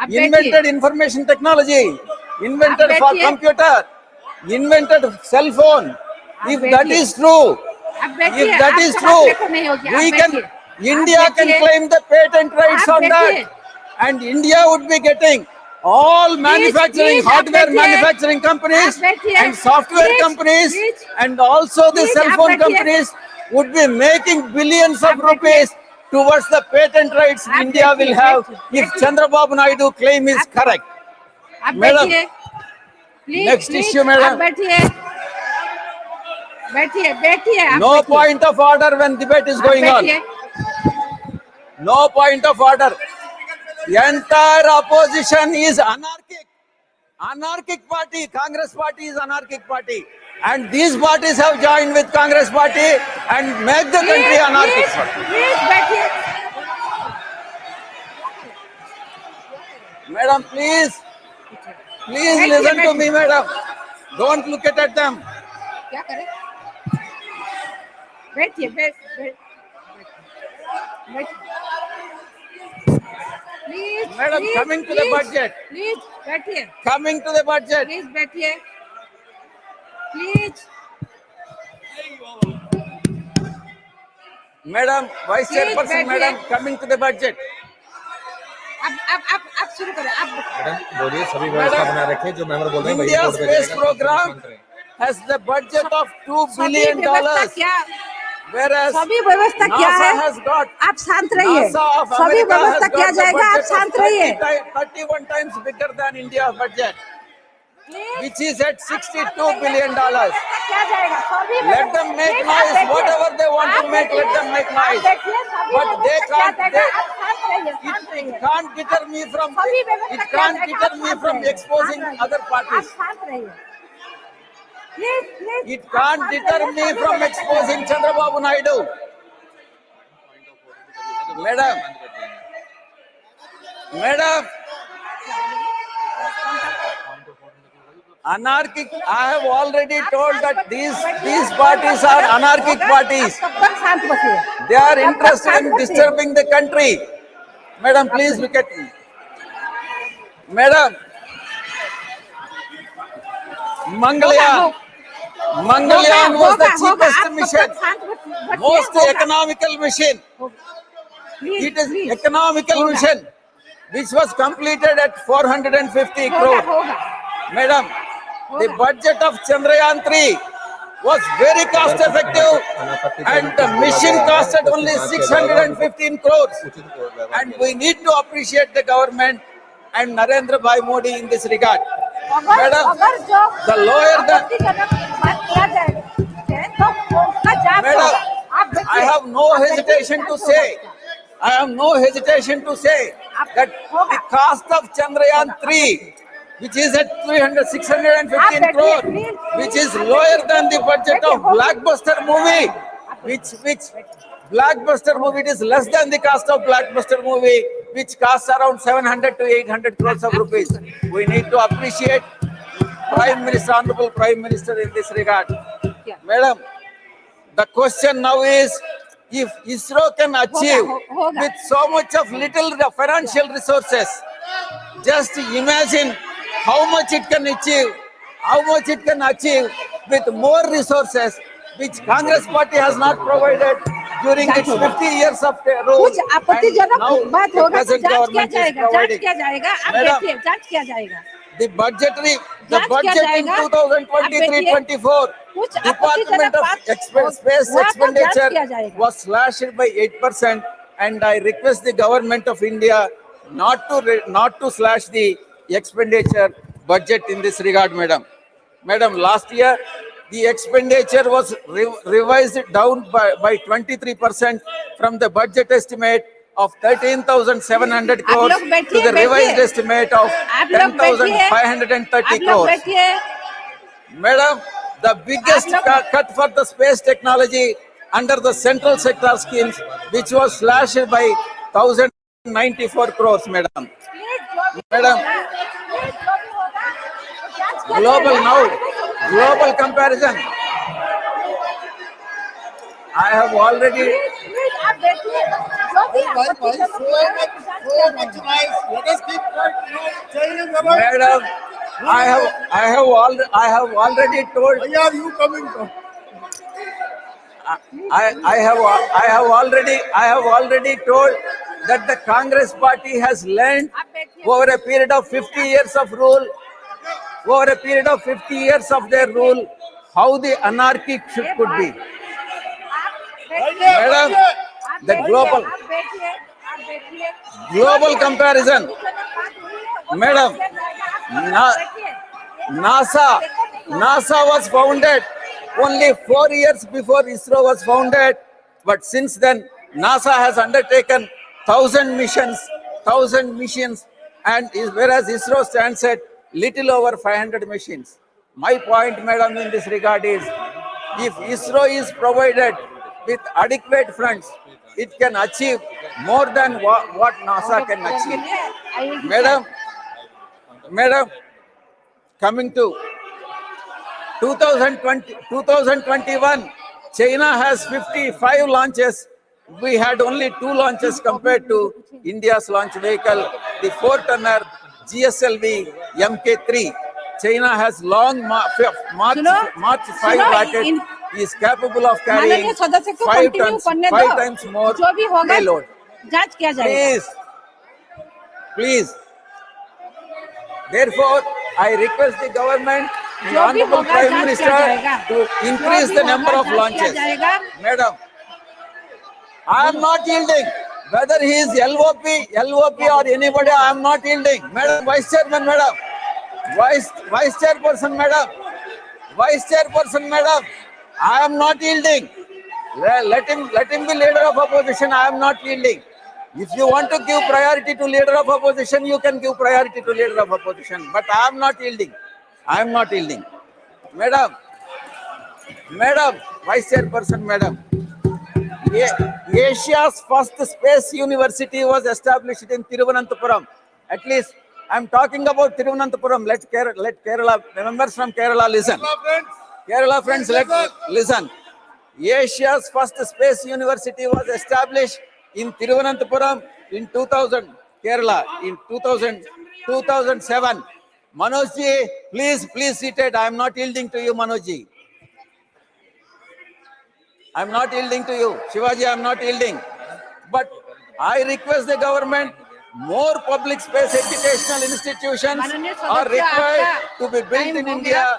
Speaker 19: Invented information technology, invented computer, invented cell phone. If that is true, India can claim the patent rights on that, and India would be getting all manufacturing, hardware manufacturing companies and software companies, and also the cell phone companies would be making billions of rupees towards the patent rights India will have if Chandrababu Naidu claim is correct. Madam, next issue, madam. No point of order when debate is going on. No point of order. The entire opposition is anarchic. Anarchic party. Congress party is anarchic party. And these parties have joined with Congress party and make the country anarchic party. Madam, please listen to me, madam. Don't look at them.
Speaker 17: क्या करें? बैठिए।
Speaker 19: Madam, coming to the budget.
Speaker 17: Please बैठिए।
Speaker 19: Coming to the budget.
Speaker 17: Please बैठिए। Please.
Speaker 19: Madam Vice
Speaker 17: Please
Speaker 19: Chairperson,
Speaker 17: बैठिए।
Speaker 19: Madam, coming to the budget.
Speaker 17: आप शुरू करें, आप
Speaker 20: मैडम बोलिए, सभी व्यवस्था बनाए रखें, जो मेंबर बोल रहे हैं वही
Speaker 19: India
Speaker 20: रिपोर्ट
Speaker 19: Space
Speaker 20: भेजिएगा, सब
Speaker 19: Program
Speaker 20: शांत रहें।
Speaker 19: has the budget of $2
Speaker 17: सभी
Speaker 19: billion,
Speaker 17: व्यवस्था क्या
Speaker 19: whereas
Speaker 17: सभी व्यवस्था क्या
Speaker 19: NASA
Speaker 17: है?
Speaker 19: has got,
Speaker 17: आप शांत रहिए।
Speaker 19: NASA of
Speaker 17: सभी
Speaker 19: America
Speaker 17: व्यवस्था
Speaker 19: has
Speaker 17: किया
Speaker 19: got the
Speaker 17: जाएगा, आप
Speaker 19: budget of
Speaker 17: शांत रहिए।
Speaker 19: 31 times bigger than India's budget, which is at $62
Speaker 17: सभी
Speaker 19: billion.
Speaker 17: व्यवस्था किया जाएगा, सभी
Speaker 19: Let them make
Speaker 17: प्लीज आप
Speaker 19: noise,
Speaker 17: बैठिए।
Speaker 19: whatever they want to
Speaker 17: आप
Speaker 19: make, let
Speaker 17: बैठिए,
Speaker 19: them make
Speaker 17: आप
Speaker 19: noise.
Speaker 17: बैठिए, सभी
Speaker 19: But they
Speaker 17: व्यवस्था किया
Speaker 19: can't,
Speaker 17: जाएगा, आप शांत रहिए,
Speaker 19: it
Speaker 17: शांत रहिए।
Speaker 19: can't deter me from,
Speaker 17: सभी व्यवस्था
Speaker 19: it
Speaker 17: किया
Speaker 19: can't
Speaker 17: जाएगा,
Speaker 19: deter
Speaker 17: आप
Speaker 19: me
Speaker 17: शांत
Speaker 19: from
Speaker 17: रहिए,
Speaker 19: exposing
Speaker 17: शांत रहिए।
Speaker 19: other
Speaker 17: आप
Speaker 19: parties.
Speaker 17: शांत रहिए। Please
Speaker 19: It can't deter me from exposing Chandrababu Naidu. Madam, anarchic, I have already told that these parties are anarchic parties. They are interested in disturbing the country. Madam, please look at me. Madam, Mangalyaan was the cheapest mission, most economical mission. It is economical mission, which was completed at 450 crore. Madam, the budget of Chandrayaan 3 was very cost effective and the mission costed only 615 crores. And we need to appreciate the government and Narendra Bhai Modi in this regard. Madam, the lower Madam, I have no hesitation to say, that the cost of Chandrayaan 3, which is at 615 crore, which is lower than the budget of Blockbuster movie, which Blockbuster movie, it is less than the cost of Blockbuster movie, which costs around 700 to 800 crores of rupees. We need to appreciate Prime Minister, Honorable Prime Minister in this regard. Madam, the question now is, if ISRO can achieve with so much of little financial resources, just imagine how much it can achieve with more resources, which Congress party has not provided during its 50 years of rule.
Speaker 17: कुछ आपत्तिजनक बात होगा तो जांच किया जाएगा, आप बैठिए, जांच किया जाएगा।
Speaker 19: The budget in 2023-24, Department of Space Expenditure was slashed by 8%, and I request the government of India not to slash the expenditure budget in this regard, Madam. Madam, last year the expenditure was revised down by 23% from the budget estimate of 13,700 crores to the revised estimate of 10,530 crores. Madam, the biggest cut for the space technology under the central sector schemes, which was slashed by 1,094 crores, Madam. Global comparison. I have already. Madam, I have already told. Why are you coming to? I have already told that the Congress party has learned over a period of 50 years of rule, over a period of 50 years of their rule, how the anarchy could be. Madam, the global comparison. Madam, NASA was founded only 4 years before ISRO was founded, but since then NASA has undertaken 1,000 missions, and whereas ISRO stands at little over 500 missions. My point, Madam, in this regard is, if ISRO is provided with adequate funds, it can achieve more than what NASA can achieve. Madam, coming to 2021, China has 55 launches. We had only 2 launches compared to India's launch vehicle, the 4-tonner GSLV Mk3. China has long March 5 rocket He is capable of carrying
Speaker 17: माननीय सदस्य को
Speaker 19: 5
Speaker 17: continue
Speaker 19: tons,
Speaker 17: करने
Speaker 19: 5
Speaker 17: दो,
Speaker 19: times more
Speaker 17: जो भी होगा
Speaker 19: payload.
Speaker 17: जांच किया जाएगा।
Speaker 19: Please. Therefore, I request the government and
Speaker 17: जो भी
Speaker 19: Honorable
Speaker 17: होगा
Speaker 19: Prime
Speaker 17: जांच किया
Speaker 19: Minister
Speaker 17: जाएगा।
Speaker 19: to increase
Speaker 17: जो भी
Speaker 19: the number
Speaker 17: होगा
Speaker 19: of
Speaker 17: जांच किया
Speaker 19: launches.
Speaker 17: जाएगा।
Speaker 19: Madam, I am not yielding. Whether he is LOP or anybody, I am not yielding. Madam, Vice Chairman, Madam. Vice Chairperson, Madam. Vice Chairperson, Madam. I am not yielding. Let him be leader of opposition. I am not yielding. If you want to give priority to leader of opposition, you can give priority to leader of opposition. But I am not yielding. I am not yielding. Madam, Vice Chairperson, Madam. Asia's first space university was established in Thiruvananthapuram. At least I am talking about Thiruvananthapuram. Let Kerala members from Kerala listen. Kerala friends, listen. Asia's first space university was established in Thiruvananthapuram in 2000, Kerala in 2007. Manoj ji, please seated. I am not yielding to you, Manoj ji. I am not yielding to you. Shivaji, I am not yielding. But I request the government, more public space educational institutions are required to be built in India.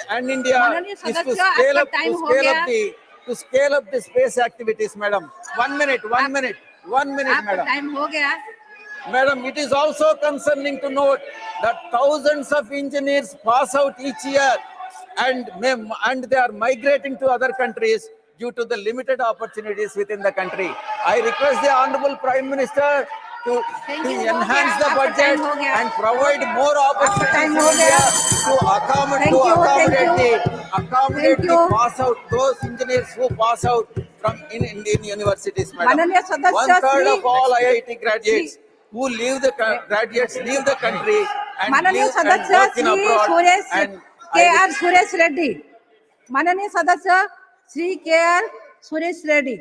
Speaker 19: And India is to scale up the space activities, madam. 1 minute, madam.
Speaker 17: Time हो गया।
Speaker 19: Madam, it is also concerning to note that thousands of engineers pass out each year and they are migrating to other countries due to the limited opportunities within the country. I request the Honorable Prime Minister to enhance the budget and provide more opportunities in India to accommodate the pass out, those engineers who pass out from in Indian universities, madam.
Speaker 17: माननीय सदस्य
Speaker 19: 1/3 of all IIT graduates who leave the country and
Speaker 17: माननीय
Speaker 19: live and
Speaker 17: सदस्य
Speaker 19: work in
Speaker 17: Shri
Speaker 19: abroad.
Speaker 17: Suresh
Speaker 19: And
Speaker 17: KR. Suresh Reddy. माननीय सदस्य Shri KR. Suresh Reddy.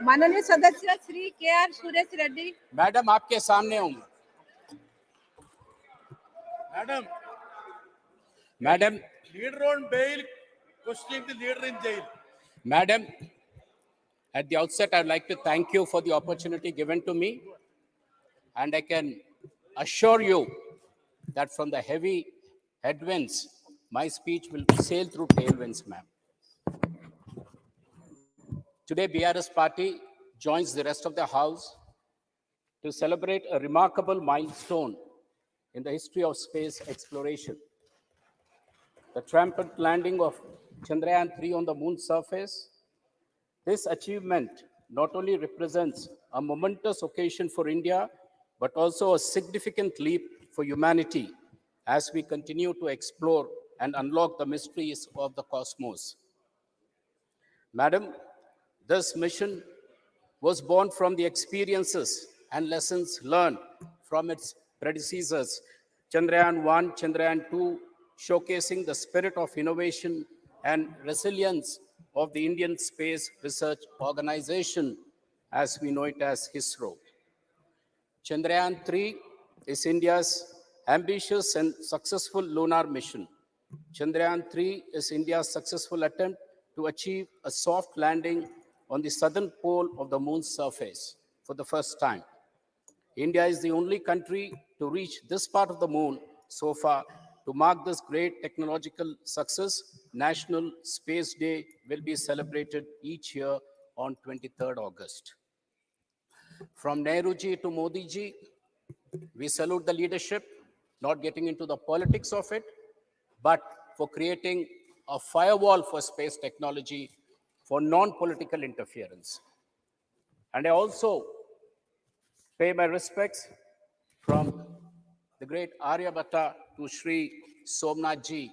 Speaker 17: माननीय सदस्य Shri KR. Suresh Reddy.
Speaker 21: Madam आपके सामने हूँ। Madam
Speaker 16: Leader on bail, questioning the leader in jail.
Speaker 21: Madam, at the outset, I'd like to thank you for the opportunity given to me. And I can assure you that from the heavy headwinds, my speech will sail through tailwinds, ma'am. Today, BRS party joins the rest of the House to celebrate a remarkable milestone in the history of space exploration. The triumphant landing of Chandrayaan-3 on the moon's surface. This achievement not only represents a momentous occasion for India, but also a significant leap for humanity as we continue to explore and unlock the mysteries of the cosmos. Madam, this mission was born from the experiences and lessons learned from its predecessors, Chandrayaan-1, Chandrayaan-2, showcasing the spirit of innovation and resilience of the Indian Space Research Organization, as we know it as ISRO. Chandrayaan-3 is India's ambitious and successful lunar mission. Chandrayaan-3 is India's successful attempt to achieve a soft landing on the southern pole of the moon's surface for the first time. India is the only country to reach this part of the moon so far. To mark this great technological success, National Space Day will be celebrated each year on 23rd August. From Nehruji to Modiji, we salute the leadership, not getting into the politics of it, but for creating a firewall for space technology for non-political interference. And I also pay my respects from the great Aryabhatta to Sri Somnathji,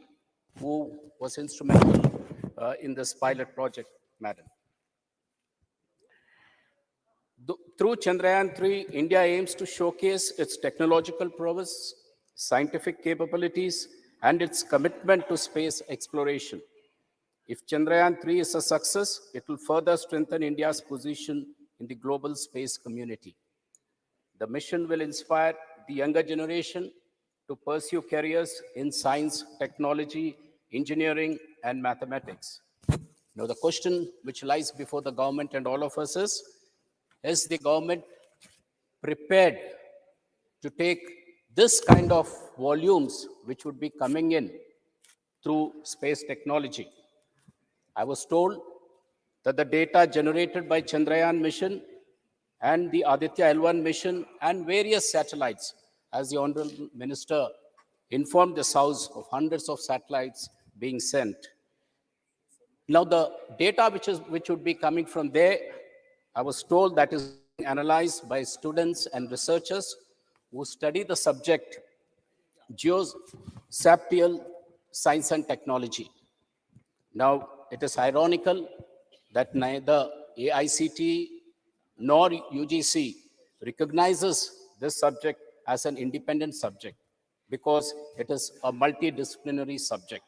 Speaker 21: who was instrumental in this pilot project, madam. Through Chandrayaan-3, India aims to showcase its technological prowess, scientific capabilities, and its commitment to space exploration. If Chandrayaan-3 is a success, it will further strengthen India's position in the global space community. The mission will inspire the younger generation to pursue careers in science, technology, engineering, and mathematics. Now, the question which lies before the government and all of us is the government prepared to take this kind of volumes which would be coming in through space technology? I was told that the data generated by Chandrayaan mission and the Aditya L1 mission and various satellites, as the Honorable Minister informed this House of hundreds of satellites being sent. Now, the data which would be coming from there, I was told that is being analyzed by students and researchers who study the subject geospatial science and technology. Now, it is ironical that neither AICT nor UGC recognizes this subject as an independent subject because it is a multidisciplinary subject.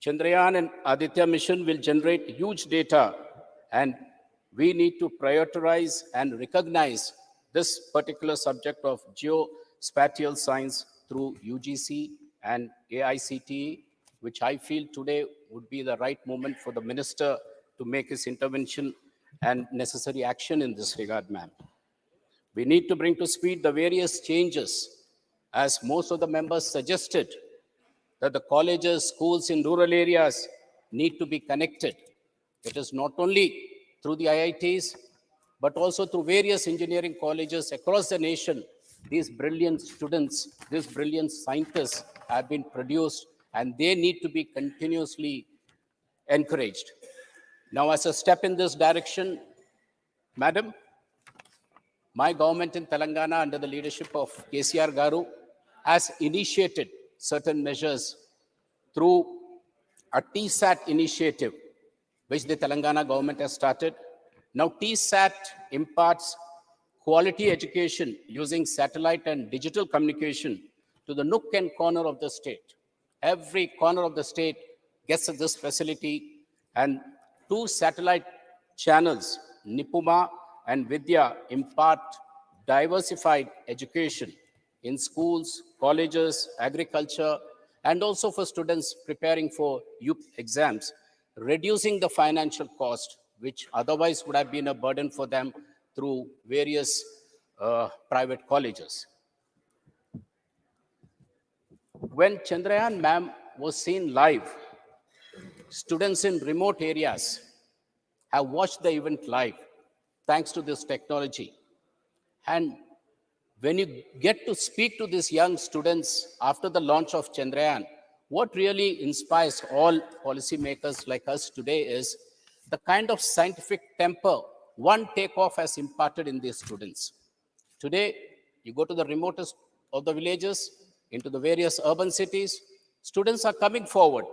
Speaker 21: Chandrayaan and Aditya mission will generate huge data, and we need to prioritize and recognize this particular subject of geospatial science through UGC and AICTE, which I feel today would be the right moment for the minister to make his intervention and necessary action in this regard, ma'am. We need to bring to speed the various changes, as most of the members suggested, that the colleges, schools in rural areas need to be connected. It is not only through the IITs, but also through various engineering colleges across the nation. These brilliant students, these brilliant scientists have been produced, and they need to be continuously encouraged. Now, as a step in this direction, Madam, my government in Telangana, under the leadership of KCR Garu, has initiated certain measures through a TSAT initiative, which the Telangana government has started. Now, TSAT imparts quality education using satellite and digital communication to the nook and corner of the state. Every corner of the state gets this facility, and 2 satellite channels, Nipuma and Vidya, impart diversified education in schools, colleges, agriculture, and also for students preparing for youth exams, reducing the financial cost, which otherwise would have been a burden for them through various private colleges. When Chandrayaan ma'am was seen live, students in remote areas have watched the event live thanks to this technology. And when you get to speak to these young students after the launch of Chandrayaan, what really inspires all policymakers like us today is the kind of scientific temper one takeoff has imparted in these students. Today, you go to the remotest of the villages, into the various urban cities, students are coming forward.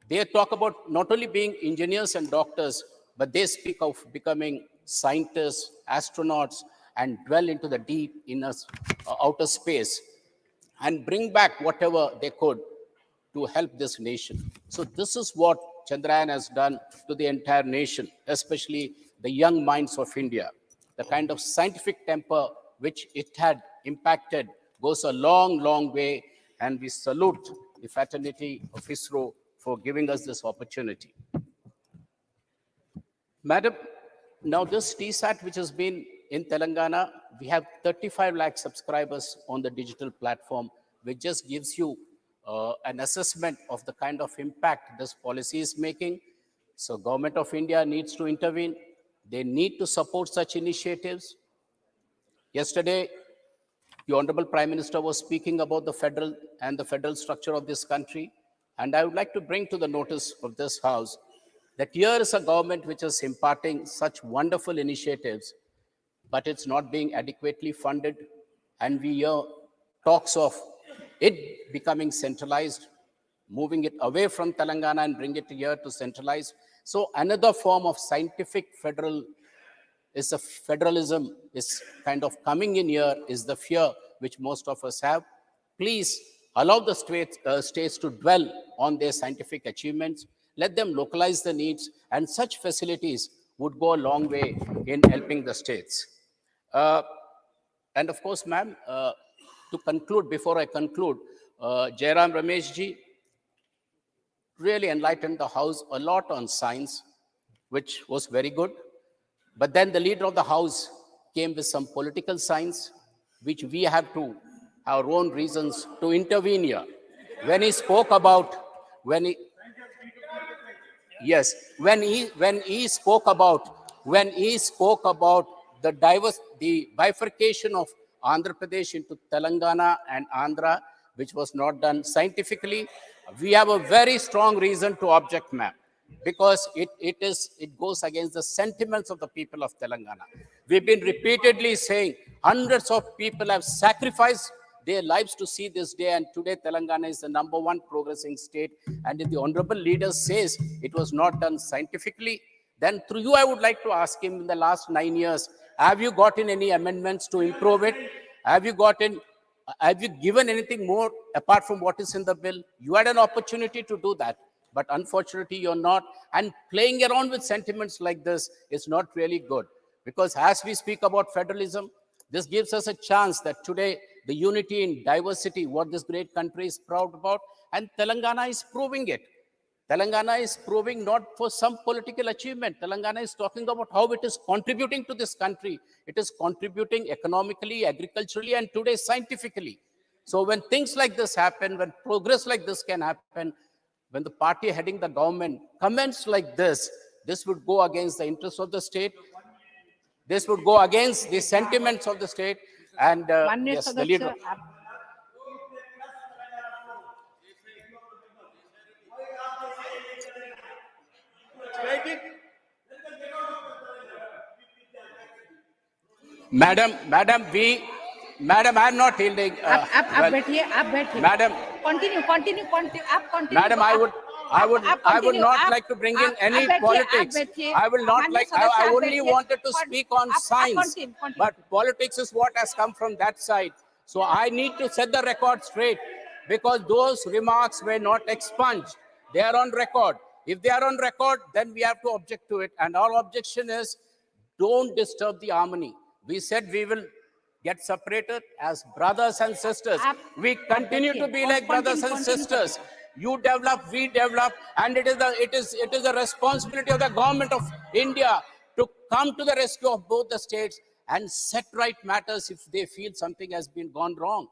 Speaker 21: They talk about not only being engineers and doctors, but they speak of becoming scientists, astronauts, and dwell into the deep inner outer space and bring back whatever they could to help this nation. So this is what Chandrayaan has done to the entire nation, especially the young minds of India. The kind of scientific temper which it had impacted goes a long, long way, and we salute the fraternity of ISRO for giving us this opportunity. Madam, now this TSAT which has been in Telangana, we have 35 lakh subscribers on the digital platform, which just gives you an assessment of the kind of impact this policy is making. So Government of India needs to intervene. They need to support such initiatives. Yesterday, the Honorable Prime Minister was speaking about the federal structure of this country. And I would like to bring to the notice of this House that here is a government which is imparting such wonderful initiatives, but it's not being adequately funded. And we hear talks of it becoming centralized, moving it away from Telangana and bring it here to centralize. So another form of scientific federalism is kind of coming in here, is the fear which most of us have. Please allow the states to dwell on their scientific achievements, let them localize the needs, and such facilities would go a long way in helping the states. And of course, ma'am, to conclude, before I conclude, Jairam Rameshji really enlightened the House a lot on science, which was very good. But then the leader of the House came with some political science, which we have to have our own reasons to intervene here. When he spoke about, yes, when he spoke about the bifurcation of Andhra Pradesh into Telangana and Andhra, which was not done scientifically, we have a very strong reason to object, ma'am, because it goes against the sentiments of the people of Telangana. We've been repeatedly saying hundreds of people have sacrificed their lives to see this day, and today Telangana is the #1 progressing state. And if the honorable leader says it was not done scientifically, then through you I would like to ask him, in the last 9 years, have you gotten any amendments to improve it? Have you given anything more apart from what is in the bill? You had an opportunity to do that, but unfortunately you're not. And playing around with sentiments like this is not really good, because as we speak about federalism, this gives us a chance that today the unity in diversity, what this great country is proud about, and Telangana is proving it. Telangana is proving not for some political achievement. Telangana is talking about how it is contributing to this country. It is contributing economically, agriculturally, and today scientifically. So when things like this happen, when progress like this can happen, when the party heading the government comments like this would go against the interests of the state. This would go against the sentiments of the state. And yes, the leader. Madam, I'm not yielding.
Speaker 18: आप बैठिए
Speaker 21: Madam,
Speaker 18: continue आप continue
Speaker 21: Madam, I would not like to bring in any politics. I will not like. I only wanted to speak on science, but politics is what has come from that side. So I need to set the record straight, because those remarks were not expunged. They are on record. If they are on record, then we have to object to it. And our objection is, don't disturb the harmony. We said we will get separated as brothers and sisters. We continue to be like brothers and sisters. You develop, we develop, and it is the responsibility of the government of India to come to the rescue of both the states and set right matters if they feel something has been gone wrong.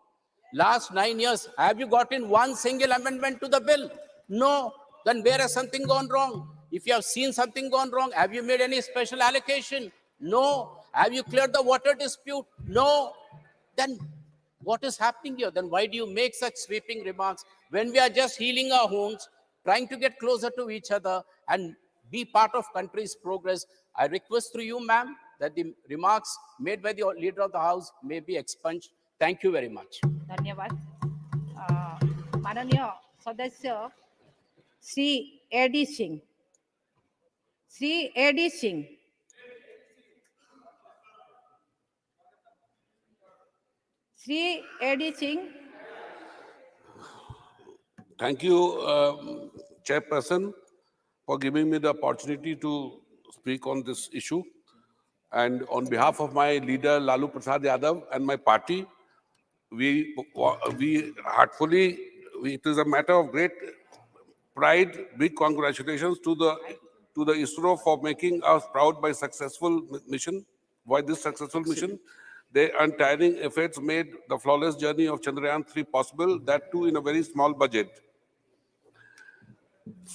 Speaker 21: Last 9 years, have you gotten one single amendment to the bill? No. Then where has something gone wrong? If you have seen something gone wrong, have you made any special allocation? No. Have you cleared the water dispute? No. Then what is happening here? Then why do you make such sweeping remarks when we are just healing our wounds, trying to get closer to each other and be part of country's progress? I request through you, ma'am, that the remarks made by the leader of the House may be expunged. Thank you very much.
Speaker 18: धन्यवाद. माननीय सदस्य Shri A D Singh.
Speaker 11: Thank you, Chairperson, for giving me the opportunity to speak on this issue. And on behalf of my leader, Lalu Prasad Yadav, and my party, we heartfully, it is a matter of great pride, big congratulations to the ISRO for making us proud by successful mission. Why this successful mission? Their untiring efforts made the flawless journey of Chandrayaan-3 possible, that too in a very small budget.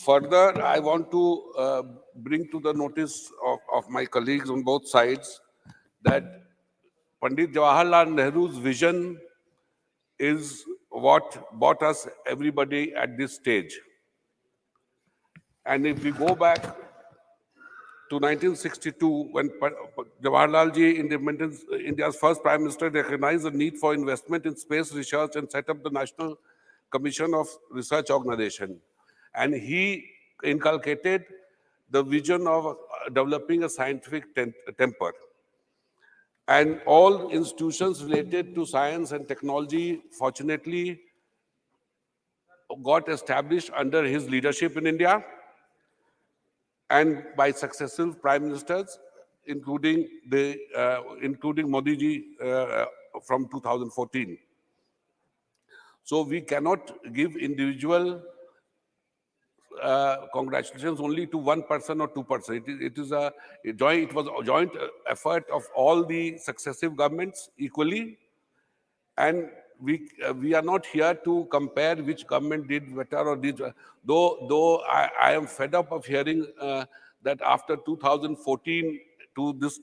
Speaker 11: Further, I want to bring to the notice of my colleagues on both sides that Pandit Jawaharlal Nehru's vision is what brought us everybody at this stage. And if we go back to 1962, when Jawaharlal ji, India's first Prime Minister, recognized the need for investment in space research and set up the National Commission of Research Organization. And he inculcated the vision of developing a scientific temper. And all institutions related to science and technology, fortunately, got established under his leadership in India. and by successive prime ministers, including Modi ji from 2014. So we cannot give individual congratulations only to one person or 2%. It was a joint effort of all the successive governments equally, and we are not here to compare which government did better or did. Though I am fed up of hearing that after 2014 to this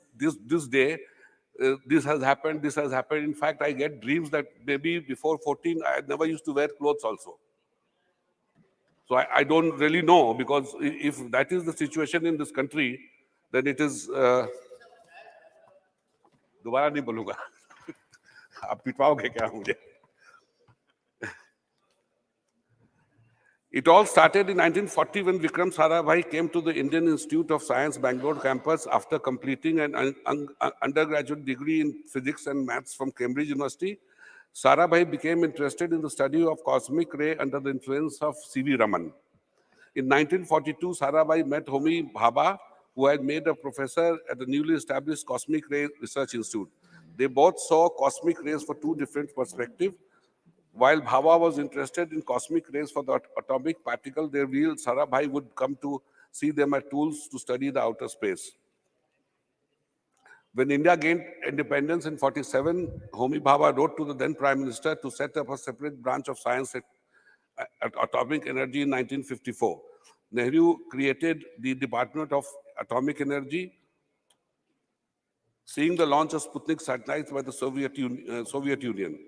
Speaker 11: day, this has happened, this has happened. In fact, I get dreams that maybe before 14 I never used to wear clothes also. So I don't really know, because if that is the situation in this country, then it is. दोबारा नहीं बोलूंगा. आप पिटवाओगे क्या मुझे? It all started in 1940 when Vikram Sarabhai came to the Indian Institute of Science Bangalore campus after completing an undergraduate degree in physics and maths from Cambridge University. Sarabhai became interested in the study of cosmic ray under the influence of C.V. Raman. In 1942, Sarabhai met Homi Bhabha, who had made a professor at the newly established Cosmic Ray Research Institute. They both saw cosmic rays for two different perspectives. While Bhabha was interested in cosmic rays for the atomic particle, they revealed Sarabhai would come to see them as tools to study the outer space. When India gained independence in 47, Homi Bhabha wrote to the then Prime Minister to set up a separate branch of science at atomic energy in 1954. Nehru created the Department of Atomic Energy, seeing the launch of Sputnik satellites by the Soviet Union.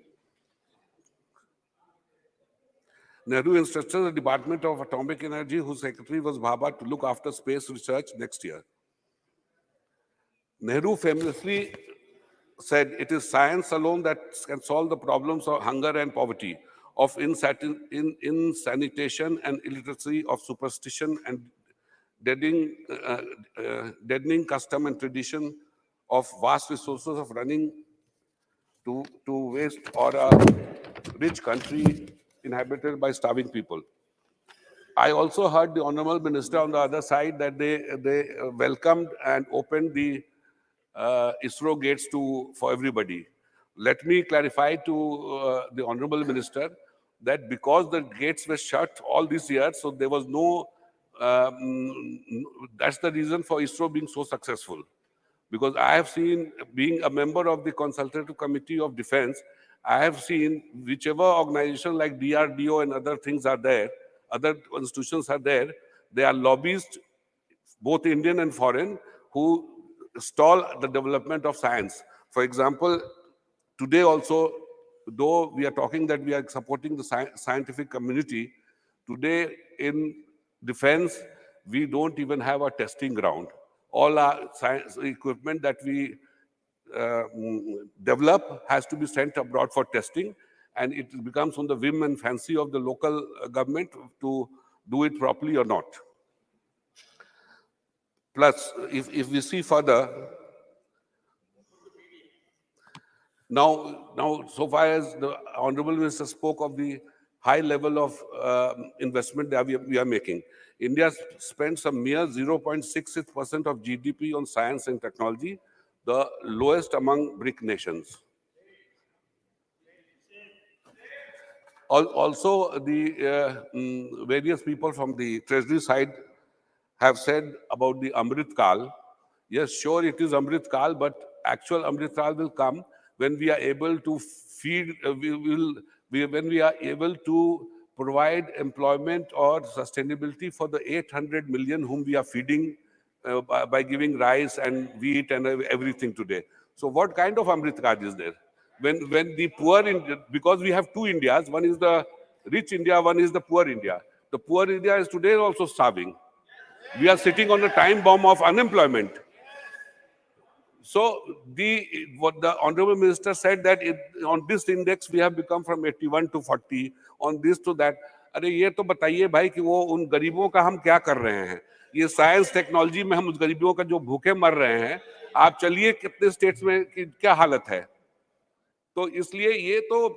Speaker 11: Nehru instructed the Department of Atomic Energy, whose secretary was Bhabha, to look after space research next year. Nehru famously said, "It is science alone that can solve the problems of hunger and poverty, of insanitation and illiteracy, of superstition and deadening custom and tradition, of vast resources of running to waste, or a rich country inhabited by starving people." I also heard the Honorable Minister on the other side that they welcomed and opened the ISRO gates for everybody. Let me clarify to the Honorable Minister that because the gates were shut all these years, so there was no, that's the reason for ISRO being so successful. Because I have seen, being a member of the Consultative Committee of Defense, I have seen whichever organization like DRDO and other things are there, other institutions are there, they are lobbyists, both Indian and foreign, who stall the development of science. For example, today also, though we are talking that we are supporting the scientific community, today in defense, we don't even have a testing ground. All our science equipment that we develop has to be sent abroad for testing, and it becomes on the whim and fancy of the local government to do it properly or not. Plus, if we see further, now so far as the Honorable Minister spoke of the high level of investment that we are making, India spends a mere 0.66% of GDP on science and technology, the lowest among BRIC nations. Also, the various people from the Treasury side have said about the Amrit Kal. Yes, sure, it is Amrit Kal, but actual Amrit Kal will come when we are able to feed, when we are able to provide employment or sustainability for the 800 million whom we are feeding by giving rice and wheat and everything today. So what kind of Amrit Kal is there? When the poor, because we have two Indias, one is the rich India, one is the poor India. The poor India is today also starving. We are sitting on a time bomb of unemployment. So what the Honorable Minister said that on this index we have become from 81 to 40, on this to that. अरे ये तो बताइए भाई कि वो उन गरीबों का हम क्या कर रहे हैं? ये साइंस टेक्नोलॉजी में हम उस गरीबों का जो भूखे मर रहे हैं, आप चलिए कितने स्टेट्स में क्या हालत है? तो इसलिए ये तो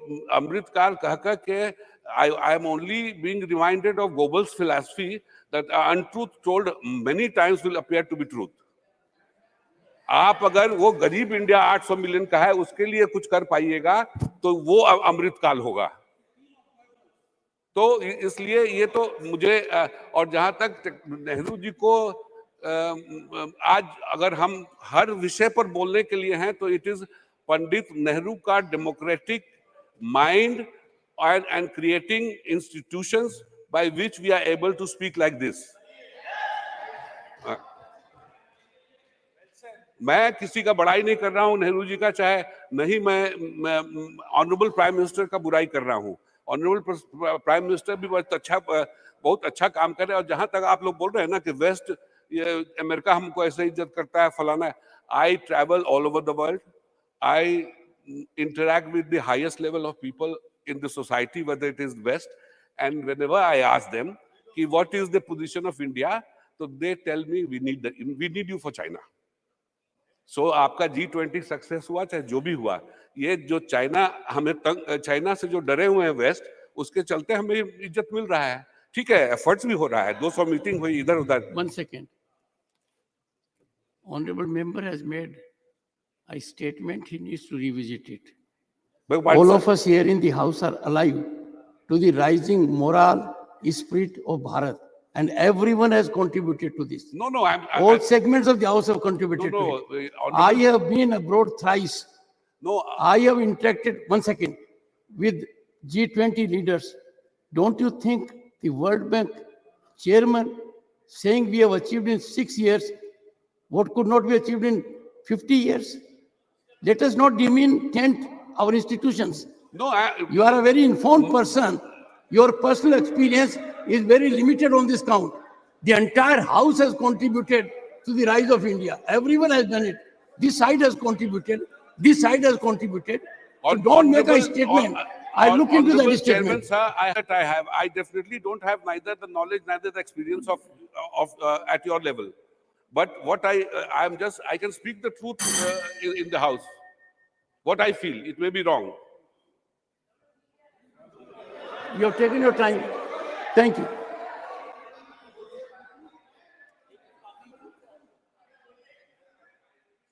Speaker 11: अमृतकाल कह कह के I am only being reminded of Goebbels' philosophy that untruth told many times will appear to be truth. आप अगर वो गरीब इंडिया 800 मिलियन का है उसके लिए कुछ कर पाइएगा तो वो अमृतकाल होगा। तो इसलिए ये तो मुझे और जहां तक नेहरू जी को आज अगर हम हर विषय पर बोलने के लिए हैं तो इट इज पंडित नेहरू का democratic mind and creating institutions by which we are able to speak like this. मैं किसी का बड़ाई नहीं कर रहा हूं नेहरू जी का, चाहे नहीं मैं ऑनरेबल प्राइम मिनिस्टर का बुराई कर रहा हूं। ऑनरेबल प्राइम मिनिस्टर भी बहुत अच्छा काम कर रहे हैं। और जहां तक आप लोग बोल रहे हैं ना कि वेस्ट अमेरिका हमको ऐसे इज्जत करता है फलाना, I travel all over the world, I interact with the highest level of people in the society, whether it is West, and whenever I ask them कि what is the position of India, so they tell me we need you for China. So आपका G20 success हुआ चाहे जो भी हुआ, ये जो China से जो डरे हुए हैं वेस्ट, उसके चलते हमें इज्जत मिल रहा है। ठीक है, एफर्ट्स भी हो रहा है, 200 मीटिंग हुई इधर उधर।
Speaker 1: 1 second. Honorable member has made a statement, he needs to revisit it. All of us here in the house are alive to the rising moral spirit of Bharat, and everyone has contributed to this.
Speaker 11: No,
Speaker 1: all segments of the house have contributed to it. I have been abroad thrice.
Speaker 11: No,
Speaker 1: I have interacted, 1 second, with G20 leaders. Don't you think the World Bank chairman saying we have achieved in 6 years what could not be achieved in 50 years? Let us not demean our institutions.
Speaker 11: No,
Speaker 1: you are a very informed person. Your personal experience is very limited on this count. The entire house has contributed to the rise of India. Everyone has done it. This side has contributed. This side has contributed. So don't make a statement. I look into that statement.
Speaker 11: Sir, I definitely don't have neither the knowledge, neither the experience of at your level. But what I can speak the truth in the house. What I feel, it may be wrong.
Speaker 1: You have taken your time. Thank you.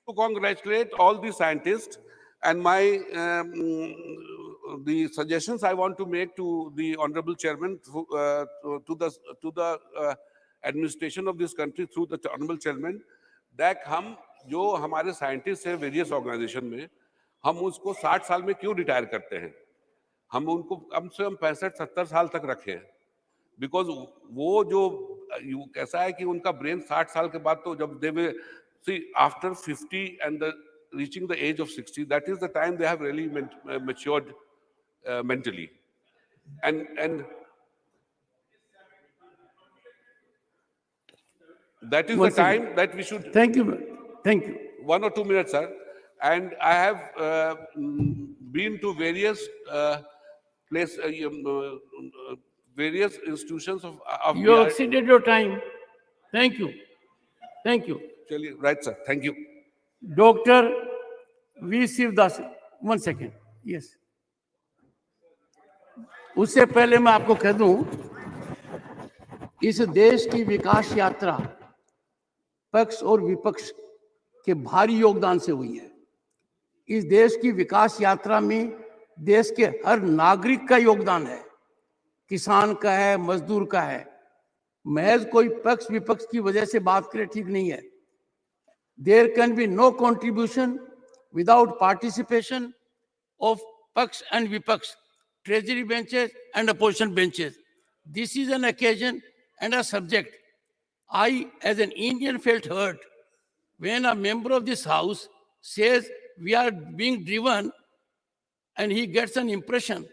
Speaker 11: To congratulate all the scientists, and the suggestions I want to make to the honorable chairman, to the administration of this country through the honorable chairman, that हम जो हमारे scientists हैं various organization में, हम उसको 60 साल में क्यों रिटायर करते हैं? हम उनको कम से कम 65-70 साल तक रखें, बिकॉज वो जो कैसा है कि उनका ब्रेन 60 साल के बाद तो जब they will see after 50 and reaching the age of 60, that is the time they have really matured mentally, and that is the time that we should.
Speaker 1: Thank you.
Speaker 11: 1 or 2 minutes, sir. And I have been to various various institutions of
Speaker 1: you have exceeded your time. Thank you.
Speaker 11: Right, sir. Thank you.
Speaker 1: Dr. V. Sivdas, 1 second. Yes. उससे पहले मैं आपको कह दूं, इस देश की विकास यात्रा पक्ष और विपक्ष के भारी योगदान से हुई है। इस देश की विकास यात्रा में देश के हर नागरिक का योगदान है, किसान का है, मजदूर का है। महज कोई पक्ष विपक्ष की वजह से बात करें ठीक नहीं है। There can be no contribution without participation of Paks and Vipaks, treasury benches and opposition benches. This is an occasion and a subject. I, as an Indian, felt hurt when a member of this house says we are being driven and he gets an impression.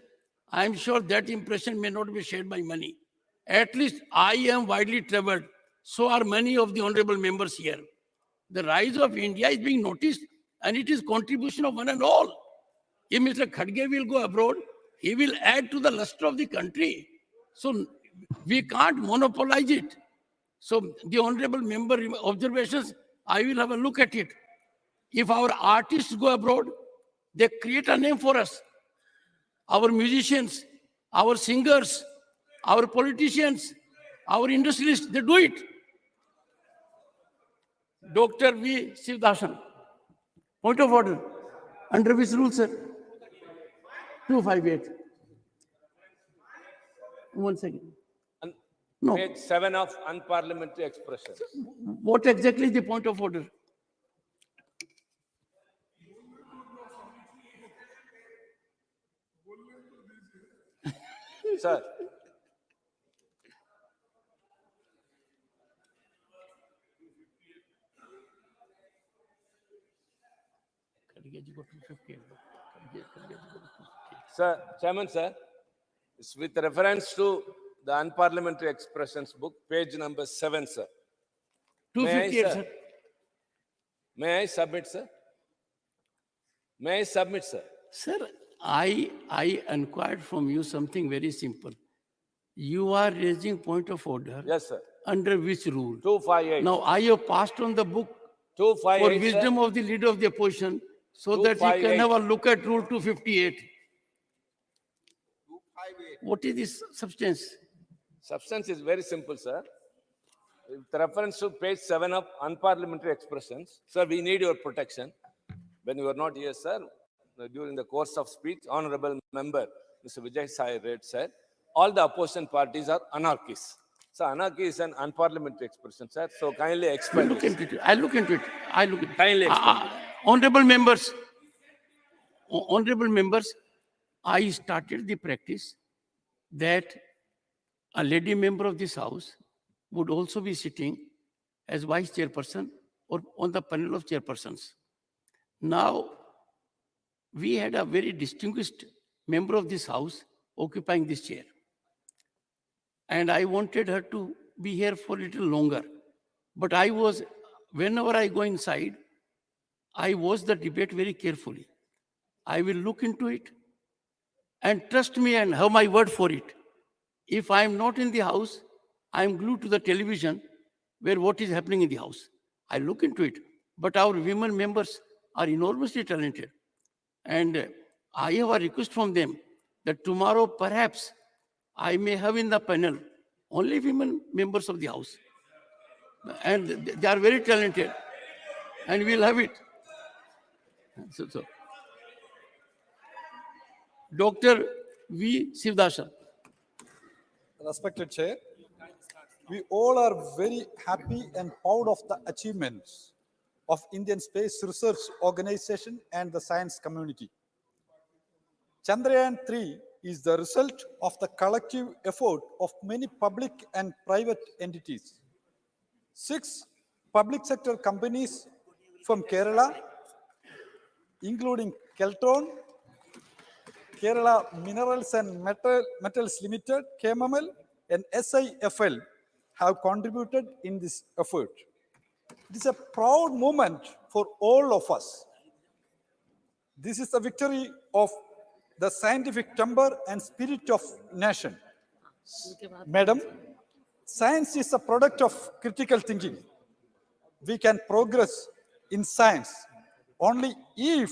Speaker 1: I am sure that impression may not be shared by many. At least I am widely traveled. So are many of the honorable members here. The rise of India is being noticed, and it is contribution of one and all. If Mr. Khadge will go abroad, he will add to the luster of the country. So we can't monopolize it. So the honorable member observations, I will have a look at it. If our artists go abroad, They create a name for us. Our musicians, our singers, our politicians, our industrialists, they do it. Dr. V. Sivdasan. Point of order. Under which rule, sir? 258. 1 second. No.
Speaker 13: Page 7 of unparliamentary expressions.
Speaker 1: What exactly is the point of order?
Speaker 13: Sir, Sir, Chairman, sir, it's with reference to the unparliamentary expressions book, page number 7, sir. May I,
Speaker 1: 258,
Speaker 13: sir?
Speaker 1: sir.
Speaker 13: May I submit, sir? May I submit, sir?
Speaker 1: Sir, I inquired from you something very simple. You are raising point of order.
Speaker 13: Yes, sir.
Speaker 1: Under which rule?
Speaker 13: 258.
Speaker 1: Now, I have passed on the book
Speaker 13: 258,
Speaker 1: for wisdom of the leader of the opposition so that he can have a look at rule 258. What is this substance?
Speaker 13: Substance is very simple, sir. With reference to page 7 of unparliamentary expressions, sir, we need your protection. When you are not here, sir, during the course of speech, Honorable Member Mr. Vijay Sai Red said, all the opposition parties are anarchists. So anarchy is an unparliamentary expression, sir. So kindly explain.
Speaker 1: Look into it. I look into it. I look into it.
Speaker 13: Kindly explain.
Speaker 1: Honorable members, I started the practice that a lady member of this house would also be sitting as vice chairperson or on the panel of chairpersons. Now, we had a very distinguished member of this house occupying this chair. And I wanted her to be here for a little longer. But whenever I go inside, I watch the debate very carefully. I will look into it and trust me and have my word for it. If I am not in the house, I am glued to the television where what is happening in the house. I look into it. But our women members are enormously talented. And I have a request from them that tomorrow perhaps I may have in the panel only women members of the house. And they are very talented. And we'll have it. So. Dr. V. Sivdasan.
Speaker 12: Respected Chair, we all are very happy and proud of the achievements of Indian Space Research Organization and the science community. Chandrayaan-3 is the result of the collective effort of many public and private entities. 6 public sector companies from Kerala, including Keltron, Kerala Minerals and Metals Limited, KMML, and SIFL have contributed in this effort. It is a proud moment for all of us. This is the victory of the scientific temper and spirit of nation. Madam, science is a product of critical thinking. We can progress in science only if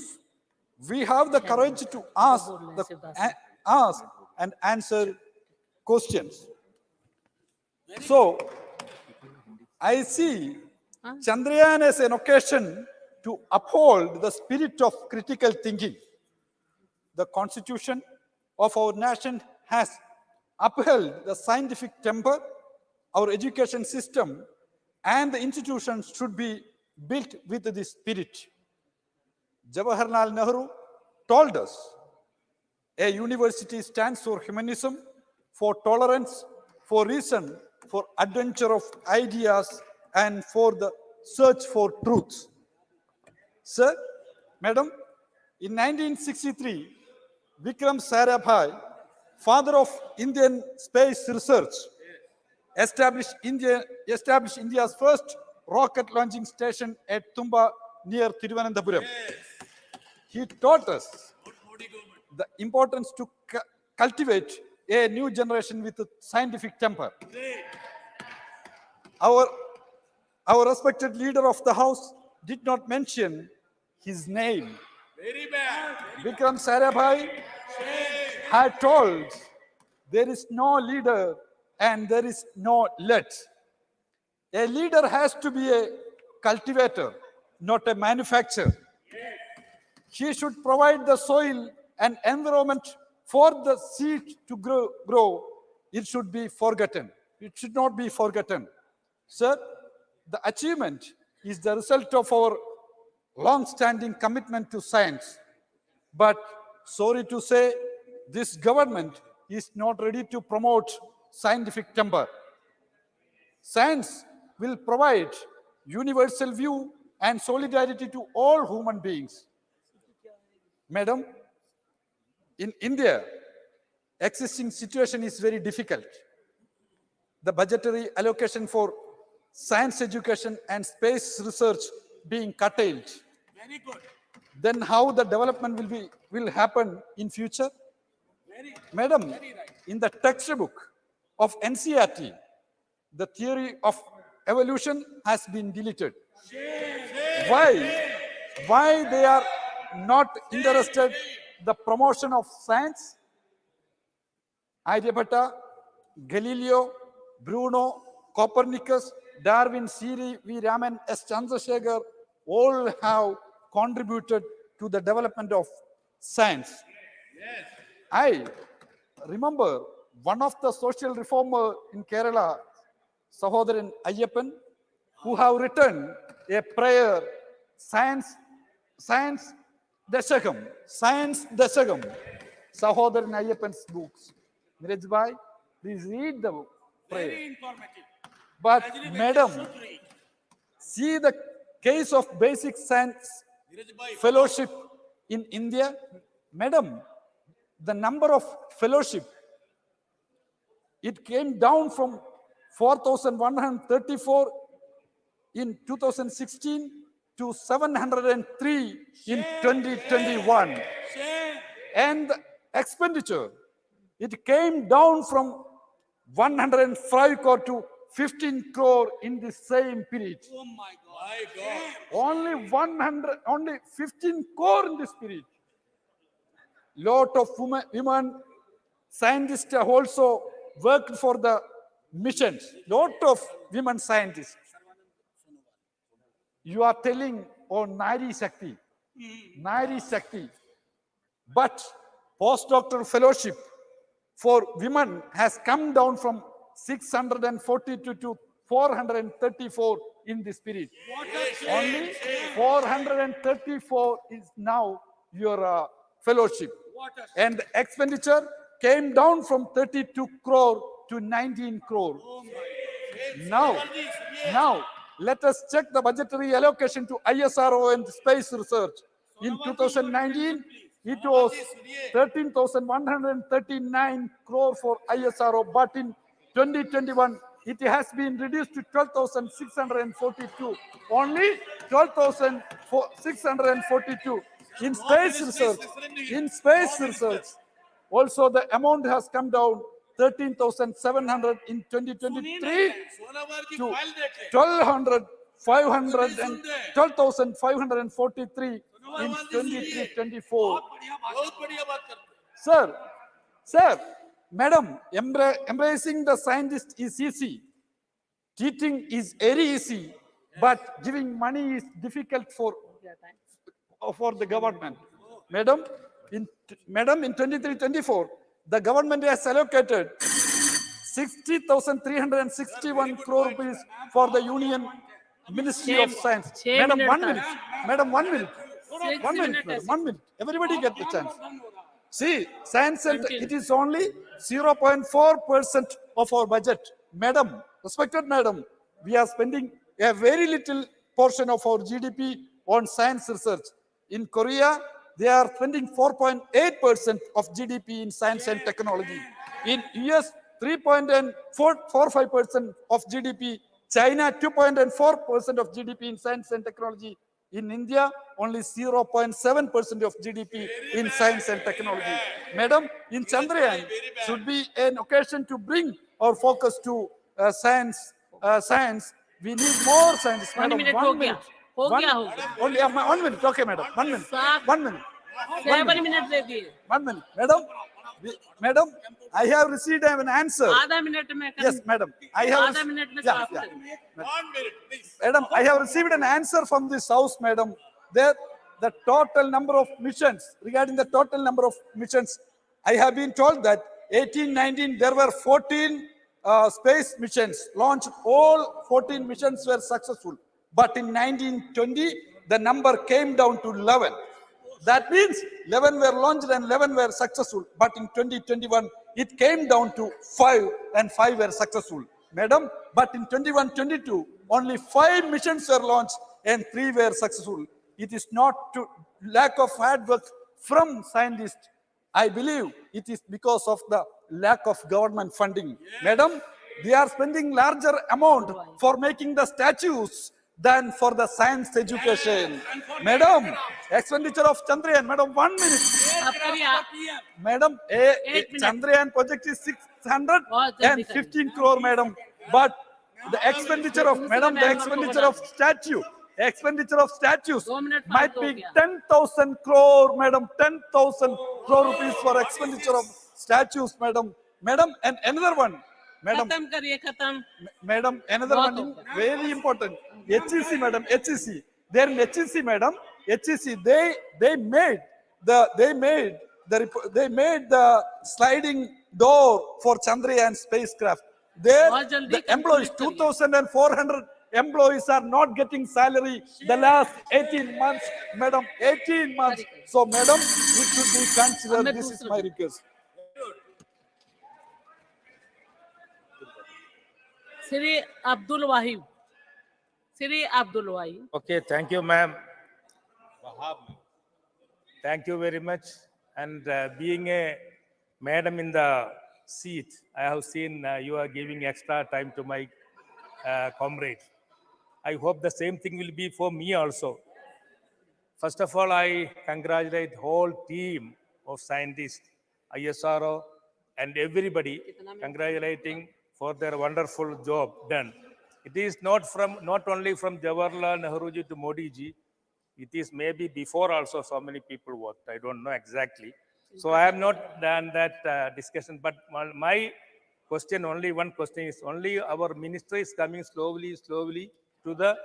Speaker 12: we have the courage to ask and answer questions. So, I see Chandrayaan as an occasion to uphold the spirit of critical thinking. The Constitution of our nation has upheld the scientific temper. Our education system and the institutions should be built with this spirit. Jawaharlal Nehru told us, a university stands for humanism, for tolerance, for reason, for adventure of ideas, and for the search for truth. Sir, Madam, in 1963, Vikram Sarabhai, father of Indian space research, established India's first rocket launching station at Tumba near Thiruvananthapuram. He taught us the importance to cultivate a new generation with a scientific temper. Our respected leader of the house did not mention his name,
Speaker 16: Very bad.
Speaker 12: Vikram Sarabhai had told there is no leader and there is no let. A leader has to be a cultivator, not a manufacturer. He should provide the soil and environment for the seed to grow. It should be forgotten. It should not be forgotten. Sir, the achievement is the result of our long-standing commitment to science. But sorry to say, this government is not ready to promote scientific temper. Science will provide universal view and solidarity to all human beings. Madam, in India, existing situation is very difficult. The budgetary allocation for science education and space research being curtailed.
Speaker 16: Very good.
Speaker 12: Then how the development will happen in future? Madam, in the textbook of NCERT, the theory of evolution has been deleted. Why they are not interested the promotion of science? Aryabhatta, Galileo, Bruno, Copernicus, Darwin, C. V. Raman, S. Chandrasekhar all have contributed to the development of science. I remember one of the social reformer in Kerala, Sahodaran Ayyappan, who have written a prayer, Science Dashakam, Sahodaran Ayyappan's books. Miraj Bhai, please read the prayer.
Speaker 16: Very informative.
Speaker 12: But
Speaker 16: As in
Speaker 12: madam,
Speaker 16: should read.
Speaker 12: see the case of basic science fellowship in India. Madam, the number of fellowship, it came down from 4,134 in 2016 to 703 in 2021. And the expenditure, it came down from 105 crore to 15 crore in the same period.
Speaker 16: Oh my God.
Speaker 12: Only 15 crore in this period. Lot of women scientists have also worked for the missions. Lot of women scientists. You are telling, oh, Nari Shakti. But postdoctoral fellowship for women has come down from 642 to 434 in this period. Only 434 is now your fellowship. And the expenditure came down from 32 crore to 19 crore. Now, let us check the budgetary allocation to ISRO and space research. In 2019, it was 13,139 crore for ISRO, but in 2021, it has been reduced to 12,642. Only 12,642 in space research. Also, the amount has come down 13,700 in 2023 to 12,543 in 2023-24. Sir, madam, embracing the scientist is easy. Teaching is very easy, but giving money is difficult for the government. Madam, in 23-24, the government has allocated 60,361 crore rupees for the Union Ministry of Science. Madam, 1 minute. Madam, 1 minute. 1 minute. 1 minute. Everybody get the chance. See, science center, it is only 0.4% of our budget. Madam, respected madam, we are spending a very little portion of our GDP on science research. In Korea, they are spending 4.8% of GDP in science and technology. In US, 3.45% of GDP. China, 2.4% of GDP in science and technology. In India, only 0.7% of GDP in science and technology. Madam, in Chandrayaan should be an occasion to bring our focus to science. We need more science. Madam, 1 minute. Only 1 minute. Okay, madam. 1 minute. 1 minute. 7
Speaker 4: minute दे दिए
Speaker 12: 1 minute. Madam, I have received an answer.
Speaker 4: आधा minute में
Speaker 12: Yes, madam. I have.
Speaker 4: आधा minute में
Speaker 12: Yeah,
Speaker 4: समाप्त
Speaker 12: yeah.
Speaker 4: करिए।
Speaker 16: 1 minute, please.
Speaker 12: Madam, I have received an answer from this house, madam. There, the total number of missions, regarding the total number of missions, I have been told that 1819, there were 14 space missions launched. All 14 missions were successful. But in 1920, the number came down to 11. That means 11 were launched and 11 were successful. But in 2021, it came down to 5 and 5 were successful. Madam, but in 21-22, only 5 missions were launched and 3 were successful. It is not to lack of hard work from scientists. I believe it is because of the lack of government funding. Madam, they are spending larger amount for making the statues than for the science education. Madam, expenditure of Chandrayaan, madam, 1 minute.
Speaker 4: आप करिए
Speaker 12: Madam, Chandrayaan project is
Speaker 4: बहुत जल्दी
Speaker 12: 615 crore, madam. But the expenditure of, madam, the expenditure of statues
Speaker 4: 2 minute
Speaker 12: might
Speaker 4: फालतू हो
Speaker 12: be
Speaker 4: गया
Speaker 12: 10,000 crore, madam, 10,000 crore rupees for expenditure of statues, madam. Madam, and another one, madam,
Speaker 4: खत्म करिए खत्म
Speaker 12: madam, another
Speaker 4: बहुत
Speaker 12: one,
Speaker 4: हो गया।
Speaker 12: very important. HEC, madam, HEC. There in HEC, madam, HEC, they made the sliding door for Chandrayaan spacecraft. There,
Speaker 4: बहुत जल्दी
Speaker 12: the employees,
Speaker 4: conclude करिए।
Speaker 12: 2,400 employees are not getting salary the last 18 months, madam, 18 months. So, madam, it should be considered. This is my request.
Speaker 4: Shri Abdul Wahid Shri Abdul Wahid
Speaker 20: Okay, thank you, ma'am. Thank you very much. And being a madam in the seat, I have seen you are giving extra time to my comrade. I hope the same thing will be for me also. First of all, I congratulate whole team of scientists, ISRO, and everybody congratulating for their wonderful job done. It is not only from Jawaharlal Nehruji to Modi ji. It is maybe before also so many people worked. I don't know exactly. So I have not done that discussion. But my question, only one question is, only our minister is coming slowly to the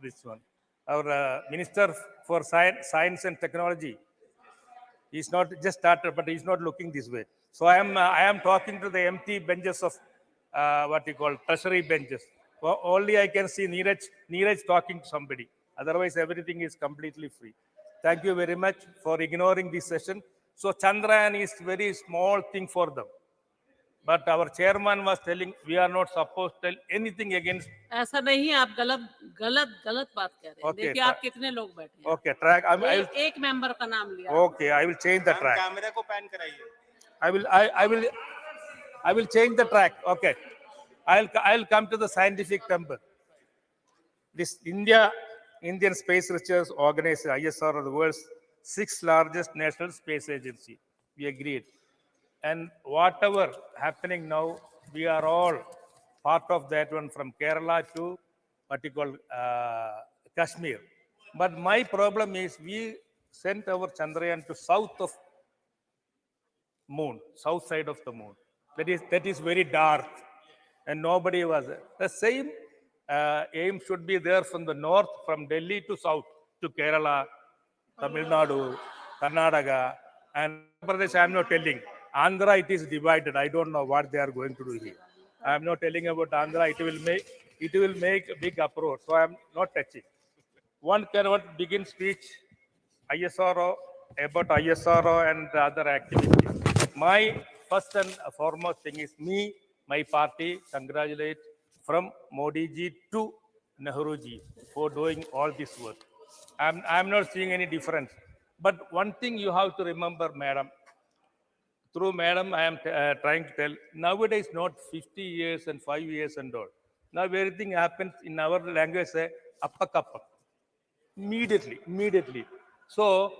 Speaker 20: this one. Our Minister for Science and Technology, he's not just started, but he's not looking this way. So I am talking to the empty benches of what you call treasury benches. Well, only I can see Neeraj talking to somebody. Otherwise, everything is completely free. Thank you very much for ignoring this session. So Chandrayaan is very small thing for them. But our chairman was telling we are not supposed to tell anything against.
Speaker 4: ऐसा नहीं है आप गलत बात कह रहे हैं
Speaker 20: Okay,
Speaker 4: देखिए आप कितने लोग बैठे हैं
Speaker 20: Okay, track.
Speaker 4: एक मेंबर का नाम लिया
Speaker 20: Okay, I will change the track.
Speaker 9: कैमरे को पैन कराइए
Speaker 20: I will change the track. Okay, I'll come to the scientific temper. This Indian Space Research Organization, ISRO, the world's 6th largest national space agency. We agreed. And whatever happening now, we are all part of that one, from Kerala to what you call Kashmir. But my problem is we sent our Chandrayaan to south of moon, south side of the moon. That is very dark, and nobody was there. The same aim should be there from the north, from Delhi to south, to Kerala, Tamil Nadu, Karnataka, and Andhra Pradesh. I am not telling. Andhra, it is divided. I don't know what they are going to do here. I am not telling about Andhra. It will make a big uproar. So I am not touching. One cannot begin speech ISRO about ISRO and other activities. My first and foremost thing is my party congratulate from Modi ji to Nehru ji for doing all this work. I'm not seeing any difference. But one thing you have to remember, madam, through madam, I am trying to tell, nowadays not 50 years and 5 years and all. Now everything happens in our language, say, appakappa. Immediately. So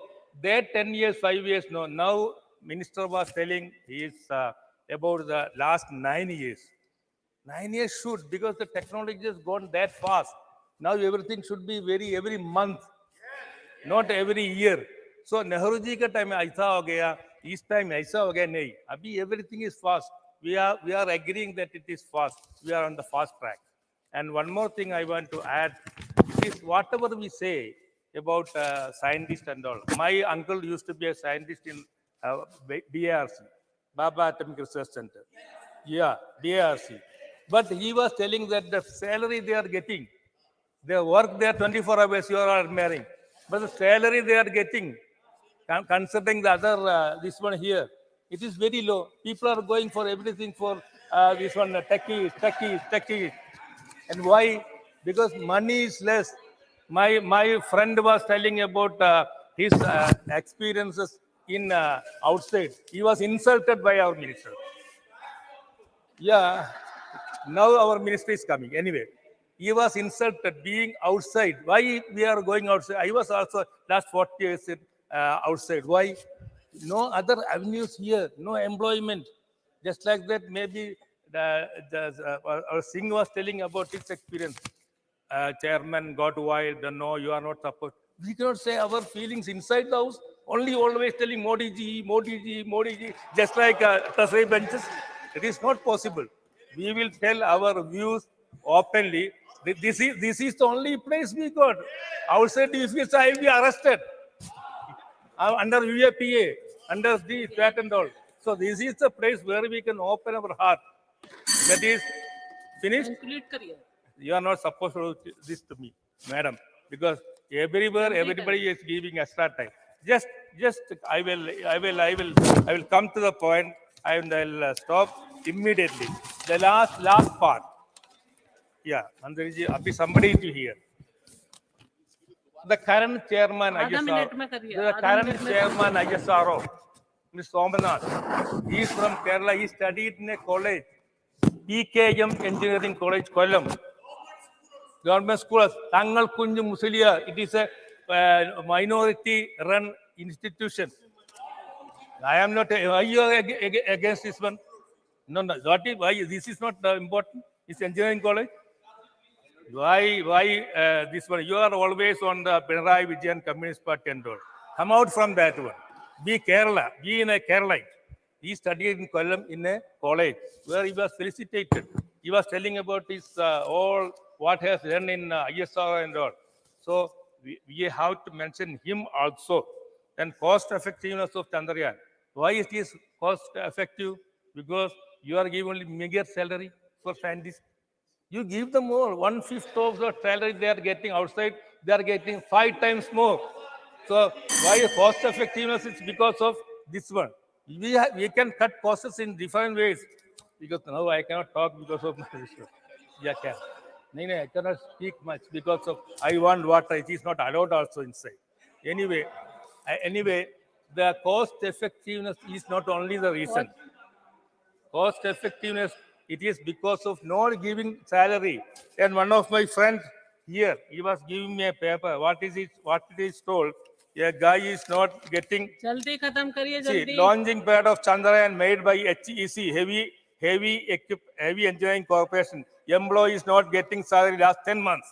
Speaker 20: that 10 years, 5 years, no. Now minister was telling he is about the last 9 years. 9 years should, because the technology has gone that fast. Now everything should be every month, not every year. सो नेहरू जी के time में ऐसा हो गया, इस time ऐसा हो गया, नहीं, अभी everything is fast. We are agreeing that it is fast. We are on the fast track. And one more thing I want to add, it is whatever we say about scientists and all. My uncle used to be a scientist in BARC, Baba Atomic Research Center. Yeah, BARC. But he was telling that the salary they are getting, they work there 24 hours, you are admiring. But the salary they are getting, considering the other, this one here, it is very low. People are going for everything for this one, techies. And why? Because money is less. My friend was telling about his experiences in outside. He was insulted by our minister. Yeah, now our ministry is coming. Anyway, he was insulted being outside. Why we are going outside? I was also last 40 years outside. Why? No other avenues here, no employment. Just like that, maybe our Singh was telling about his experience. Chairman got wild, no, you are not supposed. We cannot say our feelings inside the house, only always telling Modi ji, Modi ji, Modi ji, just like tussle benches. It is not possible. We will tell our views openly. This is the only place we got. Outside, if you say, I will be arrested under UAPA, under this, that and all. So this is the place where we can open our heart. That is finished. You are not supposed to do this to me, madam, because everywhere everybody is giving extra time. Just I will come to the point and I'll stop immediately. The last part. Yeah, Mandariji, abhi somebody to hear. The current chairman ISRO, Mr. Somanath, he is from Kerala. He studied in a college, PKM Engineering College, Kollam. Government schools, Tangal Kunju Musalia, it is a minority-run institution. I am not, why you are against this one? No, why this is not important? It's engineering college. Why this one? You are always on the Pinarayi Vijayan Communist Party and all. Come out from that one. Be Kerala. Be in a Kerala. He studied in Kollam in a college where he was felicitated. He was telling about his all what he has done in ISR and all. So we have to mention him also. And cost effectiveness of Chandrayaan. Why it is cost effective? Because you are giving only meager salary for scientists. You give them more. 1/5 of the salary they are getting outside, they are getting 5 times more. So why cost effectiveness? It's because of this one. We can cut costs in different ways. Because now I cannot talk because of my issue. Yeah, can. No, I cannot speak much because of I want water. It is not allowed also inside. Anyway, the cost effectiveness is not only the reason. Cost effectiveness, it is because of not giving salary. And one of my friends here, he was giving me a paper. What it is told? A guy is not getting. See, launching pad of Chandrayaan made by HEC, heavy engineering corporation. Employee is not getting salary last 10 months.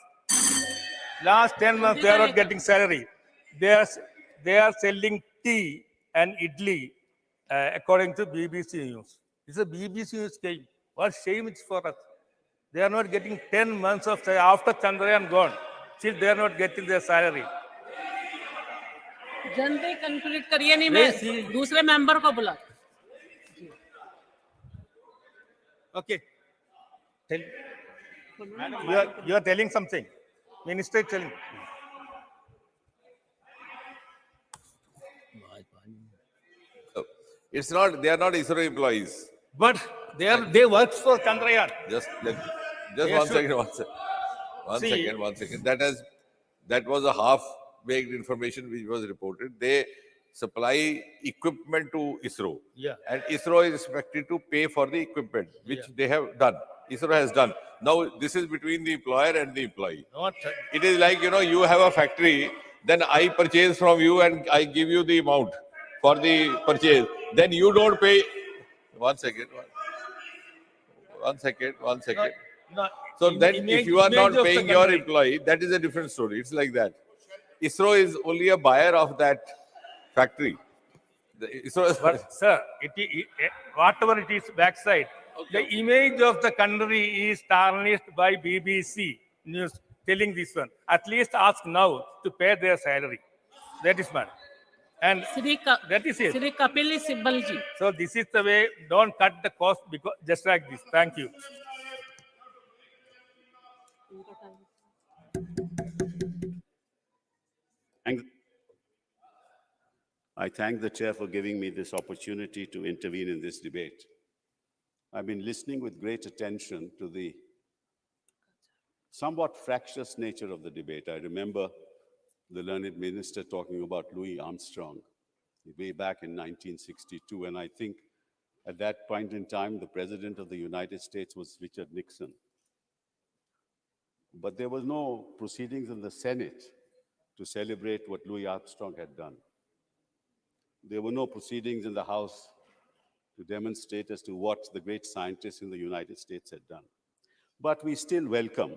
Speaker 20: Last 10 months, they are not getting salary. They are selling tea and idli, according to BBC News. It's a BBC News came. What shame it's for us. They are not getting 10 months of salary after Chandrayaan gone. Still, they are not getting their salary.
Speaker 4: जल्दी conclude करिए नहीं मैं दूसरे member को बुला
Speaker 20: Okay. You are telling something. Minister is telling.
Speaker 15: It's not, they are not ISRO employees.
Speaker 20: But they work for Chandrayaan.
Speaker 15: Just one second. That was a half-baked information which was reported. They supply equipment to ISRO.
Speaker 20: Yeah.
Speaker 15: And ISRO is expected to pay for the equipment, which they have done. ISRO has done. Now, this is between the employer and the employee. It is like, you have a factory, then I purchase from you and I give you the amount for the purchase. Then you don't pay. One second.
Speaker 20: No,
Speaker 15: So then if you are not paying your employee, that is a different story. It's like that. ISRO is only a buyer of that factory.
Speaker 20: But sir, whatever it is backside, the image of the country is tarnished by BBC news telling this one. At least ask now to pay their salary. That is one. And that is it.
Speaker 14: Sri Kapil Sibbal ji.
Speaker 20: So this is the way. Don't cut the cost because just like this. Thank you.
Speaker 22: I thank the chair for giving me this opportunity to intervene in this debate. I've been listening with great attention to the somewhat fractious nature of the debate. I remember the learned minister talking about Louis Armstrong way back in 1962, and I think at that point in time, the President of the United States was Richard Nixon. But there was no proceedings in the Senate to celebrate what Louis Armstrong had done. There were no proceedings in the House to demonstrate as to what the great scientists in the United States had done. But we still welcome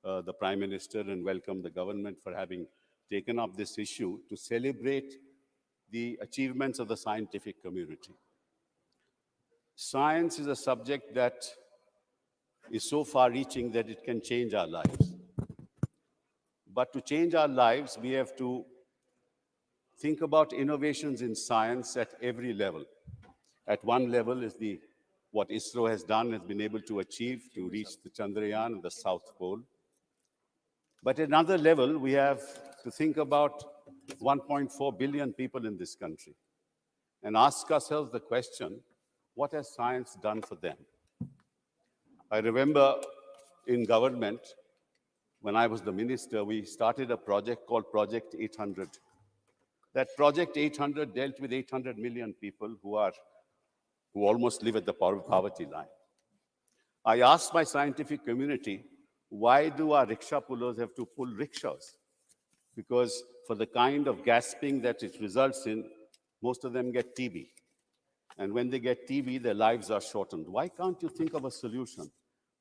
Speaker 22: the Prime Minister and welcome the government for having taken up this issue to celebrate the achievements of the scientific community. Science is a subject that is so far-reaching that it can change our lives. But to change our lives, we have to think about innovations in science at every level. At one level is what ISRO has done, has been able to achieve to reach the Chandrayaan and the South Pole. But at another level, we have to think about 1.4 billion people in this country and ask ourselves the question, what has science done for them? I remember in government, when I was the minister, we started a project called Project 800. That Project 800 dealt with 800 million people who almost live at the poverty line. I asked my scientific community, why do our rickshaw pullers have to pull rickshaws? Because for the kind of gasping that it results in, most of them get TB. And when they get TB, their lives are shortened. Why can't you think of a solution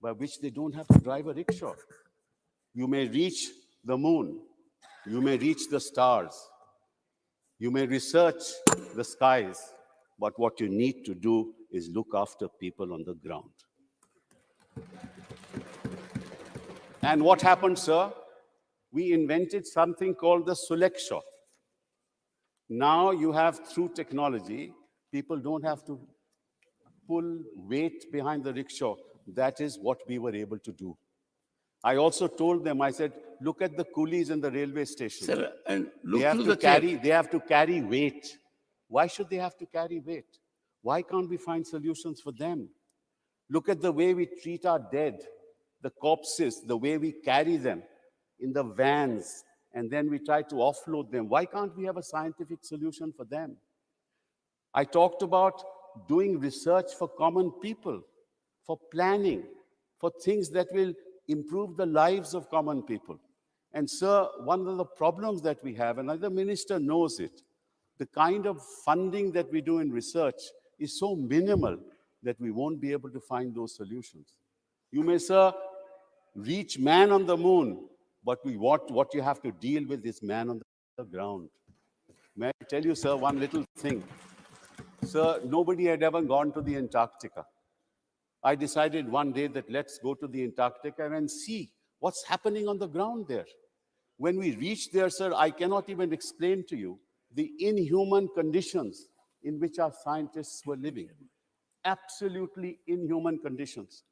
Speaker 22: by which they don't have to drive a rickshaw? You may reach the moon. You may reach the stars. You may research the skies. But what you need to do is look after people on the ground. And what happened, sir? We invented something called the Sulexhaw. Now you have, through technology, people don't have to pull weight behind the rickshaw. That is what we were able to do. I also told them, I said, look at the coolies in the railway station.
Speaker 1: Sir, and
Speaker 22: They have to carry weight. Why should they have to carry weight? Why can't we find solutions for them? Look at the way we treat our dead, the corpses, the way we carry them in the vans, and then we try to offload them. Why can't we have a scientific solution for them? I talked about doing research for common people, for planning, for things that will improve the lives of common people. And sir, one of the problems that we have, and the minister knows it, the kind of funding that we do in research is so minimal that we won't be able to find those solutions. You may, sir, reach man on the moon, but what you have to deal with is man on the ground. May I tell you, sir, one little thing? Sir, nobody had ever gone to the Antarctica. I decided one day that let's go to the Antarctica and see what's happening on the ground there. When we reached there, sir, I cannot even explain to you the inhuman conditions in which our scientists were living. Absolutely inhuman conditions.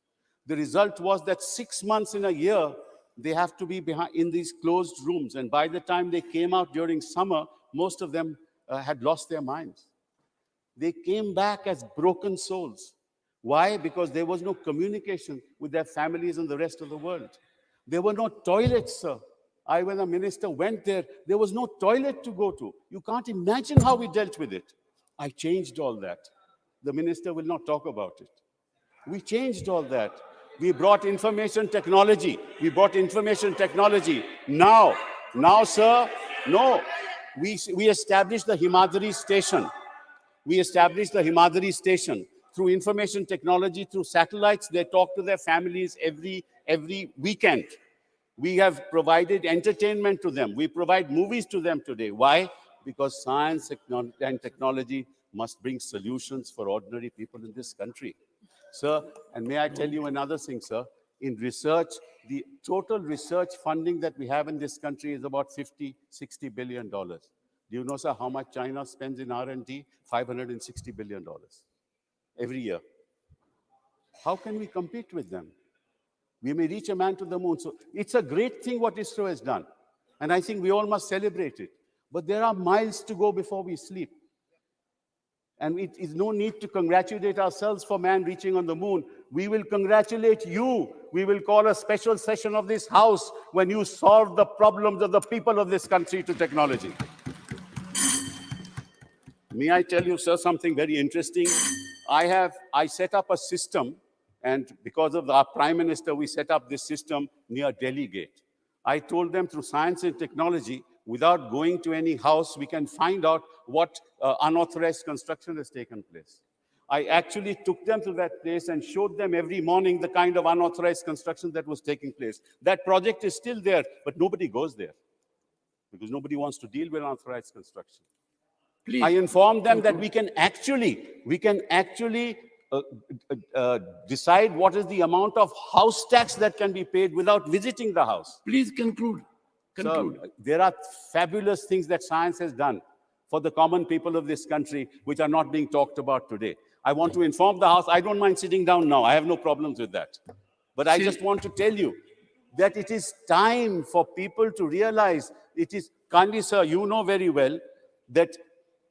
Speaker 22: The result was that 6 months in a year, they have to be in these closed rooms. And by the time they came out during summer, most of them had lost their minds. They came back as broken souls. Why? Because there was no communication with their families and the rest of the world. There were no toilets, sir. When the minister went there, there was no toilet to go to. You can't imagine how we dealt with it. I changed all that. The minister will not talk about it. We changed all that. We brought information technology. Now, sir, no. We established the Himadri station. Through information technology, through satellites. They talk to their families every weekend. We have provided entertainment to them. We provide movies to them today. Why? because science and technology must bring solutions for ordinary people in this country. Sir, and may I tell you another thing, sir? In research, the total research funding that we have in this country is about $50–60 billion. Do you know, sir, how much China spends in R&D? $560 billion every year. How can we compete with them? We may reach a man to the moon. So it's a great thing what ISRO has done. And I think we all must celebrate it. But there are miles to go before we sleep. And it is no need to congratulate ourselves for man reaching on the moon. We will congratulate you. We will call a special session of this House when you solve the problems of the people of this country to technology. May I tell you, sir, something very interesting? I set up a system, and because of our Prime Minister, we set up this system near Delhi Gate. I told them through science and technology, without going to any house, we can find out what unauthorized construction has taken place. I actually took them to that place and showed them every morning the kind of unauthorized construction that was taking place. That project is still there, but nobody goes there because nobody wants to deal with unauthorized construction. Please. I informed them that we can actually decide what is the amount of house tax that can be paid without visiting the house.
Speaker 1: Please conclude.
Speaker 22: So, there are fabulous things that science has done for the common people of this country, which are not being talked about today. I want to inform the House. I don't mind sitting down now. I have no problems with that. But I just want to tell you that it is time for people to realize it is, kindly, sir, you know very well that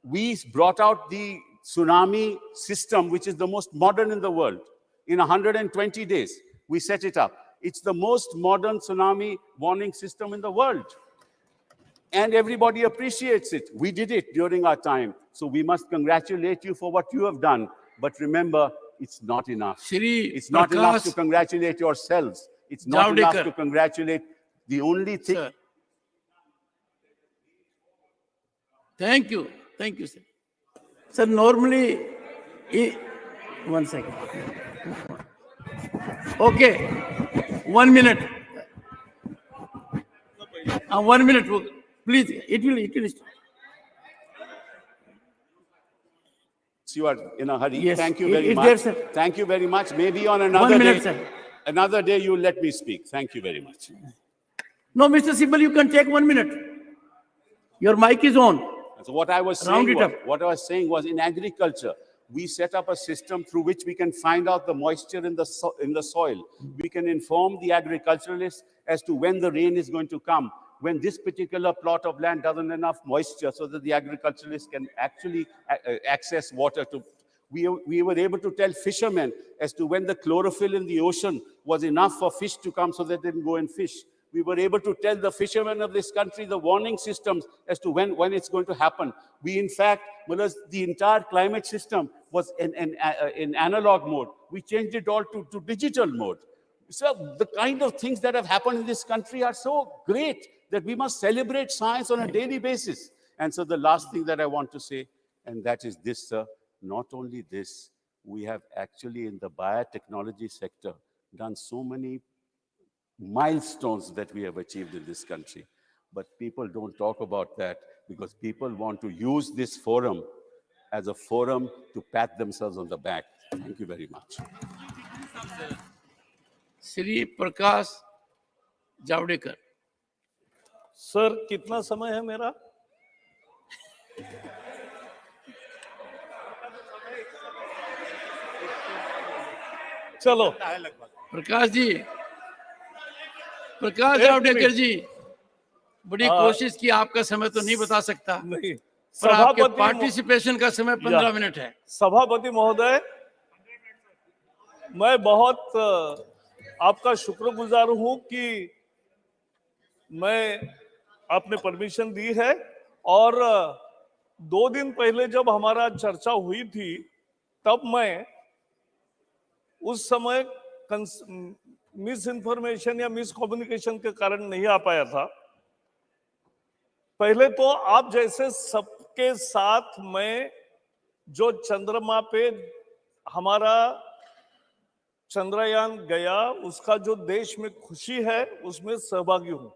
Speaker 22: we brought out the tsunami system, which is the most modern in the world. In 120 days, we set it up. It's the most modern tsunami warning system in the world. And everybody appreciates it. We did it during our time. So we must congratulate you for what you have done. But remember, it's not enough. It's not enough to congratulate yourselves. It's not enough to congratulate. The only thing...
Speaker 1: Sir. Thank you, sir. Sir, normally, one second. Okay, 1 minute. 1 minute, please. It will.
Speaker 22: You are in a hurry.
Speaker 1: Yes,
Speaker 22: Thank you very much. Thank you very much. Maybe on another day. Another day you will let me speak. Thank you very much.
Speaker 1: No, Mr. Sibal, you can take 1 minute. Your mic is on.
Speaker 22: So what I was saying was in agriculture, we set up a system through which we can find out the moisture in the soil. We can inform the agriculturalists as to when the rain is going to come, when this particular plot of land doesn't have enough moisture so that the agriculturalists can actually access water to. We were able to tell fishermen as to when the chlorophyll in the ocean was enough for fish to come so that they can go and fish. We were able to tell the fishermen of this country the warning systems as to when it's going to happen. We, in fact, the entire climate system was in analog mode. We changed it all to digital mode. So the kind of things that have happened in this country are so great that we must celebrate science on a daily basis. And so the last thing that I want to say, and that is this, sir, not only this, we have actually in the biotechnology sector done so many milestones that we have achieved in this country. But people don't talk about that because people want to use this forum as a forum to pat themselves on the back. Thank you very much.
Speaker 1: Shri Prakash Javadekar.
Speaker 2: Sir कितना समय है मेरा? चलो
Speaker 1: प्रकाश जावड़ेकर जी, बड़ी कोशिश की, आपका समय तो नहीं बता सकता,
Speaker 2: नहीं,
Speaker 1: पर आपके पार्टिसिपेशन का समय 15 मिनट है।
Speaker 2: सभापति महोदय, मैं बहुत आपका शुक्रगुजार हूं कि मैं आपने परमिशन दी है, और 2 दिन पहले जब हमारा चर्चा हुई थी तब मैं उस समय मिस इन्फॉर्मेशन या मिस कम्युनिकेशन के कारण नहीं आ पाया था। पहले तो आप जैसे सबके साथ मैं जो चंद्रमा पे हमारा चंद्रयान गया उसका जो देश में खुशी है उसमें सहभागी हूं,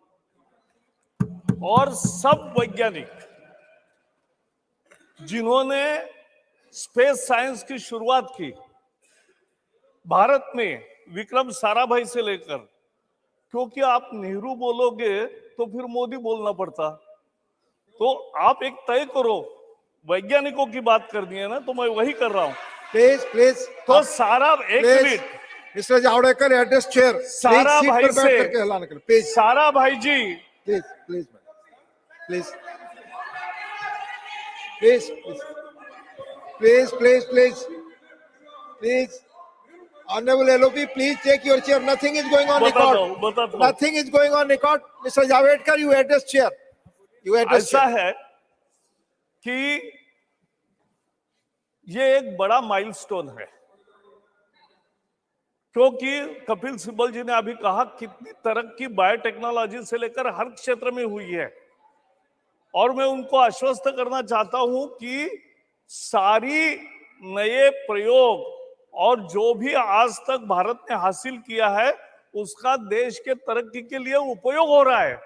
Speaker 2: और सब वैज्ञानिक जिन्होंने स्पेस साइंस की शुरुआत की भारत में, विक्रम साराभाई से लेकर, क्योंकि आप नेहरू बोलोगे तो फिर मोदी बोलना पड़ता। तो आप एक तय करो, वैज्ञानिकों की बात करनी है ना, तो मैं वही कर रहा हूं।
Speaker 9: प्लीज प्लीज
Speaker 2: तो सारा एक minute,
Speaker 9: mister Javadekar address chair,
Speaker 2: सारा
Speaker 9: सीट
Speaker 2: भाई
Speaker 9: पर बैठ
Speaker 2: से,
Speaker 9: करके ऐलान करें प्लीज।
Speaker 2: सारा भाई जी,
Speaker 9: please please please please please please please please honourable LOP, please take your chair, nothing is going on record,
Speaker 2: बताता हूं।
Speaker 9: Nothing is going on record. Mister Javadekar, you address chair, you address
Speaker 2: ऐसा
Speaker 9: chair.
Speaker 2: है कि ये एक बड़ा milestone है, क्योंकि कपिल सिब्बल जी ने अभी कहा कितनी तरक्की बायोटेक्नोलॉजी से लेकर हर क्षेत्र में हुई है, और मैं उनको आश्वस्त करना चाहता हूं कि सारी नए प्रयोग और जो भी आज तक भारत ने हासिल किया है उसका देश के तरक्की के लिए उपयोग हो रहा है।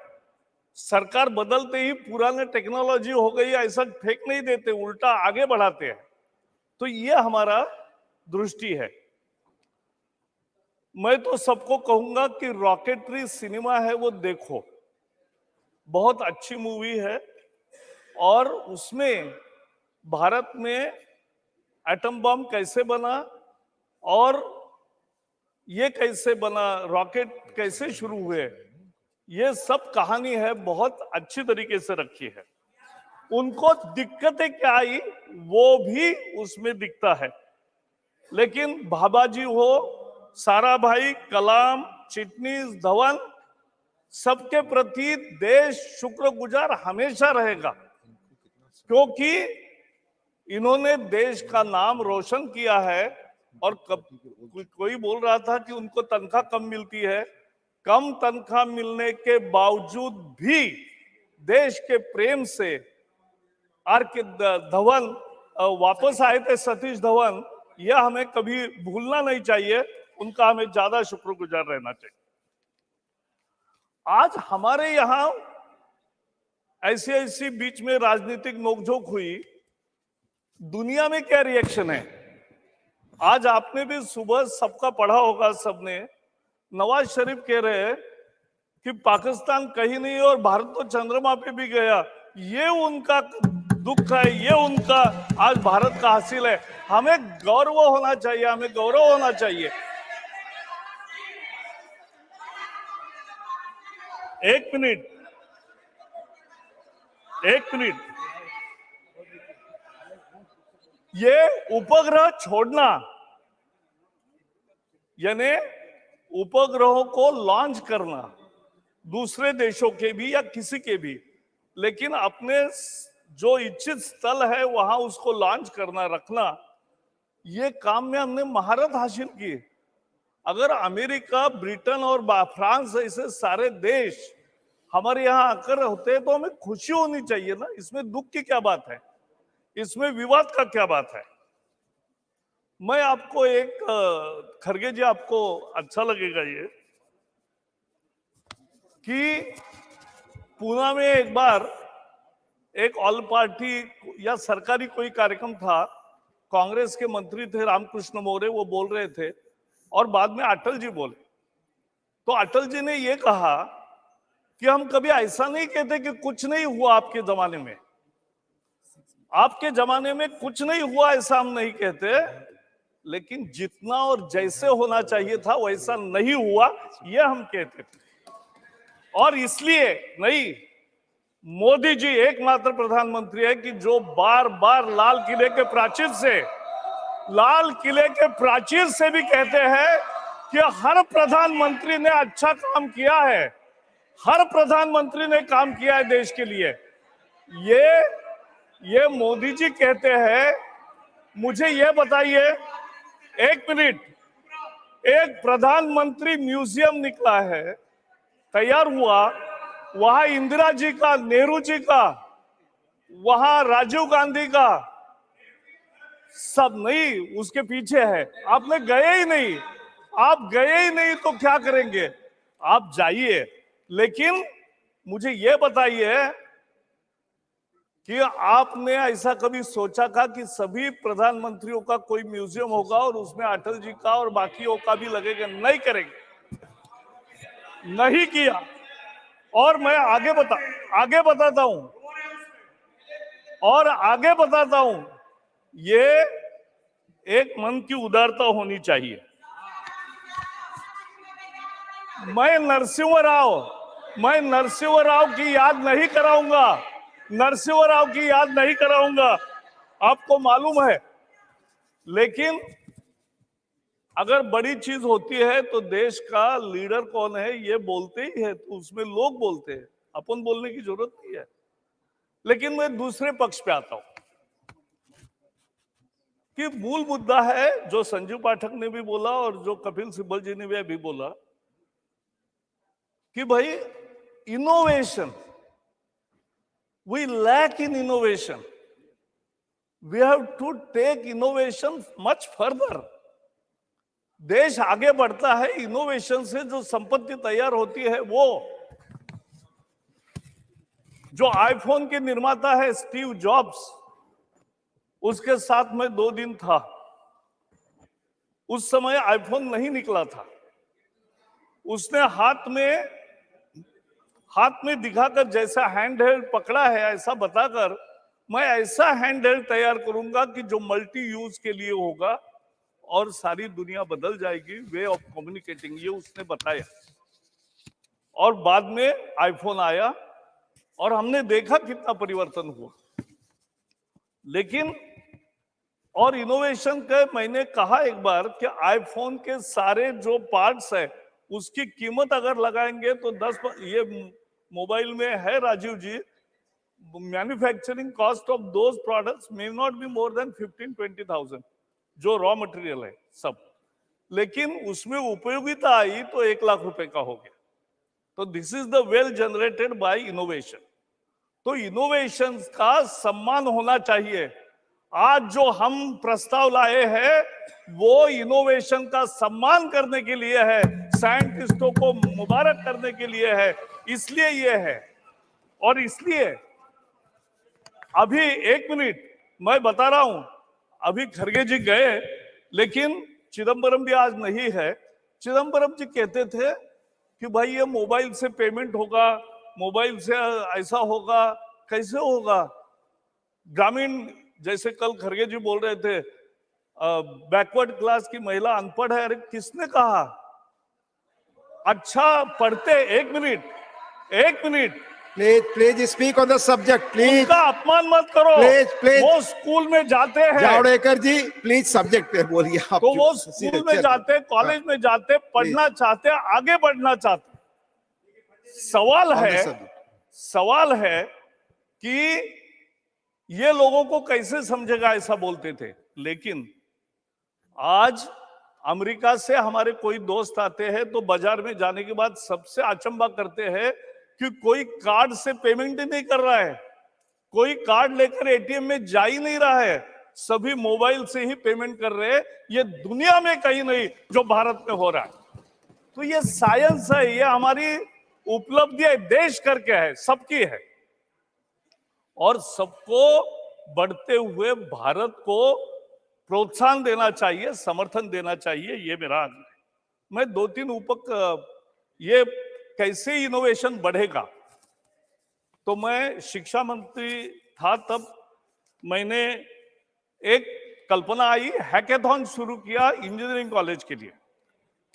Speaker 2: सरकार बदलते ही पुराने टेक्नोलॉजी हो गई ऐसा फेंक नहीं देते, उल्टा आगे बढ़ाते हैं। तो ये हमारा दृष्टि है। मैं तो सबको कहूंगा कि रॉकेटरी सिनेमा है वो देखो, बहुत अच्छी मूवी है, और उसमें भारत में एटम बम कैसे बना और ये कैसे बना, रॉकेट कैसे शुरू हुए, ये सब कहानी है, बहुत अच्छी तरीके से रखी है। उनको दिक्कतें क्या आई वो भी उसमें दिखता है, लेकिन भाबाजी हो, साराभाई, कलाम, चिटनीस, धवन, सबके प्रति देश शुक्रगुजार हमेशा रहेगा, क्योंकि इन्होंने देश का नाम रोशन किया है। और कोई बोल रहा था कि उनको तनख्वाह कम मिलती है, कम तनख्वाह मिलने के बावजूद भी देश के प्रेम से आर के धवन वापस आए थे, सतीश धवन, यह हमें कभी भूलना नहीं चाहिए, उनका हमें ज्यादा शुक्रगुजार रहना चाहिए। आज हमारे यहां ऐसी ऐसी बीच में राजनीतिक नोकझोंक हुई, दुनिया में क्या रिएक्शन है? आज आपने भी सुबह सबका पढ़ा होगा, सबने, नवाज शरीफ कह रहे हैं कि पाकिस्तान कहीं नहीं और भारत तो चंद्रमा पे भी गया। ये उनका दुख है, ये उनका आज भारत का हासिल है। हमें गौरव होना चाहिए, हमें गौरव होना चाहिए। एक मिनट, एक मिनट, ये उपग्रह छोड़ना यानी उपग्रहों को लॉन्च करना, दूसरे देशों के भी या किसी के भी, लेकिन अपने जो इच्छित स्थल है वहां उसको लॉन्च करना, रखना, ये काम में हमने महारत हासिल की। अगर अमेरिका, ब्रिटेन और फ्रांस ऐसे सारे देश हमारे यहाँ आकर होते हैं तो हमें खुशी होनी चाहिए ना, इसमें दुख की क्या बात है, इसमें विवाद का क्या बात है। मैं आपको एक, खरगे जी आपको अच्छा लगेगा ये, कि पूना में एक बार एक ऑल पार्टी या सरकारी कोई कार्यक्रम था, कांग्रेस के मंत्री थे रामकृष्ण मौर्य, वो बोल रहे थे, और बाद में अटल जी बोले। तो अटल जी ने ये कहा कि हम कभी ऐसा नहीं कहते कि कुछ नहीं हुआ आपके जमाने में, आपके जमाने में कुछ नहीं हुआ ऐसा हम नहीं कहते, लेकिन जितना और जैसे होना चाहिए था वैसा नहीं हुआ, यह हम कहते थे। और इसलिए नहीं, मोदी जी एकमात्र प्रधानमंत्री है कि जो बार बार लाल किले के प्राचीर से भी कहते हैं कि हर प्रधानमंत्री ने अच्छा काम किया है, हर प्रधानमंत्री ने काम किया है देश के लिए। ये मोदी जी कहते हैं। मुझे ये बताइए, एक मिनट, एक प्रधानमंत्री म्यूजियम निकला है, तैयार हुआ, वहां इंदिरा जी का, नेहरू जी का, वहां राजीव गांधी का, सब नहीं उसके पीछे है। आपने गए ही नहीं, आप गए ही नहीं तो क्या करेंगे, आप जाइए। लेकिन मुझे यह बताइए कि आपने ऐसा कभी सोचा था कि सभी प्रधानमंत्रियों का कोई म्यूजियम होगा और उसमें अटल जी का और बाकियों का भी लगेगा? नहीं करेंगे, नहीं किया। और मैं आगे बताता हूं, और आगे बताता हूं, ये एक मन की उदारता होनी चाहिए। मैं नरसिंह राव की याद नहीं कराऊंगा, नरसिंह राव की याद नहीं कराऊंगा, आपको मालूम है। लेकिन अगर बड़ी चीज होती है तो देश का लीडर कौन है ये बोलते ही है, तो उसमें लोग बोलते हैं, अपन बोलने की जरूरत नहीं है। लेकिन मैं दूसरे पक्ष पे आता हूं कि मूल मुद्दा है जो संजीव पाठक ने भी बोला और जो कपिल सिब्बल जी ने भी बोला कि भाई innovation, we lack in innovation, we have to take innovation much further. देश आगे बढ़ता है इनोवेशन से, जो संपत्ति तैयार होती है वो। जो आईफोन के निर्माता है स्टीव जॉब्स, उसके साथ में 2 दिन था, उस समय आईफोन नहीं निकला था। उसने हाथ में दिखाकर जैसा हैंड हेल्ड पकड़ा है ऐसा बताकर, मैं ऐसा हैंड हेल्ड तैयार करूंगा कि जो मल्टी यूज के लिए होगा और सारी दुनिया बदल जाएगी, वे ऑफ कम्युनिकेटिंग, ये उसने बताया। और बाद में आईफोन आया और हमने देखा कितना परिवर्तन हुआ। लेकिन और इनोवेशन के, मैंने कहा एक बार कि आईफोन के सारे जो पार्ट्स है उसकी कीमत अगर लगाएंगे तो 10, ये मोबाइल में है Rajiv ji, manufacturing cost of those products may not be more than 15-20,000, जो रॉ मटेरियल है सब। लेकिन उसमें उपयोगिता आई तो 1 लाख रुपए का हो गया। तो this is the well generated by innovation. तो इनोवेशन का सम्मान होना चाहिए। आज जो हम प्रस्ताव लाए हैं वो इनोवेशन का सम्मान करने के लिए है, साइंटिस्टों को मुबारक करने के लिए है, इसलिए ये है। और इसलिए अभी 1 मिनट मैं बता रहा हूं, अभी खरगे जी गए लेकिन चिदम्बरम भी आज नहीं है। चिदम्बरम जी कहते थे कि भाई ये मोबाइल से पेमेंट होगा, मोबाइल से ऐसा होगा, कैसे होगा? ग्रामीण, जैसे कल खरगे जी बोल रहे थे बैकवर्ड क्लास की महिला अनपढ़ है। अरे किसने कहा? अच्छा पढ़ते, 1 minute
Speaker 9: please speak on the subject, please.
Speaker 2: उनका अपमान मत करो।
Speaker 9: प्लीज
Speaker 2: वो स्कूल में जाते हैं।
Speaker 9: जावड़ेकर जी प्लीज सब्जेक्ट पे बोलिए आप।
Speaker 2: तो वो स्कूल में जाते, कॉलेज में जाते, पढ़ना चाहते, आगे बढ़ना चाहते। सवाल है कि ये लोगों को कैसे समझेगा, ऐसा बोलते थे। लेकिन आज अमेरिका से हमारे कोई दोस्त आते हैं तो बाजार में जाने के बाद सबसे अचंभा करते हैं कि कोई कार्ड से पेमेंट ही नहीं कर रहा है, कोई कार्ड लेकर एटीएम में जा ही नहीं रहा है, सभी मोबाइल से ही पेमेंट कर रहे हैं। ये दुनिया में कहीं नहीं जो भारत में हो रहा है। तो ये साइंस है, ये हमारी उपलब्धि है, देश करके है, सबकी है। और सबको बढ़ते हुए भारत को प्रोत्साहन देना चाहिए, समर्थन देना चाहिए, ये मेरा आग्रह है। मैं 2-3 ये कैसे इनोवेशन बढ़ेगा, तो मैं शिक्षा मंत्री था तब मैंने एक कल्पना आई, हैकेथॉन शुरू किया इंजीनियरिंग कॉलेज के लिए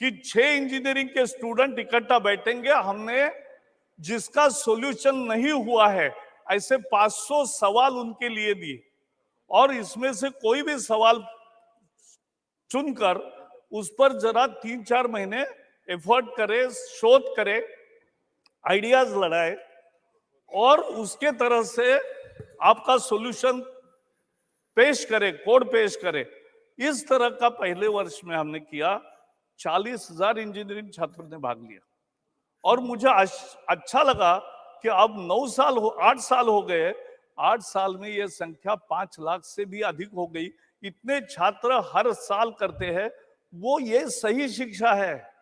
Speaker 2: कि 6 इंजीनियरिंग के स्टूडेंट इकट्ठा बैठेंगे। हमने जिसका सॉल्यूशन नहीं हुआ है ऐसे 500 सवाल उनके लिए दिए और इसमें से कोई भी सवाल चुनकर उस पर जरा 3-4 महीने एफर्ट करे, शोध करे, आइडियाज लड़ाए और उसके तरह से आपका सॉल्यूशन पेश करे, कोड पेश करे। इस तरह का पहले वर्ष में हमने किया। 40,000 इंजीनियरिंग छात्रों ने भाग लिया और मुझे अच्छा लगा कि अब 8 साल हो गए, 8 साल में यह संख्या 5 लाख से भी अधिक हो गई। इतने छात्र हर साल करते हैं, वो ये सही शिक्षा है,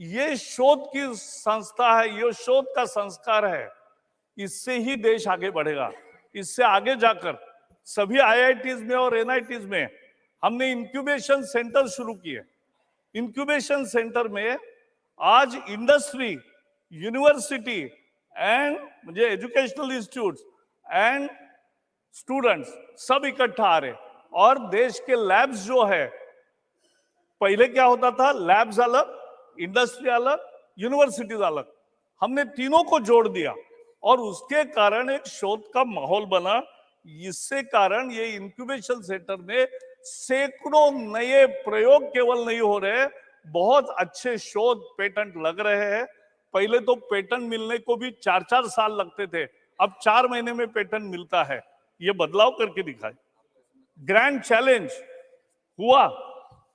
Speaker 2: ये शोध की संस्था है, ये शोध का संस्कार है, इससे ही देश आगे बढ़ेगा। इससे आगे जाकर सभी आईआईटीज में और एनआईटीज में हमने इंक्यूबेशन सेंटर शुरू किए। इंक्यूबेशन सेंटर में आज इंडस्ट्री, यूनिवर्सिटी एंड मुझे एजुकेशनल इंस्टीट्यूट्स एंड स्टूडेंट्स सब इकट्ठा आ रहे, और देश के लैब्स जो है, पहले क्या होता था, लैब्स अलग, इंडस्ट्री अलग, यूनिवर्सिटीज अलग, हमने तीनों को जोड़ दिया और उसके कारण एक शोध का माहौल बना। इससे कारण ये इंक्यूबेशन सेंटर में सैकड़ों नए प्रयोग केवल नहीं हो रहे, बहुत अच्छे शोध पेटेंट लग रहे हैं। पहले तो पेटेंट मिलने को भी 4-4 साल लगते थे, अब 4 महीने में पेटेंट मिलता है। ये बदलाव करके दिखाए। ग्रैंड चैलेंज हुआ,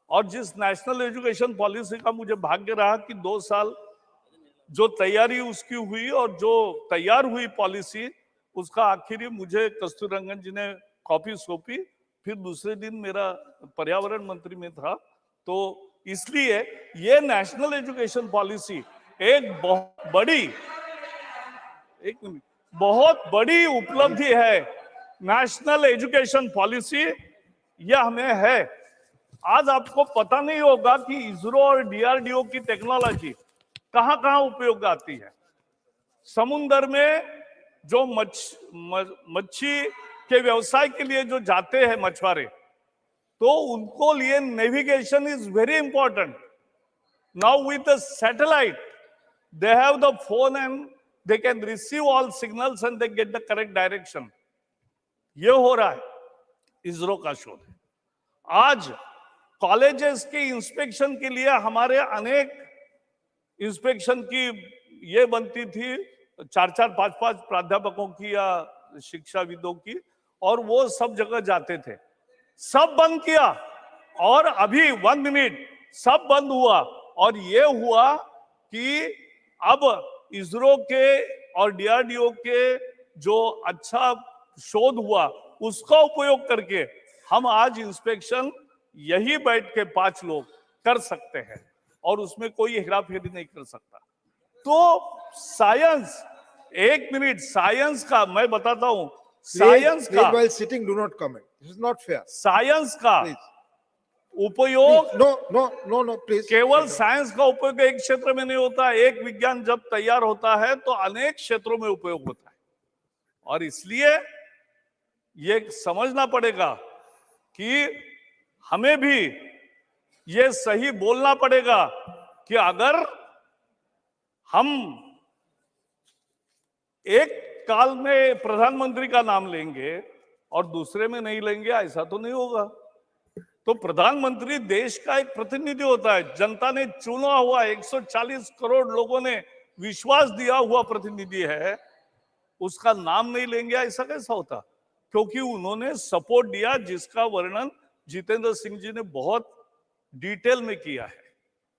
Speaker 2: और जिस नेशनल एजुकेशन पॉलिसी का मुझे भाग्य रहा कि 2 साल जो तैयारी उसकी हुई और जो तैयार हुई पॉलिसी, उसका आखिरी मुझे कस्तूररंगन जी ने कॉपी सौंपी, फिर दूसरे दिन मेरा पर्यावरण मंत्री में था। तो इसलिए ये नेशनल एजुकेशन पॉलिसी एक बहुत बड़ी उपलब्धि है। नेशनल एजुकेशन पॉलिसी यह हमें है। आज आपको पता नहीं होगा कि इसरो और डीआरडीओ की टेक्नोलॉजी कहां कहां उपयोग आती है। समुद्र में जो मच्छी के व्यवसाय के लिए जो जाते हैं मछुआरे, तो उनको लिए navigation is very important. Now with the satellite they have the phone and they can receive all signals and they get the correct direction. ये हो रहा है, इसरो का शोध है। आज कॉलेजेस के इंस्पेक्शन के लिए हमारे अनेक इंस्पेक्शन की ये बनती थी 4-4, 5-5 प्राध्यापकों की या शिक्षाविदों की, और वो सब जगह जाते थे। सब बंद किया, और अभी 1 मिनट सब बंद हुआ, और ये हुआ कि अब इसरो के और डीआरडीओ के जो अच्छा शोध हुआ उसका उपयोग करके हम आज इंस्पेक्शन यही बैठ के 5 लोग कर सकते हैं, और उसमें कोई हेराफेरी नहीं कर सकता। तो साइंस, 1 मिनट, साइंस का मैं बताता हूं, साइंस का
Speaker 9: while sitting, do not comment. This is not fair.
Speaker 2: Science का
Speaker 9: Please.
Speaker 2: उपयोग
Speaker 9: No, please.
Speaker 2: केवल साइंस का उपयोग एक क्षेत्र में नहीं होता। एक विज्ञान जब तैयार होता है तो अनेक क्षेत्रों में उपयोग होता है, और इसलिए ये समझना पड़ेगा कि हमें भी ये सही बोलना पड़ेगा कि अगर हम एक काल में प्रधानमंत्री का नाम लेंगे और दूसरे में नहीं लेंगे, ऐसा तो नहीं होगा। तो प्रधानमंत्री देश का एक प्रतिनिधि होता है, जनता ने चुना हुआ 140 करोड़ लोगों ने विश्वास दिया हुआ प्रतिनिधि है, उसका नाम नहीं लेंगे, ऐसा कैसा होता? क्योंकि उन्होंने सपोर्ट दिया, जिसका वर्णन जितेंद्र सिंह जी ने बहुत डिटेल में किया है।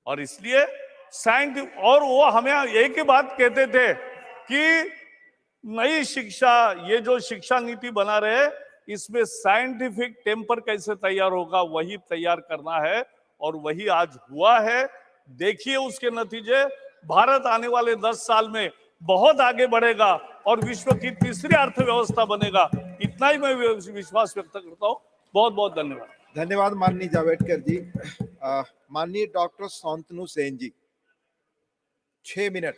Speaker 2: और इसलिए और वो हमें एक ही बात कहते थे कि नई शिक्षा, ये जो शिक्षा नीति बना रहे, इसमें साइंटिफिक टेम्पर कैसे तैयार होगा वही तैयार करना है, और वही आज हुआ है। देखिए उसके नतीजे, भारत आने वाले 10 साल में बहुत आगे बढ़ेगा और विश्व की तीसरी अर्थव्यवस्था बनेगा। इतना ही मैं विश्वास व्यक्त करता हूं। बहुत बहुत धन्यवाद।
Speaker 9: धन्यवाद माननीय जावड़ेकर जी। माननीय doctor Shantanu Sen ji, 6 minute.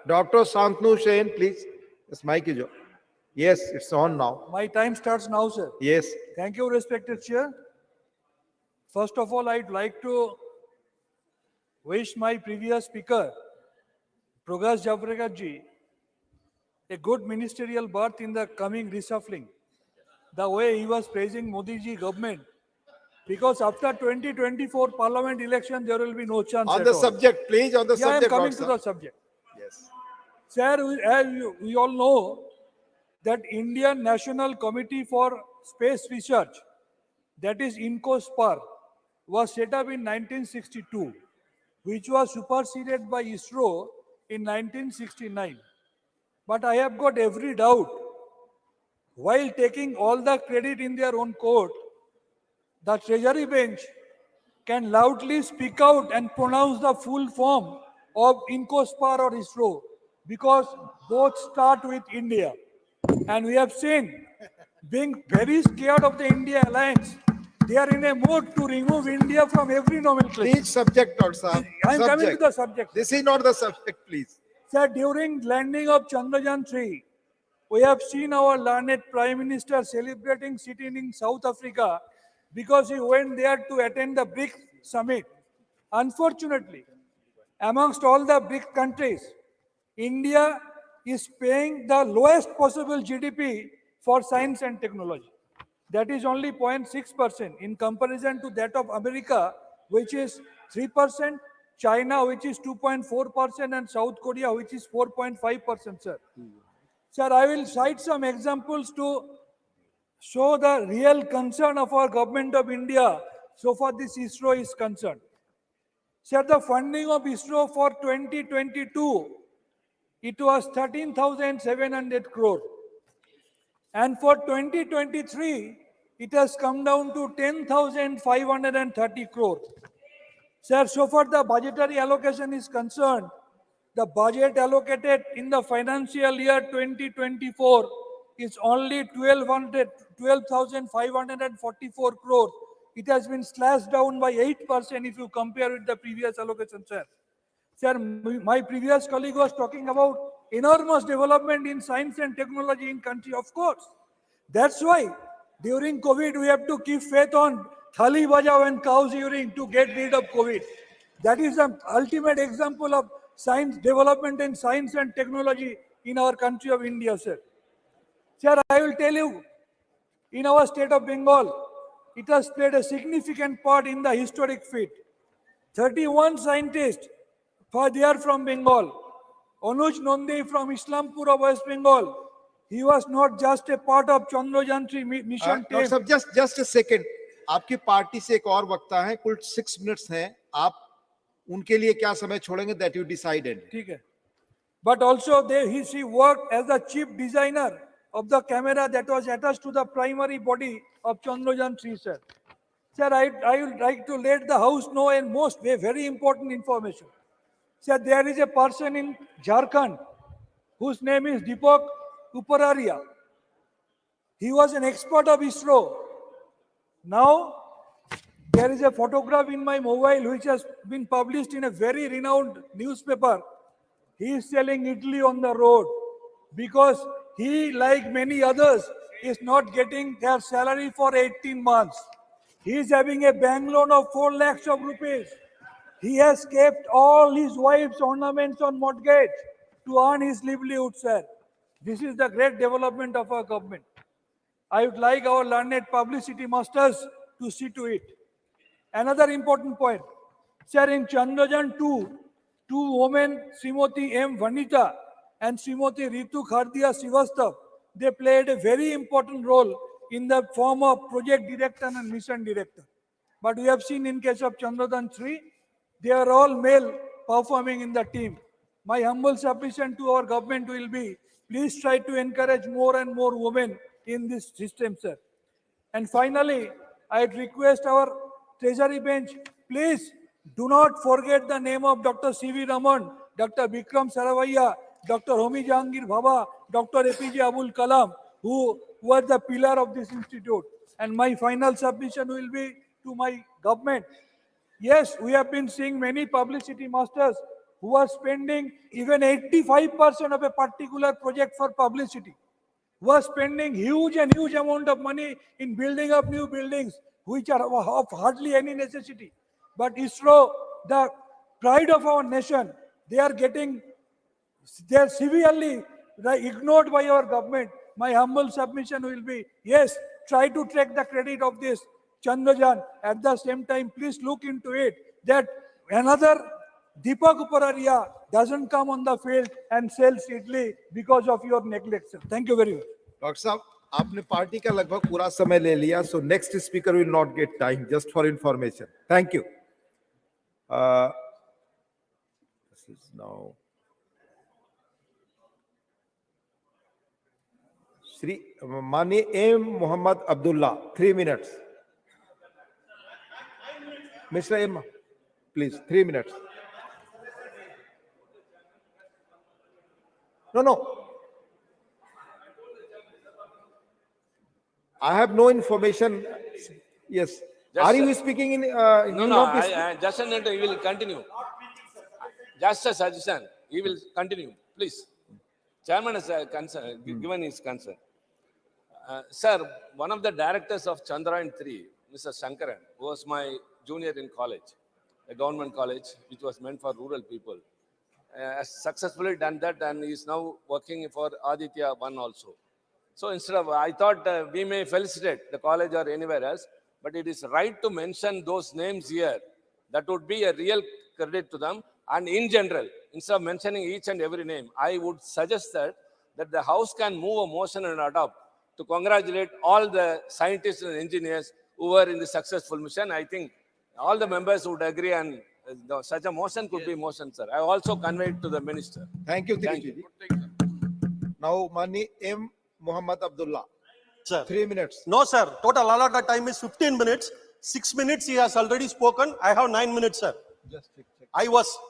Speaker 9: Dr. Shantanu Sen, please. This mic is on. Yes, it's on now.
Speaker 3: My time starts now, sir.
Speaker 9: Yes.
Speaker 3: Thank you, respected Chair. First of all, I'd like to wish my previous speaker, Prakash Javadekar ji, a good ministerial birth in the coming reshuffling. The way he was praising Modi ji government, because after 2024 parliament election, there will be no chance
Speaker 9: On
Speaker 3: at
Speaker 9: the
Speaker 3: all.
Speaker 9: subject, please, on the
Speaker 3: Yeah, I am
Speaker 9: subject.
Speaker 3: coming to
Speaker 9: Doctor.
Speaker 3: the subject.
Speaker 9: Yes.
Speaker 3: Sir, as we all know that Indian National Committee for Space Research, that is INCOSPAR, was set up in 1962, which was superseded by ISRO in 1969. But I have got every doubt, while taking all the credit in their own court, the Treasury bench can loudly speak out and pronounce the full form of INCOSPAR or ISRO, because both start with India. And we have seen, being very scared of the India alliance, they are in a mood to remove India from every nomenclature.
Speaker 9: Please subject, Dr. Saab.
Speaker 3: I am coming to
Speaker 9: Subject.
Speaker 3: the subject.
Speaker 9: This is not the subject, please.
Speaker 3: Sir, during landing of Chandrayaan 3, we have seen our learned Prime Minister celebrating sitting in South Africa because he went there to attend the BRICS summit. Unfortunately, amongst all the BRICS countries, India is paying the lowest possible GDP for science and technology. That is only 0.6% in comparison to that of America, which is 3%, China, which is 2.4%, and South Korea, which is 4.5%, sir. Sir, I will cite some examples to show the real concern of our government of India so far this ISRO is concerned. Sir, the funding of ISRO for 2022, it was 13,700 crore. And for 2023, it has come down to 10,530 crore. Sir, so far the budgetary allocation is concerned, the budget allocated in the financial year 2024 is only 12,544 crore. It has been slashed down by 8% if you compare with the previous allocation, sir. Sir, my previous colleague was talking about enormous development in science and technology in country, of course. That's why during COVID, we have to keep faith on thali bajao and cows urine to get rid of COVID. That is the ultimate example of science development and science and technology in our country of India, sir. Sir, I will tell you, in our state of Bengal, it has played a significant part in the historic feat. 31 scientists, they are from Bengal. Anuj Nandi from Islampur of West Bengal. He was not just a part of Chandrayaan 3 mission
Speaker 9: Dr.
Speaker 3: team.
Speaker 9: Saab, just a second. आपकी party से एक और वक्ता है, कुल 6 minutes हैं. आप उनके लिए क्या समय छोड़ेंगे? That you decided.
Speaker 3: ठीक है. But also she worked as the chief designer of the camera that was attached to the primary body of Chandrayaan 3, sir. Sir, I would like to let the House know a very important information. Sir, there is a person in Jharkhand whose name is Deepak Upararia. He was an expert of ISRO. Now, there is a photograph in my mobile which has been published in a very renowned newspaper. He is selling idli on the road because he, like many others, is not getting their salary for 18 months. He is having a bank loan of 4 lakhs of rupees. He has kept all his wife's ornaments on mortgage to earn his livelihood, sir. This is the great development of our government. I would like our learned publicity masters to see to it. Another important point. Sir, in Chandrayaan 2, two women, Srimati M. Vanita and Srimati Ritu Khardia Srivastav, they played a very important role in the form of project director and mission director. But we have seen in case of Chandrayaan 3, they are all male performing in the team. My humble submission to our government will be, please try to encourage more and more women in this system, sir. And finally, I'd request our Treasury bench, please do not forget the name of Dr. C.V. Raman, Dr. Vikram Saravaiya, Dr. Homi Jahangir Bhabha, Dr. APJ Abul Kalam, who were the pillar of this institute. And my final submission will be to my government. Yes, we have been seeing many publicity masters who are spending even 85% of a particular project for publicity, who are spending huge amount of money in building up new buildings, which are of hardly any necessity. But ISRO, the pride of our nation, they are severely ignored by our government. My humble submission will be, yes, try to take the credit of this Chandrayaan. At the same time, please look into it that another Deepak Upararia doesn't come on the field and sells idli because of your neglect, sir. Thank you very much.
Speaker 9: Dr. Saab, आपने party का लगभग पूरा समय ले लिया, so next speaker will not get time, just for information. Thank you. This is now Shri Mani M. Muhammad Abdullah, 3 minutes. Mr. M, please, 3 minutes. No. I have no information. Yes. Are you speaking in?
Speaker 13: No,
Speaker 9: You will
Speaker 13: no,
Speaker 9: not be speaking?
Speaker 13: just a minute, he will continue. Just a suggestion, he will continue, please. Chairman has given his concern. Sir, one of the directors of Chandrayaan 3, Mr. Shankaran, who was my junior in college, a government college which was meant for rural people, has successfully done that and is now working for Aditya 1 also. So instead of, I thought we may felicitate the college or anywhere else, but it is right to mention those names here. That would be a real credit to them. And in general, instead of mentioning each and every name, I would suggest that the House can move a motion and adopt to congratulate all the scientists and engineers who were in the successful mission. I think all the members would agree, and such a motion could be motion, sir. I also conveyed to the minister.
Speaker 9: Thank you, Tirupati. Now, Mani M. Muhammad Abdullah.
Speaker 6: Sir.
Speaker 9: 3 minutes.
Speaker 6: No, sir. Total allotted time is 15 minutes. 6 minutes he has already spoken. I have 9 minutes, sir.
Speaker 9: Just check.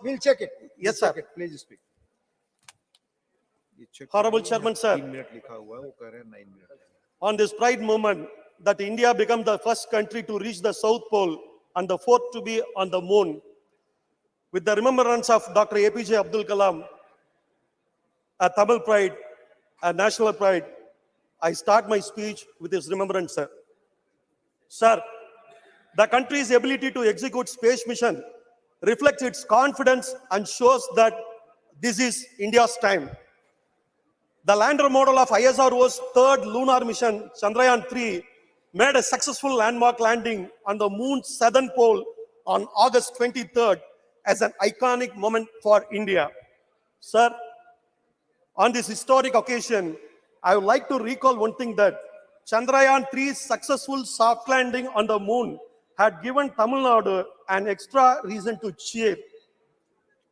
Speaker 6: We'll check it. Yes, sir.
Speaker 9: Please speak.
Speaker 6: Honorable Chairman, sir. On this pride moment that India became the first country to reach the South Pole and the fourth to be on the moon, with the remembrance of Dr. APJ Abdul Kalam, a Tamil pride, a national pride, I start my speech with his remembrance, sir. Sir, the country's ability to execute space mission reflects its confidence and shows that this is India's time. The lander model of ISRO's third lunar mission, Chandrayaan 3, made a successful landmark landing on the moon's southern pole on August 23rd as an iconic moment for India. Sir, on this historic occasion, I would like to recall one thing, that Chandrayaan 3's successful soft landing on the moon had given Tamil Nadu an extra reason to cheer.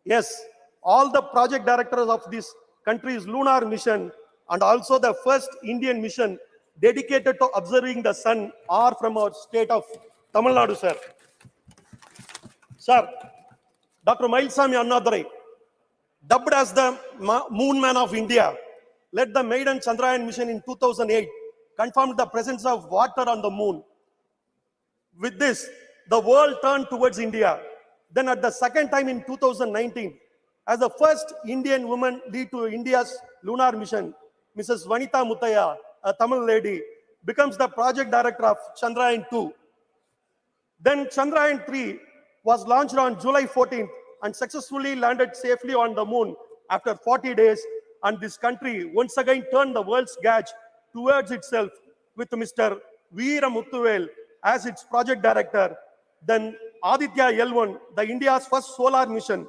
Speaker 6: Yes, all the project directors of this country's lunar mission and also the first Indian mission dedicated to observing the sun are from our state of Tamil Nadu, sir. Sir, Dr. Mailsami Annadurai, dubbed as the Moon Man of India, led the maiden Chandrayaan mission in 2008, confirmed the presence of water on the moon. With this, the world turned towards India. Then at the second time in 2019, as the first Indian woman lead to India's lunar mission, Mrs. Vanitha Muthaiya, a Tamil lady, becomes the project director of Chandrayaan 2. Then Chandrayaan 3 was launched on July 14th and successfully landed safely on the moon after 40 days. And this country once again turned the world's gaze towards itself with Mr. Veera Muthuvel as its project director. Then Aditya L1, the India's first solar mission,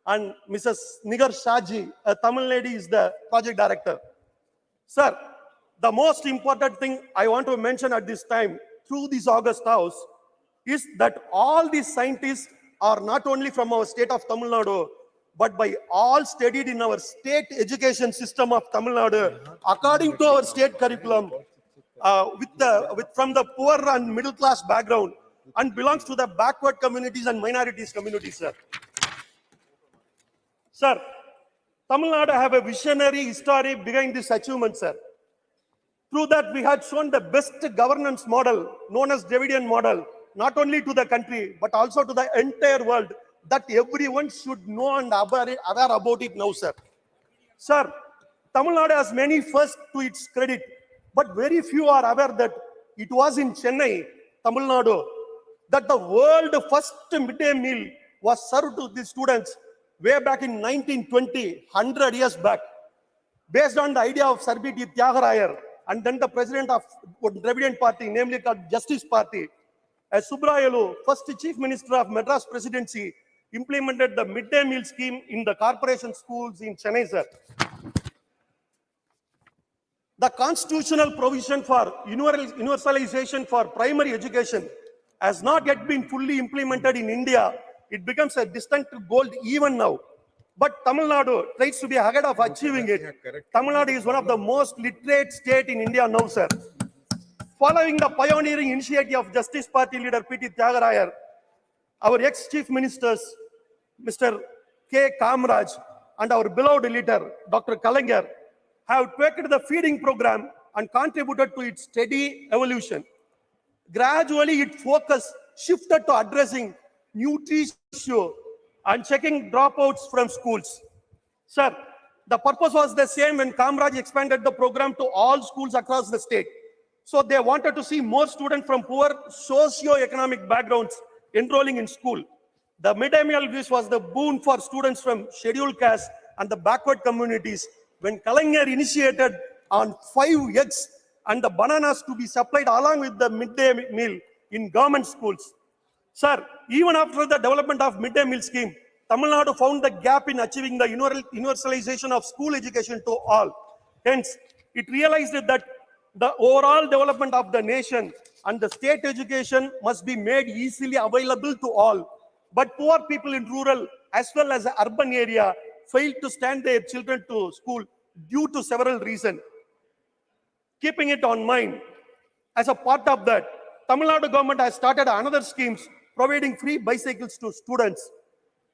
Speaker 6: and Mrs. Nigar Shaji, a Tamil lady, is the project director. Sir, the most important thing I want to mention at this time through this August House is that all these scientists are not only from our state of Tamil Nadu, but by all studied in our state education system of Tamil Nadu, according to our state curriculum, from the poor and middle class background, and belongs to the backward communities and minorities communities, sir. Sir, Tamil Nadu have a visionary history behind this achievement, sir. Through that, we had shown the best governance model, known as Dravidian model, not only to the country, but also to the entire world, that everyone should know and aware about it now, sir. Sir, Tamil Nadu has many firsts to its credit, but very few are aware that it was in Chennai, Tamil Nadu, that the world first midday meal was served to the students way back in 1920, 100 years back, based on the idea of Sir B.T. Tyagarayar, and then the president of Dravidian party, namely called Justice Party, as Subrayelu, first chief minister of Madras presidency, implemented the midday meal scheme in the corporation schools in Chennai, sir. The constitutional provision for universalization for primary education has not yet been fully implemented in India. It becomes a distant goal even now. But Tamil Nadu tries to be ahead of achieving it. Tamil Nadu is one of the most literate states in India now, sir. Following the pioneering initiative of Justice Party leader P.T. Tyagarayar, our ex-chief ministers, Mr. K. Kamraj, and our beloved leader, Dr. Kalaignar, have tweaked the feeding program and contributed to its steady evolution. Gradually, its focus shifted to addressing nutrition and checking dropouts from schools. Sir, the purpose was the same when Kamraj expanded the program to all schools across the state. So they wanted to see more students from poor socio-economic backgrounds enrolling in school. The midday meal wish was the boon for students from scheduled castes and the backward communities when Kalaignar initiated on 5 eggs and the bananas to be supplied along with the midday meal in government schools. Sir, even after the development of midday meal scheme, Tamil Nadu found the gap in achieving the universalization of school education to all. Hence, it realized that the overall development of the nation and the state education must be made easily available to all. But poor people in rural as well as urban area failed to send their children to school due to several reasons. Keeping it on mind, as a part of that, Tamil Nadu government has started another schemes providing free bicycles to students,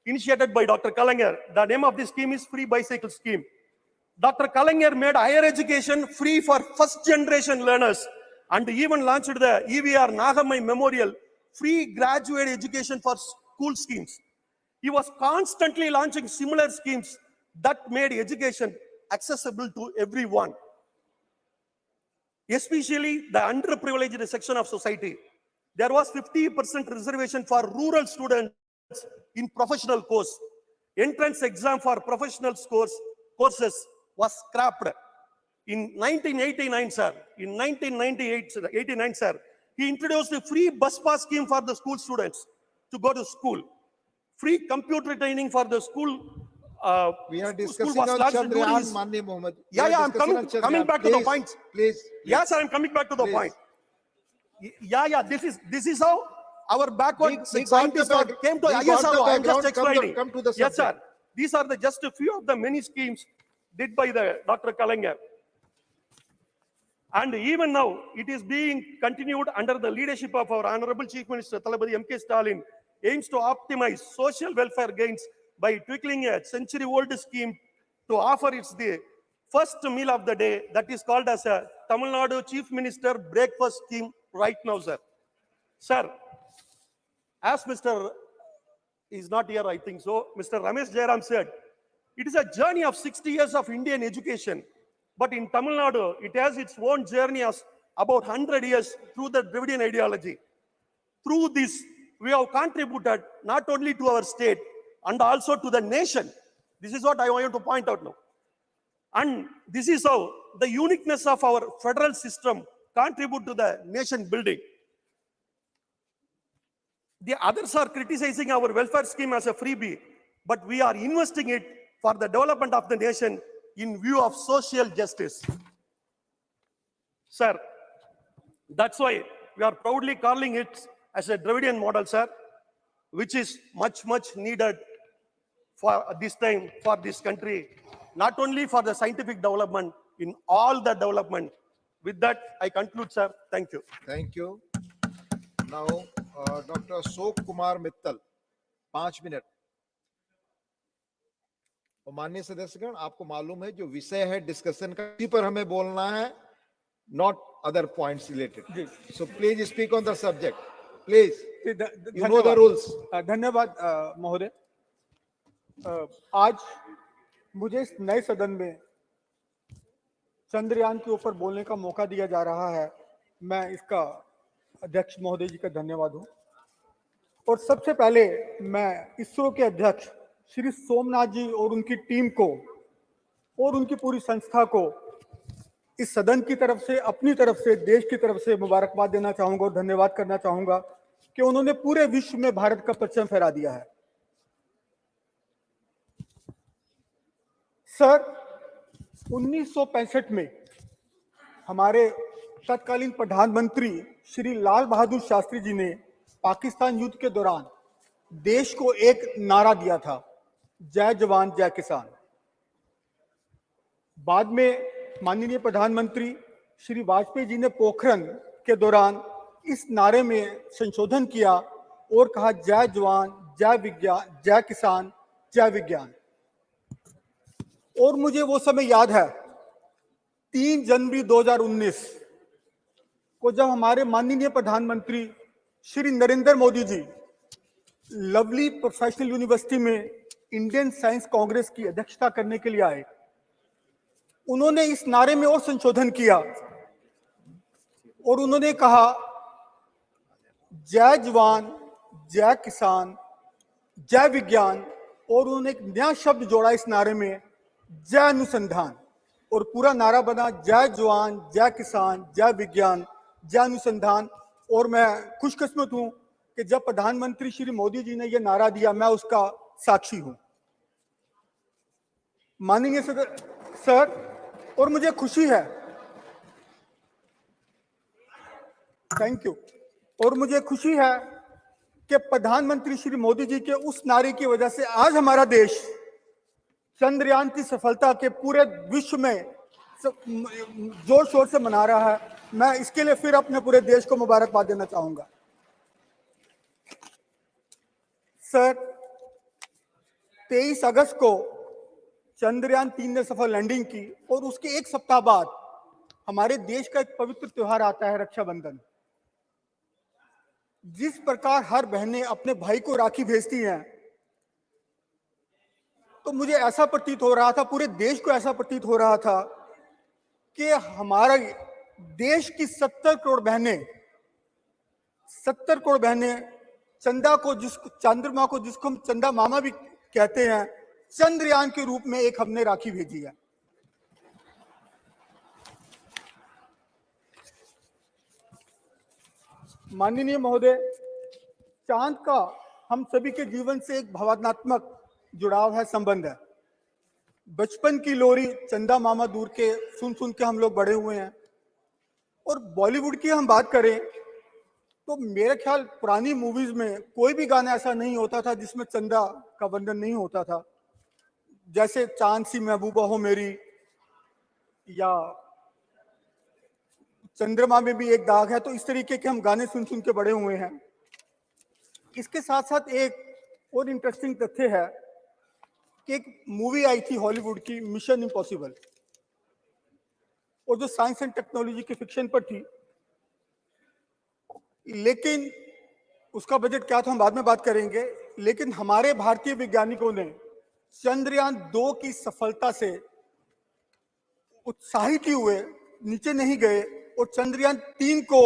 Speaker 6: initiated by Dr. Kalaignar. The name of this scheme is Free Bicycle Scheme. Dr. Kalaignar made higher education free for first generation learners and even launched the EVR Nagamai Memorial free graduate education for school schemes. He was constantly launching similar schemes that made education accessible to everyone, especially the underprivileged section of society. There was 50% reservation for rural students in professional course. Entrance exam for professional courses was scrapped. In 1989, sir, in 1989, sir, he introduced a free bus pass scheme for the school students to go to school. Free computer training for the school.
Speaker 9: We are
Speaker 6: School
Speaker 9: discussing
Speaker 6: was
Speaker 9: on
Speaker 6: launched during
Speaker 9: Chandrayaan,
Speaker 6: his-
Speaker 9: Manya Mohammed. We
Speaker 6: Yeah,
Speaker 9: are
Speaker 6: yeah, I'm
Speaker 9: discussing on
Speaker 6: coming
Speaker 9: Chandrayaan.
Speaker 6: back to the
Speaker 9: Please,
Speaker 6: point.
Speaker 9: Please.
Speaker 6: Yes, I'm coming back to the
Speaker 9: Please.
Speaker 6: point. Yeah, this is how our backward
Speaker 9: We got
Speaker 6: scientists
Speaker 9: the back-
Speaker 6: came to
Speaker 9: we got
Speaker 6: ISRO.
Speaker 9: the
Speaker 6: I'm just
Speaker 9: background.
Speaker 6: explaining.
Speaker 9: Come to the
Speaker 6: Yes, sir.
Speaker 9: subject.
Speaker 6: These are the just a few of the many schemes did by the Dr. Kalaignar. And even now, it is being continued under the leadership of our Honorable Chief Minister, Thalapathy M.K. Stalin, aims to optimize social welfare gains by tweaking a century-old scheme to offer its the first meal of the day that is called as a Tamil Nadu Chief Minister Breakfast Scheme right now, sir. Sir, as Mr. is not here, I think so, Mr. Ramesh Jairam said, it is a journey of 60 years of Indian education. But in Tamil Nadu, it has its own journey of about 100 years through the Dravidian ideology. Through this, we have contributed not only to our state and also to the nation. This is what I want to point out now. And this is how the uniqueness of our federal system contribute to the nation building. The others are criticizing our welfare scheme as a freebie, but we are investing it for the development of the nation in view of social justice. Sir, that's why we are proudly calling it as a Dravidian model, sir, which is much needed for this time, for this country, not only for the scientific development, in all the development. With that, I conclude, sir. Thank you.
Speaker 9: Thank you. Now, Dr. Ashok Kumar Mittal, 5 minute. और माननीय सदस्यगण, आपको मालूम है जो विषय है discussion का, इसी पर हमें बोलना है, not other points related. So please speak on the subject. Please. You know the rules.
Speaker 7: धन्यवाद महोदय। आज मुझे इस नए सदन में चंद्रयान के ऊपर बोलने का मौका दिया जा रहा है। मैं इसका अध्यक्ष महोदय जी का धन्यवाद हूं। और सबसे पहले मैं इसरो के अध्यक्ष श्री सोमनाथ जी और उनकी टीम को और उनकी पूरी संस्था को इस सदन की तरफ से, अपनी तरफ से, देश की तरफ से मुबारकबाद देना चाहूंगा और धन्यवाद करना चाहूंगा कि उन्होंने पूरे विश्व में भारत का परचम फहरा दिया है। सर, 1965 में हमारे तत्कालीन प्रधानमंत्री श्री लाल बहादुर शास्त्री जी ने पाकिस्तान युद्ध के दौरान देश को एक नारा दिया था, जय जवान जय किसान। बाद में माननीय प्रधानमंत्री श्री वाजपेयी जी ने पोखरण के दौरान इस नारे में संशोधन किया और कहा जय जवान जय विज्ञान जय किसान जय विज्ञान। और मुझे वो समय याद है 3 जनवरी 2019 को जब हमारे माननीय प्रधानमंत्री Shri Narendra Modi ji lovely professional university में इंडियन साइंस कांग्रेस की अध्यक्षता करने के लिए आए। उन्होंने इस नारे में और संशोधन किया और उन्होंने कहा जय जवान जय किसान जय विज्ञान, और उन्होंने एक नया शब्द जोड़ा इस नारे में, जय अनुसंधान। और पूरा नारा बना जय जवान जय किसान जय विज्ञान जय अनुसंधान। और मैं खुशकिस्मत हूं कि जब प्रधानमंत्री श्री मोदी जी ने यह नारा दिया, मैं उसका साक्षी हूं। माननीय सर, और मुझे खुशी है, थैंक यू, और मुझे खुशी है कि प्रधानमंत्री श्री मोदी जी के उस नारे की वजह से आज हमारा देश चंद्रयान की सफलता के पूरे विश्व में जोर शोर से मना रहा है। मैं इसके लिए फिर अपने पूरे देश को मुबारकबाद देना चाहूंगा। सर, 23 अगस्त को चंद्रयान 3 ने सफल लैंडिंग की और उसके एक सप्ताह बाद हमारे देश का एक पवित्र त्योहार आता है, रक्षाबंधन। जिस प्रकार हर बहनें अपने भाई को राखी भेजती हैं, तो मुझे ऐसा प्रतीत हो रहा था, पूरे देश को ऐसा प्रतीत हो रहा था कि हमारा देश की 70 करोड़ बहनें चंदा को, चंद्रमा को, जिसको हम चंदा मामा भी कहते हैं, चंद्रयान के रूप में एक हमने राखी भेजी है। माननीय महोदय, चांद का हम सभी के जीवन से एक भावनात्मक जुड़ाव है, संबंध है। बचपन की लोरी चंदा मामा दूर के सुन सुन के हम लोग बड़े हुए हैं। और बॉलीवुड की हम बात करें तो मेरे ख्याल पुरानी मूवीज में कोई भी गाना ऐसा नहीं होता था जिसमें चंदा का वंदन नहीं होता था। जैसे चांद सी महबूबा हो मेरी, या चंद्रमा में भी एक दाग है। तो इस तरीके के हम गाने सुन सुन के बड़े हुए हैं। इसके साथ साथ एक और इंटरेस्टिंग तथ्य है कि एक मूवी आई थी हॉलीवुड की, मिशन इम्पॉसिबल, और जो साइंस एंड टेक्नोलॉजी की फिक्शन पर थी, लेकिन उसका बजट क्या था हम बाद में बात करेंगे। लेकिन हमारे भारतीय वैज्ञानिकों ने चंद्रयान 2 की सफलता से उत्साहित ही हुए, नीचे नहीं गए, और चंद्रयान 3 को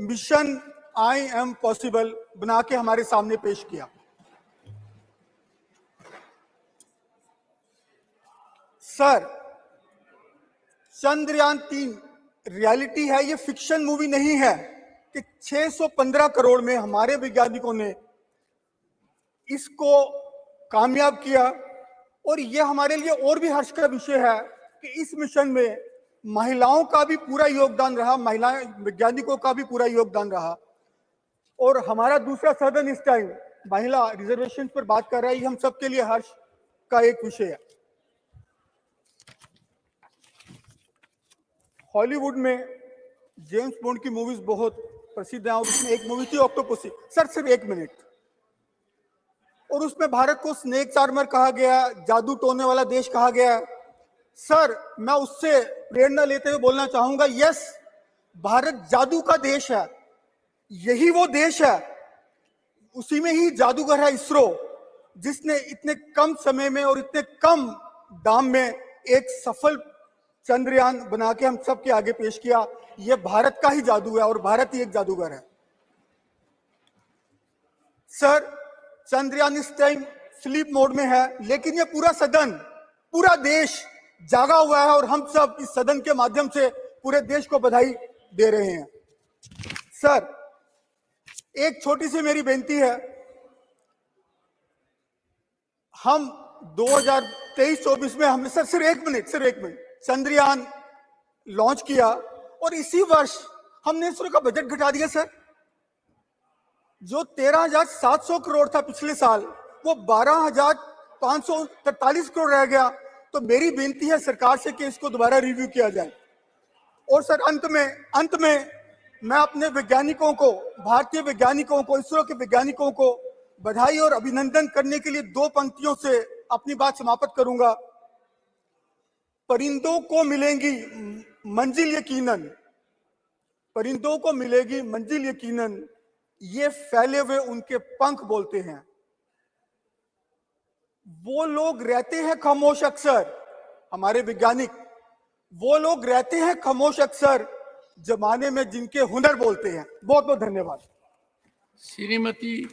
Speaker 7: मिशन आई एम पॉसिबल बना के हमारे सामने पेश किया। सर, चंद्रयान 3 रियलिटी है, ये फिक्शन मूवी नहीं है कि 615 करोड़ में हमारे वैज्ञानिकों ने इसको कामयाब किया। और ये हमारे लिए और भी हर्ष का विषय है कि इस मिशन में महिलाओं का भी पूरा योगदान रहा, महिला वैज्ञानिकों का भी पूरा योगदान रहा। और हमारा दूसरा सदन इस टाइम महिला रिजर्वेशन पर बात कर रहा है, ये हम सबके लिए हर्ष का एक विषय है। हॉलीवुड में जेम्स बॉन्ड की मूवीज बहुत प्रसिद्ध हैं, और उसमें एक मूवी थी ऑक्टोपसी। सर, सिर्फ 1 मिनट। और उसमें भारत को स्नेक चार्मर कहा गया, जादू टोने वाला देश कहा गया। सर, मैं उससे प्रेरणा लेते हुए बोलना चाहूंगा, यस, भारत जादू का देश है। यही वो देश है, उसी में ही जादूगर है इसरो, जिसने इतने कम समय में और इतने कम दाम में एक सफल चंद्रयान बना के हम सबके आगे पेश किया। यह भारत का ही जादू है और भारत ही एक जादूगर है। सर, चंद्रयान इस टाइम स्लीप मोड में है, लेकिन यह पूरा सदन, पूरा देश जागा हुआ है, और हम सब इस सदन के माध्यम से पूरे देश को बधाई दे रहे हैं। सर, एक छोटी सी मेरी बेनती है, हम 2023-24 में हमने, सर सिर्फ एक मिनट, चंद्रयान लॉन्च किया, और इसी वर्ष हमने इसरो का बजट घटा दिया। सर, जो 13,700 करोड़ था पिछले साल, वो 12,543 करोड़ रह गया। तो मेरी बेनती है सरकार से कि इसको दोबारा रिव्यू किया जाए। और सर, अंत में मैं अपने वैज्ञानिकों को, भारतीय वैज्ञानिकों को, इसरो के वैज्ञानिकों को बधाई और अभिनंदन करने के लिए दो पंक्तियों से अपनी बात समाप्त करूंगा। परिंदों को मिलेंगी मंजिल यकीनन, परिंदों को मिलेगी मंजिल यकीनन, ये फैले हुए उनके पंख बोलते हैं। वो लोग रहते हैं खामोश अक्सर, हमारे वैज्ञानिक, वो लोग रहते हैं खामोश अक्सर जमाने में जिनके हुनर बोलते हैं। बहुत बहुत धन्यवाद।
Speaker 1: Shrimati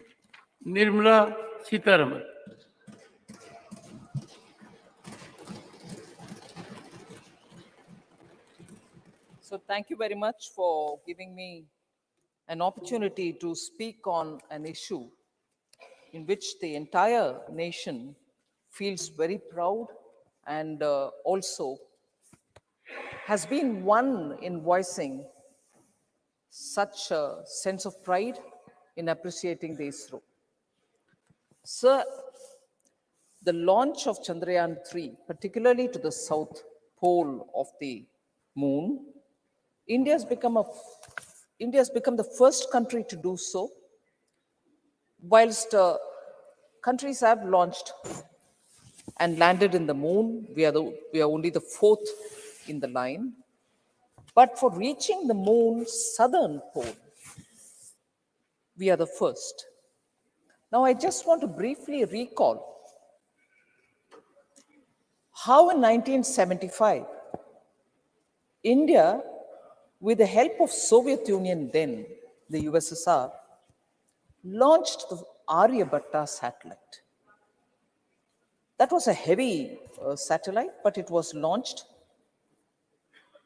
Speaker 1: Nirmala Sitharaman.
Speaker 5: So thank you very much for giving me an opportunity to speak on an issue in which the entire nation feels very proud and also has been one in voicing such a sense of pride in appreciating the ISRO. Sir, the launch of Chandrayaan-3, particularly to the south pole of the moon, India has become the first country to do so, whilst countries have launched and landed in the moon. We are only the fourth in the line. But for reaching the moon's southern pole, we are the first. Now, I just want to briefly recall how in 1975, India, with the help of Soviet Union then, the USSR, launched the Aryabhatta satellite. That was a heavy satellite, but it was launched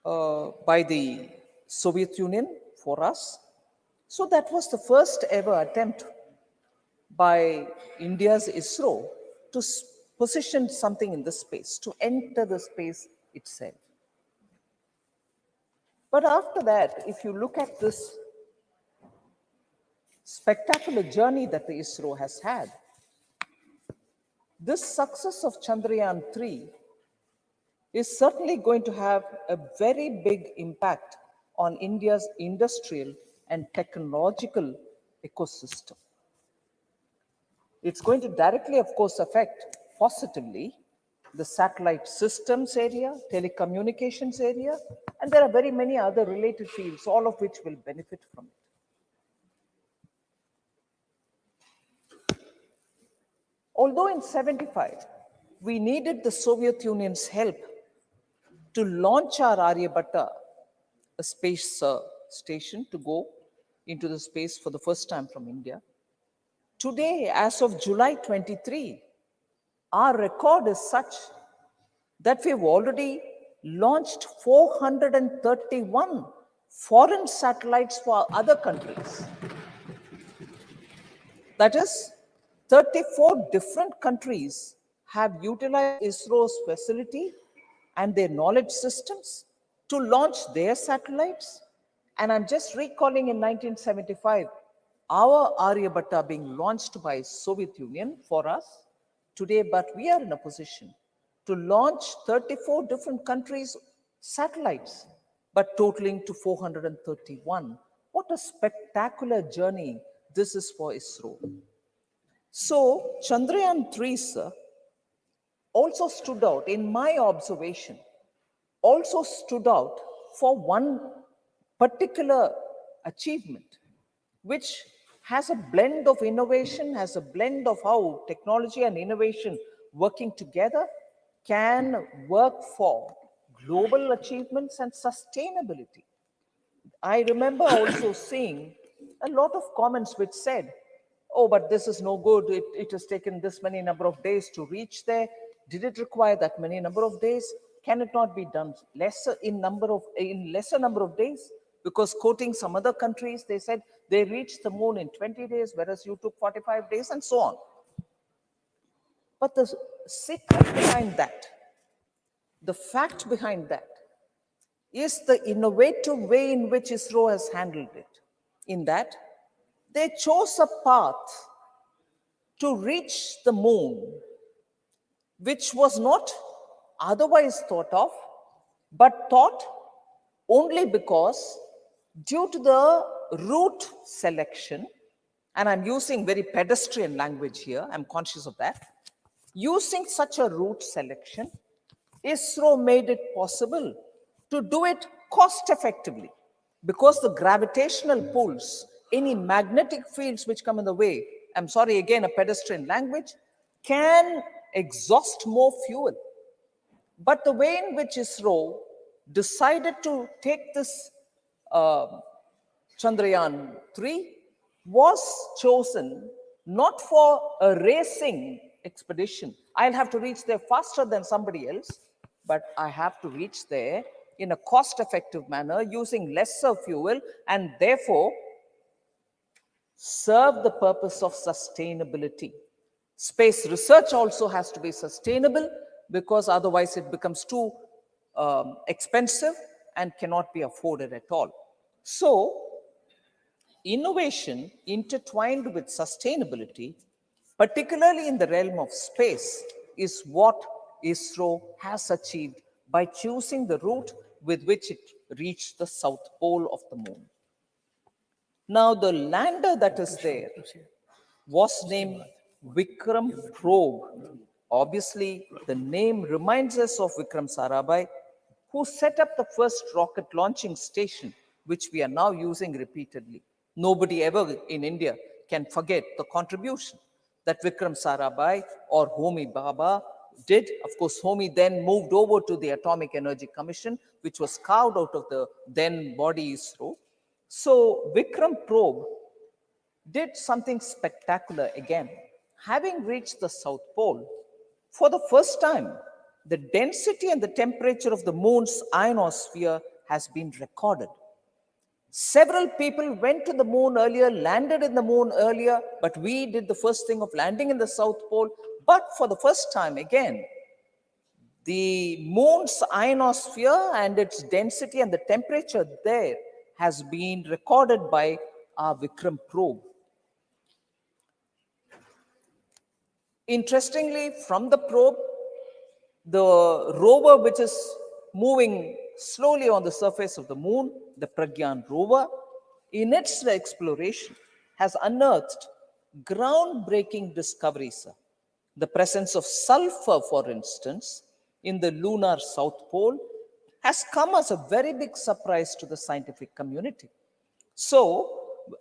Speaker 5: by the Soviet Union for us. So that was the first ever attempt by India's ISRO to position something in the space, to enter the space itself. But after that, if you look at this spectacular journey that the ISRO has had, this success of Chandrayaan-3 is certainly going to have a very big impact on India's industrial and technological ecosystem. It's going to directly, of course, affect positively the satellite systems area, telecommunications area, and there are very many other related fields, all of which will benefit from it. Although in 75, we needed the Soviet Union's help to launch our Aryabhatta, a space station to go into the space for the first time from India. Today, as of July 23, our record is such that we've already launched 431 foreign satellites for other countries. That is, 34 different countries have utilized ISRO's facility and their knowledge systems to launch their satellites. And I'm just recalling in 1975, our Aryabhatta being launched by Soviet Union for us today, but we are in a position to launch 34 different countries' satellites, but totaling to 431. What a spectacular journey this is for ISRO. So Chandrayaan-3, sir, also stood out, in my observation, also stood out for one particular achievement, which has a blend of innovation, has a blend of how technology and innovation working together can work for global achievements and sustainability. I remember also seeing a lot of comments which said, oh, but this is no good. It has taken this many number of days to reach there. Did it require that many number of days? Can it not be done lesser in lesser number of days? Because quoting some other countries, they said they reached the moon in 20 days, whereas you took 45 days and so on. But the secret behind that, the fact behind that, is the innovative way in which ISRO has handled it. In that, they chose a path to reach the moon, which was not otherwise thought of, but thought only because due to the route selection, and I'm using very pedestrian language here, I'm conscious of that. Using such a route selection, ISRO made it possible to do it cost effectively because the gravitational pulls, any magnetic fields which come in the way, I'm sorry, again, a pedestrian language, can exhaust more fuel. But the way in which ISRO decided to take this Chandrayaan 3 was chosen not for a racing expedition. I'll have to reach there faster than somebody else, but I have to reach there in a cost-effective manner using lesser fuel and therefore serve the purpose of sustainability. Space research also has to be sustainable because otherwise it becomes too expensive and cannot be afforded at all. So, innovation intertwined with sustainability, particularly in the realm of space, is what ISRO has achieved by choosing the route with which it reached the south pole of the moon. Now, the lander that is there was named Vikram Probe. Obviously, the name reminds us of Vikram Sarabhai, who set up the first rocket launching station, which we are now using repeatedly. Nobody ever in India can forget the contribution that Vikram Sarabhai or Homi Bhabha did. Of course, Homi then moved over to the Atomic Energy Commission, which was carved out of the then body ISRO. So Vikram Probe did something spectacular again. Having reached the South Pole, for the first time, the density and the temperature of the moon's ionosphere has been recorded. Several people went to the moon earlier, landed in the moon earlier, but we did the first thing of landing in the South Pole. But for the first time again, the moon's ionosphere and its density and the temperature there has been recorded by our Vikram probe. Interestingly, from the probe, the rover which is moving slowly on the surface of the moon, the Pragyan rover, in its exploration has unearthed groundbreaking discoveries. The presence of sulfur, for instance, in the lunar south pole has come as a very big surprise to the scientific community. So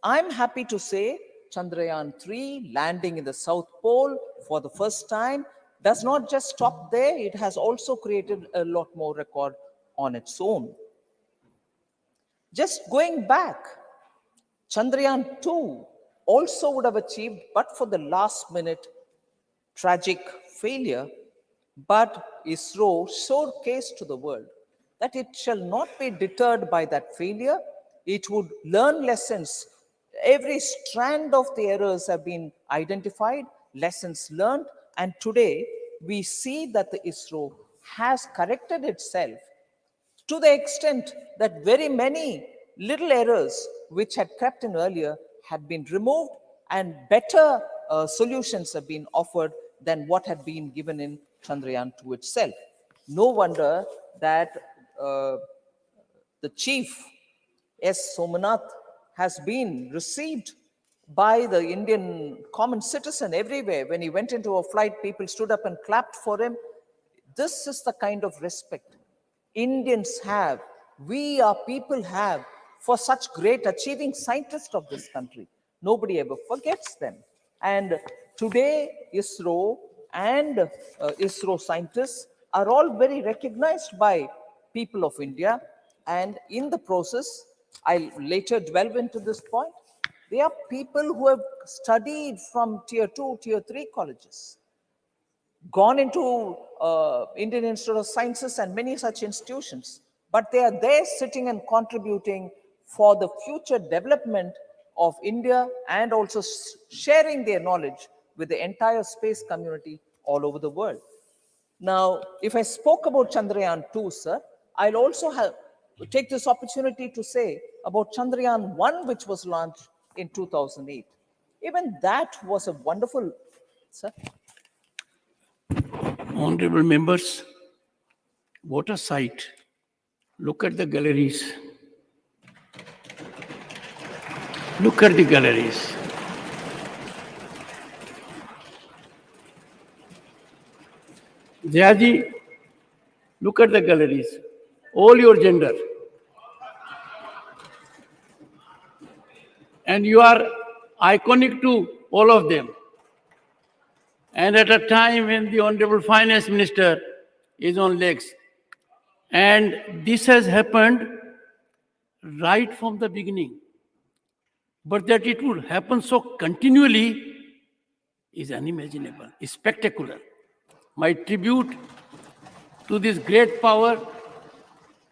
Speaker 5: I'm happy to say Chandrayaan 3 landing in the South Pole for the first time does not just stop there, it has also created a lot more record on its own. Just going back, Chandrayaan 2 also would have achieved, but for the last minute tragic failure, but ISRO showcased to the world that it shall not be deterred by that failure. It would learn lessons. Every strand of the errors have been identified, lessons learned, and today we see that the ISRO has corrected itself to the extent that very many little errors which had crept in earlier had been removed and better solutions have been offered than what had been given in Chandrayaan 2 itself. No wonder that the chief, S. Somanath, has been received by the Indian common citizen everywhere. When he went into a flight, people stood up and clapped for him. This is the kind of respect Indians have, we our people have for such great achieving scientists of this country. Nobody ever forgets them. And today, ISRO and ISRO scientists are all very recognized by people of India. And in the process, I'll later delve into this point. They are people who have studied from tier 2, tier 3 colleges, gone into Indian Institute of Sciences and many such institutions, but they are there sitting and contributing for the future development of India and also sharing their knowledge with the entire space community all over the world. Now, if I spoke about Chandrayaan 2, sir, I'll also take this opportunity to say about Chandrayaan 1, which was launched in 2008. Even that was a wonderful, sir.
Speaker 1: Honorable members, what a sight. Look at the galleries. Look at the galleries. Jayaji, look at the galleries. All your gender. And you are iconic to all of them. And at a time when the Honorable Finance Minister is on legs. And this has happened right from the beginning. But that it would happen so continually is unimaginable, is spectacular. My tribute to this great power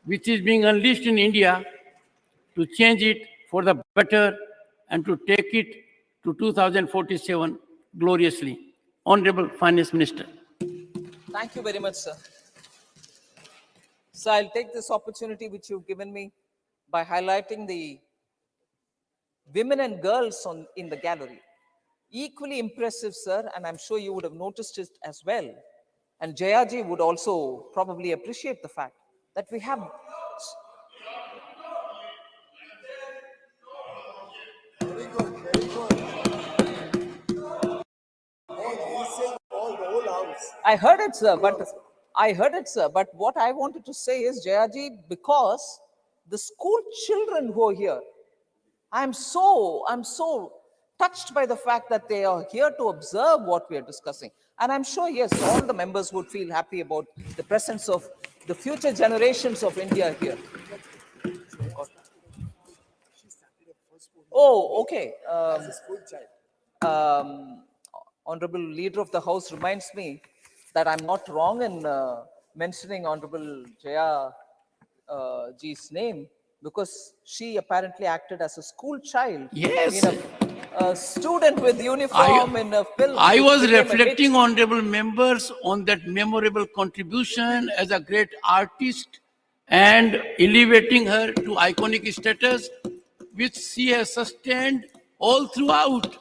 Speaker 1: which is being unleashed in India to change it for the better and to take it to 2047 gloriously. Honorable Finance Minister.
Speaker 5: Thank you very much, sir. So I'll take this opportunity which you've given me by highlighting the women and girls in the gallery. Equally impressive, sir, and I'm sure you would have noticed it as well. And Jayaji would also probably appreciate the fact that we have I heard it, sir, but what I wanted to say is, Jayaji, because the school children who are here, I'm so touched by the fact that they are here to observe what we are discussing. And I'm sure, yes, all the members would feel happy about the presence of the future generations of India here. Oh, okay. Honorable Leader of the House reminds me that I'm not wrong in mentioning Honorable Jaya ji's name, because she apparently acted as a school child.
Speaker 1: Yes.
Speaker 5: In a student with uniform in a film.
Speaker 1: I
Speaker 5: which
Speaker 1: was
Speaker 5: became a hit.
Speaker 1: reflecting, honorable members, on that memorable contribution as a great artist and elevating her to iconic status, which she has sustained all throughout.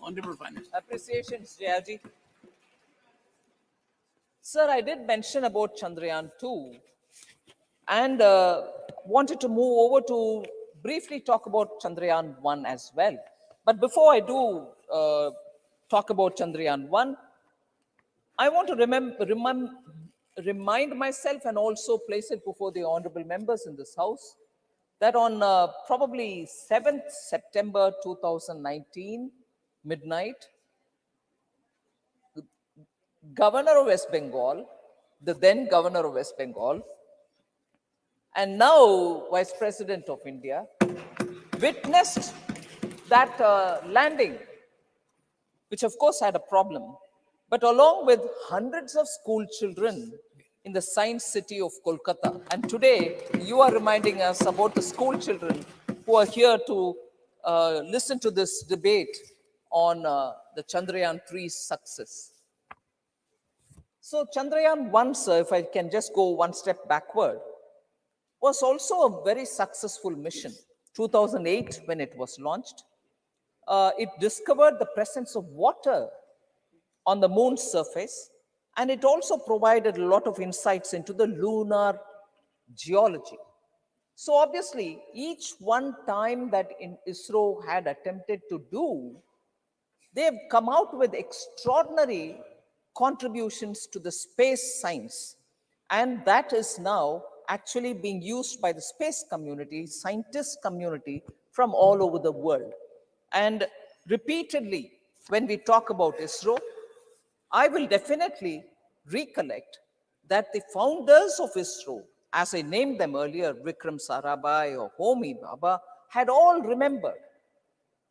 Speaker 1: Honorable Finance.
Speaker 5: Appreciations, Jayaji. Sir, I did mention about Chandrayaan 2 and wanted to move over to briefly talk about Chandrayaan 1 as well. But before I do talk about Chandrayaan 1, I want to remind myself and also place it before the honorable members in this house that on probably 7th September 2019, midnight, Governor of West Bengal, the then Governor of West Bengal, and now Vice President of India, witnessed that landing, which of course had a problem, but along with hundreds of school children in the science city of Kolkata. And today, you are reminding us about the school children who are here to listen to this debate on the Chandrayaan 3 success. So Chandrayaan 1, sir, if I can just go one step backward, was also a very successful mission. 2008, when it was launched, it discovered the presence of water on the moon's surface, and it also provided a lot of insights into the lunar geology. So obviously, each one time that ISRO had attempted to do, they've come out with extraordinary contributions to the space science. And that is now actually being used by the space community, scientist community from all over the world. And repeatedly, when we talk about ISRO, I will definitely recollect that the founders of ISRO, as I named them earlier, Vikram Sarabhai or Homi Bhabha, had all remembered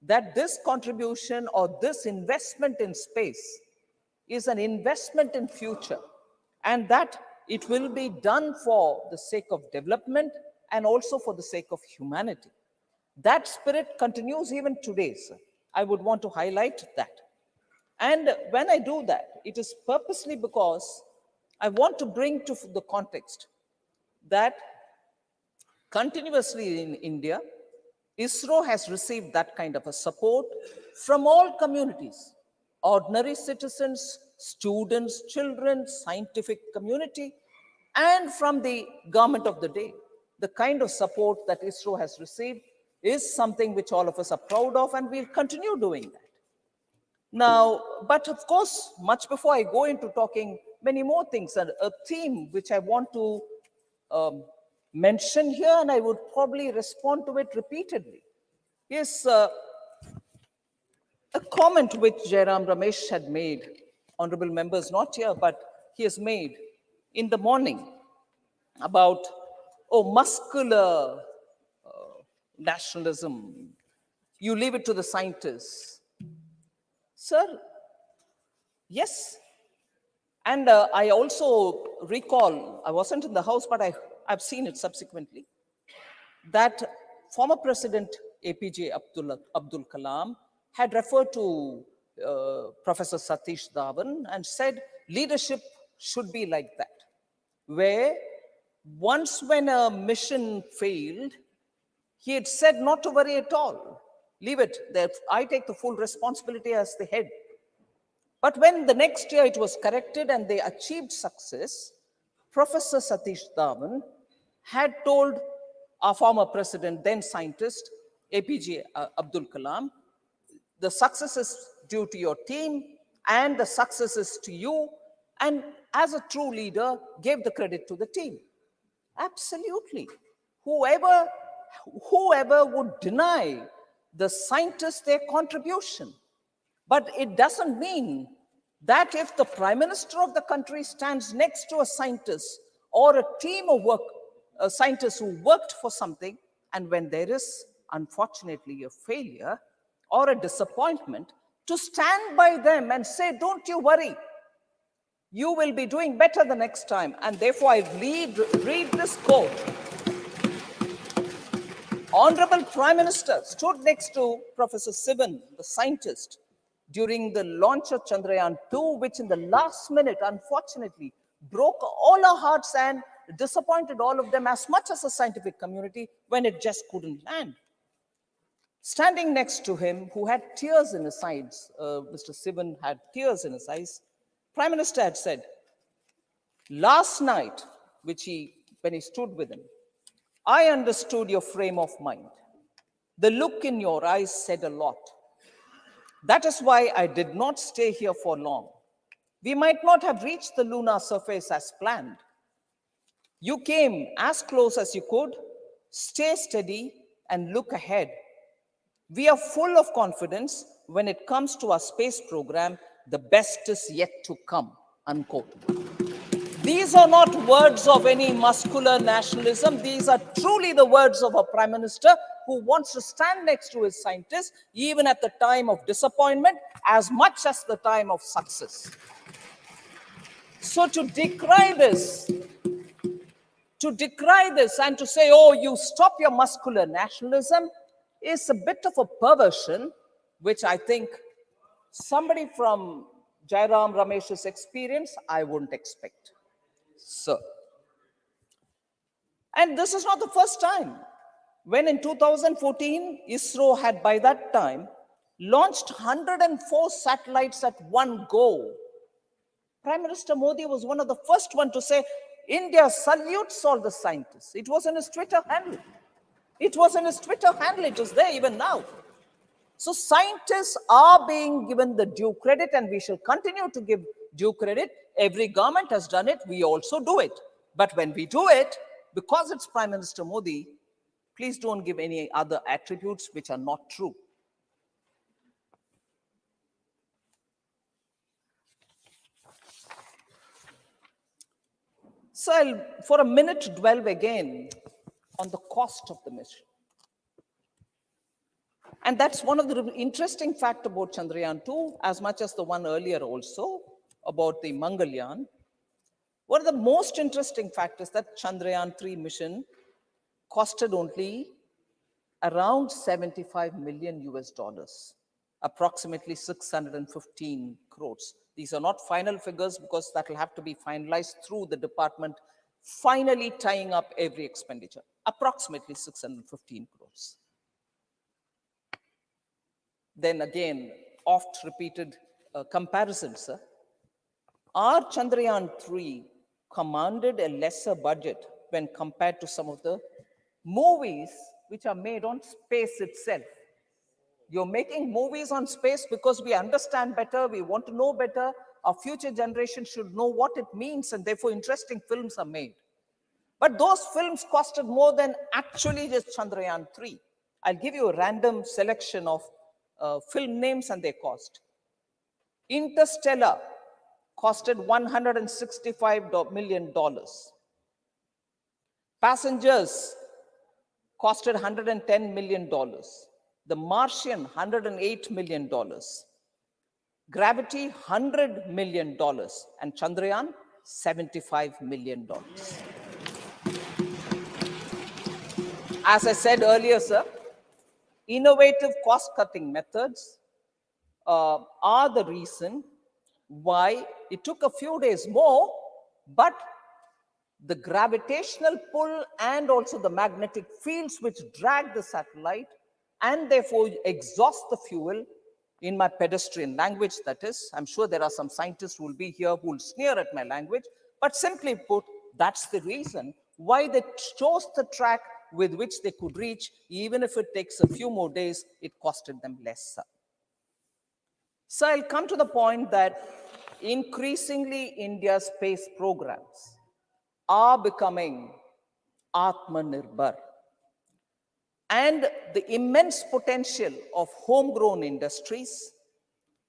Speaker 5: that this contribution or this investment in space is an investment in future, and that it will be done for the sake of development and also for the sake of humanity. That spirit continues even today, sir. I would want to highlight that. And when I do that, it is purposely because I want to bring to the context that continuously in India, ISRO has received that kind of a support from all communities, ordinary citizens, students, children, scientific community, and from the government of the day. The kind of support that ISRO has received is something which all of us are proud of, and we'll continue doing that. Now, but of course, much before I go into talking many more things, a theme which I want to mention here, and I would probably respond to it repeatedly, is a comment which Jairam Ramesh had made, honorable members not here, but he has made in the morning about, oh, muscular nationalism. You leave it to the scientists. Sir, yes. And I also recall, I wasn't in the House, but I've seen it subsequently, that former President APJ Abdul Kalam had referred to Professor Satish Dhawan and said leadership should be like that, where once when a mission failed, he had said not to worry at all. Leave it. I take the full responsibility as the head. But when the next year it was corrected and they achieved success, Professor Satish Dhawan had told our former president, then scientist, APJ Abdul Kalam, the success is due to your team and the success is to you, and as a true leader, gave the credit to the team. Absolutely. Whoever would deny the scientists their contribution. But it doesn't mean that if the Prime Minister of the country stands next to a scientist or a team of scientists who worked for something, and when there is, unfortunately, a failure or a disappointment, to stand by them and say, don't you worry, you will be doing better the next time. And therefore, I read this quote. Honorable Prime Minister stood next to Professor Sivan, the scientist, during the launch of Chandrayaan-2, which in the last minute, unfortunately, broke all our hearts and disappointed all of them as much as the scientific community when it just couldn't land. Standing next to him, who had tears in his eyes, Mr. Sivan had tears in his eyes, Prime Minister had said, last night, when he stood with him, I understood your frame of mind. The look in your eyes said a lot. That is why I did not stay here for long. We might not have reached the lunar surface as planned. You came as close as you could, stay steady, and look ahead. We are full of confidence when it comes to our space program. The best is yet to come, unquote. These are not words of any muscular nationalism. These are truly the words of a Prime Minister who wants to stand next to his scientists, even at the time of disappointment, as much as the time of success. So to decry this and to say, oh, you stop your muscular nationalism, is a bit of a perversion, which I think somebody from Jairam Ramesh's experience, I wouldn't expect. Sir. And this is not the first time. When in 2014, ISRO had by that time launched 104 satellites at one go. Prime Minister Modi was one of the first one to say, India salutes all the scientists. It was in his Twitter handle. It was in his Twitter handle. It is there even now. So scientists are being given the due credit, and we shall continue to give due credit. Every government has done it. We also do it. But when we do it, because it's Prime Minister Modi, please don't give any other attributes which are not true. So I'll, for a minute, dwell again on the cost of the mission. And that's one of the interesting facts about Chandrayaan-2, as much as the one earlier also, about the Mangalyaan. One of the most interesting facts is that Chandrayaan-3 mission costed only around 75 million US dollars, approximately 615 crores. These are not final figures because that will have to be finalized through the department, finally tying up every expenditure, approximately 615 crores. Then again, oft repeated comparisons. Our Chandrayaan-3 commanded a lesser budget when compared to some of the movies which are made on space itself. You're making movies on space because we understand better, we want to know better, our future generation should know what it means, and therefore interesting films are made. But those films costed more than actually just Chandrayaan 3. I'll give you a random selection of film names and their cost. Interstellar costed $165 million. Passengers costed $110 million. The Martian, $108 million. Gravity, $100 million. And Chandrayaan, $75 million. As I said earlier, sir, innovative cost-cutting methods are the reason why it took a few days more, but the gravitational pull and also the magnetic fields which drag the satellite and therefore exhaust the fuel, in my pedestrian language that is. I'm sure there are some scientists who will be here who will sneer at my language, but simply put, that's the reason why they chose the track with which they could reach. Even if it takes a few more days, it costed them less, sir. So I'll come to the point that increasingly India's space programs are becoming Atmanirbhar. And the immense potential of homegrown industries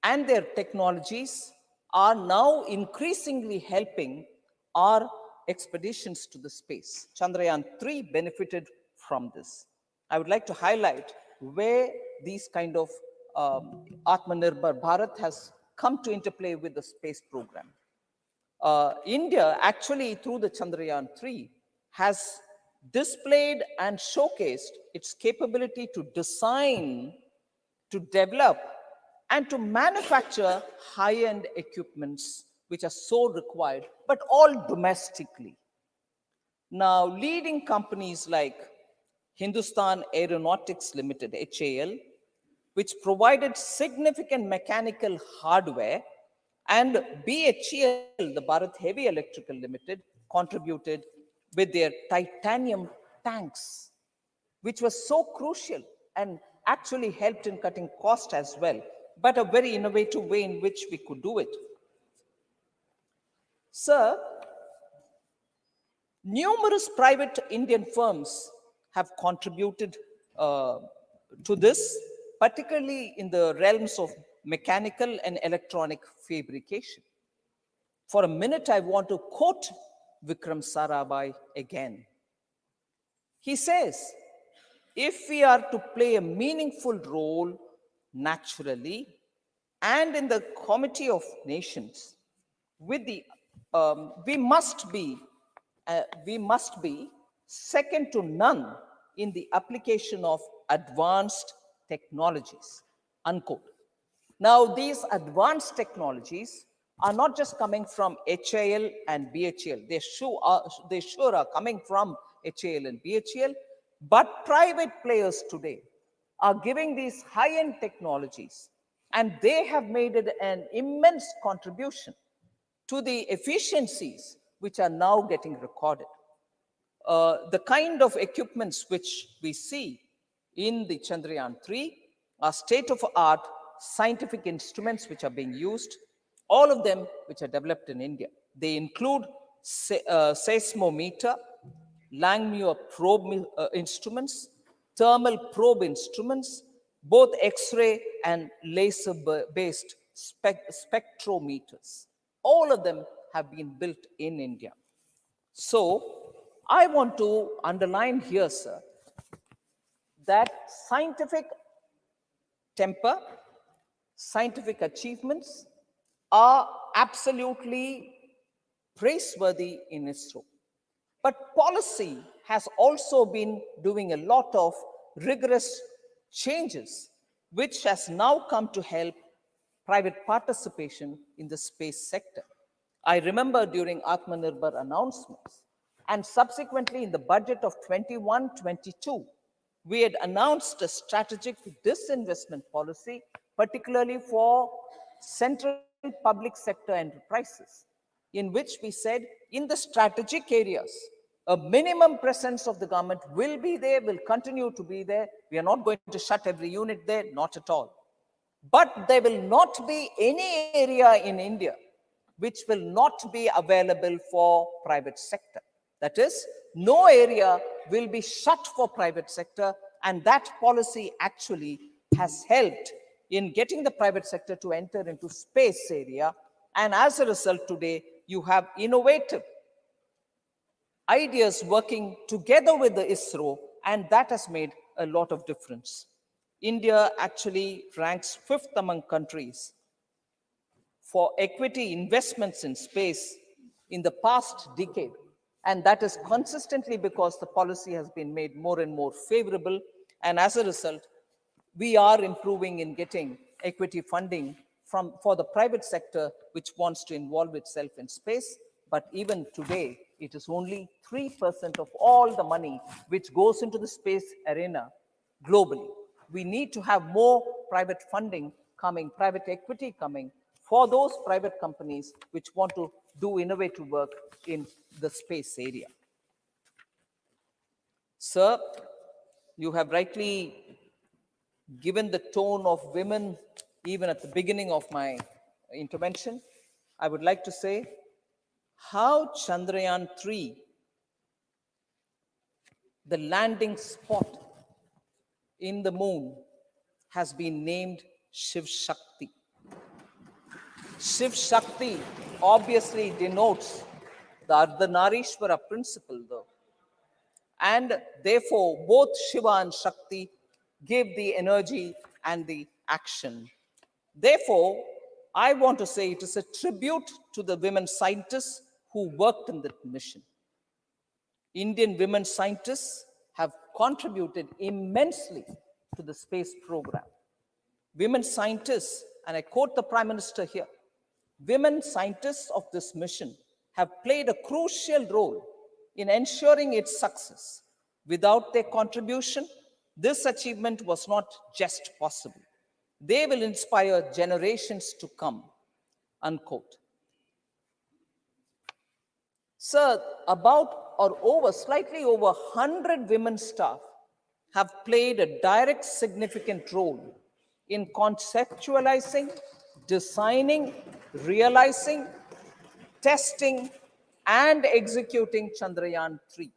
Speaker 5: and their technologies are now increasingly helping our expeditions to the space. Chandrayaan 3 benefited from this. I would like to highlight where these kind of Atmanirbhar Bharat has come to interplay with the space program. India actually, through the Chandrayaan 3, has displayed and showcased its capability to design, to develop, and to manufacture high-end equipments which are so required, but all domestically. Now, leading companies like Hindustan Aeronautics Limited, HAL, which provided significant mechanical hardware, and BHEL, the Bharat Heavy Electrical Limited, contributed with their titanium tanks, which was so crucial and actually helped in cutting cost as well, but a very innovative way in which we could do it. Sir, numerous private Indian firms have contributed to this, particularly in the realms of mechanical and electronic fabrication. For a minute, I want to quote Vikram Sarabhai again. He says, if we are to play a meaningful role naturally and in the Committee of Nations, with the, we must be second to none in the application of advanced technologies, unquote. Now, these advanced technologies are not just coming from HAL and BHEL. They sure are coming from HAL and BHEL, but private players today are giving these high-end technologies, and they have made it an immense contribution to the efficiencies which are now getting recorded. The kind of equipments which we see in the Chandrayaan 3 are state-of-the-art scientific instruments which are being used, all of them which are developed in India. They include seismometer, Langmuir probe instruments, thermal probe instruments, both X-ray and laser-based spectrometers. All of them have been built in India. So I want to underline here, sir, that scientific temper, scientific achievements are absolutely praiseworthy in ISRO. But policy has also been doing a lot of rigorous changes, which has now come to help private participation in the space sector. I remember during Atmanirbhar announcements, and subsequently in the budget of 21-22, we had announced a strategic disinvestment policy, particularly for central public sector enterprises, in which we said in the strategic areas A minimum presence of the government will be there, will continue to be there. We are not going to shut every unit there, not at all. But there will not be any area in India which will not be available for private sector. That is, no area will be shut for private sector, and that policy actually has helped in getting the private sector to enter into space area. And as a result, today, you have innovative ideas working together with the ISRO, and that has made a lot of difference. India actually ranks 5th among countries for equity investments in space in the past decade. And that is consistently because the policy has been made more and more favorable. And as a result, we are improving in getting equity funding for the private sector, which wants to involve itself in space. But even today, it is only 3% of all the money which goes into the space arena globally. We need to have more private funding coming, private equity coming for those private companies which want to do innovative work in the space area. Sir, you have rightly given the tone of women even at the beginning of my intervention. I would like to say how Chandrayaan 3, the landing spot in the moon, has been named Shiv Shakti. Shiv Shakti obviously denotes the Ardhanarishwara principle, though. And therefore, both Shiva and Shakti give the energy and the action. Therefore, I want to say it is a tribute to the women scientists who worked in that mission. Indian women scientists have contributed immensely to the space program. Women scientists, and I quote the Prime Minister here, women scientists of this mission have played a crucial role in ensuring its success. Without their contribution, this achievement was not just possible. They will inspire generations to come, unquote. Sir, slightly over 100 women staff have played a direct significant role in conceptualizing, designing, realizing, testing, and executing Chandrayaan 3.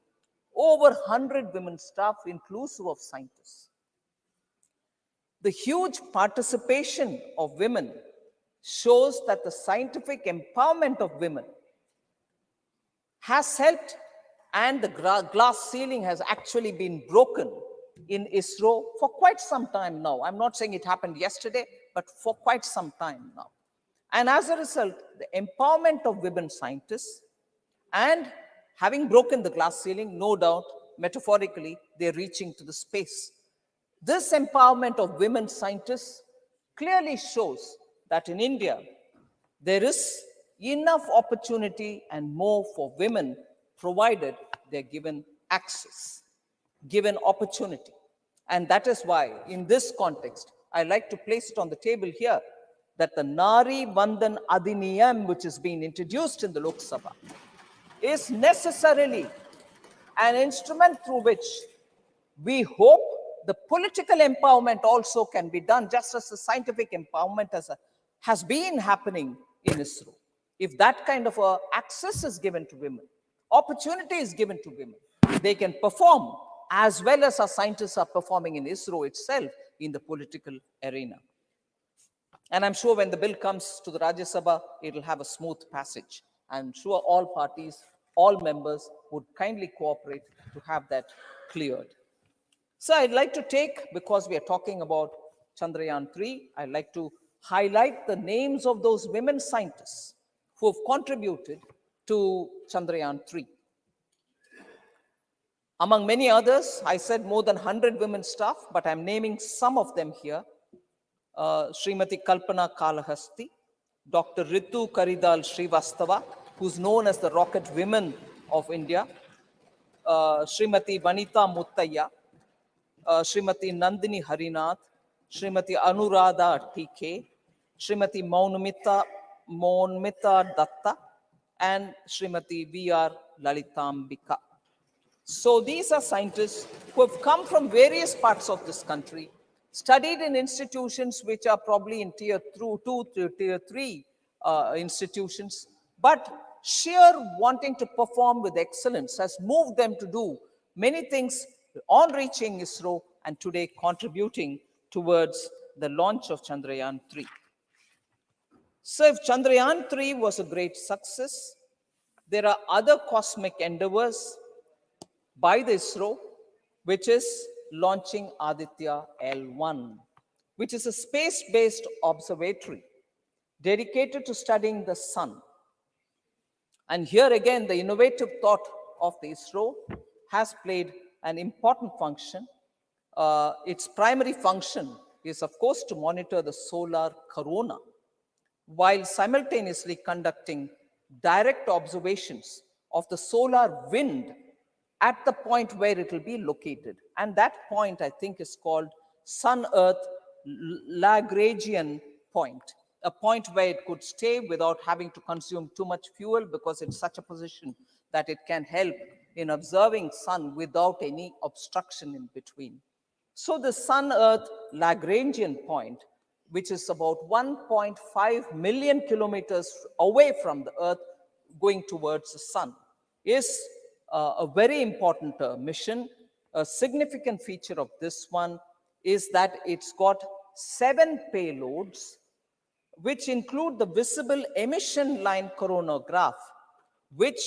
Speaker 5: Over 100 women staff, inclusive of scientists. The huge participation of women shows that the scientific empowerment of women has helped, and the glass ceiling has actually been broken in ISRO for quite some time now. I'm not saying it happened yesterday, but for quite some time now. And as a result, the empowerment of women scientists, and having broken the glass ceiling, no doubt, metaphorically, they're reaching to the space. This empowerment of women scientists clearly shows that in India, there is enough opportunity and more for women, provided they're given access, given opportunity. And that is why, in this context, I like to place it on the table here that the Nari Vandan Adhiniyam, which is being introduced in the Lok Sabha, is necessarily an instrument through which we hope the political empowerment also can be done, just as the scientific empowerment has been happening in ISRO. If that kind of access is given to women, opportunity is given to women, they can perform as well as our scientists are performing in ISRO itself in the political arena. And I'm sure when the bill comes to the Rajya Sabha, it'll have a smooth passage. I'm sure all parties, all members would kindly cooperate to have that cleared. So I'd like to take, because we are talking about Chandrayaan 3, I'd like to highlight the names of those women scientists who have contributed to Chandrayaan 3. Among many others, I said more than 100 women staff, but I'm naming some of them here. Srimati Kalpana Kalahasti, Dr. Ritu Karidal Srivastava, who's known as the Rocket Women of India, Srimati Vanita Muttaya, Srimati Nandini Harinath, Srimati Anuradha TK, Srimati Maunmita Datta, and Srimati V.R. Lalitambika. So these are scientists who have come from various parts of this country, studied in institutions which are probably in tier 2 to tier 3 institutions, but sheer wanting to perform with excellence has moved them to do many things on reaching ISRO and today contributing towards the launch of Chandrayaan-3. So if Chandrayaan-3 was a great success, there are other cosmic endeavors by the ISRO, which is launching Aditya L1, which is a space-based observatory dedicated to studying the sun. And here again, the innovative thought of the ISRO has played an important function. Its primary function is, of course, to monitor the solar corona, while simultaneously conducting direct observations of the solar wind at the point where it will be located. And that point, I think, is called Sun-Earth Lagrangian point, a point where it could stay without having to consume too much fuel because it's such a position that it can help in observing sun without any obstruction in between. So the Sun-Earth Lagrangian point, which is about 1.5 million kilometers away from the Earth going towards the sun, is a very important mission. A significant feature of this one is that it's got 7 payloads, which include the visible emission line coronagraph, which,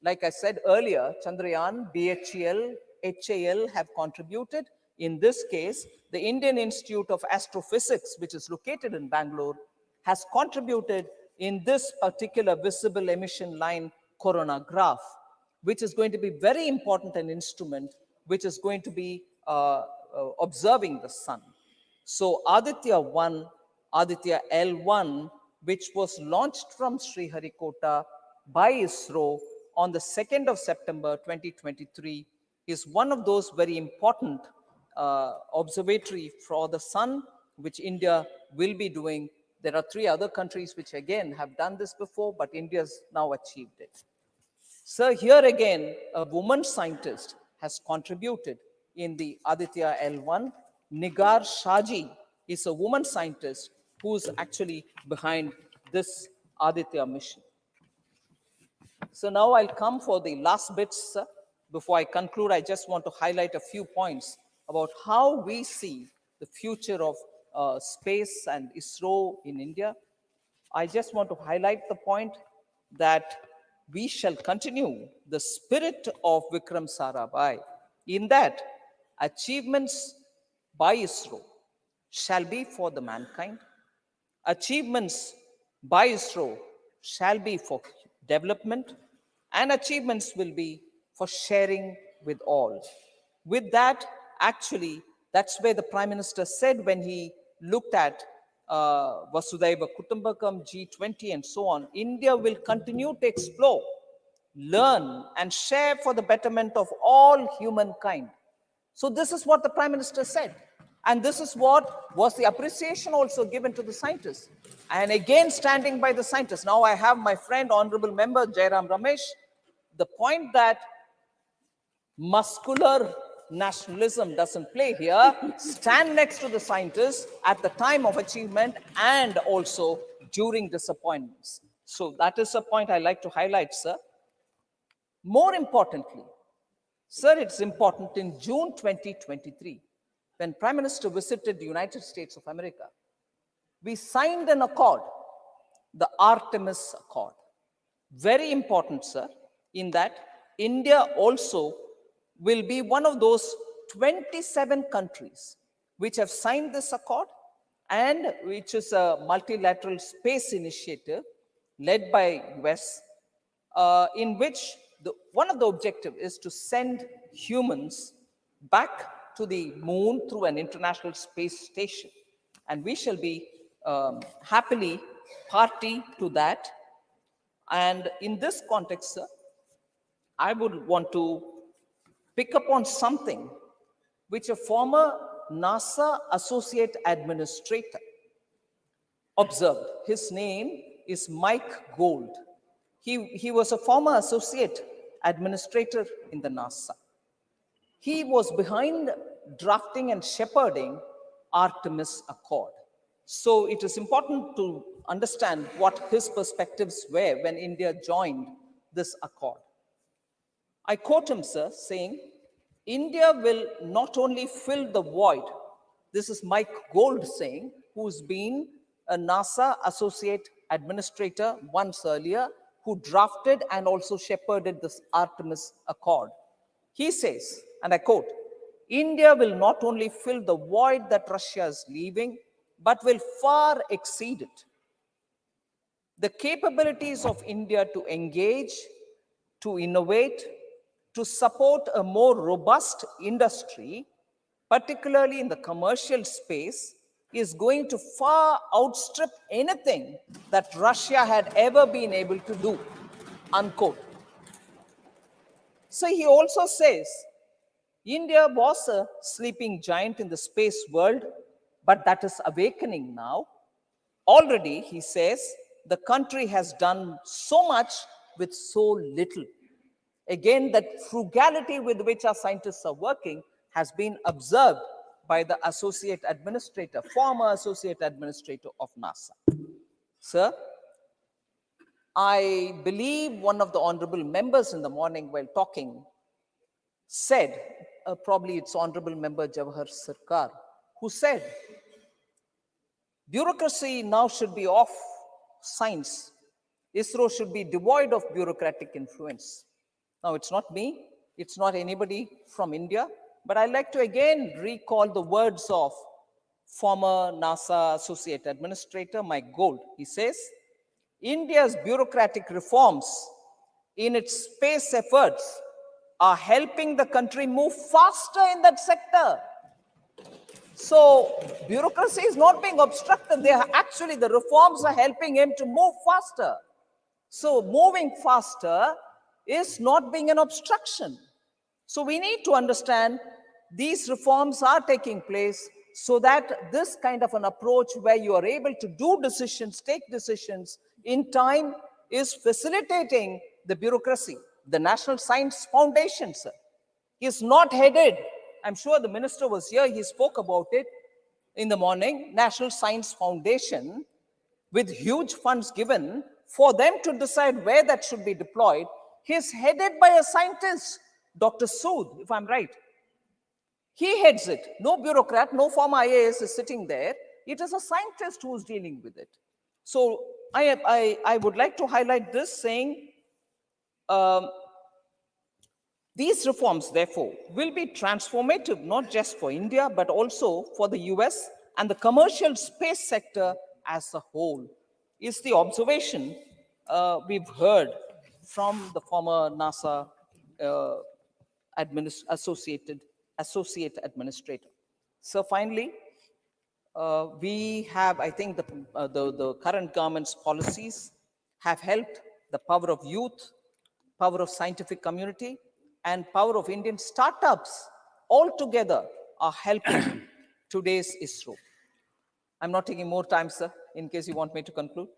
Speaker 5: like I said earlier, Chandrayaan, BHEL, HAL have contributed. In this case, the Indian Institute of Astrophysics, which is located in Bangalore, has contributed in this particular visible emission line coronagraph, which is going to be very important an instrument which is going to be observing the sun. So Aditya 1, Aditya L1, which was launched from Sriharikota by ISRO on the 2nd of September 2023, is one of those very important observatory for the sun, which India will be doing. There are 3 other countries which again have done this before, but India's now achieved it. So here again, a woman scientist has contributed in the Aditya L1. Nigar Shaji is a woman scientist who's actually behind this Aditya mission. So now I'll come for the last bits. Before I conclude, I just want to highlight a few points about how we see the future of space and ISRO in India. I just want to highlight the point that we shall continue the spirit of Vikram Sarabhai, in that achievements by ISRO shall be for the mankind. Achievements by ISRO shall be for development, and achievements will be for sharing with all. With that, actually, that's where the Prime Minister said when he looked at Vasudhaiva Kutumbakam, G20, and so on, India will continue to explore, learn, and share for the betterment of all humankind. So this is what the Prime Minister said. And this is what was the appreciation also given to the scientists. And again, standing by the scientists. Now I have my friend, Honorable Member Jairam Ramesh. The point that muscular nationalism doesn't play here. Stand next to the scientists at the time of achievement and also during disappointments. So that is a point I like to highlight, sir. More importantly, sir, it's important in June 2023, when Prime Minister visited the United States of America, we signed an accord, the Artemis Accord. Very important, sir, in that India also will be one of those 27 countries which have signed this accord, and which is a multilateral space initiative led by US, in which one of the objectives is to send humans back to the moon through an international space station. And we shall be happily party to that. And in this context, sir, I would want to pick up on something which a former NASA Associate Administrator observed. His name is Mike Gold. He was a former Associate Administrator in the NASA. He was behind drafting and shepherding Artemis Accord. So it is important to understand what his perspectives were when India joined this accord. I quote him, sir, saying, India will not only fill the void, this is Mike Gold saying, who's been a NASA associate administrator once earlier, who drafted and also shepherded this Artemis Accord. He says, and I quote, India will not only fill the void that Russia is leaving, but will far exceed it. The capabilities of India to engage, to innovate, to support a more robust industry, particularly in the commercial space, is going to far outstrip anything that Russia had ever been able to do, unquote. So he also says, India was a sleeping giant in the space world, but that is awakening now. Already, he says, the country has done so much with so little. Again, that frugality with which our scientists are working has been observed by the associate administrator, former associate administrator of NASA. Sir, I believe one of the honorable members in the morning while talking said, probably it's Honorable Member Jawahar Sarkar, who said, bureaucracy now should be off science. ISRO should be devoid of bureaucratic influence. Now, it's not me, it's not anybody from India, but I'd like to again recall the words of former NASA Associate Administrator Mike Gold. He says, India's bureaucratic reforms in its space efforts are helping the country move faster in that sector. So bureaucracy is not being obstructed. They are actually, the reforms are helping him to move faster. So moving faster is not being an obstruction. So we need to understand these reforms are taking place so that this kind of an approach where you are able to do decisions, take decisions in time is facilitating the bureaucracy. The National Science Foundation, sir, is not headed. I'm sure the minister was here, he spoke about it in the morning. National Science Foundation, with huge funds given for them to decide where that should be deployed, is headed by a scientist, Dr. Sood, if I'm right. He heads it. No bureaucrat, no former IAS is sitting there. It is a scientist who is dealing with it. So I would like to highlight this, saying these reforms, therefore, will be transformative, not just for India, but also for the US and the commercial space sector as a whole, is the observation we've heard from the former NASA associate administrator. So finally, we have, I think, the current government's policies have helped the power of youth, power of scientific community, and power of Indian startups all together are helping today's ISRO. I'm not taking more time, sir, in case you want me to conclude.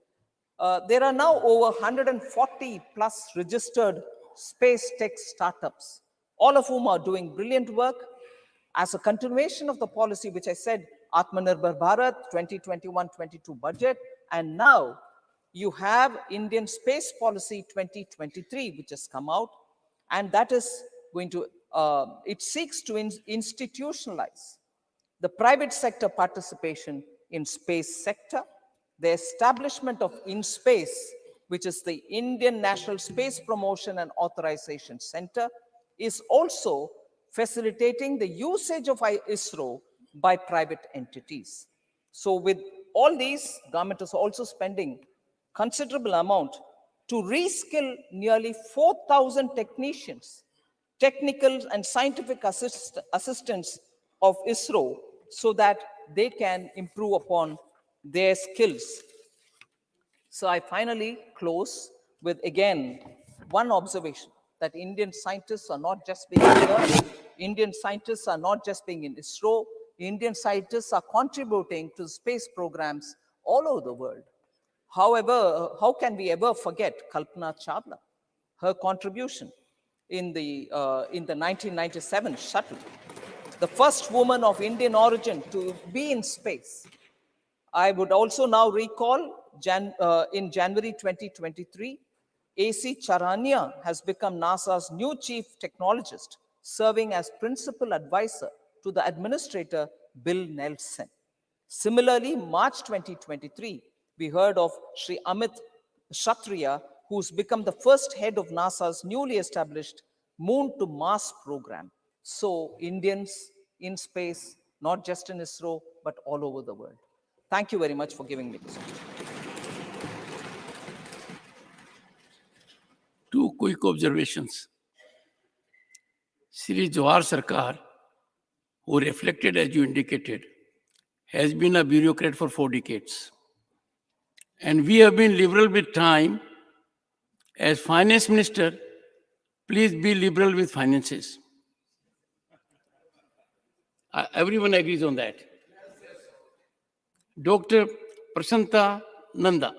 Speaker 5: There are now over 140 plus registered space tech startups, all of whom are doing brilliant work as a continuation of the policy which I said, Atmanirbhar Bharat 2021-22 budget, and now you have Indian Space Policy 2023, which has come out, and that is going to, it seeks to institutionalize the private sector participation in space sector, the establishment of InSpace, which is the Indian National Space Promotion and Authorization Center, is also facilitating the usage of ISRO by private entities. So with all these, government is also spending considerable amount to reskill nearly 4,000 technicians, technical and scientific assistants of ISRO, so that they can improve upon their skills. So I finally close with, again, one observation, that Indian scientists are not just being here, Indian scientists are not just being in ISRO, Indian scientists are contributing to space programs all over the world. However, how can we ever forget Kalpana Chawla, her contribution in the 1997 shuttle, the first woman of Indian origin to be in space. I would also now recall in January 2023, A.C. Charania has become NASA's new chief technologist, serving as principal advisor to the administrator, Bill Nelson. Similarly, March 2023, we heard of Sri Amit Kshatriya, who's become the first head of NASA's newly established Moon to Mars program. So Indians in space, not just in ISRO, but all over the world. Thank you very much for giving me this opportunity.
Speaker 1: Two quick observations. Shri Jawahar Sarkar, who reflected as you indicated, has been a bureaucrat for 4 decades. And we have been liberal with time. As finance minister, please be liberal with finances. Everyone agrees on that. Dr. Prasanta Nanda.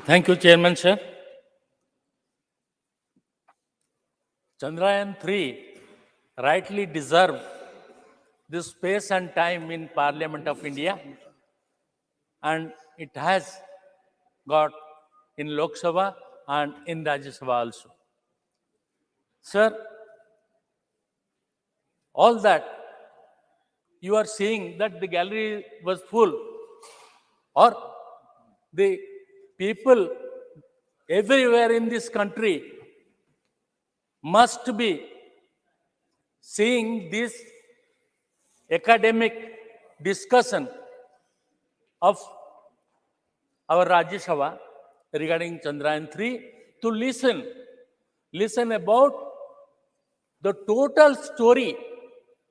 Speaker 20: Thank you, Chairman, sir. Chandrayaan 3 rightly deserve this space and time in Parliament of India, and it has got in Lok Sabha and in Rajya Sabha also. Sir, all that you are seeing that the gallery was full, or the people everywhere in this country must be seeing this academic discussion of our Rajya Sabha regarding Chandrayaan 3 to listen about the total story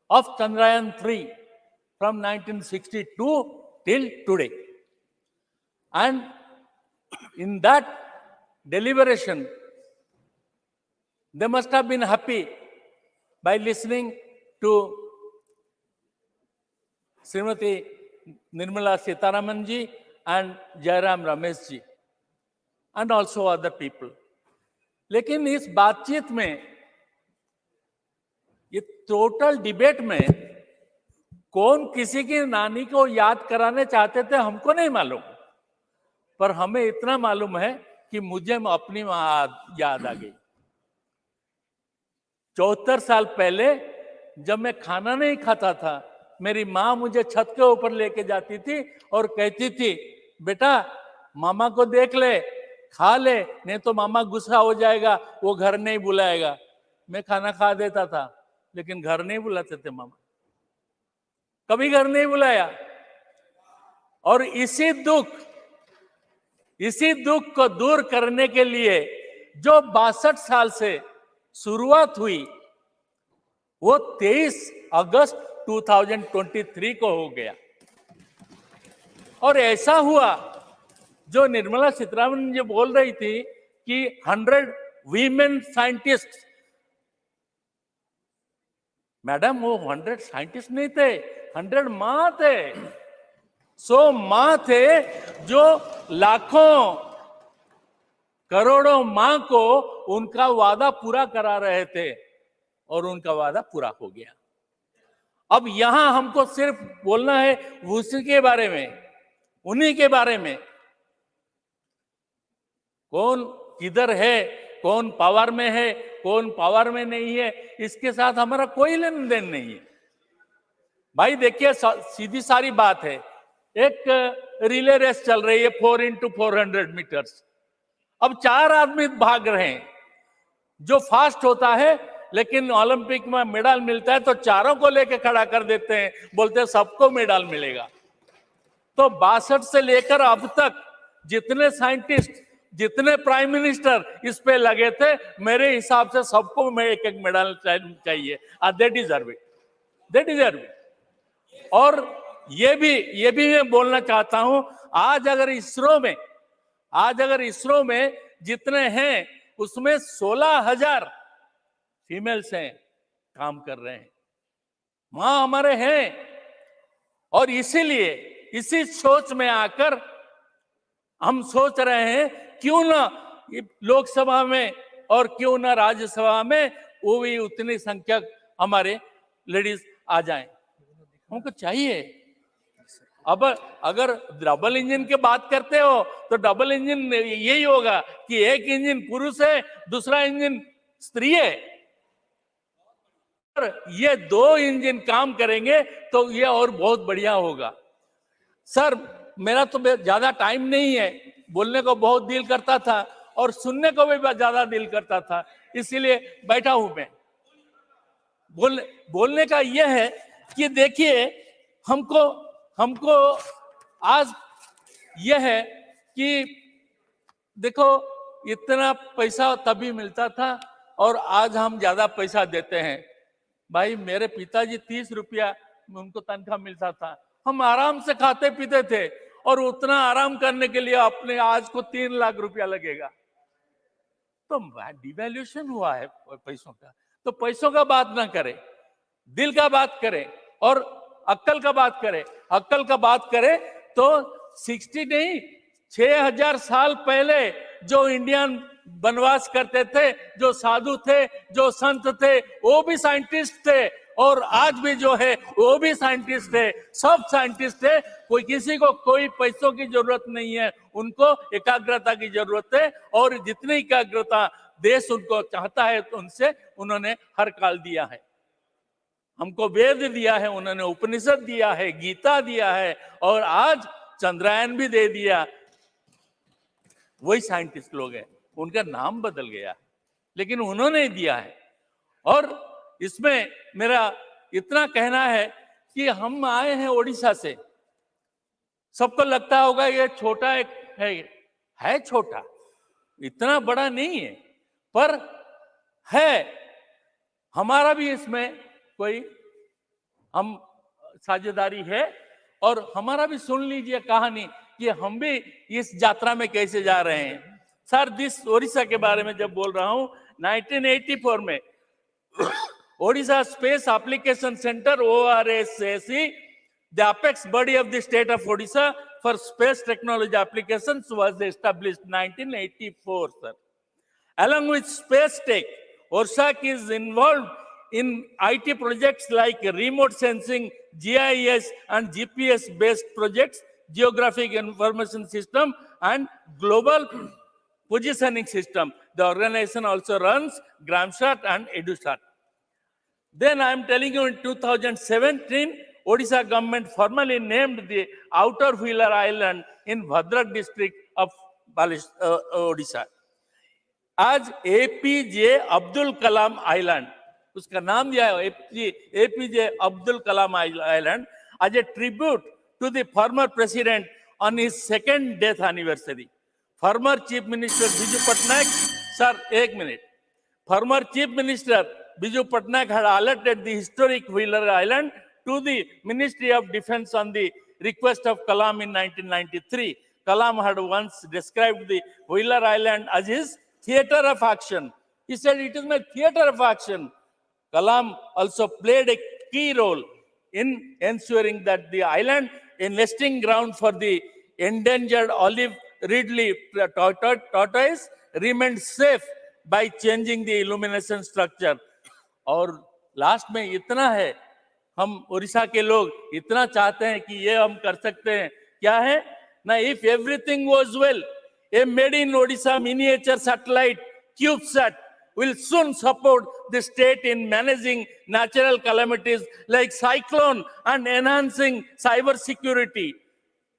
Speaker 20: of Chandrayaan 3 from 1962 till today. And in that deliberation, they must have been happy by listening to Srimati Nirmala Sitharaman ji and Jairam Ramesh ji and also other people. लेकिन इस बातचीत में, ये total debate में कौन किसी की नानी को याद कराने चाहते थे हमको नहीं मालूम, पर हमें इतना मालूम है कि मुझे अपनी मां याद आ गई। 74 साल पहले जब मैं खाना नहीं खाता था, मेरी माँ मुझे छत के ऊपर लेके जाती थी और कहती थी, बेटा मामा को देख ले, खा ले, नहीं तो मामा गुस्सा हो जाएगा, वो घर नहीं बुलाएगा। मैं खाना खा देता था, लेकिन घर नहीं बुलाते थे मामा, कभी घर नहीं बुलाया। और इसी दुख को दूर करने के लिए जो 62 साल से शुरुआत हुई, वो 23 अगस्त 2023 को हो गया। और ऐसा हुआ जो निर्मला सीतारमण जी बोल रही थी कि 100 वीमेन साइंटिस्ट, मैडम वो 100 साइंटिस्ट नहीं थे, 100 माँ थे, 100 माँ थे जो लाखों करोड़ों माँ को उनका वादा पूरा करा रहे थे और उनका वादा पूरा हो गया। अब यहां हमको सिर्फ बोलना है उसी के बारे में, उन्हीं के बारे में। कौन किधर है, कौन पावर में है, कौन पावर में नहीं है, इसके साथ हमारा कोई लेन देन नहीं है। भाई देखिए, सीधी सारी बात है, एक रिले रेस चल रही है 4x400 मीटर्स। अब 4 आदमी भाग रहे हैं, जो फास्ट होता है, लेकिन ओलंपिक में मेडल मिलता है तो चारों को लेके खड़ा कर देते हैं, बोलते हैं सबको मेडल मिलेगा। तो 62 से लेकर अब तक जितने साइंटिस्ट, जितने प्राइम मिनिस्टर इस पे लगे थे, मेरे हिसाब से सबको एक एक मेडल चाहिए। They deserve it, they deserve it. और ये भी मैं बोलना चाहता हूं, आज अगर इसरो में जितने हैं उसमें 16,000 फीमेल्स हैं, काम कर रहे हैं, मां हमारे हैं। और इसीलिए इसी सोच में आकर
Speaker 8: हम सोच रहे हैं क्यों ना लोकसभा में और क्यों ना राज्यसभा में वो भी उतनी संख्यक हमारे लेडीज आ जाएं। हमको चाहिए। अब अगर डबल इंजन की बात करते हो तो डबल इंजन यही होगा कि एक इंजन पुरुष है, दूसरा इंजन स्त्री है। ये दो इंजन काम करेंगे तो ये और बहुत बढ़िया होगा। सर, मेरा तो ज्यादा टाइम नहीं है, बोलने को बहुत दिल करता था और सुनने को भी ज्यादा दिल करता था, इसीलिए बैठा हूं मैं। बोलने का यह है कि देखिए, हमको आज यह है कि देखो, इतना पैसा तभी मिलता था और आज हम ज्यादा पैसा देते हैं। भाई, मेरे पिताजी 30 रुपया उनको तनख्वाह मिलता था, हम आराम से खाते पीते थे और उतना आराम करने के लिए अपने आज को 3 लाख रुपया लगेगा। तो डिवैल्यूएशन हुआ है पैसों का। तो पैसों का बात ना करें, दिल का बात करें और अक्ल का बात करें। अक्ल का बात करें तो 60 नहीं, 6000 साल पहले जो इंडियन वनवास करते थे, जो साधु थे, जो संत थे, वो भी साइंटिस्ट थे और आज भी जो है वो भी साइंटिस्ट है। सब साइंटिस्ट है। कोई किसी को कोई पैसों की जरूरत नहीं है, उनको एकाग्रता की जरूरत है और जितनी एकाग्रता देश उनको चाहता है तो उनसे उन्होंने हर काल दिया है। हमको वेद दिया है उन्होंने, उपनिषद दिया है, गीता दिया है और आज चंद्रयान भी दे दिया। वही साइंटिस्ट लोग हैं, उनका नाम बदल गया लेकिन उन्होंने दिया है। और इसमें मेरा इतना कहना है कि हम आए हैं ओडिशा से। सबको लगता होगा ये छोटा एक है छोटा, इतना बड़ा नहीं है, पर है। हमारा भी इसमें कोई हम साझेदारी है और हमारा भी सुन लीजिए कहानी कि हम भी इस यात्रा में कैसे जा रहे हैं। सर, दिस ओडिशा के बारे में जब बोल रहा हूं, 1984 में Odisha space application centre ORSAC, the apex body of the state of Odisha for space technology applications, was established 1984, sir. Along with space tech, ORSAC is involved in IT projects like remote sensing, GIS and GPS-based projects, geographic information system and global positioning system. The organization also runs GramSat and EduSat. Then I am telling you, in 2017, Odisha government formally named the outer Wheeler Island in Bhadrak district of Odisha आज APJ Abdul Kalam island, उसका नाम दिया है APJ Abdul Kalam island, as a tribute to the former president on his second death anniversary. Former Chief Minister Biju Patnaik, sir, एक minute, former Chief Minister Biju Patnaik had allotted the historic Wheeler Island to the Ministry of Defense on the request of Kalam in 1993. Kalam had once described the Wheeler Island as his theater of action. He said, it is my theater of action. Kalam also played a key role in ensuring that the island, a nesting ground for the endangered olive ridley tortoise, remained safe by changing the illumination structure. और last में इतना है, हम उड़ीसा के लोग इतना चाहते हैं कि ये हम कर सकते हैं। क्या है ना, if everything was well, a made in Odisha miniature satellite CubeSat will soon support the state in managing natural calamities like cyclone and enhancing cyber security.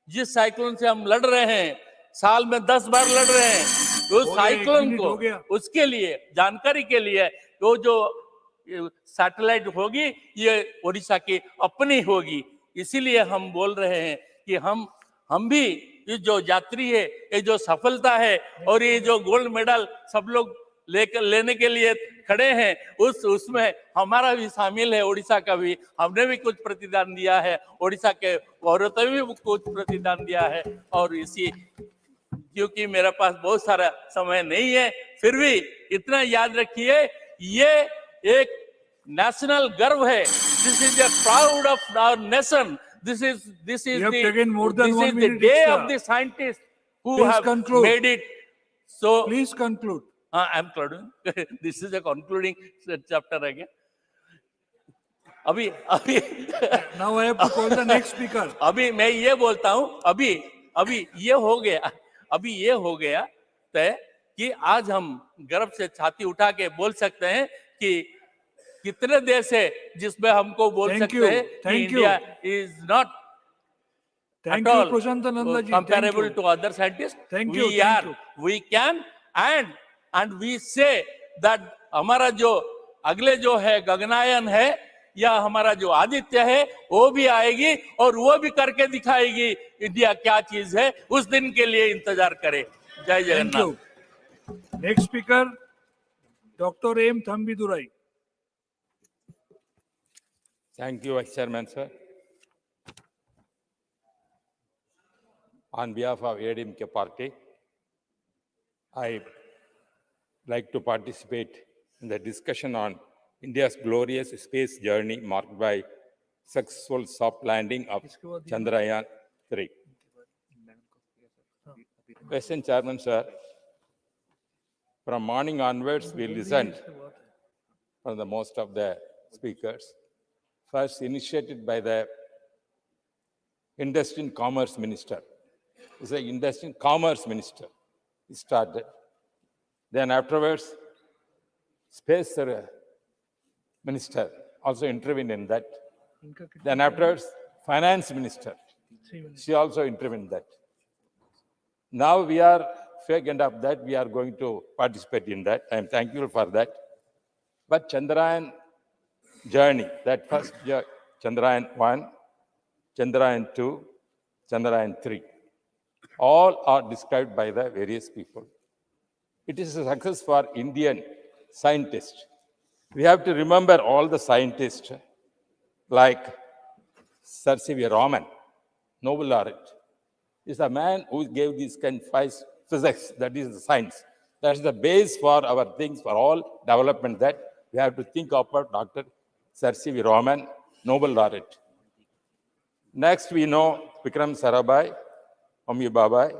Speaker 8: जिस साइक्लोन से हम लड़ रहे हैं, साल में 10 बार लड़ रहे हैं, उस साइक्लोन को, उसके लिए जानकारी के लिए वो जो सैटेलाइट होगी ये ओडिशा की अपनी होगी। इसीलिए हम बोल रहे हैं कि हम भी ये जो यात्री है, ये जो सफलता है और ये जो गोल्ड मेडल सब लोग लेने के लिए खड़े हैं, उसमें हमारा भी शामिल है, ओडिशा का भी। हमने भी कुछ प्रतिदान दिया है, ओडिशा के औरतों ने भी कुछ प्रतिदान दिया है। और इसी, क्योंकि मेरे पास बहुत सारा समय नहीं है, फिर भी इतना याद रखिए, ये एक नेशनल गर्व है। This is the proud of our nation. This is the day of the scientist who
Speaker 3: Please
Speaker 8: have
Speaker 3: conclude.
Speaker 8: made it so.
Speaker 3: Please conclude.
Speaker 8: I'm concluding. This is a concluding chapter again. अभी
Speaker 3: Now I have to call the next speaker.
Speaker 8: अभी मैं ये बोलता हूं, अभी ये हो गया तय कि आज हम गर्व से छाती उठा के बोल सकते हैं कि कितने देश है जिसमें हमको बोल सकते हैं कि India is not
Speaker 3: Thank you, Prashantananda ji.
Speaker 8: comparable to other scientists.
Speaker 3: Thank you. Thank you.
Speaker 8: We can and we say that हमारा जो अगले जो है गगनायन है या हमारा जो आदित्य है वो भी आएगी और वो भी करके दिखाएगी इंडिया क्या चीज है. उस दिन के लिए इंतजार करें. जय Jagannath.
Speaker 3: Next speaker, Dr. M. Thambidurai.
Speaker 10: Thank you, Vice Chairman, sir. On behalf of ADMK party, I like to participate in the discussion on India's glorious space journey marked by successful soft landing of Chandrayaan-3. Question, Chairman, sir. From morning onwards, we listened from the most of the speakers. First initiated by the Industry and Commerce Minister. It's the Industry and Commerce Minister. He started. Then afterwards, Space Minister also intervened in that. Then afterwards, Finance Minister. She also intervened in that. Now we are fake end of that. We are going to participate in that. I am thankful for that. But Chandrayaan journey, that first Chandrayaan 1, Chandrayaan 2, Chandrayaan 3, all are described by the various people. It is a success for Indian scientists. We have to remember all the scientists like Sir C.V. Raman, Nobel laureate, is the man who gave this kind of physics, that is the science. That is the base for our things, for all development that we have to think about Dr. Sir C.V. Raman, Nobel laureate. Next, we know Vikram Sarabhai, Homi Bhabha,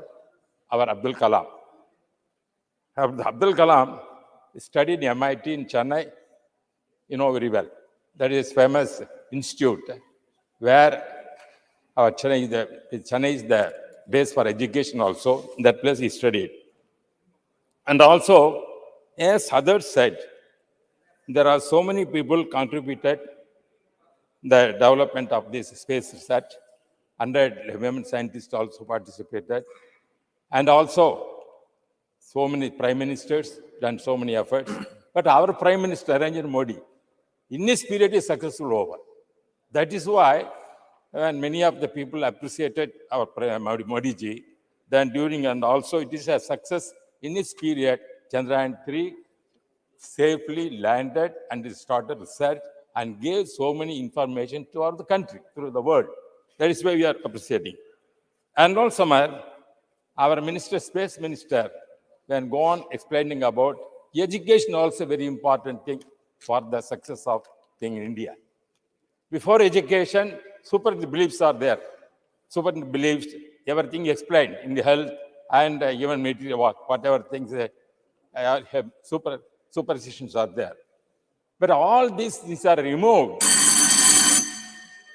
Speaker 10: our Abdul Kalam. Abdul Kalam studied in MIT in Chennai, you know very well. That is famous institute where our Chennai is the base for education also. In that place he studied. And also, as others said, there are so many people contributed the development of this space research. 100 women scientists also participated. And also, so many prime ministers done so many efforts. But our Prime Minister, Narendra Modi, in his period is successful over. That is why when many of the people appreciated our Modi ji, then during, and also it is a success in his period, Chandrayaan 3 safely landed and started research and gave so many information to our country, through the world. That is why we are appreciating. And also, our minister, space minister, then go on explaining about education, also very important thing for the success of thing in India. Before education, super beliefs are there. Super beliefs, everything explained in the health and even material work, whatever things have superstitions are there. But all these are removed.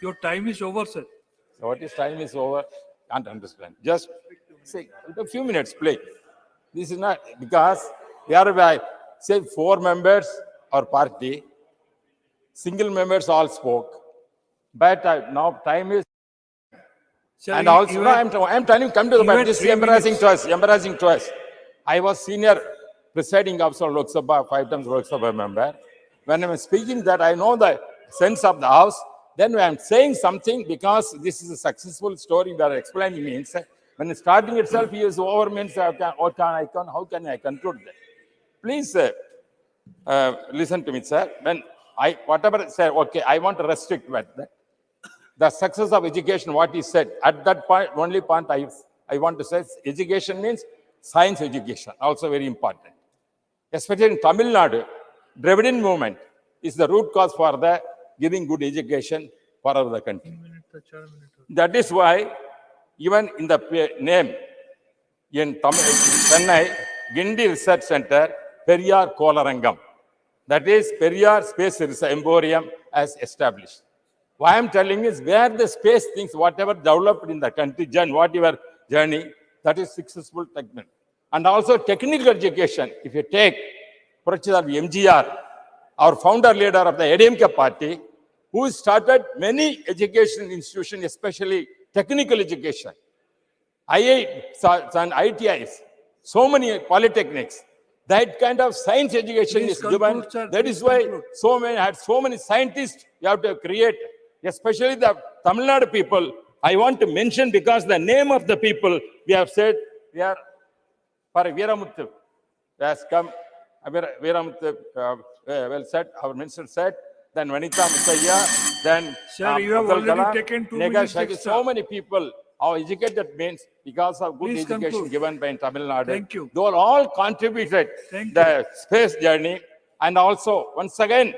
Speaker 3: Your time is over, sir.
Speaker 10: So what is time is over? Can't understand. Just say a few minutes, please. This is not because we are by say 4 members or party, single members all spoke. But now time is. Sir, and also, no, I'm telling you, come to the point. This is embarrassing to us. I was senior presiding officer of Lok Sabha, 5 times Lok Sabha member. When I'm speaking that, I know the sense of the house. Then when I'm saying something, because this is a successful story we are explaining, means when starting itself is over, means how can I conclude that? Please listen to me, sir. When whatever say, okay, I want to restrict that. The success of education, what he said, at that point, only point I want to say, education means science education, also very important. Especially in Tamil Nadu, Dravidian movement is the root cause for the giving good education for our country. That is why, even in the name, in Chennai, Gindi Research Center, Periyar Kolarangam. That is Periyar Space Research Emporium as established. Why I'm telling is where the space things, whatever developed in the country, whatever journey, that is successful technique. And also technical education, if you take, for example, MGR, our founder leader of the ADMK party, who started many education institutions, especially technical education. IITs and ITIs, so many polytechnics. That kind of science education
Speaker 3: Please
Speaker 10: is given.
Speaker 3: conclude, sir.
Speaker 10: That
Speaker 3: Please
Speaker 10: is why
Speaker 3: conclude.
Speaker 10: so many scientists you have to create, especially the Tamil Nadu people. I want to mention because the name of the people we have said we are for Veeramuthu has come. Veeramuthu, well said. Our minister said. Then Vanitha Muthiah, then
Speaker 3: Sir, you have
Speaker 10: Abdul
Speaker 3: already
Speaker 10: Kalam,
Speaker 3: taken 2
Speaker 10: Nega
Speaker 3: minutes
Speaker 10: Shaki,
Speaker 3: extra.
Speaker 10: so many people are educated means because of good
Speaker 3: Please
Speaker 10: education
Speaker 3: conclude.
Speaker 10: given by Tamil Nadu.
Speaker 3: Thank you.
Speaker 10: They all contributed
Speaker 3: Thank
Speaker 10: the space journey. And also, once again,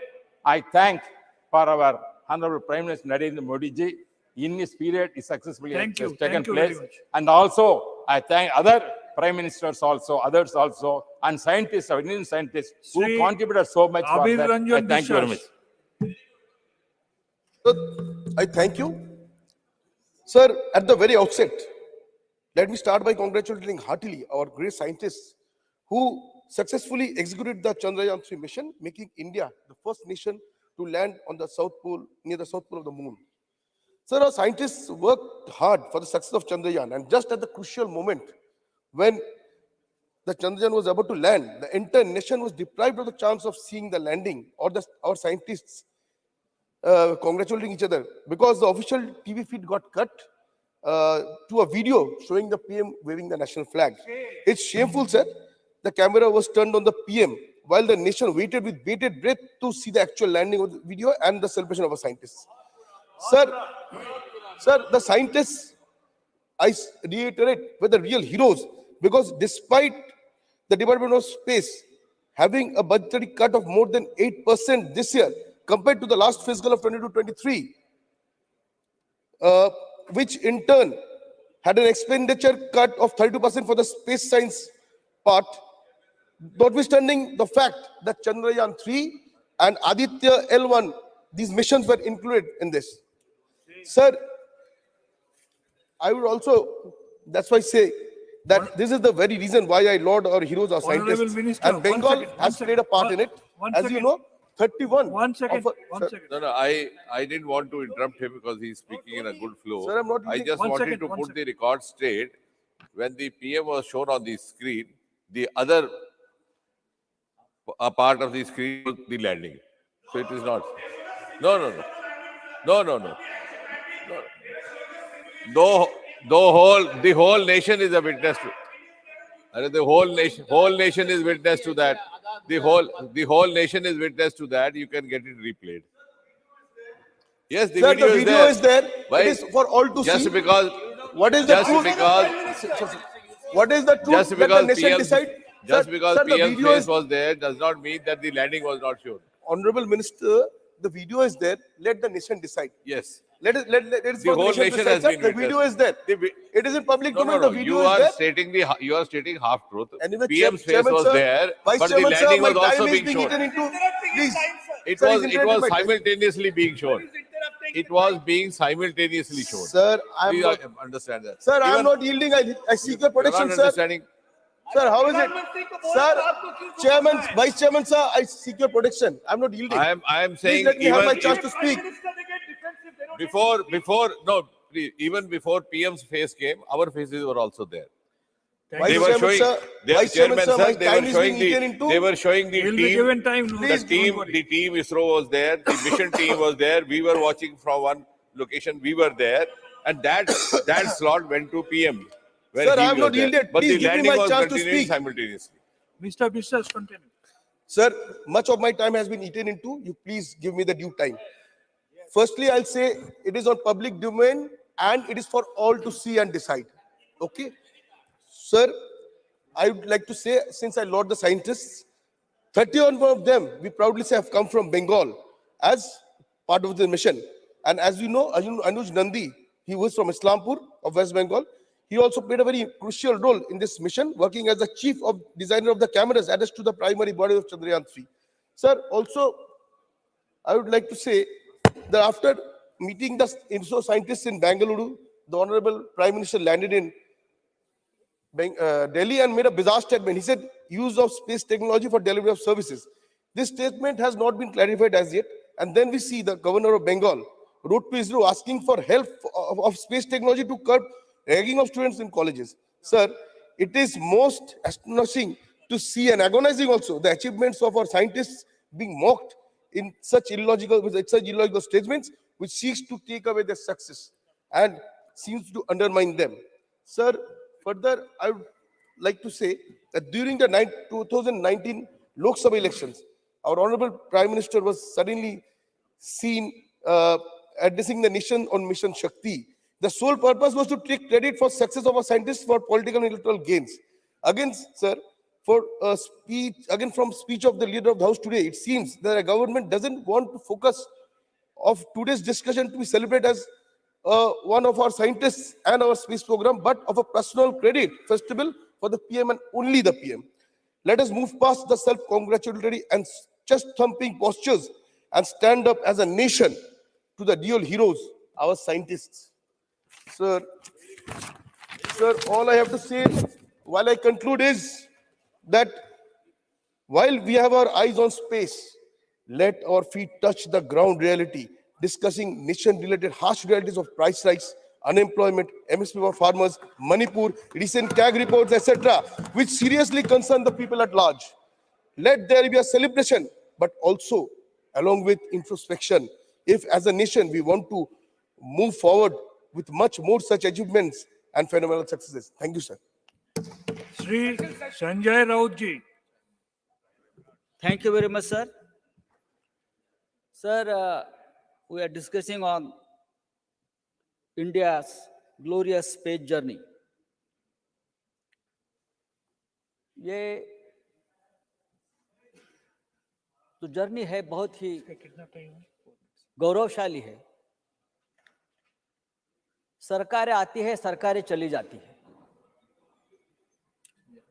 Speaker 10: I thank for our Honorable Prime Minister Narendra Modi ji. In his period, he successfully
Speaker 3: Thank
Speaker 10: has
Speaker 3: you.
Speaker 10: taken
Speaker 3: Thank you very
Speaker 10: place.
Speaker 3: much.
Speaker 10: And also, I thank other prime ministers also, others also, and scientists, our Indian scientists who
Speaker 3: Sri
Speaker 10: contributed so much for
Speaker 3: Abir
Speaker 10: that. I
Speaker 3: Ranjan
Speaker 10: thank you very
Speaker 3: Biswas.
Speaker 10: much.
Speaker 14: I thank you. Sir, at the very outset, let me start by congratulating heartily our great scientists who successfully executed the Chandrayaan-3 mission, making India the first nation to land on the South Pole, near the South Pole of the Moon. Sir, our scientists worked hard for the success of Chandrayaan, and just at the crucial moment when the Chandrayaan was about to land, the entire nation was deprived of the chance of seeing the landing or our scientists congratulating each other because the official TV feed got cut to a video showing the PM waving the national flag. It's shameful, sir. The camera was turned on the PM while the nation waited with bated breath to see the actual landing of the video and the celebration of our scientists. Sir, the scientists, I reiterate, were the real heroes because despite the Department of Space having a budgetary cut of more than 8% this year compared to the last fiscal of 22-23, which in turn had an expenditure cut of 32% for the space science part, notwithstanding the fact that Chandrayaan-3 and Aditya L1, these missions were included in this. Sir, I would also, that's why I say that this is the very reason why I laud our heroes, our
Speaker 3: Honorable
Speaker 14: scientists.
Speaker 3: Minister,
Speaker 14: And Bengal
Speaker 3: one
Speaker 14: has
Speaker 3: second,
Speaker 14: played a part in it. As you know, 31.
Speaker 3: One second.
Speaker 15: No, no, I didn't want to interrupt him because he's speaking in a good flow.
Speaker 14: Sir, I'm not
Speaker 15: I
Speaker 14: using-
Speaker 15: just
Speaker 3: One
Speaker 15: wanted
Speaker 3: second,
Speaker 15: to
Speaker 3: one
Speaker 15: put
Speaker 3: second.
Speaker 15: the record straight. When the PM was shown on the screen, the other part of the screen was the landing. So it is not. No, no, no. No, no, no. The whole nation is a witness to. The whole nation is witness to that. The whole nation is witness to that. You can get it replayed. Yes, the
Speaker 14: Sir,
Speaker 15: video,
Speaker 14: the video is there.
Speaker 15: Why?
Speaker 14: It is for all to
Speaker 15: Just
Speaker 14: see.
Speaker 15: because,
Speaker 14: What is the
Speaker 15: just
Speaker 14: truth?
Speaker 15: because,
Speaker 14: What is the truth?
Speaker 15: just
Speaker 14: Let the
Speaker 15: because
Speaker 14: nation
Speaker 15: PM,
Speaker 14: decide.
Speaker 15: just
Speaker 14: Sir,
Speaker 15: because
Speaker 14: sir, the
Speaker 15: PM's
Speaker 14: video
Speaker 15: face
Speaker 14: is,
Speaker 15: was there does not mean that the landing was not shown.
Speaker 14: Honorable Minister, the video is there. Let the nation decide.
Speaker 15: Yes.
Speaker 14: Let it
Speaker 15: The
Speaker 14: for
Speaker 15: whole
Speaker 14: nation
Speaker 15: nation
Speaker 14: decide,
Speaker 15: has
Speaker 14: sir.
Speaker 15: been
Speaker 14: The video
Speaker 15: witnessed.
Speaker 14: is there. It is in public
Speaker 15: No,
Speaker 14: domain.
Speaker 15: no,
Speaker 14: The
Speaker 15: no.
Speaker 14: video
Speaker 15: You
Speaker 14: is
Speaker 15: are
Speaker 14: there.
Speaker 15: stating half truth.
Speaker 14: Anyway,
Speaker 15: PM's face
Speaker 14: Chairman,
Speaker 15: was
Speaker 14: sir,
Speaker 15: there,
Speaker 14: Vice
Speaker 15: but the
Speaker 14: Chairman, sir,
Speaker 15: landing
Speaker 14: my
Speaker 15: was also
Speaker 14: time is
Speaker 15: being
Speaker 14: being
Speaker 15: shown.
Speaker 14: eaten into. Please.
Speaker 15: It
Speaker 14: Sir,
Speaker 15: was
Speaker 14: he's interrupting my time.
Speaker 15: simultaneously being shown. It was being simultaneously shown.
Speaker 14: Sir, I'm
Speaker 15: Please
Speaker 14: not.
Speaker 15: understand that.
Speaker 14: Sir, I'm
Speaker 15: Even
Speaker 14: not yielding. I seek your
Speaker 15: you're
Speaker 14: protection,
Speaker 15: not
Speaker 14: sir.
Speaker 15: understanding.
Speaker 14: Sir, how is it? Sir, Chairman, Vice Chairman, sir, I seek your protection. I'm not yielding.
Speaker 15: I am
Speaker 14: Please
Speaker 15: saying
Speaker 14: let me have
Speaker 15: even
Speaker 14: my chance to speak.
Speaker 15: even before PM's face came, our faces were also there.
Speaker 14: Vice
Speaker 15: They were
Speaker 14: Chairman,
Speaker 15: showing,
Speaker 14: sir, Vice Chairman,
Speaker 15: Chairman,
Speaker 14: sir, my
Speaker 15: sir, they
Speaker 14: time
Speaker 15: were
Speaker 14: is
Speaker 15: showing
Speaker 14: being eaten into.
Speaker 15: they were showing the
Speaker 3: He'll be
Speaker 15: team,
Speaker 3: given time. No,
Speaker 15: the team ISRO was there, the mission team was there. We were watching from one location. We were there, and that slot went to PM. Where
Speaker 14: Sir,
Speaker 15: he
Speaker 14: I have
Speaker 15: was
Speaker 14: not
Speaker 15: there.
Speaker 14: yielded.
Speaker 15: But
Speaker 14: Please
Speaker 15: the
Speaker 14: give me
Speaker 15: landing
Speaker 14: my
Speaker 15: was
Speaker 14: chance to
Speaker 15: continuing
Speaker 14: speak.
Speaker 15: simultaneously.
Speaker 3: Mr. Biswas, continue.
Speaker 14: Sir, much of my time has been eaten into. You please give me the due time. Firstly, I'll say it is on public domain and it is for all to see and decide. Okay? Sir, I would like to say, since I laud the scientists, 31 of them, we proudly say, have come from Bengal as part of the mission. And as you know, Anuj Nandi, he was from Islampur of West Bengal. He also played a very crucial role in this mission, working as the chief of designer of the cameras attached to the primary body of Chandrayaan-3. Sir, also, I would like to say that after meeting the ISRO scientists in Bangalore, the Honorable Prime Minister landed in Delhi and made a bizarre statement. He said, use of space technology for delivery of services. This statement has not been clarified as yet. And then we see the governor of Bengal wrote to ISRO asking for help of space technology to curb ragging of students in colleges. Sir, it is most astonishing to see and agonizing also the achievements of our scientists being mocked in such illogical statements which seeks to take away their success and seems to undermine them. Sir, further, I would like to say that during the 2019 Lok Sabha elections, our Honorable Prime Minister was suddenly seen addressing the nation on Mission Shakti. The sole purpose was to take credit for success of our scientists for political and electoral gains. Again, sir, for a speech, again from speech of the leader of the House today, it seems that the government doesn't want to focus of today's discussion to be celebrated as one of our scientists and our space program, but of a personal credit festival for the PM and only the PM. Let us move past the self-congratulatory and chest-thumping postures and stand up as a nation to the real heroes, our scientists. Sir, all I have to say while I conclude is that while we have our eyes on space, let our feet touch the ground reality, discussing nation-related harsh realities of price hikes, unemployment, MSP for farmers, Manipur, recent CAG reports, etc., which seriously concern the people at large. Let there be a celebration, but also along with introspection, if as a nation we want to move forward with much more such achievements and phenomenal successes. Thank you, sir.
Speaker 3: Sri Sanjay Rautji.
Speaker 17: Thank you very much, sir. Sir, we are discussing on India's glorious space journey. ये जो journey है बहुत ही गौरवशाली है। सरकारें आती है, सरकारें चली जाती है,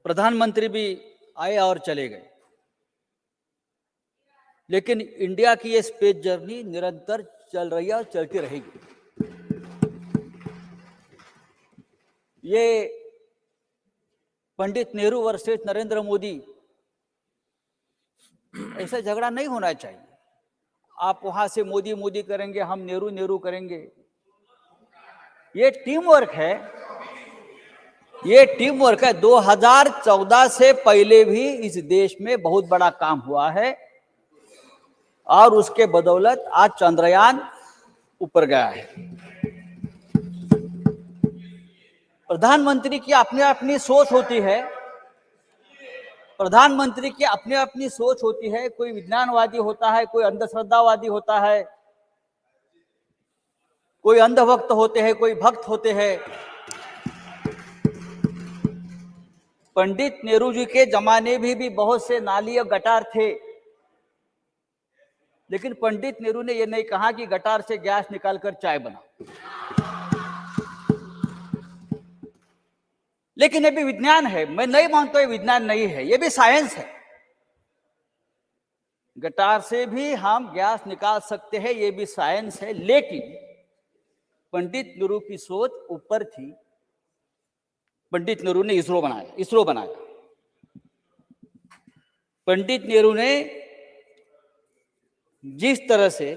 Speaker 17: प्रधानमंत्री भी आए और चले गए, लेकिन इंडिया की ये स्पेस जर्नी निरंतर चल रही है और चलती रहेगी। ये पंडित नेहरू वर्सेस नरेंद्र मोदी ऐसा झगड़ा नहीं होना चाहिए। आप वहां से मोदी मोदी करेंगे, हम नेहरू नेहरू करेंगे। ये टीम वर्क है, ये टीम वर्क है। 2014 से पहले भी इस देश में बहुत बड़ा काम हुआ है और उसके बदौलत आज चंद्रयान ऊपर गया है। प्रधानमंत्री की अपनी अपनी सोच होती है, प्रधानमंत्री की अपनी अपनी सोच होती है। कोई विज्ञानवादी होता है, कोई अंधश्रद्धावादी होता है, कोई अंधभक्त होते हैं, कोई भक्त होते हैं। पंडित नेहरू जी के जमाने में भी बहुत से नाली और गटार थे, लेकिन पंडित नेहरू ने यह नहीं कहा कि गटार से गैस निकालकर चाय बना। लेकिन ये भी विज्ञान है, मैं नहीं मानता ये विज्ञान नहीं है, ये भी साइंस है। गटार से भी हम गैस निकाल सकते हैं, ये भी साइंस है। लेकिन पंडित नेहरू की सोच ऊपर थी। पंडित नेहरू ने इसरो बनाया। पंडित नेहरू ने जिस तरह से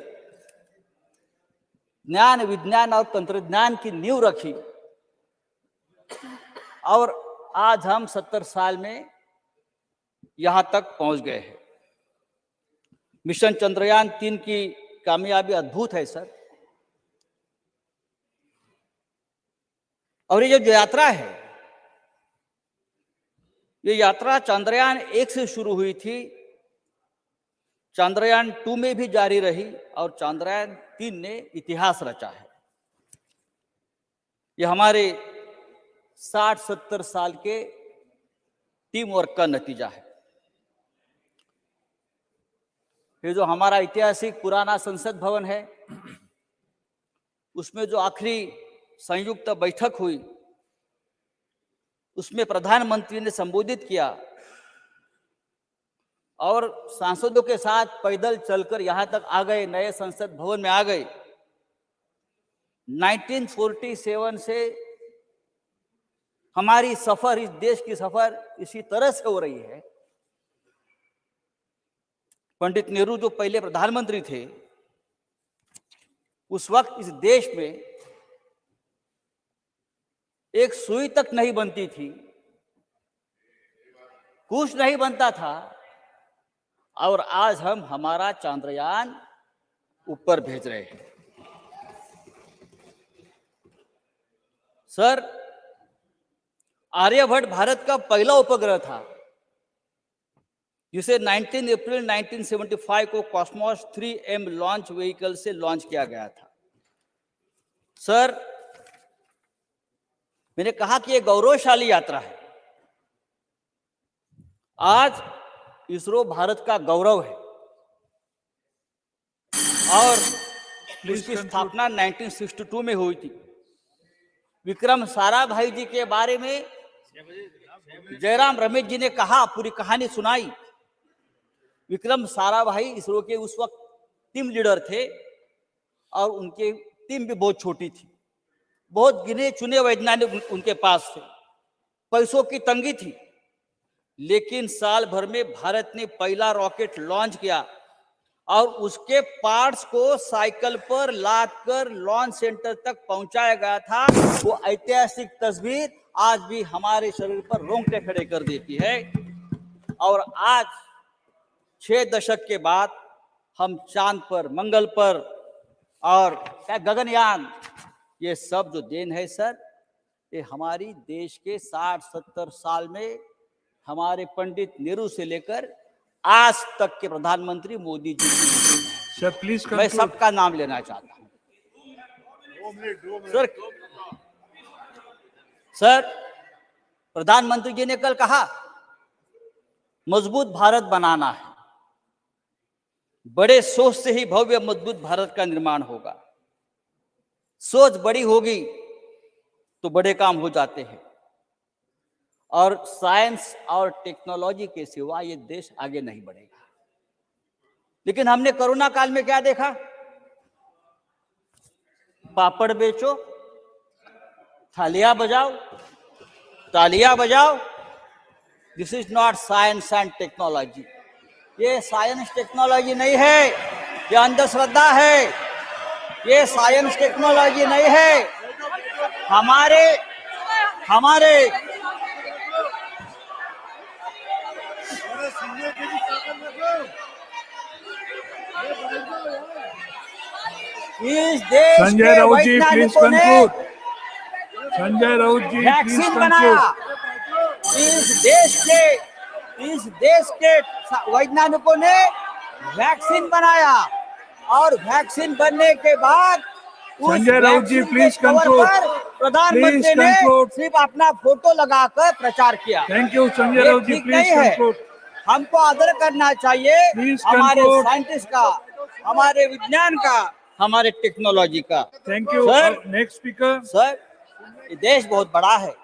Speaker 17: ज्ञान, विज्ञान और तंत्रज्ञान की नींव रखी और आज हम 70 साल में यहां तक पहुंच गए हैं। मिशन चंद्रयान 3 की कामयाबी अद्भुत है सर। और ये जो यात्रा है, ये यात्रा चंद्रयान 1 से शुरू हुई थी, चंद्रयान 2 में भी जारी रही और चंद्रयान 3 ने इतिहास रचा है। ये हमारे 60-70 साल के टीम वर्क का नतीजा है। ये जो हमारा ऐतिहासिक पुराना संसद भवन है, उसमें जो आखिरी संयुक्त बैठक हुई उसमें प्रधानमंत्री ने संबोधित किया और सांसदों के साथ पैदल चलकर यहां तक आ गए, नए संसद भवन में आ गए। 1947 से हमारी सफर, इस देश की सफर इसी तरह से हो रही है। पंडित नेहरू जो पहले प्रधानमंत्री थे, उस वक्त इस देश में एक सुई तक नहीं बनती थी, कुछ नहीं बनता था, और आज हम हमारा चंद्रयान ऊपर भेज रहे हैं। सर, आर्यभट्ट भारत का पहला उपग्रह था, जिसे 19 अप्रैल 1975 को कॉस्मोस 3M लॉन्च व्हीकल से लॉन्च किया गया था। सर, मैंने कहा कि यह गौरवशाली यात्रा है। आज इसरो भारत का गौरव है और उसकी स्थापना 1962 में हुई थी। विक्रम साराभाई जी के बारे में जयराम रमेश जी ने कहा, पूरी कहानी सुनाई। विक्रम साराभाई इसरो के उस वक्त टीम लीडर थे और उनके टीम भी बहुत छोटी थी। बहुत गिने चुने वैज्ञानिक उनके पास थे, पैसों की तंगी थी, लेकिन साल भर में भारत ने पहला रॉकेट लॉन्च किया और उसके पार्ट्स को साइकिल पर लादकर लॉन्च सेंटर तक पहुंचाया गया था। वो ऐतिहासिक तस्वीर आज भी हमारे शरीर पर रोंगटे खड़े कर देती है। और आज 6 दशक के बाद हम चांद पर, मंगल पर और क्या गगनयान, ये सब जो देन है सर, ये हमारी देश के 60-70 साल में हमारे पंडित नेहरू से लेकर आज तक के प्रधानमंत्री मोदी जी।
Speaker 3: सर प्लीज
Speaker 17: मैं सबका नाम लेना चाहता हूं। सर, प्रधानमंत्री जी ने कल कहा, मजबूत भारत बनाना है। बड़े सोच से ही भव्य मजबूत भारत का निर्माण होगा। सोच बड़ी होगी तो बड़े काम हो जाते हैं, और साइंस और टेक्नोलॉजी के सिवा ये देश आगे नहीं बढ़ेगा। लेकिन हमने कोरोना काल में क्या देखा? पापड़ बेचो, थालियां बजाओ, तालियां बजाओ। This is not science and technology. ये साइंस टेक्नोलॉजी नहीं है, ये अंधश्रद्धा है। ये साइंस टेक्नोलॉजी नहीं है। हमारे इस देश
Speaker 3: संजय
Speaker 17: के
Speaker 3: राउत जी प्लीज
Speaker 17: वैज्ञानिकों ने
Speaker 3: conclude. Sanjay Raut ji please
Speaker 17: vaccine बनाया।
Speaker 3: कंक्लूड।
Speaker 17: इस देश के वैज्ञानिकों ने वैक्सीन बनाया, और वैक्सीन बनने के बाद उस
Speaker 3: संजय राउत जी
Speaker 17: वैक्सीन के
Speaker 3: प्लीज
Speaker 17: कवर
Speaker 3: कंक्लूड।
Speaker 17: पर प्रधानमंत्री
Speaker 3: प्लीज
Speaker 17: ने
Speaker 3: कंक्लूड।
Speaker 17: सिर्फ अपना फोटो लगाकर प्रचार किया।
Speaker 3: थैंक यू संजय
Speaker 17: ये
Speaker 3: राउत जी
Speaker 17: ठीक
Speaker 3: प्लीज
Speaker 17: नहीं है।
Speaker 3: कंक्लूड।
Speaker 17: हमको आदर करना चाहिए हमारे
Speaker 3: conclude.
Speaker 17: साइंटिस्ट का, हमारे विज्ञान का, हमारे टेक्नोलॉजी का।
Speaker 3: Thank you.
Speaker 17: Sir,
Speaker 3: next speaker.
Speaker 17: Sir, ये देश बहुत बड़ा है।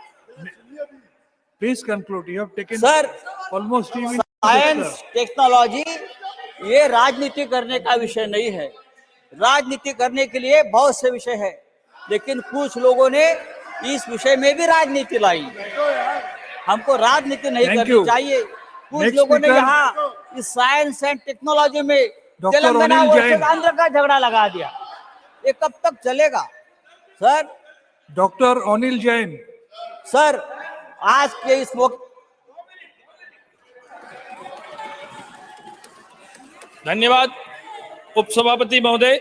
Speaker 3: Please conclude. You have taken
Speaker 17: sir,
Speaker 3: almost 3 minutes.
Speaker 17: Science technology ये राजनीति करने का विषय नहीं है। राजनीति करने के लिए बहुत से विषय है, लेकिन कुछ लोगों ने इस विषय में भी राजनीति लाई। हमको राजनीति नहीं करनी चाहिए। कुछ लोगों ने यहाँ इस साइंस एंड टेक्नोलॉजी में तेलंगाना वर्सेस आंध्र का झगड़ा लगा दिया। ये कब तक चलेगा sir?
Speaker 3: Doctor Anil Jain.
Speaker 17: Sir, आज के इस मौके
Speaker 8: धन्यवाद उपसभापति महोदय।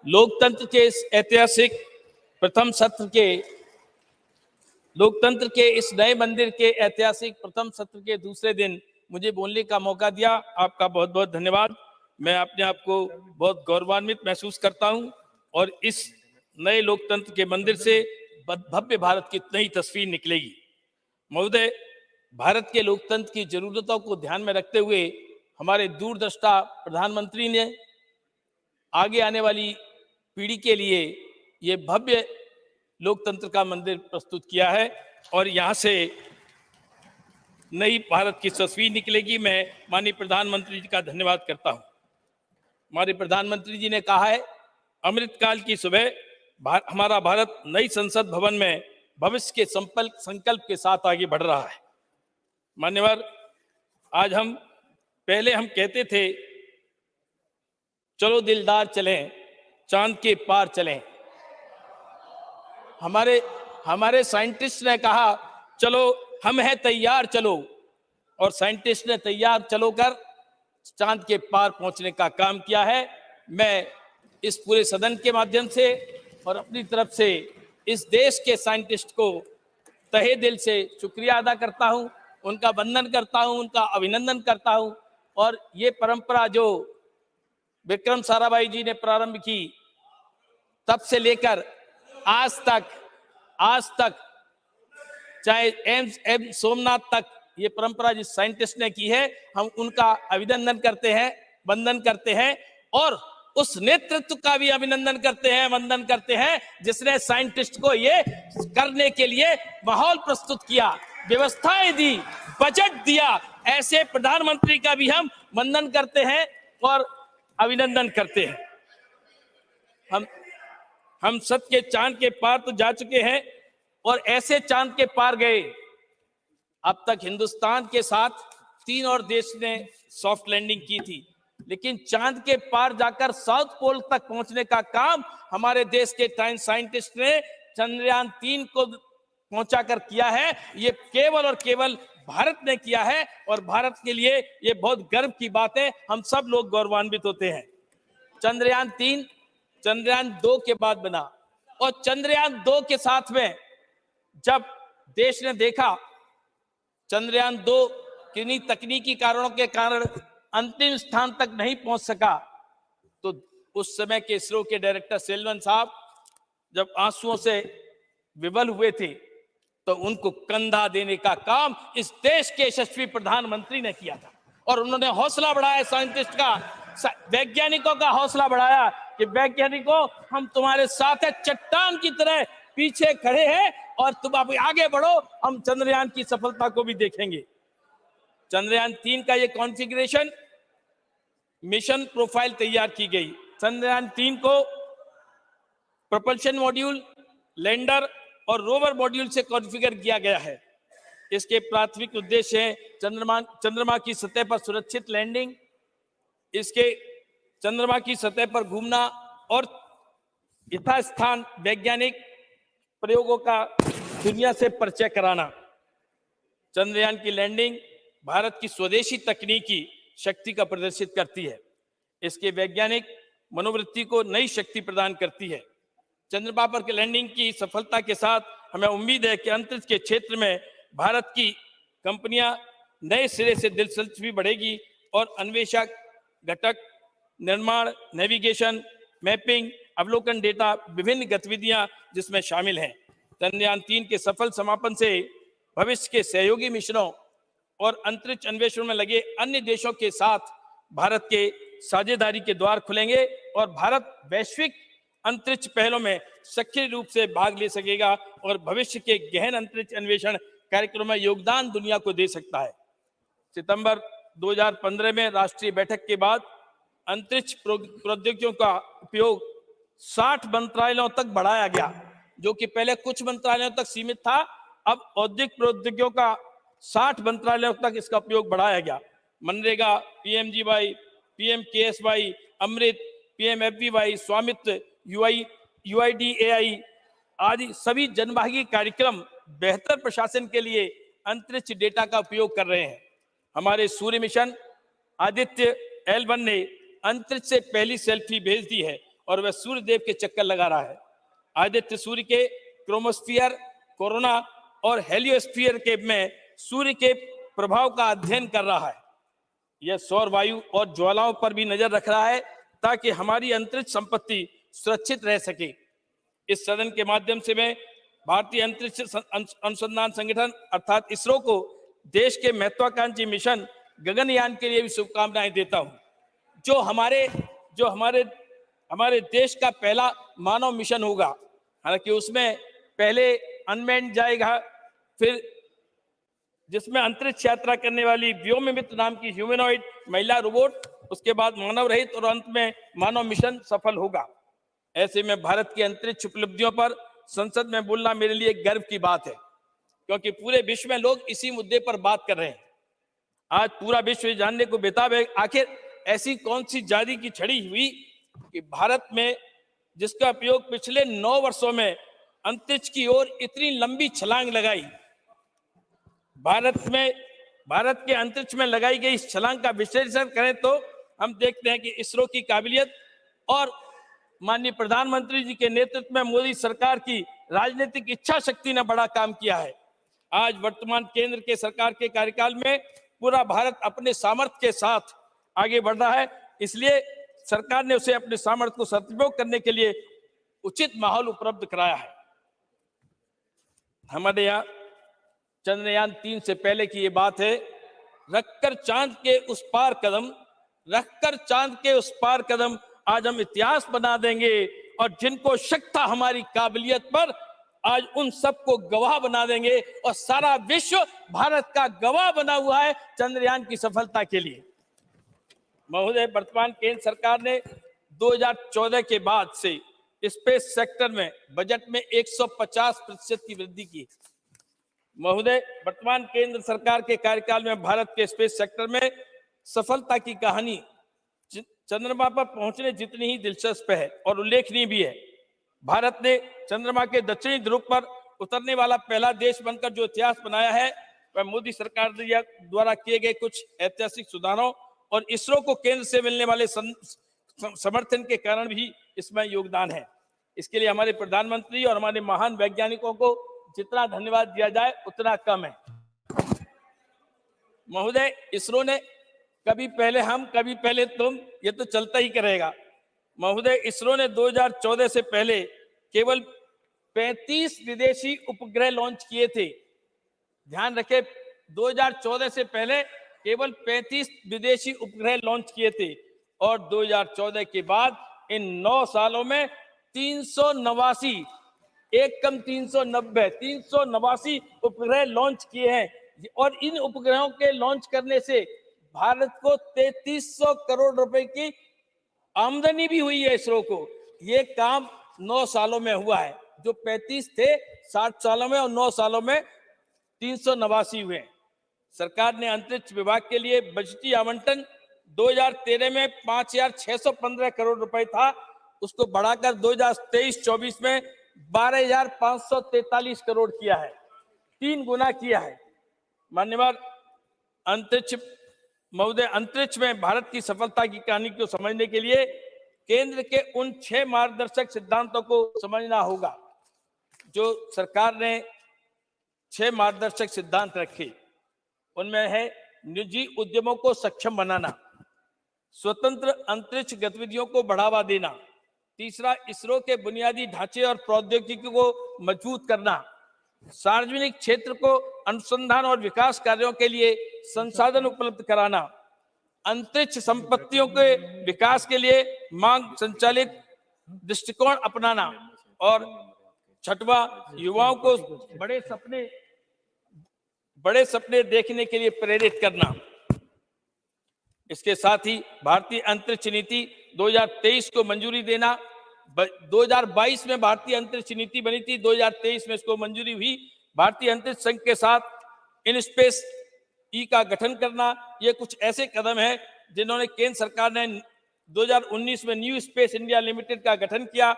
Speaker 8: लोकतंत्र के इस ऐतिहासिक प्रथम सत्र के, लोकतंत्र के इस नए मंदिर के ऐतिहासिक प्रथम सत्र के दूसरे दिन मुझे बोलने का मौका दिया, आपका बहुत बहुत धन्यवाद। मैं अपने आप को बहुत गौरवान्वित महसूस करता हूं, और इस नए लोकतंत्र के मंदिर से भव्य भारत की नई तस्वीर निकलेगी। महोदय, भारत के लोकतंत्र की जरूरतों को ध्यान में रखते हुए हमारे दूरदृष्टा प्रधानमंत्री ने आगे आने वाली पीढ़ी के लिए ये भव्य लोकतंत्र का मंदिर प्रस्तुत किया है।
Speaker 20: और यहाँ से नई भारत की तस्वीर निकलेगी। मैं माननीय प्रधानमंत्री जी का धन्यवाद करता हूँ। हमारे प्रधानमंत्री जी ने कहा है, अमृतकाल की सुबह हमारा भारत नई संसद भवन में भविष्य के संकल्प के साथ आगे बढ़ रहा है। मान्यवर, आज पहले हम कहते थे चलो दिलदार चलें, चांद के पार चलें। हमारे साइंटिस्ट ने कहा चलो हम हैं तैयार चलो, और साइंटिस्ट ने तैयार चलो कर चांद के पार पहुंचने का काम किया है। मैं इस पूरे सदन के माध्यम से और अपनी तरफ से इस देश के साइंटिस्ट को तहे दिल से शुक्रिया अदा करता हूं, उनका वंदन करता हूं, उनका अभिनंदन करता हूं। और ये परंपरा जो विक्रम साराभाई जी ने प्रारंभ की, तब से लेकर आज तक चाहे एम्स सोमनाथ तक ये परंपरा जिस साइंटिस्ट ने की है, हम उनका अभिनंदन करते हैं, वंदन करते हैं, और उस नेतृत्व का भी अभिनंदन करते हैं, वंदन करते हैं, जिसने साइंटिस्ट को ये करने के लिए माहौल प्रस्तुत किया, व्यवस्थाएं दी, बजट दिया। ऐसे प्रधानमंत्री का भी हम वंदन करते हैं और अभिनंदन करते हैं। हम सत के चांद के पार तो जा चुके हैं, और ऐसे चांद के पार गए। अब तक हिंदुस्तान के साथ 3 और देश ने सॉफ्ट लैंडिंग की थी, लेकिन चांद के पार जाकर साउथ पोल तक पहुंचने का काम हमारे देश के साइंटिस्ट ने चंद्रयान 3 को पहुंचाकर किया है। ये केवल और केवल भारत ने किया है, और भारत के लिए ये बहुत गर्व की बात है। हम सब लोग गौरवान्वित होते हैं। चंद्रयान 3 चंद्रयान 2 के बाद बना, और चंद्रयान 2 के साथ में जब देश ने देखा चंद्रयान 2 किन्हीं तकनीकी कारणों के कारण अंतिम स्थान तक नहीं पहुंच सका, तो उस समय के इसरो के डायरेक्टर सेल्वन साहब जब आंसुओं से विवल हुए थे, तो उनको कंधा देने का काम इस देश के यशस्वी प्रधानमंत्री ने किया था। और उन्होंने हौसला बढ़ाया साइंटिस्ट का, वैज्ञानिकों का हौसला बढ़ाया कि वैज्ञानिकों हम तुम्हारे साथ है, चट्टान की तरह पीछे खड़े हैं, और तुम अब आगे बढ़ो, हम चंद्रयान की सफलता को भी देखेंगे। चंद्रयान 3 का ये कॉन्फ़िगरेशन मिशन प्रोफाइल तैयार की गई। चंद्रयान 3 को प्रोपल्शन मॉड्यूल, लैंडर और रोवर मॉड्यूल से कॉन्फ़िगर किया गया है। इसके प्राथमिक उद्देश्य हैं चंद्रमा की सतह पर सुरक्षित लैंडिंग, इसके चंद्रमा की सतह पर घूमना और यथास्थान वैज्ञानिक प्रयोगों का दुनिया से परिचय कराना। चंद्रयान की लैंडिंग भारत की स्वदेशी तकनीकी शक्ति का प्रदर्शित करती है। इसके वैज्ञानिक मनोवृत्ति को नई शक्ति प्रदान करती है। चंद्रमा पर लैंडिंग की सफलता के साथ हमें उम्मीद है कि अंतरिक्ष के क्षेत्र में भारत की कंपनियां नए सिरे से दिलचस्पी बढ़ेगी, और अन्वेषक, घटक निर्माण, नेविगेशन, मैपिंग, अवलोकन डेटा, विभिन्न गतिविधियां जिसमें शामिल हैं। चंद्रयान 3 के सफल समापन से भविष्य के सहयोगी मिशनों और अंतरिक्ष अन्वेषण में लगे अन्य देशों के साथ भारत के साझेदारी के द्वार खुलेंगे, और भारत वैश्विक अंतरिक्ष पहलों में सक्रिय रूप से भाग ले सकेगा, और भविष्य के गहन अंतरिक्ष अन्वेषण कार्यक्रम में योगदान दुनिया को दे सकता है। सितंबर 2015 में राष्ट्रीय बैठक के बाद अंतरिक्ष प्रौद्योगिकियों का उपयोग 60 मंत्रालयों तक बढ़ाया गया, जो कि पहले कुछ मंत्रालयों तक सीमित था। अब औद्योगिक प्रौद्योगिकियों का 60 मंत्रालयों तक इसका उपयोग बढ़ाया गया। मनरेगा, पीएमजीवाई, पीएमकेएसवाई, अमृत, पीएमएफबीवाई, स्वामित्व, यूआईडीएआई आदि सभी जनभागी कार्यक्रम बेहतर प्रशासन के लिए अंतरिक्ष डेटा का उपयोग कर रहे हैं। हमारे सूर्य मिशन आदित्य L1 ने अंतरिक्ष से पहली सेल्फी भेज दी है, और वह सूर्य देव के चक्कर लगा रहा है। आदित्य सूर्य के क्रोमोस्फीयर, कोरोना और हेलियोस्फीयर के में सूर्य के प्रभाव का अध्ययन कर रहा है। यह सौर वायु और ज्वालाओं पर भी नजर रख रहा है, ताकि हमारी अंतरिक्ष संपत्ति सुरक्षित रह सके। इस सदन के माध्यम से मैं भारतीय अंतरिक्ष अनुसंधान संगठन अर्थात इसरो को देश के महत्वाकांक्षी मिशन गगनयान के लिए भी शुभकामनाएं देता हूं, जो हमारे देश का पहला मानव मिशन होगा। हालांकि उसमें पहले अनमैन्ड जाएगा, फिर जिसमें अंतरिक्ष यात्रा करने वाली व्योममित्र नाम की ह्यूमनॉइड महिला रोबोट, उसके बाद मानव रहित और अंत में मानव मिशन सफल होगा। ऐसे में भारत की अंतरिक्ष उपलब्धियों पर संसद में बोलना मेरे लिए गर्व की बात है, क्योंकि पूरे विश्व में लोग इसी मुद्दे पर बात कर रहे हैं। आज पूरा विश्व जानने को बेताब है, आखिर ऐसी कौन सी जादू की छड़ी हुई कि भारत में जिसका उपयोग पिछले 9 वर्षों में अंतरिक्ष की ओर इतनी लंबी छलांग लगाई। भारत के अंतरिक्ष में लगाई गई इस छलांग का विश्लेषण करें तो हम देखते हैं कि इसरो की काबिलियत और माननीय प्रधानमंत्री जी के नेतृत्व में मोदी सरकार की राजनीतिक इच्छा शक्ति ने बड़ा काम किया है। आज वर्तमान केंद्र के सरकार के कार्यकाल में पूरा भारत अपने सामर्थ्य के साथ आगे बढ़ रहा है, इसलिए सरकार ने उसे अपने सामर्थ्य को सदुपयोग करने के लिए उचित माहौल उपलब्ध कराया है। हमारे यहाँ चंद्रयान 3 से पहले की ये बात है, रखकर चांद के उस पार कदम, रखकर चांद के उस पार कदम, आज हम इतिहास बना देंगे। और जिनको शक था हमारी काबिलियत पर, आज उन सबको गवाह बना देंगे और सारा विश्व भारत का गवाह बना हुआ है चंद्रयान की सफलता के लिए। महोदय, वर्तमान केंद्र सरकार ने 2014 के बाद से स्पेस सेक्टर में बजट में 150% की वृद्धि की। महोदय, वर्तमान केंद्र सरकार के कार्यकाल में भारत के स्पेस सेक्टर में सफलता की कहानी चंद्रमा पर पहुंचने जितनी ही दिलचस्प है और उल्लेखनीय भी है। भारत ने चंद्रमा के दक्षिणी ध्रुव पर उतरने वाला पहला देश बनकर जो इतिहास बनाया है, वह मोदी सरकार द्वारा किए गए कुछ ऐतिहासिक सुधारों और इसरो को केंद्र से मिलने वाले समर्थन के कारण भी इसमें योगदान है। इसके लिए हमारे प्रधानमंत्री और हमारे महान वैज्ञानिकों को जितना धन्यवाद दिया जाए उतना कम है। महोदय, इसरो ने कभी पहले हम कभी पहले तुम, ये तो चलता ही करेगा। महोदय, इसरो ने 2014 से पहले केवल 35 विदेशी उपग्रह लॉन्च किए थे। ध्यान रखें, 2014 से पहले केवल 35 विदेशी उपग्रह लॉन्च किए थे और 2014 के बाद इन 9 सालों में 389, एक कम 389 उपग्रह लॉन्च किए हैं। और इन उपग्रहों के लॉन्च करने से भारत को 3300 करोड़ रुपए की आमदनी भी हुई है। इसरो को ये काम 9 सालों में हुआ है, जो 35 थे 60 सालों में और 9 सालों में 389 हुए। सरकार ने अंतरिक्ष विभाग के लिए बजटीय आवंटन 2013 में 5615 करोड़ रुपए था, उसको बढ़ाकर 2023-24 में 12543 करोड़ किया है, 3 गुना किया है। मान्यवर महोदय, अंतरिक्ष में भारत की सफलता की कहानी को समझने के लिए केंद्र के उन 6 मार्गदर्शक सिद्धांतों को समझना होगा। जो सरकार ने 6 मार्गदर्शक सिद्धांत रखे, उनमें है निजी उद्यमों को सक्षम बनाना, स्वतंत्र अंतरिक्ष गतिविधियों को बढ़ावा देना, तीसरा इसरो के बुनियादी ढांचे और प्रौद्योगिकी को मजबूत करना, सार्वजनिक क्षेत्र को अनुसंधान और विकास कार्यों के लिए संसाधन उपलब्ध कराना, अंतरिक्ष संपत्तियों के विकास के लिए मांग संचालित दृष्टिकोण अपनाना और छठवां युवाओं को बड़े सपने देखने के लिए प्रेरित करना। इसके साथ ही भारतीय अंतरिक्ष नीति 2023 को मंजूरी देना। 2022 में भारतीय अंतरिक्ष नीति बनी थी, 2023 में इसको मंजूरी हुई। भारतीय अंतरिक्ष संघ के साथ इन स्पेस ई का गठन करना, ये कुछ ऐसे कदम हैं जिन्होंने केंद्र सरकार ने 2019 में न्यू स्पेस इंडिया लिमिटेड का गठन किया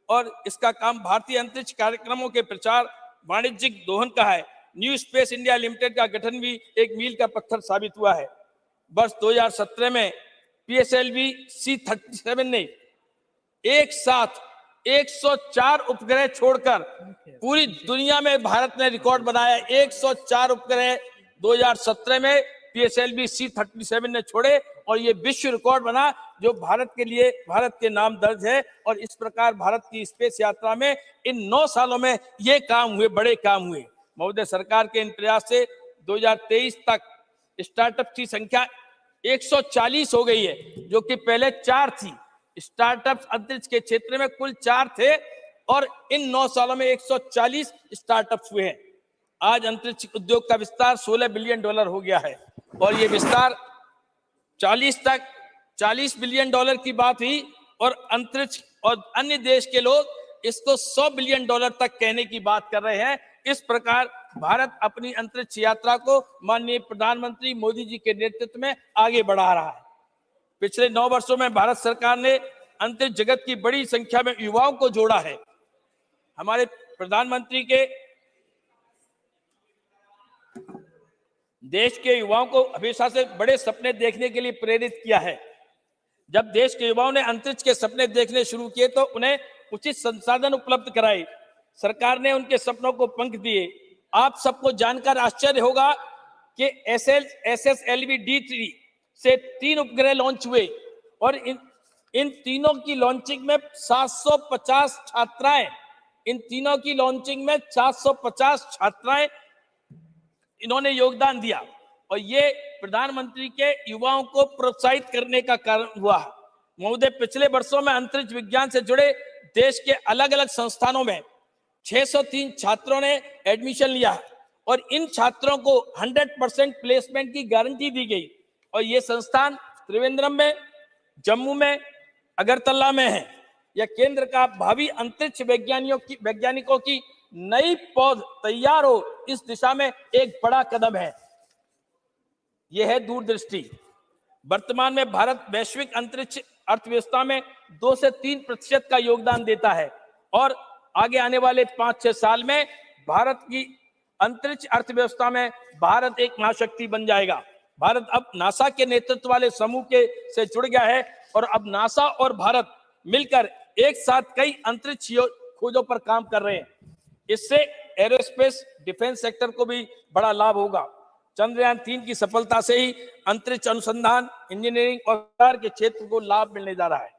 Speaker 20: और इसका काम भारतीय अंतरिक्ष कार्यक्रमों के प्रचार वाणिज्यिक दोहन का है। न्यू स्पेस इंडिया लिमिटेड का गठन भी एक मील का पत्थर साबित हुआ है। वर्ष 2017 में PSLV C-37 ने एक साथ 104 उपग्रह छोड़कर पूरी दुनिया में भारत ने रिकॉर्ड बनाया। 104 उपग्रह 2017 में PSLV C-37 ने छोड़े और ये विश्व रिकॉर्ड बना, जो भारत के लिए, भारत के नाम दर्ज है। और इस प्रकार भारत की स्पेस यात्रा में इन 9 सालों में ये काम हुए, बड़े काम हुए। महोदय, सरकार के इन प्रयास से 2023 तक स्टार्टअप की संख्या 140 हो गई है, जो कि पहले 4 थी। स्टार्टअप अंतरिक्ष के क्षेत्र में कुल 4 थे और इन 9 सालों में 140 स्टार्टअप्स हुए हैं। आज अंतरिक्ष उद्योग का विस्तार $16 बिलियन हो गया है और ये विस्तार 40 बिलियन डॉलर की बात हुई और अंतरिक्ष और अन्य देश के लोग इसको $100 बिलियन तक कहने की बात कर रहे हैं। इस प्रकार भारत अपनी अंतरिक्ष यात्रा को माननीय प्रधानमंत्री मोदी जी के नेतृत्व में आगे बढ़ा रहा है। पिछले 9 वर्षों में भारत सरकार ने अंतरिक्ष जगत की बड़ी संख्या में युवाओं को जोड़ा है। हमारे प्रधानमंत्री के देश के युवाओं को हमेशा से बड़े सपने देखने के लिए प्रेरित किया है। जब देश के युवाओं ने अंतरिक्ष के सपने देखने शुरू किए तो उन्हें उचित संसाधन उपलब्ध कराए। सरकार ने उनके सपनों को पंख दिए। आप सबको जानकर आश्चर्य होगा कि SSLV D3 से 3 उपग्रह लॉन्च हुए और इन तीनों की लॉन्चिंग में 750 छात्राएं इन्होंने योगदान दिया और ये प्रधानमंत्री के युवाओं को प्रोत्साहित करने का कारण हुआ। महोदय, पिछले वर्षों में अंतरिक्ष विज्ञान से जुड़े देश के अलग अलग संस्थानों में 603 छात्रों ने एडमिशन लिया और इन छात्रों को 100% प्लेसमेंट की गारंटी दी गई और ये संस्थान त्रिवेंद्रम में, जम्मू में, अगरतला में है। यह केंद्र का भावी अंतरिक्ष वैज्ञानिकों की नई पौध तैयार हो इस दिशा में एक बड़ा कदम है। यह है दूरदृष्टि। वर्तमान में भारत वैश्विक अंतरिक्ष अर्थव्यवस्था में 2 से 3% का योगदान देता है और आगे आने वाले 5-6 साल में भारत की अंतरिक्ष अर्थव्यवस्था में भारत एक महाशक्ति बन जाएगा। भारत अब नासा के नेतृत्व वाले समूह से जुड़ गया है और अब नासा और भारत मिलकर एक साथ कई अंतरिक्ष खोजों पर काम कर रहे हैं। इससे एरोस्पेस डिफेंस सेक्टर को भी बड़ा लाभ होगा। चंद्रयान 3 की सफलता से ही अंतरिक्ष अनुसंधान, इंजीनियरिंग और विज्ञान के क्षेत्र को लाभ मिलने जा रहा है।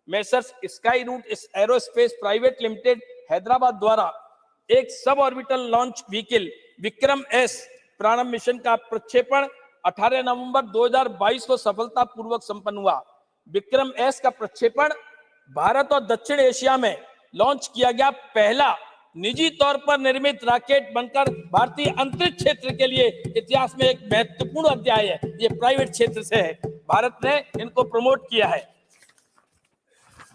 Speaker 20: Messrs Skyroot aerospace private limited Hyderabad द्वारा एक sub orbital launch vehicle Vikram S Prarambh mission का प्रक्षेपण 18 नवंबर 2022 को सफलतापूर्वक संपन्न हुआ। विक्रम एस का प्रक्षेपण भारत और दक्षिण एशिया में लॉन्च किया गया पहला निजी तौर पर निर्मित रॉकेट बनकर भारतीय अंतरिक्ष क्षेत्र के लिए इतिहास में एक महत्वपूर्ण अध्याय है। ये प्राइवेट क्षेत्र से है, भारत ने इनको प्रमोट किया है।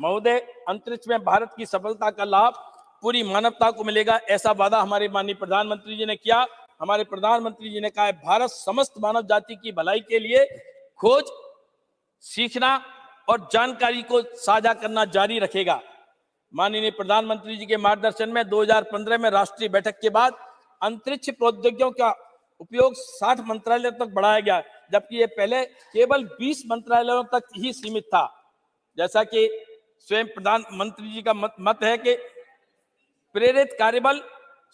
Speaker 20: महोदय, अंतरिक्ष में भारत की सफलता का लाभ पूरी मानवता को मिलेगा, ऐसा वादा हमारे माननीय प्रधानमंत्री जी ने किया। हमारे प्रधानमंत्री जी ने कहा है भारत समस्त मानव जाति की भलाई के लिए खोज, सीखना और जानकारी को साझा करना जारी रखेगा। माननीय प्रधानमंत्री जी के मार्गदर्शन में 2015 में राष्ट्रीय बैठक के बाद अंतरिक्ष प्रौद्योगिकियों का उपयोग 60 मंत्रालयों तक बढ़ाया गया, जबकि ये पहले केवल 20 मंत्रालयों तक ही सीमित था। जैसा कि स्वयं प्रधानमंत्री जी का मत है कि प्रेरित कार्यबल,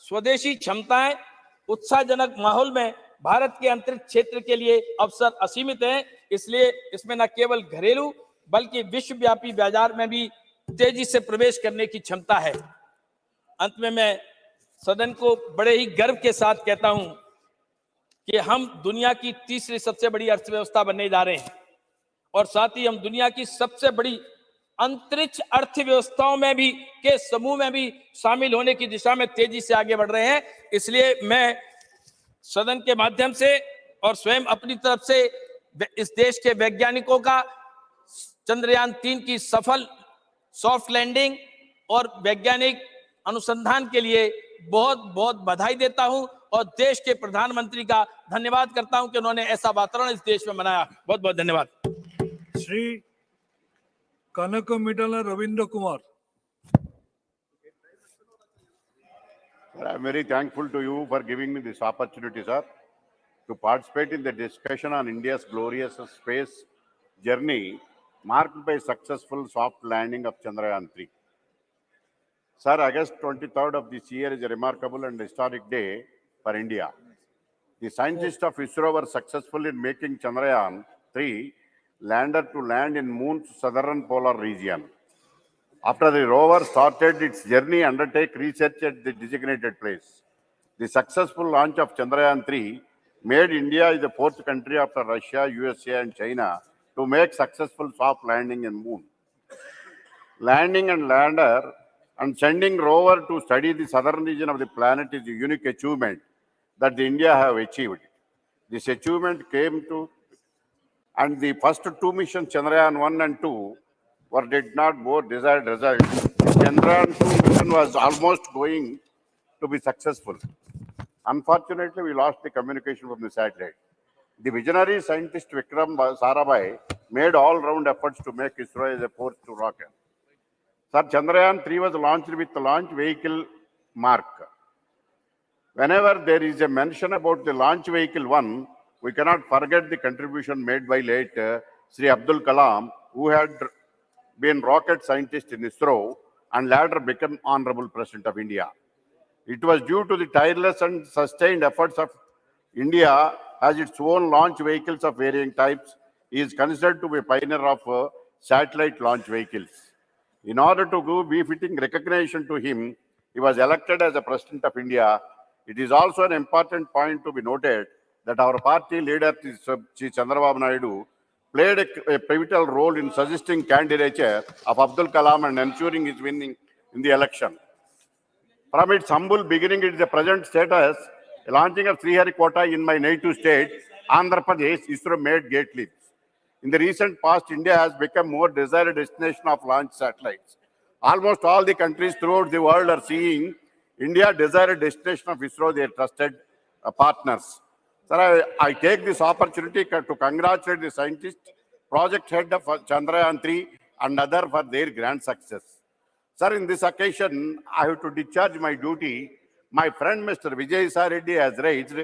Speaker 20: स्वदेशी क्षमताएं, उत्साहजनक माहौल में भारत के अंतरिक्ष क्षेत्र के लिए अवसर असीमित हैं। इसलिए इसमें न केवल घरेलू बल्कि विश्वव्यापी बाजार में भी तेजी से प्रवेश करने की क्षमता है। अंत में मैं सदन को बड़े ही गर्व के साथ कहता हूं कि हम दुनिया की तीसरी सबसे बड़ी अर्थव्यवस्था बनने जा रहे हैं और साथ ही हम दुनिया की सबसे बड़ी अंतरिक्ष अर्थव्यवस्थाओं में भी के समूह में भी शामिल होने की दिशा में तेजी से आगे बढ़ रहे हैं। इसलिए मैं सदन के माध्यम से और स्वयं अपनी तरफ से इस देश के वैज्ञानिकों का चंद्रयान 3 की सफल सॉफ्ट लैंडिंग और वैज्ञानिक अनुसंधान के लिए बहुत बहुत बधाई देता हूं और देश के प्रधानमंत्री का धन्यवाद करता हूं कि उन्होंने ऐसा वातावरण इस देश में बनाया। बहुत बहुत धन्यवाद।
Speaker 3: श्री कनकमिटल Ravindra Kumar.
Speaker 19: I am very thankful to you for giving me this opportunity, sir, to participate in the discussion on India's glorious space journey marked by successful soft landing of Chandrayaan 3. Sir, August 23rd of this year is a remarkable and historic day for India. The scientists of ISRO were successful in making Chandrayaan 3 lander to land in Moon's southern polar region. After the rover started its journey, undertake research at the designated place. The successful launch of Chandrayaan 3 made India the fourth country after Russia, USA, and China to make successful soft landing in Moon. Landing and lander and sending rover to study the southern region of the planet is a unique achievement that the India have achieved. This achievement came to, and the first two missions, Chandrayaan 1 and 2, did not bore desired results. Chandrayaan 2 mission was almost going to be successful. Unfortunately, we lost the communication from the satellite. The visionary scientist Vikram Sarabhai made all-round efforts to make ISRO as a force to rocket. Sir, Chandrayaan 3 was launched with the launch vehicle mark. Whenever there is a mention about the launch vehicle 1, we cannot forget the contribution made by late Sri Abdul Kalam, who had been rocket scientist in ISRO and later became Honorable President of India. It was due to the tireless and sustained efforts of India has its own launch vehicles of varying types. He is considered to be a pioneer of satellite launch vehicles. In order to give befitting recognition to him, he was elected as the President of India. It is also an important point to be noted that our party leader, Sri Chandrababu Naidu, played a pivotal role in suggesting candidature of Abdul Kalam and ensuring his winning in the election. From its humble beginning to the present status, launching of Sriharikota in my native state, Andhra Pradesh, ISRO made great leaps. In the recent past, India has become more desired destination of launch satellites. Almost all the countries throughout the world are seeing India desired destination of ISRO, their trusted partners. Sir, I take this opportunity to congratulate the scientists, project head of Chandrayaan 3 and other for their grand success. Sir, in this occasion, I have to discharge my duty. My friend Mr. Vijay Reddy has raised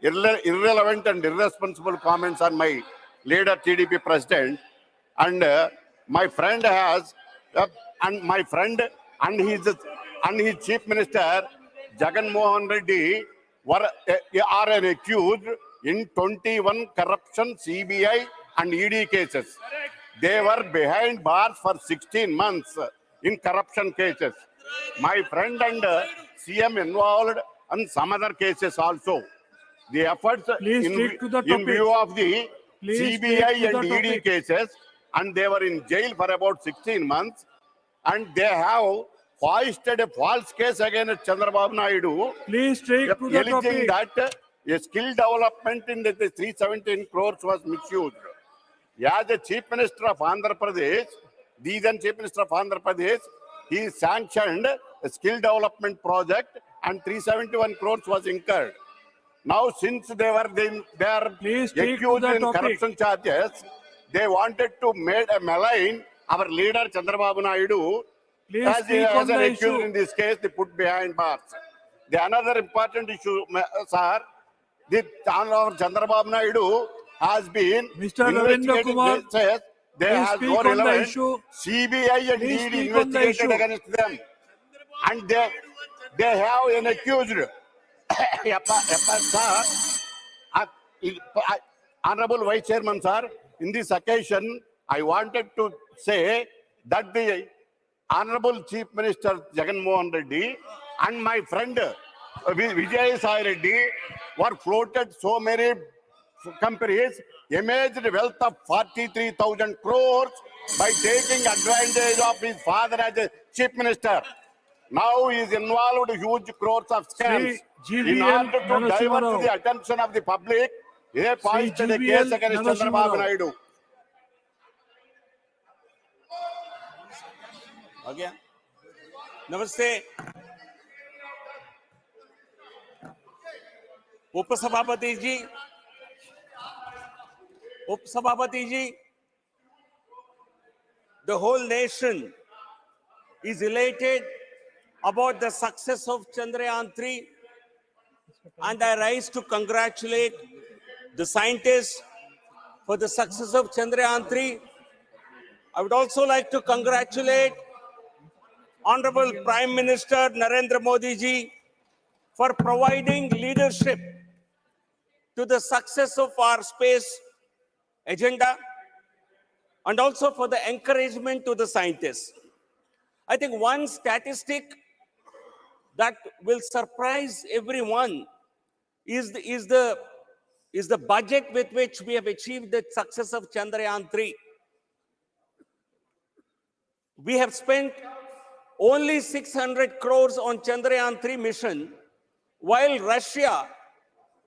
Speaker 19: irrelevant and irresponsible comments on my leader TDP president, and my friend has, and my friend and his chief minister Jagan Mohan Reddy are accused in 21 corruption CBI and ED cases. They were behind bars for 16 months in corruption cases. My friend and CM involved in some other cases also. The efforts in view of the CBI and ED cases, and they were in jail for about 16 months, and they have foisted a false case against Chandrababu Naidu, alleging that a skill development in the 317 crores was misused. As the Chief Minister of Andhra Pradesh, the then Chief Minister of Andhra Pradesh, he sanctioned a skill development project and 371 crores was incurred. Now, since they are accused in corruption charges, they wanted to malign our leader Chandrababu Naidu as an accused in this case. They put behind bars. The another important issue, sir, the Chandrababu Naidu has been investigating cases. They have no relevance. CBI and ED investigated against them, and they have an accused. Honorable Vice Chairman, sir, in this occasion, I wanted to say that the Honorable Chief Minister Jagan Mohan Reddy and my friend Vijay Reddy were floated so many companies, imaged wealth of 43,000 crores by taking advantage of his father as a Chief Minister. Now he is involved in huge crores of scams. In order to divert the attention of the public, they foisted a case against Chandrababu Naidu.
Speaker 18: Again. Namaste. Upasabhapati ji, the whole nation is elated about the success of Chandrayaan 3, and I rise to congratulate the scientists for the success of Chandrayaan 3. I would also like to congratulate Honorable Prime Minister Narendra Modi ji for providing leadership to the success of our space agenda, and also for the encouragement to the scientists. I think one statistic that will surprise everyone is the budget with which we have achieved the success of Chandrayaan 3. We have spent only 600 crores on Chandrayaan 3 mission, while Russia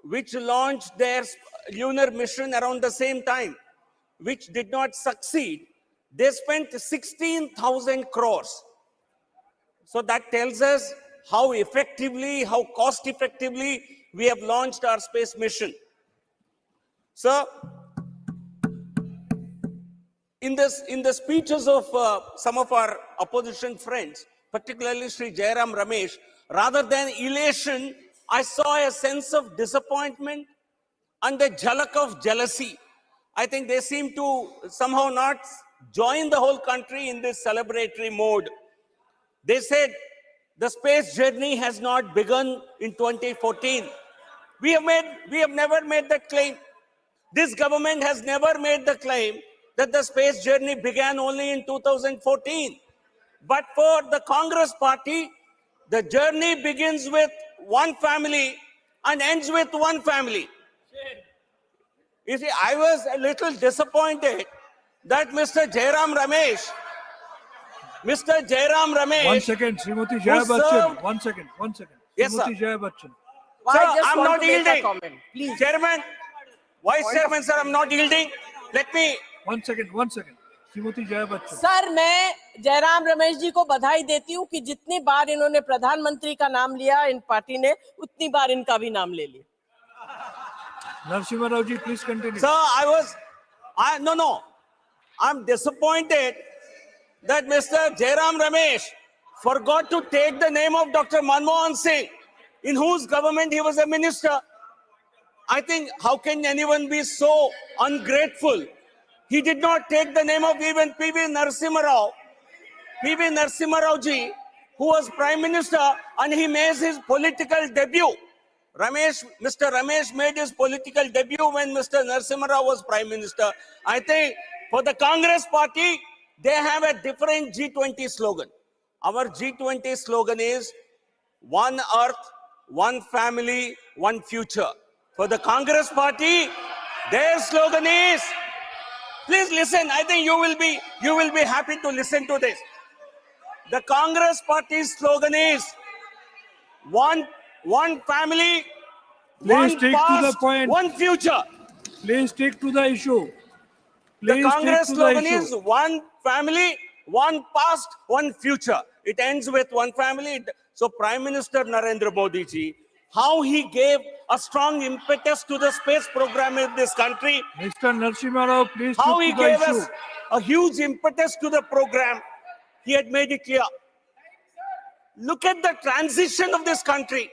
Speaker 18: which launched their lunar mission around the same time, which did not succeed, they spent 16,000 crores. So that tells us how effectively, how cost effectively we have launched our space mission. So, in the speeches of some of our opposition friends, particularly Sri Jairam Ramesh, rather than elation, I saw a sense of disappointment and a jhalak of jealousy. I think they seem to somehow not join the whole country in this celebratory mode. They said the space journey has not begun in 2014. We have never made that claim. This government has never made the claim that the space journey began only in 2014. But for the Congress party, the journey begins with one family and ends with one family. You see, I was a little disappointed that Mr. Jairam Ramesh,
Speaker 3: One second, Srimati
Speaker 18: who
Speaker 3: Jaya Bachchan.
Speaker 18: served-
Speaker 3: One second.
Speaker 18: Yes, sir.
Speaker 3: Srimati Jaya Bachchan.
Speaker 18: Sir,
Speaker 11: I just
Speaker 18: I'm
Speaker 11: want
Speaker 18: not
Speaker 11: to make a
Speaker 18: yielding.
Speaker 11: comment, please.
Speaker 18: Chairman, Vice Chairman, sir, I'm not yielding. Let me.
Speaker 3: One second. Srimati Jaya Bachchan.
Speaker 11: Sir, मैं जयराम रमेश जी को बधाई देती हूँ कि जितनी बार इन्होंने प्रधानमंत्री का नाम लिया इन पार्टी ने, उतनी बार इनका भी नाम ले लिया.
Speaker 3: Narasimha Rao ji, please continue.
Speaker 18: Sir, I'm disappointed that Mr. Jairam Ramesh forgot to take the name of Dr. Manmohan Singh, in whose government he was a minister. I think, how can anyone be so ungrateful? He did not take the name of even P.V. Narasimha Rao ji, who was Prime Minister, and he made his political debut. Mr. Ramesh made his political debut when Mr. Narasimha Rao was Prime Minister. I think for the Congress party, they have a different G20 slogan. Our G20 slogan is one earth, one family, one future. For the Congress party, their slogan is, please listen, I think you will be happy to listen to this. The Congress party's slogan is one family,
Speaker 3: Please
Speaker 18: one
Speaker 3: stick to the
Speaker 18: past,
Speaker 3: point.
Speaker 18: one future.
Speaker 3: Please stick to the issue.
Speaker 18: The
Speaker 3: Please
Speaker 18: Congress
Speaker 3: stick to the
Speaker 18: slogan
Speaker 3: issue.
Speaker 18: is one family, one past, one future. It ends with one family. So Prime Minister Narendra Modi ji, how he gave a strong impetus to the space program in this country.
Speaker 3: Mr. Narasimha Rao, please
Speaker 18: How
Speaker 3: stick
Speaker 18: he
Speaker 3: to the
Speaker 18: gave
Speaker 3: issue.
Speaker 18: us a huge impetus to the program. He had made it clear. Look at the transition of this country.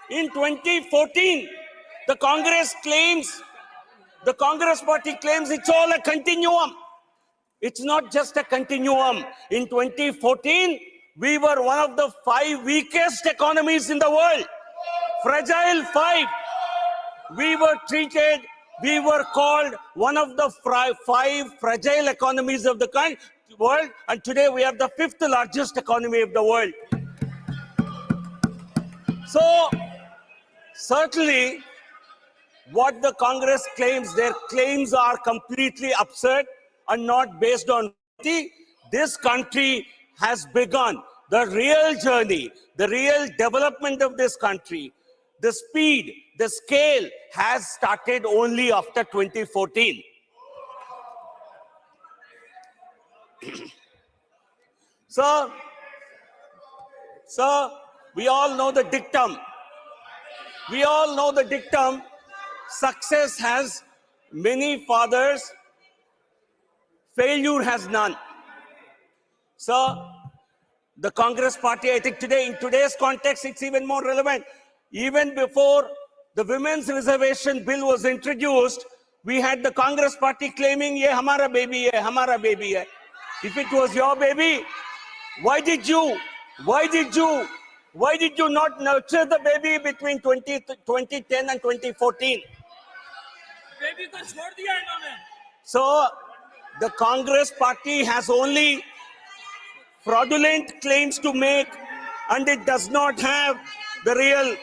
Speaker 18: In 2014, the Congress party claims it's all a continuum. It's not just a continuum. In 2014, we were one of the 5 weakest economies in the world. Fragile 5. We were called one of the 5 fragile economies of the world, and today we are the 5th largest economy of the world. So, certainly, what the Congress claims, their claims are completely absurd and not based on reality. This country has begun the real journey, the real development of this country. The speed, the scale has started only after 2014. So, we all know the dictum. Success has many fathers, failure has none. So, the Congress party, I think today, in today's context, it's even more relevant. Even before the women's reservation bill was introduced, we had the Congress party claiming, "Ye hamara baby hai, hamara baby hai." If it was your baby, why did you not nurture the baby between 2010 and 2014? So, the Congress party has only fraudulent claims to make, and it does not have the real.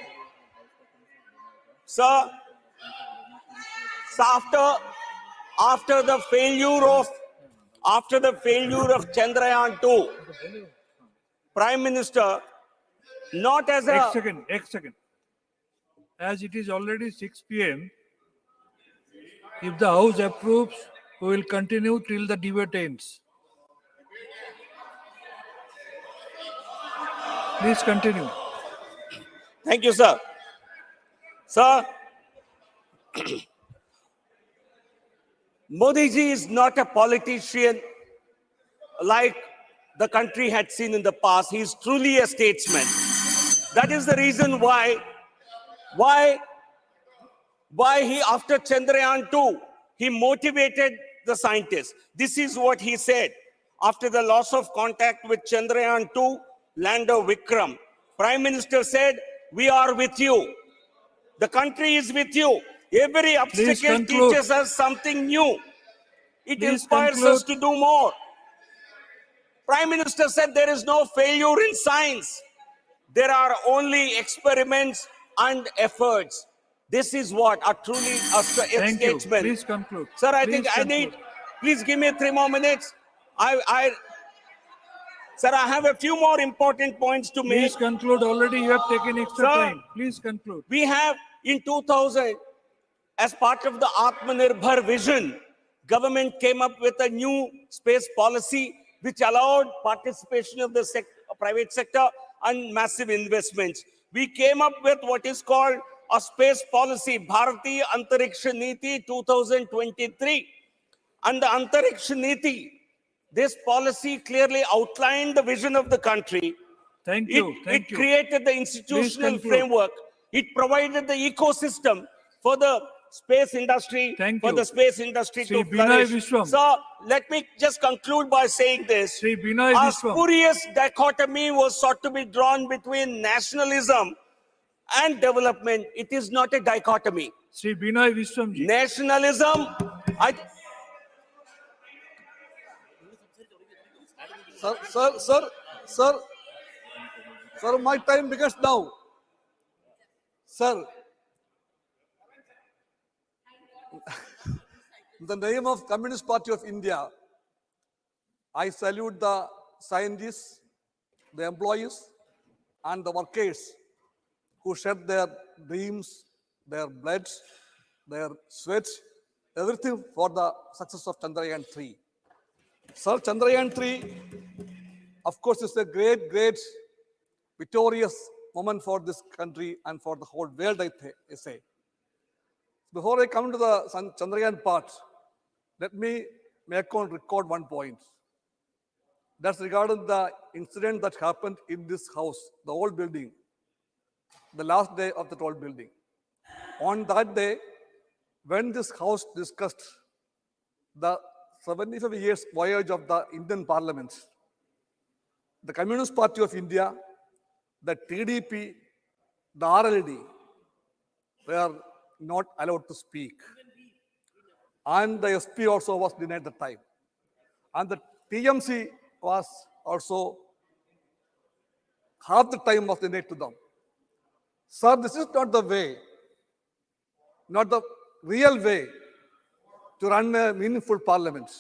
Speaker 18: So after the failure of Chandrayaan 2, Prime Minister, not as a
Speaker 3: एक second. as it is already 6 p.m. If the House approves, we will continue till the debate ends. Please continue.
Speaker 18: Thank you, sir. Sir, Modi ji is not a politician like the country had seen in the past. He is truly a statesman. That is the reason why he, after Chandrayaan 2, he motivated the scientists. This is what he said. After the loss of contact with Chandrayaan 2 lander Vikram, Prime Minister said, "We are with you. The country is with you. Every obstacle teaches us something new. It inspires us to do more." Prime Minister said there is no failure in science. There are only experiments and efforts. This is what a truly a statesman.
Speaker 3: Please conclude.
Speaker 18: Sir, I think I need, please give me 3 more minutes. Sir, I have a few more important points to make.
Speaker 3: Please conclude. Already you have taken extra time. Please conclude.
Speaker 18: We have in 2000, as part of the Atmanirbhar vision, government came up with a new space policy which allowed participation of the private sector and massive investments. We came up with what is called a space policy, Bharatiya Antariksha Niti 2023. And the Antariksha Niti, this policy clearly outlined the vision of the country.
Speaker 3: Thank you.
Speaker 18: It created the institutional framework. It provided the ecosystem for the space industry, the space industry to flourish. So let me just conclude by saying this. A spurious dichotomy was sought to be drawn between nationalism and development. It is not a dichotomy. Nationalism,
Speaker 16: Sir, my time begins now. Sir, in the name of Communist Party of India, I salute the scientists, the employees, and the workers who shed their dreams, their blood, their sweat, everything for the success of Chandrayaan 3. Sir, Chandrayaan 3, of course, is a great, great, victorious moment for this country and for the whole world, I say. Before I come to the Chandrayaan part, let me make on record one point. That's regarding the incident that happened in this house, the old building, the last day of the old building. On that day, when this house discussed the 75 years voyage of the Indian Parliament, the Communist Party of India, the TDP, the RLD were not allowed to speak. And the SP also was denied the time. And the TMC was also, half the time was denied to them. Sir, this is not the way, not the real way to run a meaningful parliament.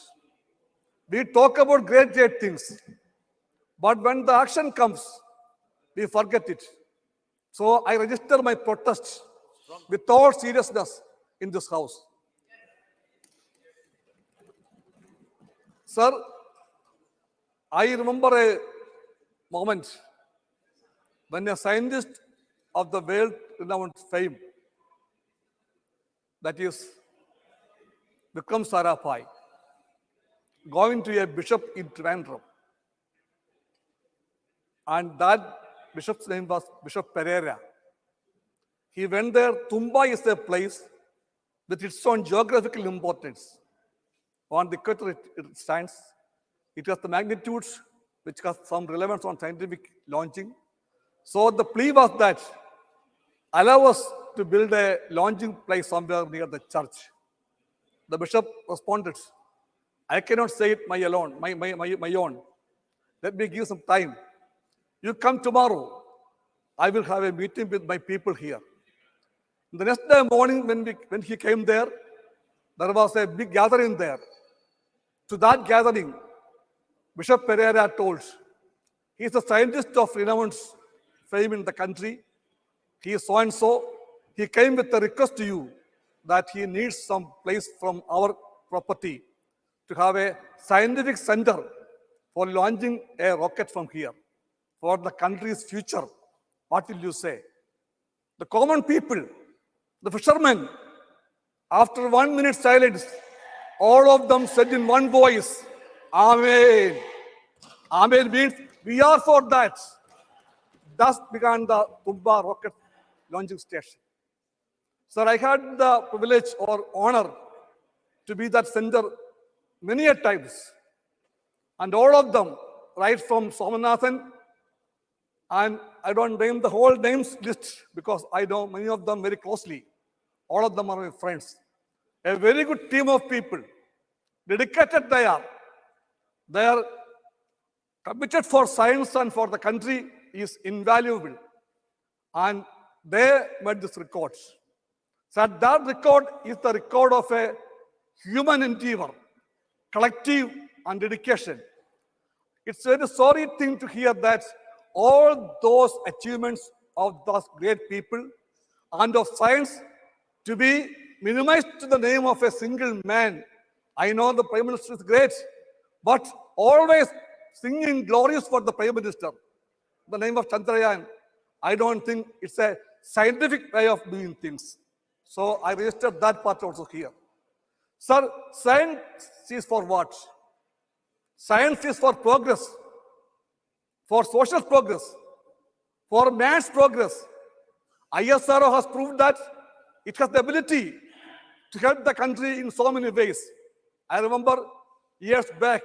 Speaker 16: We talk about great, great things, but when the action comes, we forget it. So I register my protest with all seriousness in this house. Sir, I remember a moment when a scientist of the world-renowned fame, that is Vikram Sarabhai, going to a bishop in Trivandrum. And that bishop's name was Bishop Pereira. He went there. Tumba is a place with its own geographical importance. On the equator it stands. It has the magnitudes which has some relevance on scientific launching. So the plea was that allow us to build a launching place somewhere near the church. The bishop responded, I cannot say it my own. Let me give some time. You come tomorrow. I will have a meeting with my people here. The next day morning when he came there was a big gathering there. To that gathering, Bishop Pereira told, he is a scientist of renowned fame in the country. He is so-and-so. he came with a request to you that he needs some place from our property to have a scientific center for launching a rocket from here for the country's future. What will you say? The common people, the fishermen, after 1 minute silence, all of them said in one voice, Amen. Amen means we are for that. Thus began the Tubba rocket launching station. Sir, I had the privilege or honor to be that center many a times. And all of them, right from Somanathan, and I don't name the whole names list because I know many of them very closely. All of them are my friends. A very good team of people. Dedicated they are. They are committed for science and for the country is invaluable. And they made this record. So that record is the record of a human endeavor, collective and dedication. It's a very sorry thing to hear that all those achievements of those great people and of science to be minimized to the name of a single man. I know the Prime Minister is great, but always singing glories for the Prime Minister. The name of Chandrayaan, I don't think it's a scientific way of doing things. So I registered that part also here. Sir, science is for what? Science is for progress, for social progress, for man's progress. ISRO has proved that it has the ability to help the country in so many ways. I remember years back,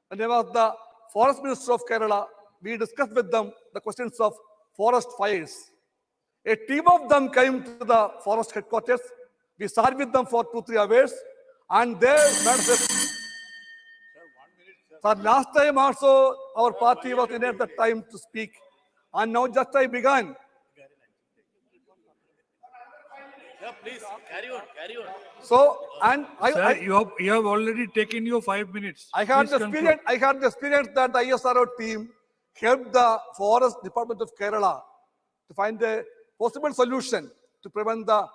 Speaker 16: when I was the Forest Minister of Kerala, we discussed with them the questions of forest fires. A team of them came to the forest headquarters. We sat with them for 2-3 hours, and they made this. So last time also, our party was in at the time to speak, and now just I began.
Speaker 8: Yeah, please carry on, carry on.
Speaker 16: So, and
Speaker 3: Sir, you have already taken your 5 minutes.
Speaker 16: I had
Speaker 3: Please
Speaker 16: the
Speaker 3: conclude.
Speaker 16: experience. I had the experience that the ISRO team helped the Forest Department of Kerala to find a possible solution to prevent the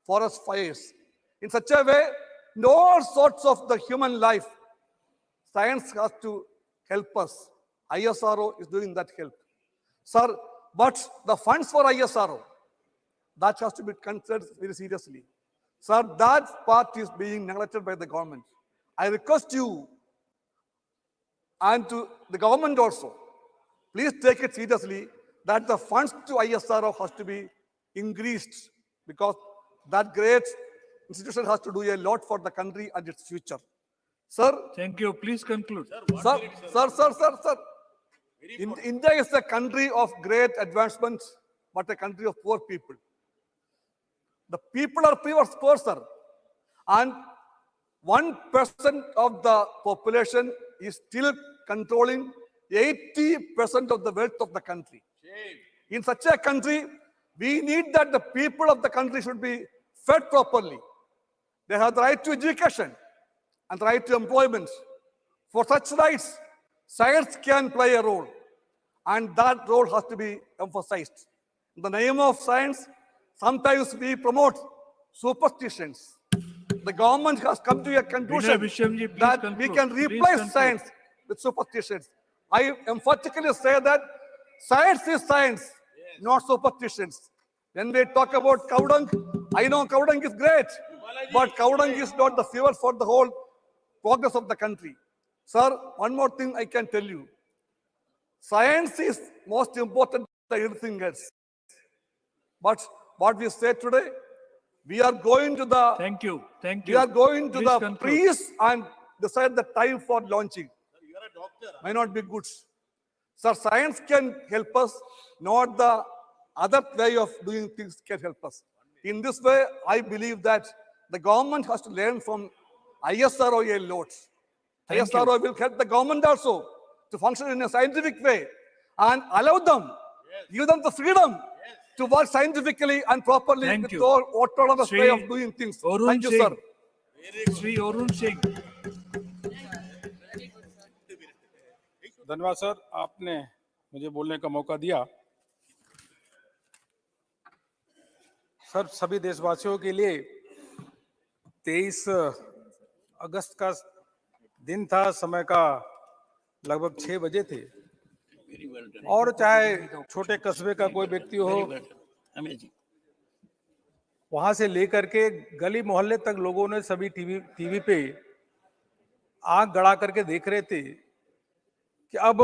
Speaker 16: forest fires. In such a way, in all sorts of the human life, science has to help us. ISRO is doing that help. Sir, but the funds for ISRO, that has to be considered very seriously. Sir, that part is being neglected by the government. I request you and to the government also, please take it seriously that the funds to ISRO has to be increased because that great institution has to do a lot for the country and its future. Sir.
Speaker 3: Thank you. Please conclude.
Speaker 16: Sir. India is a country of great advancement, but a country of poor people. The people are poor, sir. And 1% of the population is still controlling 80% of the wealth of the country. In such a country, we need that the people of the country should be fed properly. They have the right to education and the right to employment. For such rights, science can play a role, and that role has to be emphasized. In the name of science, sometimes we promote superstitions. The government has come to a conclusion that we can replace science with superstitions. I emphatically say that science is science, not superstitions. When we talk about cow dung, I know cow dung is great, but cow dung is not the fuel for the whole progress of the country. Sir, one more thing I can tell you. Science is most important than anything else. But what we say today, we are going to the...
Speaker 3: Thank you.
Speaker 16: We are going to
Speaker 3: Please
Speaker 16: the
Speaker 3: conclude.
Speaker 16: priest and decide the time for launching.
Speaker 8: You are a doctor.
Speaker 16: May not be good. Sir, science can help us, not the other way of doing things can help us. In this way, I believe that the government has to learn from ISRO a lot. ISRO will help the government also to function in a scientific way and allow them, give them the freedom to work scientifically and properly with all autonomous way of doing things. Thank you, sir.
Speaker 3: Sri Arun Singh.
Speaker 12: धन्यवाद sir, आपने मुझे बोलने का मौका दिया।
Speaker 20: सभी देशवासियों के लिए 23 अगस्त का दिन था, समय का लगभग 6 बजे थे। और चाहे छोटे कस्बे का कोई व्यक्ति हो, वहां से लेकर के गली मोहल्ले तक लोगों ने सभी टीवी पे आंख गड़ा करके देख रहे थे कि अब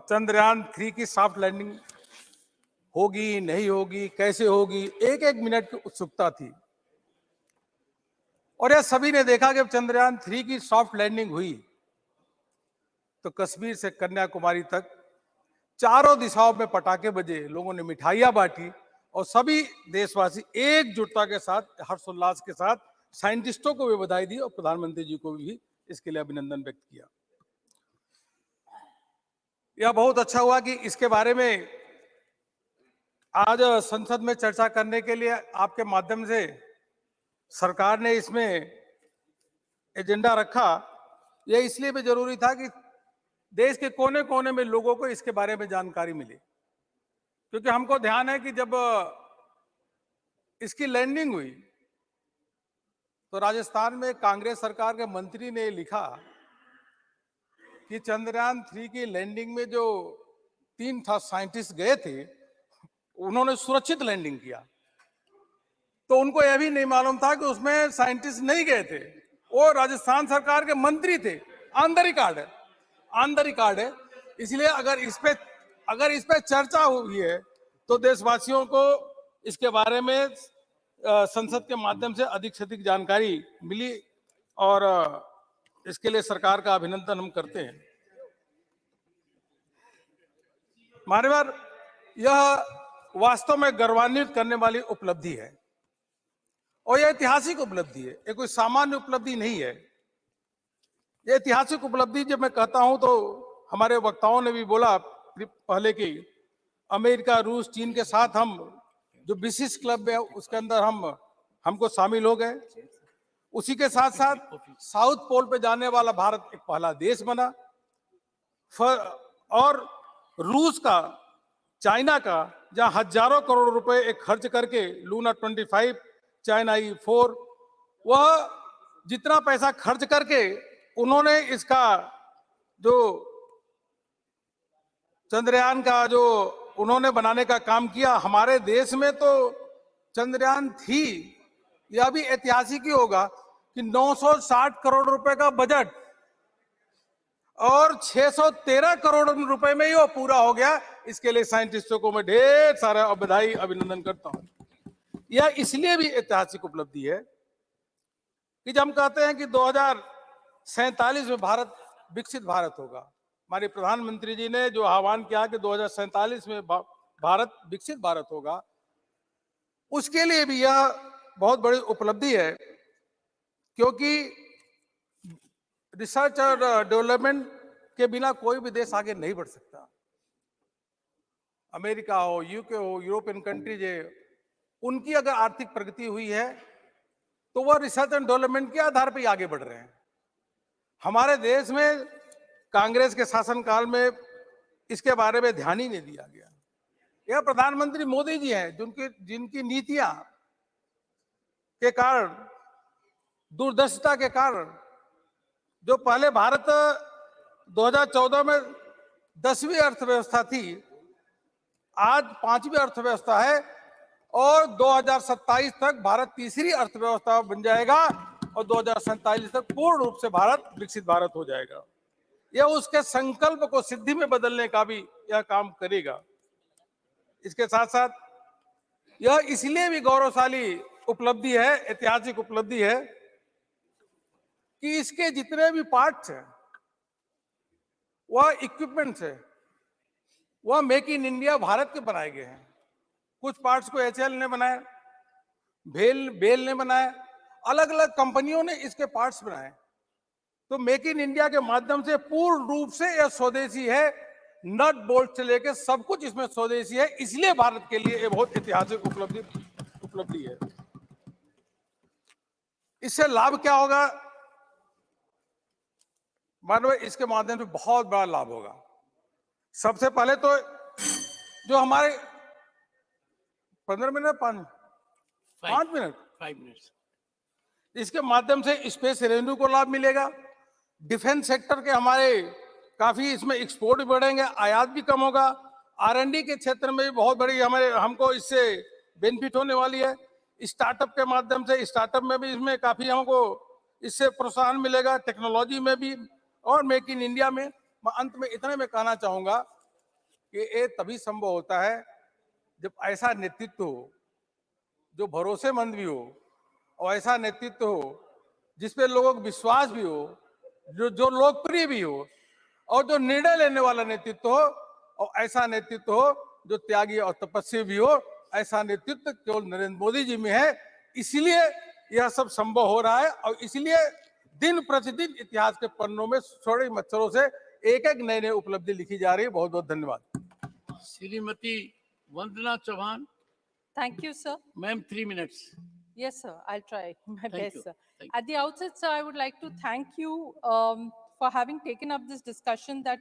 Speaker 20: चंद्रयान 3 की सॉफ्ट लैंडिंग होगी नहीं होगी, कैसे होगी, एक एक मिनट की उत्सुकता थी। और यह सभी ने देखा कि चंद्रयान 3 की सॉफ्ट लैंडिंग हुई तो कश्मीर से कन्याकुमारी तक चारों दिशाओं में पटाखे बजे, लोगों ने मिठाइयां बांटी और सभी देशवासी एकजुटता के साथ, हर्षोल्लास के साथ साइंटिस्टों को भी बधाई दी और प्रधानमंत्री जी को भी इसके लिए अभिनंदन व्यक्त किया। यह बहुत अच्छा हुआ कि इसके बारे में आज संसद में चर्चा करने के लिए आपके माध्यम से सरकार ने इसमें एजेंडा रखा। यह इसलिए भी जरूरी था कि देश के कोने कोने में लोगों को इसके बारे में जानकारी मिले, क्योंकि हमको ध्यान है कि जब इसकी लैंडिंग हुई तो राजस्थान में कांग्रेस सरकार के मंत्री ने लिखा कि चंद्रयान 3 की लैंडिंग में जो 3 साइंटिस्ट गए थे उन्होंने सुरक्षित लैंडिंग किया, तो उनको यह भी नहीं मालूम था कि उसमें साइंटिस्ट नहीं गए थे, वो राजस्थान सरकार के मंत्री थे। आंदर रिकॉर्ड है। इसलिए अगर इस पे चर्चा हुई है तो देशवासियों को इसके बारे में संसद के माध्यम से अधिक जानकारी मिली और इसके लिए सरकार का अभिनंदन हम करते हैं। मान्यवर, यह वास्तव में गौरवान्वित करने वाली उपलब्धि है और यह ऐतिहासिक उपलब्धि है, ये कोई सामान्य उपलब्धि नहीं है। ये ऐतिहासिक उपलब्धि जब मैं कहता हूं तो हमारे वक्ताओं ने भी बोला पहले कि अमेरिका, रूस, चीन के साथ हम जो विशिष्ट क्लब है उसके अंदर हमको शामिल हो गए। उसी के साथ साथ साउथ पोल पे जाने वाला भारत एक पहला देश बना और रूस का, चाइना का, जहां हजारों करोड़ रुपए एक खर्च करके लूना 25, चाइना E4, वह जितना पैसा खर्च करके उन्होंने इसका जो चंद्रयान का जो उन्होंने बनाने का काम किया, हमारे देश में तो चंद्रयान थी। यह भी ऐतिहासिक ही होगा कि 960 करोड़ रुपए का बजट और 613 करोड़ रुपए में ही वो पूरा हो गया। इसके लिए साइंटिस्टों को मैं ढेर सारा बधाई, अभिनंदन करता हूं। यह इसलिए भी ऐतिहासिक उपलब्धि है कि जब हम कहते हैं कि 2047 में भारत विकसित भारत होगा, हमारे प्रधानमंत्री जी ने जो आह्वान किया कि 2047 में भारत विकसित भारत होगा, उसके लिए भी यह बहुत बड़ी उपलब्धि है, क्योंकि रिसर्च और डेवलपमेंट के बिना कोई भी देश आगे नहीं बढ़ सकता। अमेरिका हो, यूके हो, यूरोपियन कंट्रीज है, उनकी अगर आर्थिक प्रगति हुई है तो वह रिसर्च एंड डेवलपमेंट के आधार पर ही आगे बढ़ रहे हैं। हमारे देश में कांग्रेस के शासनकाल में इसके बारे में ध्यान ही नहीं दिया गया। यह प्रधानमंत्री मोदी जी हैं जिनकी नीतियां के कारण, दूरदर्शिता के कारण, जो पहले भारत 2014 में 10वीं अर्थव्यवस्था थी, आज 5वीं अर्थव्यवस्था है और 2027 तक भारत तीसरी अर्थव्यवस्था बन जाएगा और 2047 तक पूर्ण रूप से भारत विकसित भारत हो जाएगा। यह उसके संकल्प को सिद्धि में बदलने का भी यह काम करेगा। इसके साथ साथ यह इसलिए भी गौरवशाली उपलब्धि है, ऐतिहासिक उपलब्धि है कि इसके जितने भी पार्ट्स हैं, वह इक्विपमेंट्स है, वह मेक इन इंडिया भारत के बनाए गए हैं। कुछ पार्ट्स को HL ने बनाया, बेल ने बनाया, अलग अलग कंपनियों ने इसके पार्ट्स बनाए। तो मेक इन इंडिया के माध्यम से पूर्ण रूप से यह स्वदेशी है, नट बोल्ट से लेकर सब कुछ इसमें स्वदेशी है। इसलिए भारत के लिए यह बहुत ऐतिहासिक उपलब्धि है। इससे लाभ क्या होगा? मानव, इसके माध्यम से बहुत बड़ा लाभ होगा। सबसे पहले तो जो हमारे 15 मिनट 5
Speaker 12: 5 मिनट
Speaker 1: 5 minutes.
Speaker 12: इसके माध्यम से स्पेस रेवेन्यू को लाभ मिलेगा, डिफेंस सेक्टर के हमारे काफी इसमें एक्सपोर्ट भी बढ़ेंगे, आयात भी कम होगा, R&D के क्षेत्र में भी बहुत बड़ी हमको इससे बेनिफिट होने वाली है। स्टार्टअप के माध्यम से स्टार्टअप में भी इसमें काफी हमको इससे प्रोत्साहन मिलेगा, टेक्नोलॉजी में भी और मेक इन इंडिया में। अंत में इतने में कहना चाहूंगा कि ये तभी संभव होता है जब ऐसा नेतृत्व हो जो भरोसेमंद भी हो और ऐसा नेतृत्व हो जिसपे लोगों को विश्वास भी हो, जो लोकप्रिय भी हो और जो निर्णय लेने वाला नेतृत्व हो, और ऐसा नेतृत्व हो जो त्यागी और तपस्वी भी हो। ऐसा नेतृत्व केवल नरेंद्र मोदी जी में है, इसलिए यह सब संभव हो रहा है और इसलिए दिन प्रतिदिन इतिहास के पन्नों में छोटे मच्छरों से एक एक नई नई उपलब्धि लिखी जा रही है। बहुत बहुत धन्यवाद।
Speaker 1: Shrimati Vandana Chauhan.
Speaker 21: Thank you, sir.
Speaker 1: Ma'am, 3 minutes.
Speaker 21: Yes, sir. I'll try my
Speaker 1: Thank
Speaker 21: best,
Speaker 1: you.
Speaker 21: sir.
Speaker 1: Thank
Speaker 21: At the outset, sir, I would like to thank you for having taken up this discussion that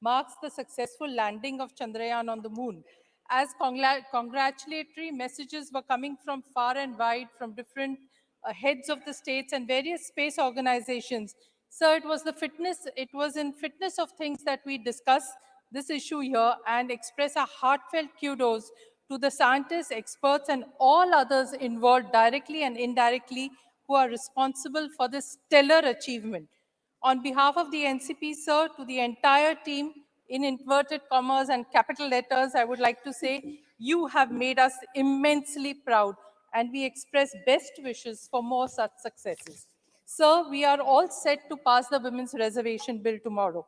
Speaker 21: marks the successful landing of Chandrayaan on the moon. As congratulatory messages were coming from far and wide, from different heads of the states and various space organizations. Sir, it was in fitness of things that we discuss this issue here and express a heartfelt kudos to the scientists, experts, and all others involved directly and indirectly who are responsible for this stellar achievement. On behalf of the NCP, sir, to the entire team, in inverted commas and capital letters, I would like to say, you have made us immensely proud, and we express best wishes for more such successes. Sir, we are all set to pass the Women's Reservation Bill tomorrow.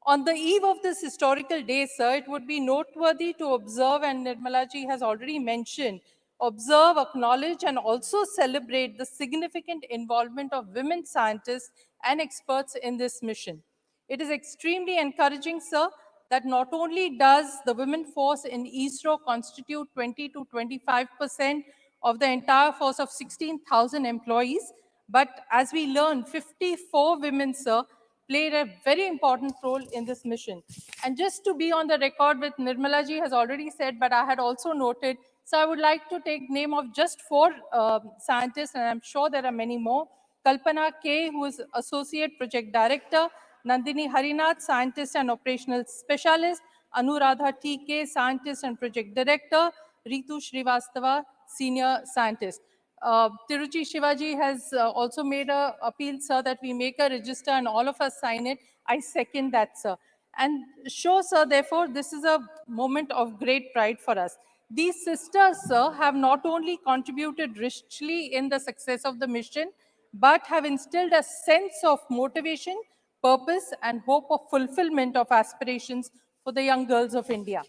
Speaker 21: On the eve of this historical day, sir, it would be noteworthy to observe, and Nirmala ji has already mentioned, observe, acknowledge, and also celebrate the significant involvement of women scientists and experts in this mission. It is extremely encouraging, sir, that not only does the women force in ISRO constitute 20 to 25% of the entire force of 16,000 employees, but as we learn, 54 women, sir, played a very important role in this mission. And just to be on the record with Nirmala ji has already said, but I had also noted, so I would like to take name of just 4 scientists, and I'm sure there are many more. Kalpana K, who is Associate Project Director, Nandini Harinath, Scientist and Operational Specialist, Anuradha TK, Scientist and Project Director, Ritu Srivastava, Senior Scientist. Tiruchi Shivaji has also made an appeal, sir, that we make a register and all of us sign it. I second that, sir. And show, sir, therefore, this is a moment of great pride for us. These sisters, sir, have not only contributed richly in the success of the mission, but have instilled a sense of motivation, purpose, and hope of fulfillment of aspirations for the young girls of India.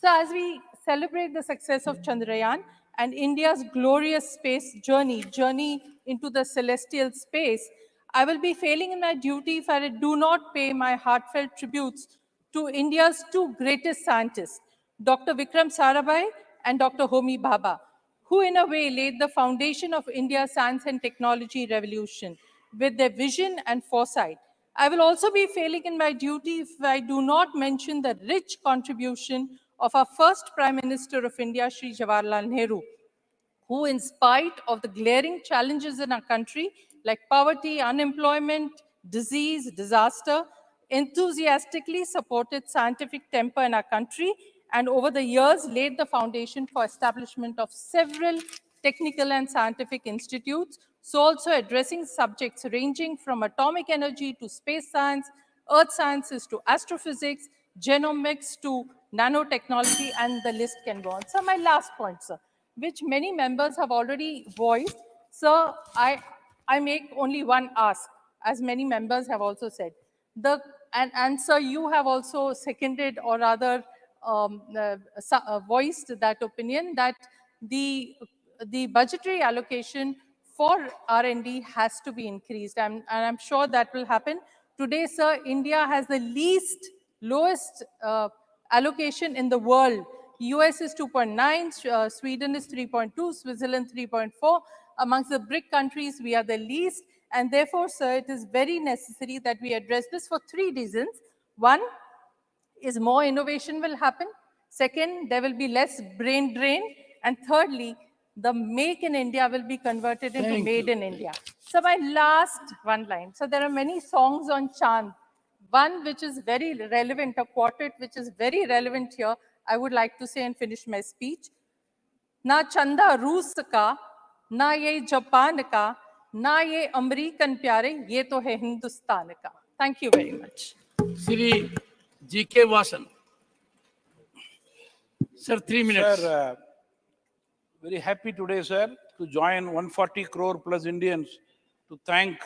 Speaker 21: So as we celebrate the success of Chandrayaan and India's glorious space journey into the celestial space, I will be failing in my duty if I do not pay my heartfelt tributes to India's 2 greatest scientists, Dr. Vikram Sarabhai and Dr. Homi Bhabha, who in a way laid the foundation of India's science and technology revolution with their vision and foresight. I will also be failing in my duty if I do not mention the rich contribution of our first Prime Minister of India, Shri Jawaharlal Nehru, who, in spite of the glaring challenges in our country, like poverty, unemployment, disease, disaster, enthusiastically supported scientific temper in our country, and over the years laid the foundation for establishment of several technical and scientific institutes, so also addressing subjects ranging from atomic energy to space science, earth sciences to astrophysics, genomics to nanotechnology, and the list can go on. So my last point, sir, which many members have already voiced. Sir, I make only one ask, as many members have also said. And sir, you have also seconded or rather voiced that opinion that the budgetary allocation for R&D has to be increased. And I'm sure that will happen. Today, sir, India has the lowest allocation in the world. US is 2.9, Sweden is 3.2, Switzerland 3.4. Amongst the BRIC countries, we are the least. And therefore, sir, it is very necessary that we address this for 3 reasons. One is more innovation will happen. Second, there will be less brain drain. And thirdly, the make in India will be converted into
Speaker 1: Thank
Speaker 21: made
Speaker 1: you.
Speaker 21: in India. So my last one line. So there are many songs on Chand. One which is very relevant, a quartet which is very relevant here, I would like to say and finish my speech. ना चंदा रूस का, ना ये Japan का, ना ये American प्यारे, ये तो है हिंदुस्तान का. Thank you very much.
Speaker 1: Sri G.K. Vasan. Sir, 3 minutes.
Speaker 12: Sir, very happy today, sir, to join 140 crore plus Indians to thank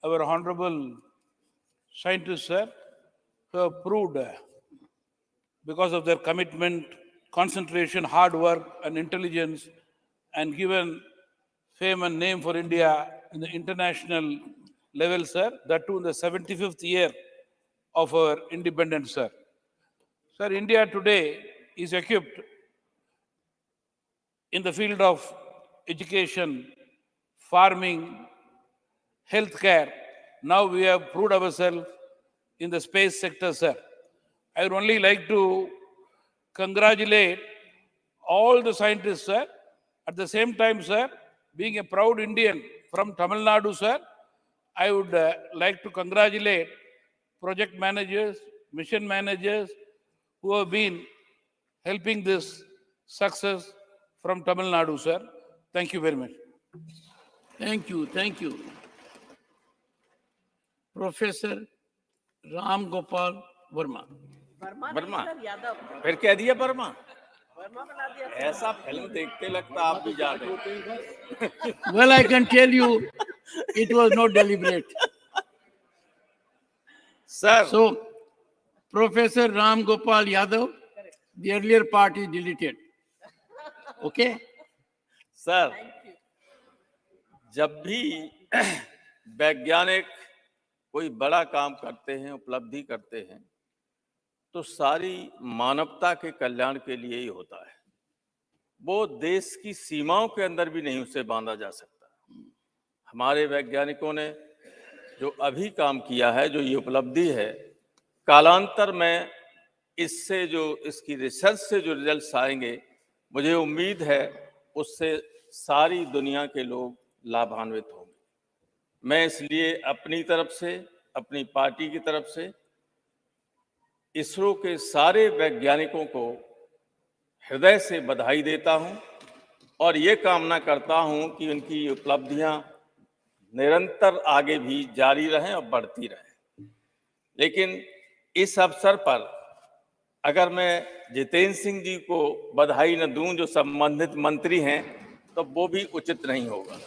Speaker 12: our honorable scientists, sir, who have proved because of their commitment, concentration, hard work, and intelligence, and given fame and name for India in the international level, sir, that too in the 75th year of our independence, sir. Sir, India today is equipped in the field of education, farming, healthcare. Now we have proved ourselves in the space sector, sir. I would only like to congratulate all the scientists, sir. At the same time, sir, being a proud Indian from Tamil Nadu, sir, I would like to congratulate project managers, mission managers who have been helping this success from Tamil Nadu, sir. Thank you very much.
Speaker 1: Thank you. Thank you. Professor Ram Gopal Verma.
Speaker 4: Verma फिर कह दिया वर्मा ऐसा film देखते लगता आप भी जा रहे
Speaker 1: Well, I can tell you, it was not deliberate.
Speaker 4: Sir.
Speaker 1: So, Professor Ram Gopal Yadav, the earlier part is deleted. Okay?
Speaker 4: Sir जब भी वैज्ञानिक कोई बड़ा काम करते हैं, उपलब्धि करते हैं, तो सारी मानवता के कल्याण के लिए ही होता है. वो देश की सीमाओं के अंदर भी नहीं उसे बांधा जा सकता. हमारे वैज्ञानिकों ने जो अभी काम किया है, जो ये उपलब्धि है, कालांतर में इससे जो इसकी रिसर्च से जो रिजल्ट्स आएंगे, मुझे उम्मीद है उससे सारी दुनिया के लोग लाभान्वित होंगे. मैं इसलिए अपनी तरफ से, अपनी पार्टी की तरफ से इसरो के सारे वैज्ञानिकों को हृदय से बधाई देता हूं और ये कामना करता हूं कि उनकी उपलब्धियां निरंतर आगे भी जारी रहें और बढ़ती रहें. लेकिन इस अवसर पर अगर मैं जितेंद्र सिंह जी को बधाई न दूं जो संबंधित मंत्री हैं, तो वो भी उचित नहीं होगा,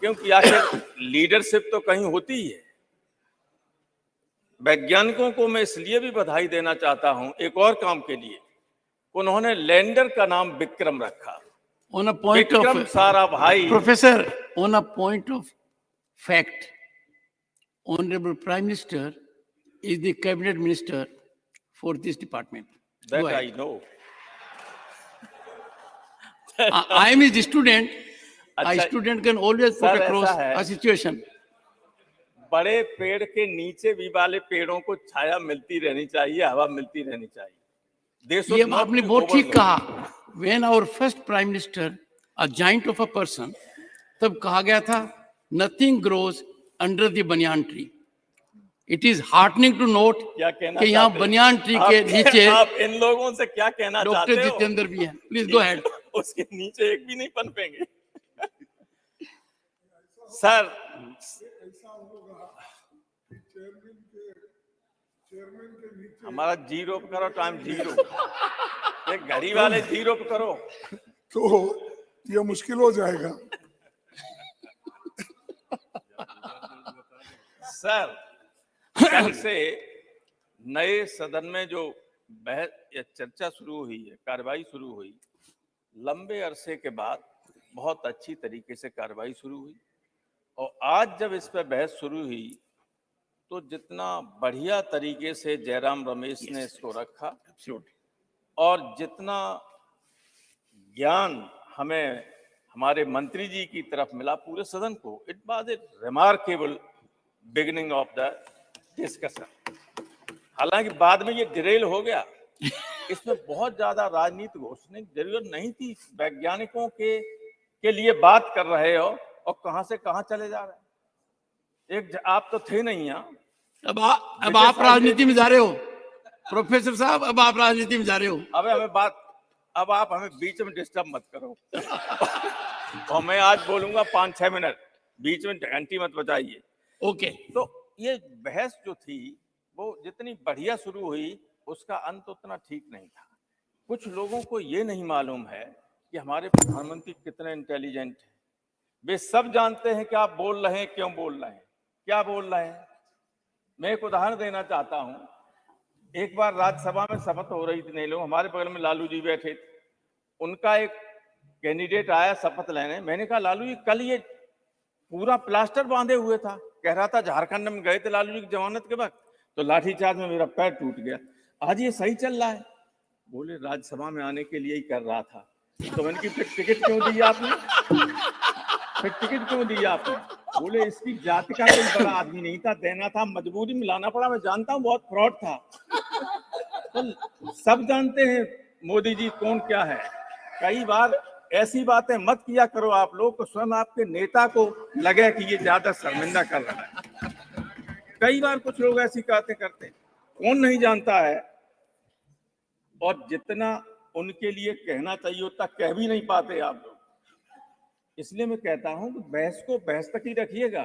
Speaker 4: क्योंकि आखिर लीडरशिप तो कहीं होती ही है. वैज्ञानिकों को मैं इसलिए भी बधाई देना चाहता हूं एक और काम के लिए. उन्होंने लैंडर का नाम विक्रम रखा.
Speaker 1: On a point
Speaker 4: Vikram
Speaker 1: of
Speaker 4: सारा भाई.
Speaker 1: Professor, on a point of fact, Honorable Prime Minister is the cabinet minister for this department.
Speaker 4: That
Speaker 1: Go
Speaker 4: I
Speaker 1: ahead.
Speaker 4: know.
Speaker 1: I am his student. A
Speaker 4: अच्छा,
Speaker 1: student can always put
Speaker 4: sir,
Speaker 1: across
Speaker 4: ऐसा है.
Speaker 1: a situation.
Speaker 4: बड़े पेड़ के नीचे भी वाले पेड़ों को छाया मिलती रहनी चाहिए, हवा मिलती रहनी चाहिए. They should
Speaker 1: ये
Speaker 4: not
Speaker 1: आपने
Speaker 4: be
Speaker 1: बहुत ठीक
Speaker 4: overlooked.
Speaker 1: कहा. When our first Prime Minister, a giant of a person, तब कहा गया था, nothing grows under the banyan tree. It is heartening to note
Speaker 4: क्या कहना
Speaker 1: कि यहाँ
Speaker 4: चाहते हैं?
Speaker 1: बनियान ट्री के नीचे
Speaker 4: आप इन लोगों से क्या कहना
Speaker 1: डॉक्टर
Speaker 4: चाहते हो?
Speaker 1: जितेंद्र भी हैं. Please go ahead.
Speaker 4: उसके नीचे एक भी नहीं पनपेंगे. सर, हमारा जीरो पे करो, टाइम जीरो. ये घड़ी वाले जीरो पे करो.
Speaker 22: तो ये मुश्किल हो जाएगा.
Speaker 4: सर, कल से नए सदन में जो बहस या चर्चा शुरू हुई है, कार्रवाई शुरू हुई, लंबे अरसे के बाद बहुत अच्छी तरीके से कार्रवाई शुरू हुई. और आज जब इस पर बहस शुरू हुई, तो जितना बढ़िया तरीके से जयराम रमेश ने इसको रखा और जितना ज्ञान हमें हमारे मंत्री जी की तरफ मिला पूरे सदन को, it was a remarkable beginning of the discussion. हालांकि बाद में ये डिरेल हो गया इसमें बहुत ज्यादा राजनीति घोषणे की जरूरत नहीं थी। वैज्ञानिकों के लिए बात कर रहे हो और कहां से कहां चले जा रहे हैं। आप तो थे नहीं यहाँ।
Speaker 1: अब आप राजनीति में जा रहे हो प्रोफेसर साहब, अब आप राजनीति में जा रहे हो।
Speaker 4: अब आप हमें बीच में डिस्टर्ब मत करो। और मैं आज बोलूंगा 5-6 मिनट, बीच में घंटी मत बजाइए।
Speaker 1: ओके।
Speaker 4: तो ये बहस जो थी वो जितनी बढ़िया शुरू हुई उसका अंत उतना ठीक नहीं था। कुछ लोगों को ये नहीं मालूम है कि हमारे प्रधानमंत्री कितने इंटेलिजेंट हैं। वे सब जानते हैं कि आप बोल रहे हैं, क्यों बोल रहे हैं, क्या बोल रहे हैं। मैं एक उदाहरण देना चाहता हूं। एक बार राज्यसभा में शपथ हो रही थी, नहीं लोग, हमारे बगल में लालू जी बैठे थे। उनका एक कैंडिडेट आया शपथ लेने। मैंने कहा लालू जी, कल ये पूरा प्लास्टर बांधे हुए था, कह रहा था झारखंड में गए थे लालू जी की जमानत के वक्त, तो लाठीचार्ज में मेरा पैर टूट गया। आज ये सही चल रहा है। बोले राज्यसभा में आने के लिए ही कर रहा था। तो मैंने की फिर टिकट क्यों दी आपने, फिर टिकट क्यों दी आपने। बोले इसकी जाति का कोई बड़ा आदमी नहीं था, देना था, मजबूरी में लाना पड़ा। मैं जानता हूँ बहुत फ्रॉड था। तो सब जानते हैं मोदी जी कौन क्या है। कई बार ऐसी बातें मत किया करो आप लोग, तो स्वयं आपके नेता को लगे कि ये ज्यादा शर्मिंदा कर रहा है। कई बार कुछ लोग ऐसी बातें करते हैं, कौन नहीं जानता है। और जितना उनके लिए कहना चाहिए उतना कह भी नहीं पाते आप लोग। इसलिए मैं कहता हूं कि बहस को बहस तक ही रखिएगा।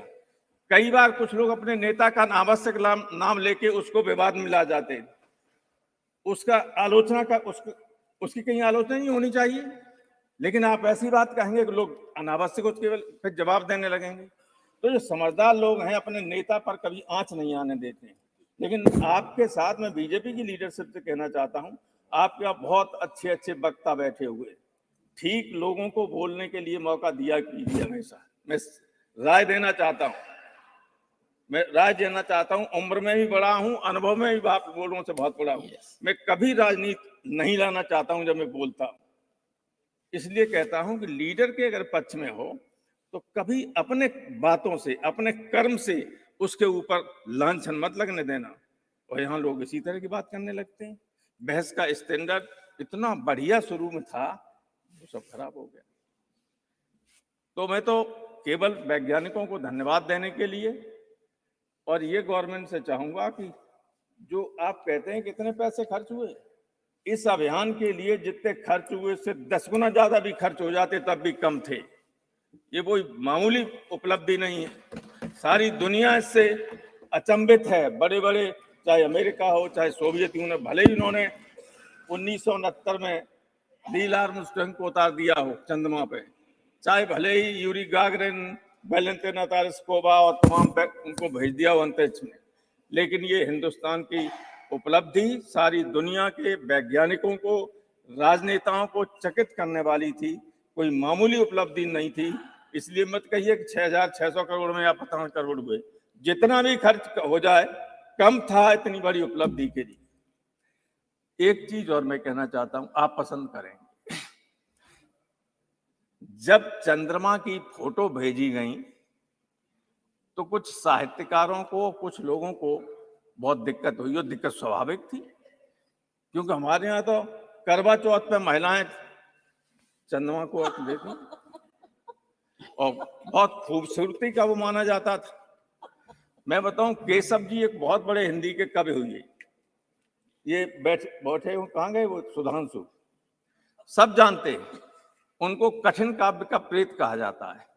Speaker 4: कई बार कुछ लोग अपने नेता का अनावश्यक नाम लेके उसको विवाद में ला जाते हैं। उसका आलोचना का उसकी कहीं आलोचना नहीं होनी चाहिए, लेकिन आप ऐसी बात कहेंगे कि लोग अनावश्यक उसके फिर जवाब देने लगेंगे। तो जो समझदार लोग हैं अपने नेता पर कभी आंच नहीं आने देते हैं। लेकिन आपके साथ में बीजेपी की लीडरशिप से कहना चाहता हूं, आपके यहाँ बहुत अच्छे अच्छे वक्ता बैठे हुए, ठीक लोगों को बोलने के लिए मौका दिया कीजिए हमेशा। मैं राय देना चाहता हूं, उम्र में भी बड़ा हूं, अनुभव में भी आप लोगों से बहुत बड़ा हूं। मैं कभी राजनीति नहीं लाना चाहता हूं जब मैं बोलता हूं। इसलिए कहता हूं कि लीडर के अगर पक्ष में हो तो कभी अपने बातों से, अपने कर्म से उसके ऊपर लांछन मत लगने देना। और यहाँ लोग इसी तरह की बात करने लगते हैं। बहस का स्टैंडर्ड इतना बढ़िया शुरू में था, वो सब खराब हो गया। तो मैं तो केवल वैज्ञानिकों को धन्यवाद देने के लिए और ये गवर्नमेंट से चाहूंगा कि जो आप कहते हैं कितने पैसे खर्च हुए, इस अभियान के लिए जितने खर्च हुए से 10 गुना ज्यादा भी खर्च हो जाते तब भी कम थे। ये कोई मामूली उपलब्धि नहीं है। सारी दुनिया इससे अचंभित है। बड़े बड़े चाहे अमेरिका हो चाहे सोवियत यूनियन, भले ही उन्होंने 1969 में नील आर्मस्ट्रांग को उतार दिया हो चंद्रमा पे, चाहे भले ही यूरी गागरिन, वैलेंटिना तारस्कोवा और तमाम उनको भेज दिया हो अंतरिक्ष में, लेकिन ये हिंदुस्तान की उपलब्धि सारी दुनिया के वैज्ञानिकों को, राजनेताओं को चकित करने वाली थी। कोई मामूली उपलब्धि नहीं थी। इसलिए मत कहिए कि 6,600 करोड़ में या 15 करोड़ हुए। जितना भी खर्च हो जाए कम था इतनी बड़ी उपलब्धि के लिए। एक चीज और मैं कहना चाहता हूं, आप पसंद करेंगे, जब चंद्रमा की फोटो भेजी गई तो कुछ साहित्यकारों को, कुछ लोगों को बहुत दिक्कत हुई। और दिक्कत स्वाभाविक थी, क्योंकि हमारे यहाँ तो करवा चौथ पे महिलाएं चंद्रमा को देखी और बहुत खूबसूरती का वो माना जाता था। मैं बताऊं, केशव जी एक बहुत बड़े हिंदी के कवि हुए। ये बैठे हो, कहाँ गए वो, सुधांशु, सब जानते हैं उनको कठिन काव्य का प्रेत कहा जाता है।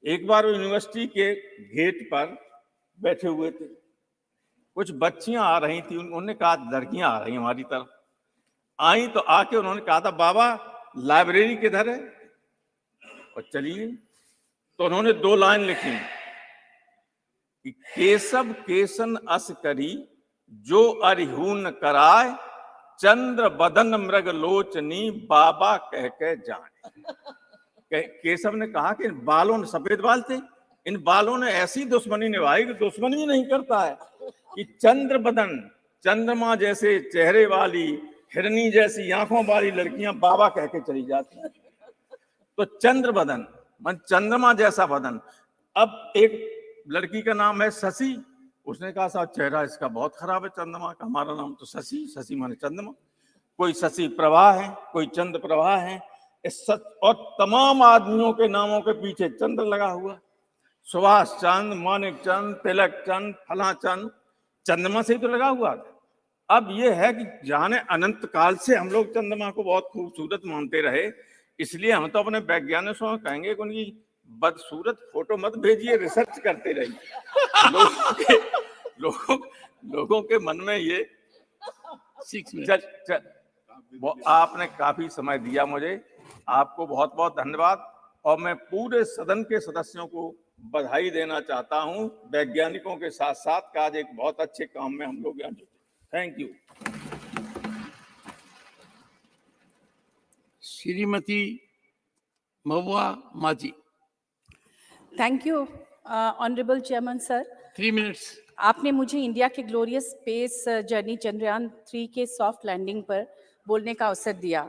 Speaker 4: एक बार वो यूनिवर्सिटी के गेट पर बैठे हुए थे, कुछ बच्चियां आ रही थी, उन्होंने कहा लड़कियां आ रही हमारी तरफ आई, तो आके उन्होंने कहा था बाबा लाइब्रेरी किधर है, और चली गई। तो उन्होंने 2 लाइन लिखी कि केशव केसन अस करी जो अरिहून कराय, चंद्र बदन मृग लोचनी बाबा कह के जाने। केशव ने कहा कि इन बालों ने, सफेद बाल थे, इन बालों ने ऐसी दुश्मनी निभाई कि दुश्मनी भी नहीं करता है कि चंद्र बदन, चंद्रमा जैसे चेहरे वाली, हिरनी जैसी आंखों वाली लड़कियां बाबा कह के चली जाती। तो चंद्र बदन मन चंद्रमा जैसा बदन। अब एक लड़की का नाम है शशि, उसने कहा साहब चेहरा इसका बहुत खराब है चंद्रमा का, हमारा नाम तो शशि, शशि माने चंद्रमा। कोई शशि प्रभा है, कोई चंद्र प्रभा है, इस और तमाम आदमियों के नामों के पीछे चंद्र लगा हुआ। सुभाष चंद्र, मानिक चंद, तिलक चंद, फला चंद, चंद्रमा से ही तो लगा हुआ था। अब ये है कि जाने अनंत काल से हम लोग चंद्रमा को बहुत खूबसूरत मानते रहे, इसलिए हम तो अपने वैज्ञानिकों से कहेंगे कि उनकी बदसूरत फोटो मत भेजिए, रिसर्च करते रहिए। लोगों के मन में ये आपने काफी समय दिया मुझे, आपको बहुत बहुत धन्यवाद। और मैं पूरे सदन के सदस्यों को बधाई देना चाहता हूं, वैज्ञानिकों के साथ साथ का आज एक बहुत अच्छे काम में हम लोग यहाँ जुटे। Thank you.
Speaker 1: श्रीमती महुआ माझी।
Speaker 2: Thank you honourable chairman sir.
Speaker 1: 3 minutes.
Speaker 2: आपने मुझे इंडिया के ग्लोरियस स्पेस जर्नी चंद्रयान 3 के सॉफ्ट लैंडिंग पर बोलने का अवसर दिया।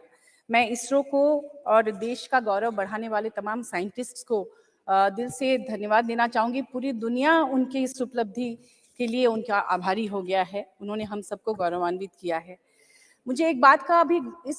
Speaker 2: मैं इसरो को और देश का गौरव बढ़ाने वाले तमाम साइंटिस्ट्स को दिल से धन्यवाद देना चाहूँगी। पूरी दुनिया उनकी इस उपलब्धि के लिए उनका आभारी हो गया है। उन्होंने हम सबको गौरवान्वित किया है। मुझे इस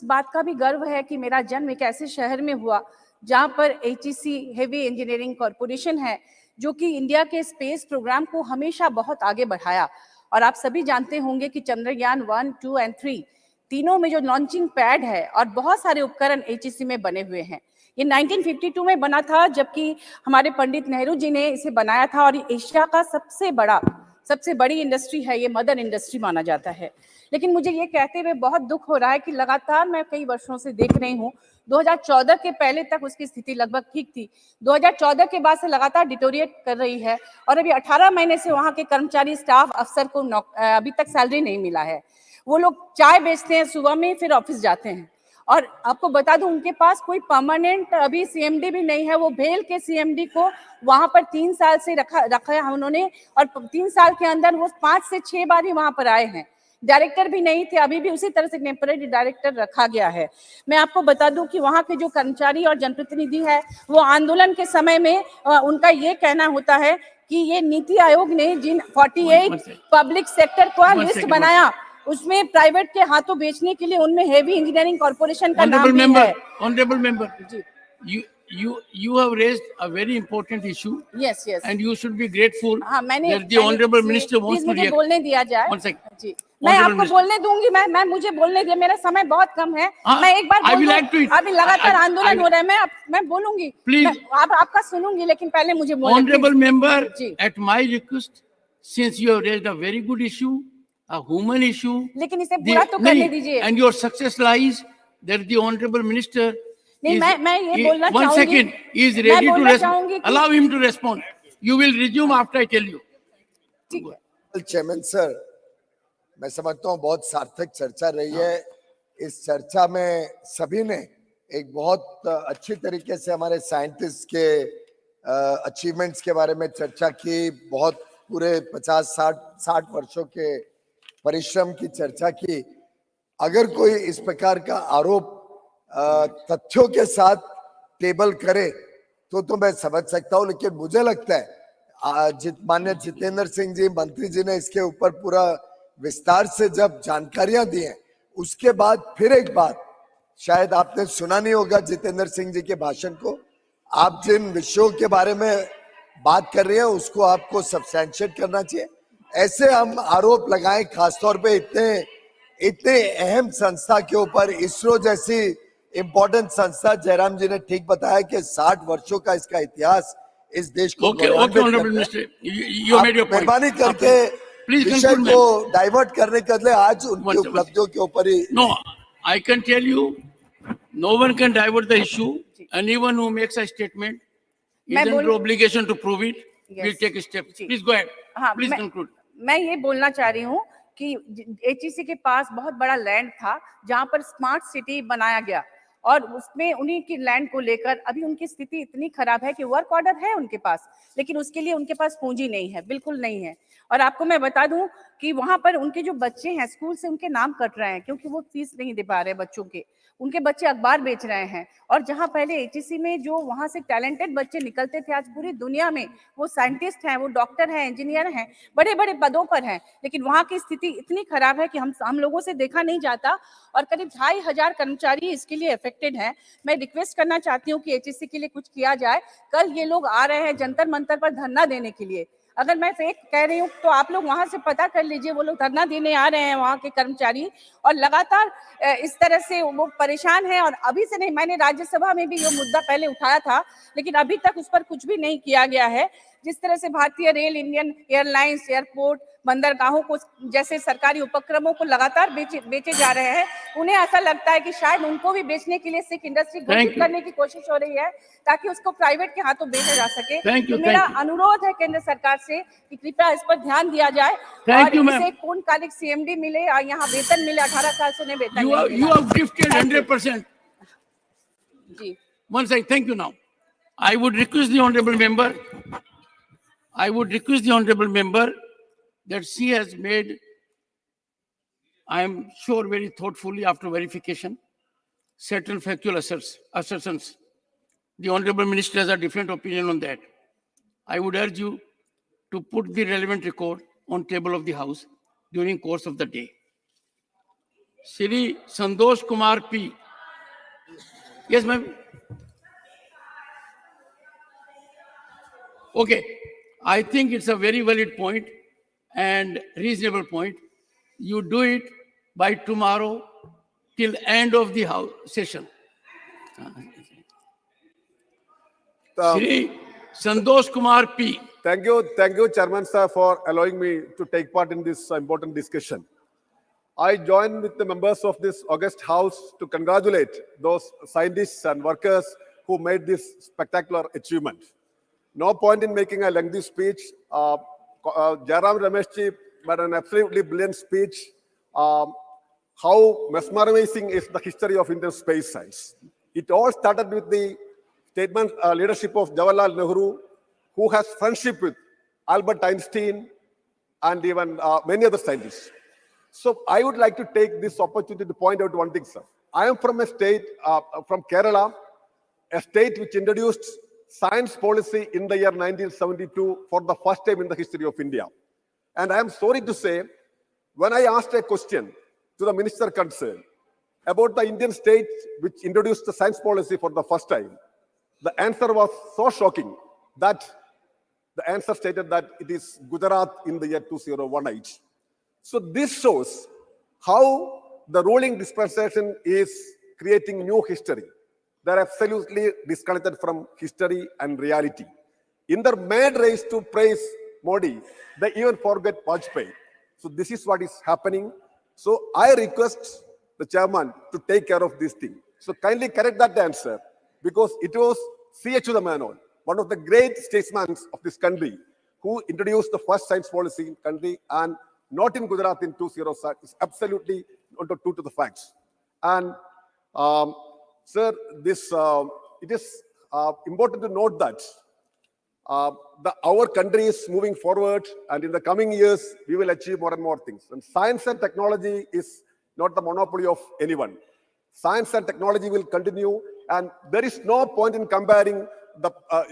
Speaker 2: बात का भी गर्व है कि मेरा जन्म एक ऐसे शहर में हुआ जहाँ पर HEC हेवी इंजीनियरिंग कॉरपोरेशन है, जो कि इंडिया के स्पेस प्रोग्राम को हमेशा बहुत आगे बढ़ाया। और आप सभी जानते होंगे कि चंद्रयान 1, 2 और 3 तीनों में जो लॉन्चिंग पैड है और बहुत सारे उपकरण HEC में बने हुए हैं। ये 1952 में बना था, जबकि हमारे पंडित नेहरू जी ने इसे बनाया था। और एशिया का सबसे बड़ी इंडस्ट्री है, ये मदर इंडस्ट्री माना जाता है। लेकिन मुझे ये कहते हुए बहुत दुख हो रहा है कि लगातार मैं कई वर्षों से देख रही हूँ, 2014 के पहले तक उसकी स्थिति लगभग ठीक थी, 2014 के बाद से लगातार डिटोरिएट कर रही है। और अभी 18 महीने से वहाँ के कर्मचारी, स्टाफ, अफसर को अभी तक सैलरी नहीं मिला है। वो लोग चाय बेचते हैं सुबह में, फिर ऑफिस जाते हैं। और आपको बता दूं, उनके पास कोई परमानेंट अभी CMD भी नहीं है। वो भेल के CMD को वहां पर 3 साल से रखा है उन्होंने, और 3 साल के अंदर वो 5 से 6 बार ही वहां पर आए हैं। डायरेक्टर भी नहीं थे, अभी भी उसी तरह से टेम्पररी डायरेक्टर रखा गया है। मैं आपको बता दूं कि वहाँ के जो कर्मचारी और जनप्रतिनिधि है, वो आंदोलन के समय में उनका ये कहना होता है कि ये नीति आयोग ने जिन 48 पब्लिक सेक्टर का लिस्ट बनाया, उसमें प्राइवेट के हाथों बेचने के लिए उनमें हेवी इंजीनियरिंग कॉर्पोरेशन का नाम भी है।
Speaker 1: Honorable member, you have raised a very important issue.
Speaker 2: Yes, yes.
Speaker 1: And you should be grateful that the
Speaker 2: मैंने
Speaker 1: honorable minister wants
Speaker 2: please
Speaker 1: to
Speaker 2: मुझे
Speaker 1: react.
Speaker 2: बोलने दिया जाए।
Speaker 1: One second.
Speaker 2: जी, मैं आपको बोलने दूंगी। मैं मुझे बोलने दिया, मेरा समय बहुत कम है। मैं एक बार अभी लगातार आंदोलन हो रहा है, मैं बोलूंगी।
Speaker 1: Please.
Speaker 2: आपका सुनूंगी, लेकिन पहले मुझे बोलने।
Speaker 1: Honorable member, at my request, since you have raised a very good issue, a human issue,
Speaker 2: लेकिन इसे पूरा तो करने दीजिए।
Speaker 1: and your success lies that the honorable minister
Speaker 2: नहीं, मैं ये बोलना चाहूंगी।
Speaker 1: 1 second, he is ready to respond. Allow him to respond. You will resume after I tell you.
Speaker 2: ठीक है।
Speaker 13: चेयरमैन सर, मैं समझता हूँ बहुत सार्थक चर्चा रही है। इस चर्चा में सभी ने एक बहुत अच्छी तरीके से हमारे साइंटिस्ट के अचीवमेंट्स के बारे में चर्चा की। बहुत पूरे 50-60 वर्षों के परिश्रम की चर्चा की। अगर कोई इस प्रकार का आरोप तथ्यों के साथ टेबल करे तो मैं समझ सकता हूँ, लेकिन मुझे लगता है माननीय जितेंद्र सिंह जी मंत्री जी ने इसके ऊपर पूरा विस्तार से जब जानकारियां दी हैं, उसके बाद फिर एक बात, शायद आपने सुना नहीं होगा जितेंद्र सिंह जी के भाषण को, आप जिन विषयों के बारे में बात कर रहे हैं उसको आपको सब्सटैंशिएट करना चाहिए। ऐसे हम आरोप लगाएं, खासतौर पे इतने अहम संस्था के ऊपर, इसरो जैसी इंपॉर्टेंट संस्था। जयराम जी ने ठीक बताया कि 60 वर्षों का इसका इतिहास इस देश को मेहरबानी करके विषय को डाइवर्ट करने के बदले आज उनकी उपलब्धियों के ऊपर ही।
Speaker 1: No, I can tell you, no one can divert the issue. Anyone who makes a statement is under obligation to prove it. We'll take steps. Please go ahead. Please conclude.
Speaker 2: मैं ये बोलना चाह रही हूँ कि HEC के पास बहुत बड़ा लैंड था जहाँ पर स्मार्ट सिटी बनाया गया, और उसमें उन्हीं की लैंड को लेकर अभी उनकी स्थिति इतनी खराब है कि वर्क ऑर्डर है उनके पास, लेकिन उसके लिए उनके पास पूंजी नहीं है, बिल्कुल नहीं है। और आपको मैं बता दूं कि वहां पर उनके जो बच्चे हैं स्कूल से उनके नाम कट रहे हैं क्योंकि वो फीस नहीं दे पा रहे बच्चों के, उनके बच्चे अखबार बेच रहे हैं। और जहां पहले एचईसी में जो वहां से टैलेंटेड बच्चे निकलते थे, आज पूरी दुनिया में वो साइंटिस्ट हैं, वो डॉक्टर हैं, इंजीनियर हैं, बड़े बड़े पदों पर हैं, लेकिन वहां की स्थिति इतनी खराब है कि हम लोगों से देखा नहीं जाता और करीब 2500 कर्मचारी इसके लिए अफेक्टेड हैं। मैं रिक्वेस्ट करना चाहती हूँ कि एचईसी के लिए कुछ किया जाए। कल ये लोग आ रहे हैं जंतर मंतर पर धरना देने के लिए, अगर मैं फेक कह रही हूँ तो आप लोग वहां से पता कर लीजिए, वो लोग धरना देने आ रहे हैं वहां के कर्मचारी, और लगातार इस तरह से वो परेशान हैं। और अभी से नहीं, मैंने राज्यसभा में भी ये मुद्दा पहले उठाया था, लेकिन अभी तक उस पर कुछ भी नहीं किया गया है। जिस तरह से भारतीय रेल, इंडियन एयरलाइंस, एयरपोर्ट, बंदरगाहों को जैसे सरकारी उपक्रमों को लगातार बेचे जा रहे हैं, उन्हें ऐसा लगता है कि शायद उनको भी बेचने के लिए सिख इंडस्ट्री घोषित करने की कोशिश हो रही है ताकि उसको प्राइवेट के हाथों बेचा जा सके। तो मेरा अनुरोध है केंद्र सरकार से कि कृपया इस पर ध्यान दिया जाए और इसे पूर्णकालिक सीएमडी मिले और यहाँ वेतन मिले। 18 साल से उन्हें वेतन नहीं मिला।
Speaker 1: You have gifted 100%.
Speaker 2: Ji.
Speaker 1: One second, thank you now. I would request the honorable member. I would request the honorable member that she has made, I am sure very thoughtfully after verification, certain factual assertions. The honorable minister has a different opinion on that. I would urge you to put the relevant record on table of the house during course of the day. Shri Santosh Kumar P. Yes, ma'am. Okay, I think it's a very valid point and reasonable point. You do it by tomorrow till end of the house session. Shri Santosh Kumar P.
Speaker 14: Thank you, Chairman Sir, for allowing me to take part in this important discussion. I join with the members of this august house to congratulate those scientists and workers who made this spectacular achievement. No point in making a lengthy speech. Jairam Rameshji made an absolutely brilliant speech. How mesmerizing is the history of Indian space science. It all started with the statement leadership of Jawaharlal Nehru, who has friendship with Albert Einstein and even many other scientists. So I would like to take this opportunity to point out one thing, sir. I am from a state, from Kerala, a state which introduced science policy in the year 1972 for the first time in the history of India. And I am sorry to say, when I asked a question to the minister concerned about the Indian state which introduced the science policy for the first time, the answer was so shocking that the answer stated that it is Gujarat in the year 2018. So this shows how the ruling dispensation is creating new history. They're absolutely disconnected from history and reality. In their mad race to praise Modi, they even forget Vajpayee. So this is what is happening. So I request the chairman to take care of this thing. So kindly correct that answer, because it was C.H. Menon, one of the great statesmen of this country, who introduced the first science policy in country, and not in Gujarat in 2007. It's absolutely not true to the facts. And sir, it is important to note that our country is moving forward, and in the coming years, we will achieve more and more things. And science and technology is not the monopoly of anyone. Science and technology will continue, and there is no point in comparing the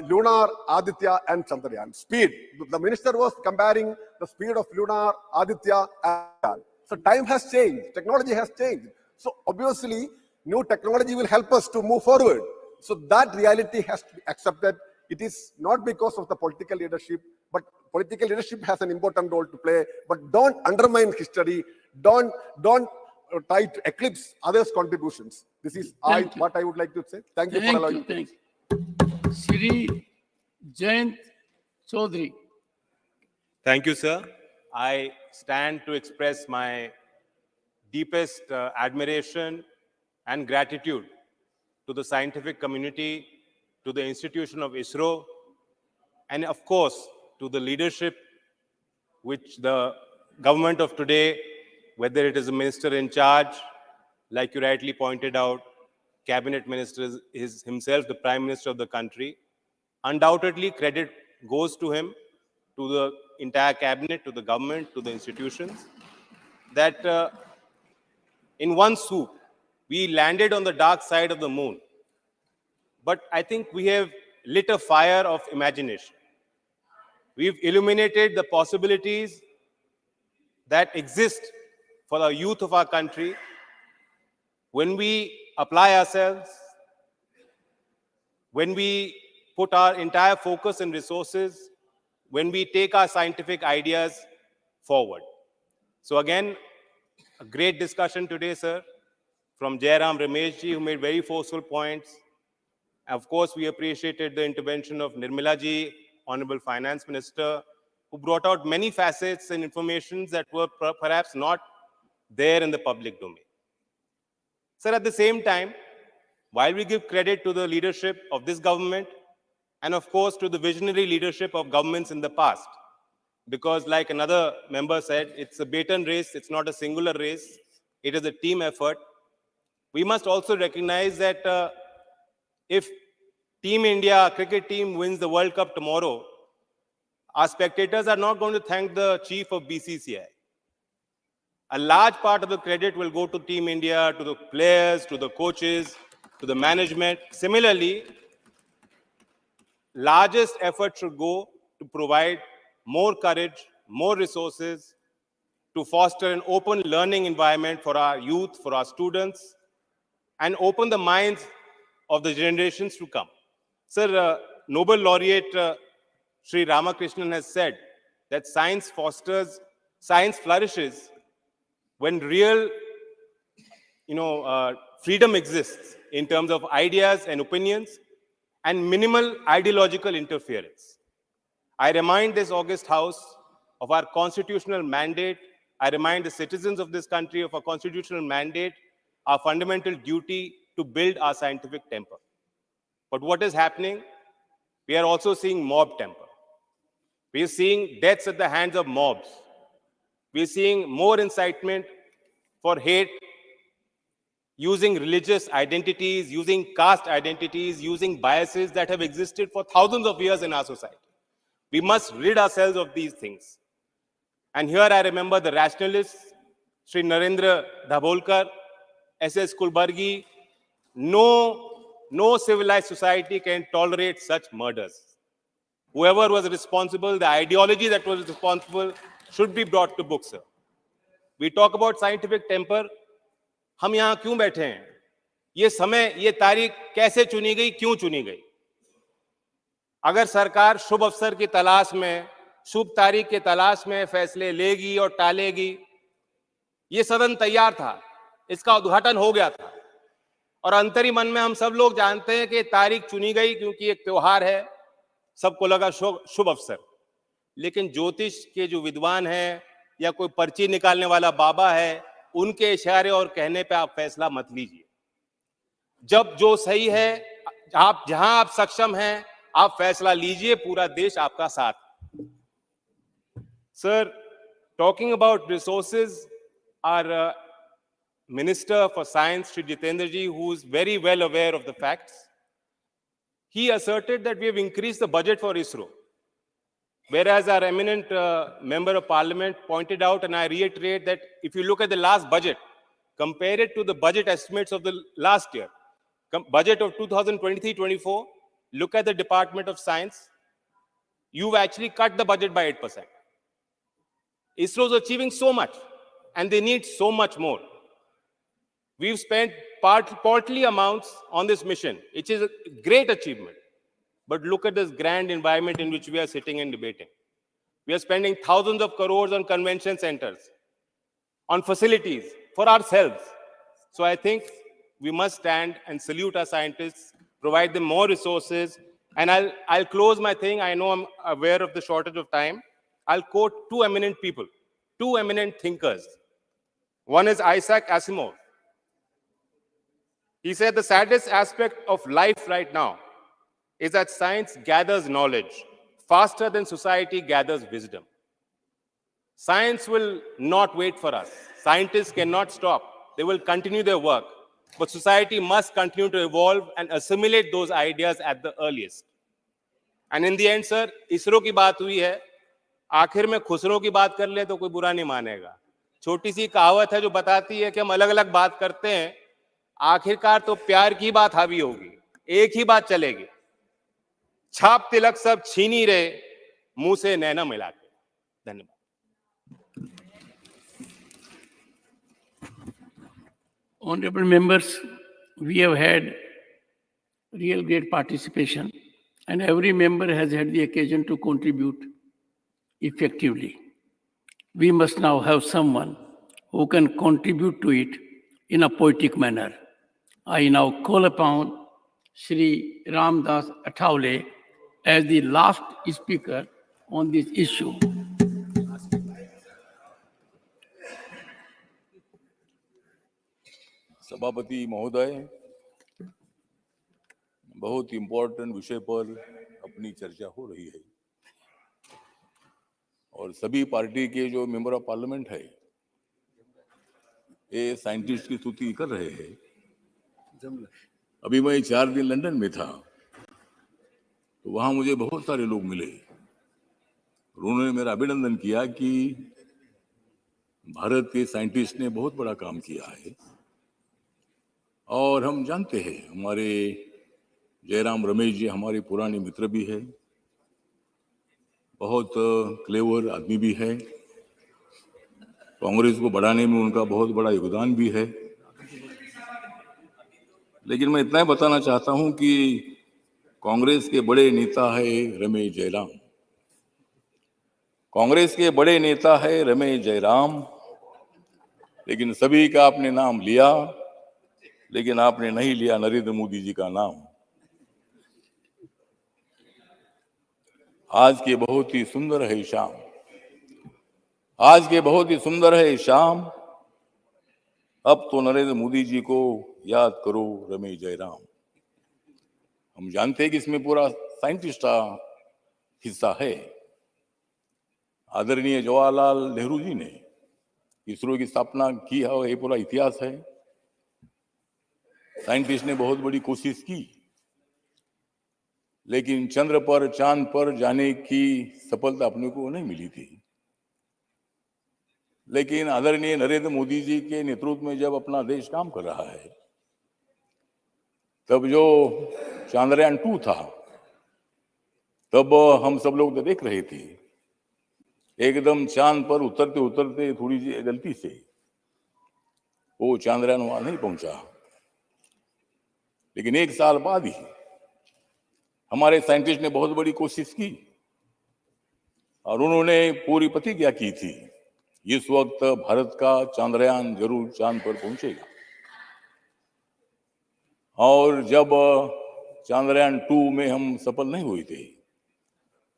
Speaker 14: lunar, Aditya, and Chandrayaan. Speed. The minister was comparing the speed of lunar, Aditya, and Chandrayaan. So time has changed. Technology has changed. So obviously, new technology will help us to move forward. So that reality has to be accepted. It is not because of the political leadership, but political leadership has an important role to play. But don't undermine history. Don't try to eclipse others' contributions. This is what I would like to say. Thank you for allowing me.
Speaker 1: Thank you. Shri Jayant Chaudhary.
Speaker 6: Thank you, sir. I stand to express my deepest admiration and gratitude to the scientific community, to the institution of ISRO, and of course, to the leadership which the government of today, whether it is a minister in charge, like you rightly pointed out, cabinet minister is himself the prime minister of the country. Undoubtedly, credit goes to him, to the entire cabinet, to the government, to the institutions, that in one swoop, we landed on the dark side of the moon. But I think we have lit a fire of imagination. We've illuminated the possibilities that exist for the youth of our country when we apply ourselves, when we put our entire focus and resources, when we take our scientific ideas forward. So again, a great discussion today, sir, from Jairam Rameshji, who made very forceful points. Of course, we appreciated the intervention of Nirmala ji, Honorable Finance Minister, who brought out many facets and informations that were perhaps not there in the public domain. Sir, at the same time, while we give credit to the leadership of this government, and of course to the visionary leadership of governments in the past, because like another member said, it's a baton race, it's not a singular race, it is a team effort. We must also recognize that if Team India cricket team wins the World Cup tomorrow, our spectators are not going to thank the chief of BCCI. A large part of the credit will go to Team India, to the players, to the coaches, to the management. Similarly, largest effort should go to provide more courage, more resources, to foster an open learning environment for our youth, for our students, and open the minds of the generations to come. Sir, Nobel laureate Sri Ramakrishnan has said that science flourishes when real, freedom exists in terms of ideas and opinions and minimal ideological interference. I remind this august House of our constitutional mandate. I remind the citizens of this country of our constitutional mandate, our fundamental duty to build our scientific temper. But what is happening? We are also seeing mob temper. We are seeing deaths at the hands of mobs. We are seeing more incitement for hate, using religious identities, using caste identities, using biases that have existed for thousands of years in our society. We must rid ourselves of these things. And here I remember the rationalists, Sri Narendra Dabholkar, S.S. Kulbargi. No civilized society can tolerate such murders. Whoever was responsible, the ideology that was responsible, should be brought to book, sir. We talk about scientific temper. हम यहाँ क्यों बैठे हैं? ये समय, ये तारीख कैसे चुनी गई, क्यों चुनी गई? अगर सरकार शुभ अवसर की तलाश में, शुभ तारीख की तलाश में फैसले लेगी और टालेगी, ये सदन तैयार था, इसका उद्घाटन हो गया था, और अंतरी मन में हम सब लोग जानते हैं कि तारीख चुनी गई क्योंकि एक त्योहार है, सबको लगा शुभ अवसर। लेकिन ज्योतिष के जो विद्वान हैं या कोई पर्ची निकालने वाला बाबा है, उनके इशारे और कहने पे आप फैसला मत लीजिए। जब जो सही है, आप जहां आप सक्षम हैं, आप फैसला लीजिए, पूरा देश आपका साथ। Sir, talking about resources, our Minister for Science, Shri Jitendra ji, who is very well aware of the facts, he asserted that we have increased the budget for ISRO. Whereas our eminent member of parliament pointed out, and I reiterate, that if you look at the last budget, compare it to the budget estimates of the last year, budget of 2023-24, look at the Department of Science, you've actually cut the budget by 8%. ISRO is achieving so much, and they need so much more. We've spent partly amounts on this mission, which is a great achievement. But look at this grand environment in which we are sitting and debating. We are spending thousands of crores on convention centers, on facilities, for ourselves. So I think we must stand and salute our scientists, provide them more resources. And I'll close my thing. I know I'm aware of the shortage of time. I'll quote two eminent people, two eminent thinkers. One is Isaac Asimov. He said the saddest aspect of life right now is that science gathers knowledge faster than society gathers wisdom. Science will not wait for us. Scientists cannot stop. They will continue their work. But society must continue to evolve and assimilate those ideas at the earliest. And in the end, sir, ISRO की बात हुई है. आखिर में खुसरो की बात कर ले तो कोई बुरा नहीं मानेगा। छोटी सी कहावत है जो बताती है कि हम अलग अलग बात करते हैं, आखिरकार तो प्यार की बात हावी होगी, एक ही बात चलेगी। छाप तिलक सब छीनी रहे, मुंह से नैना मिला के। धन्यवाद।
Speaker 1: Honorable members, we have had real great participation, and every member has had the occasion to contribute effectively. We must now have someone who can contribute to it in a poetic manner. I now call upon Shri Ramdas Athavale as the last speaker on this issue.
Speaker 15: सभापति महोदय, बहुत important विषय पर अपनी चर्चा हो रही है और सभी पार्टी के जो मेंबर ऑफ पार्लियामेंट है ये साइंटिस्ट की स्तुति कर रहे हैं। अभी मैं 4 दिन लंदन में था तो वहां मुझे बहुत सारे लोग मिले। उन्होंने मेरा अभिनंदन किया कि भारत के साइंटिस्ट ने बहुत बड़ा काम किया है और हम जानते हैं हमारे जयराम रमेश जी हमारे पुराने मित्र भी है, बहुत क्लेवर आदमी भी है, कांग्रेस को बढ़ाने में उनका बहुत बड़ा योगदान भी है। लेकिन मैं इतना ही बताना चाहता हूं कि कांग्रेस के बड़े नेता है रमेश जयराम, कांग्रेस के बड़े नेता है रमेश जयराम, लेकिन सभी का आपने नाम लिया, लेकिन आपने नहीं लिया नरेंद्र मोदी जी का नाम। आज के बहुत ही सुंदर है शाम, आज के बहुत ही सुंदर है शाम, अब तो नरेंद्र मोदी जी को याद करो रमेश जयराम। हम जानते हैं कि इसमें पूरा साइंटिस्ट का हिस्सा है। आदरणीय जवाहरलाल नेहरू जी ने इसरो की स्थापना की है, ये पूरा इतिहास है। साइंटिस्ट ने बहुत बड़ी कोशिश की, लेकिन चंद्र पर चांद पर जाने की सफलता अपने को नहीं मिली थी। लेकिन आदरणीय नरेंद्र मोदी जी के नेतृत्व में जब अपना देश काम कर रहा है, तब जो चंद्रयान 2 था, तब हम सब लोग तो देख रहे थे, एकदम चांद पर उतरते उतरते थोड़ी सी गलती से वो चंद्रयान वहां नहीं पहुंचा। लेकिन 1 साल बाद ही हमारे साइंटिस्ट ने बहुत बड़ी कोशिश की और उन्होंने पूरी प्रतिज्ञा की थी, इस वक्त भारत का चंद्रयान जरूर चांद पर पहुंचेगा। और जब चंद्रयान 2 में हम सफल नहीं हुए थे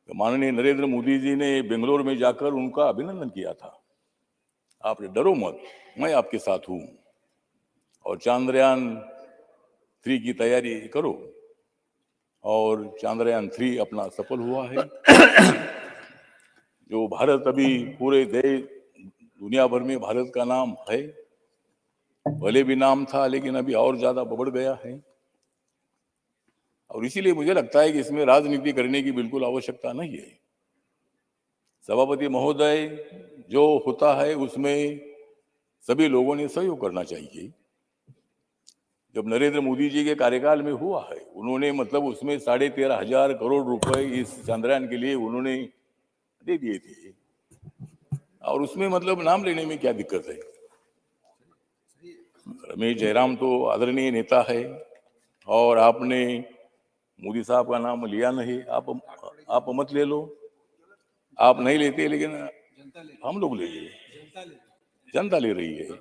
Speaker 15: तो माननीय नरेंद्र मोदी जी ने बेंगलोर में जाकर उनका अभिनंदन किया था। आपने डरो मत, मैं आपके साथ हूं और चंद्रयान 3 की तैयारी करो। और चंद्रयान 3 अपना सफल हुआ है। जो भारत अभी पूरे देश दुनिया भर में भारत का नाम है, पहले भी नाम था लेकिन अभी और ज्यादा बढ़ गया है। और इसीलिए मुझे लगता है कि इसमें राजनीति करने की बिल्कुल आवश्यकता नहीं है। सभापति महोदय, जो होता है उसमें सभी लोगों ने सहयोग करना चाहिए। जब नरेंद्र मोदी जी के कार्यकाल में हुआ है, उन्होंने मतलब उसमें 13,500 करोड़ रुपए इस चंद्रयान के लिए उन्होंने दे दिए थे और उसमें मतलब नाम लेने में क्या दिक्कत है। रमेश जयराम तो आदरणीय नेता है और आपने मोदी साहब का नाम लिया नहीं, आप मत ले लो, आप नहीं लेते लेकिन हम लोग ले लिए, जनता ले रही है,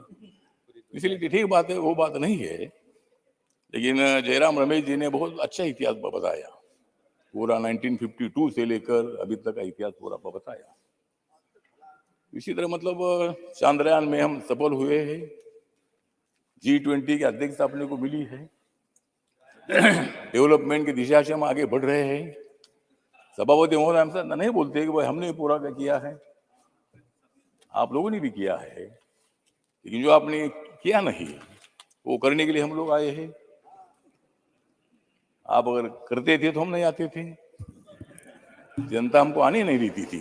Speaker 15: इसलिए ठीक बात है, वो बात नहीं है। लेकिन जयराम रमेश जी ने बहुत अच्छा इतिहास बताया, पूरा 1952 से लेकर अभी तक का इतिहास पूरा बताया। इसी तरह मतलब चंद्रयान में हम सफल हुए हैं, G20 की अध्यक्षता अपने को मिली है, डेवलपमेंट की दिशा से हम आगे बढ़ रहे हैं। सभापति महोदय हमसे नहीं बोलते कि भाई हमने पूरा क्या किया है, आप लोगों ने भी किया है, लेकिन जो आपने किया नहीं वो करने के लिए हम लोग आए हैं। आप अगर करते थे तो हम नहीं आते थे, जनता हमको आने नहीं देती थी।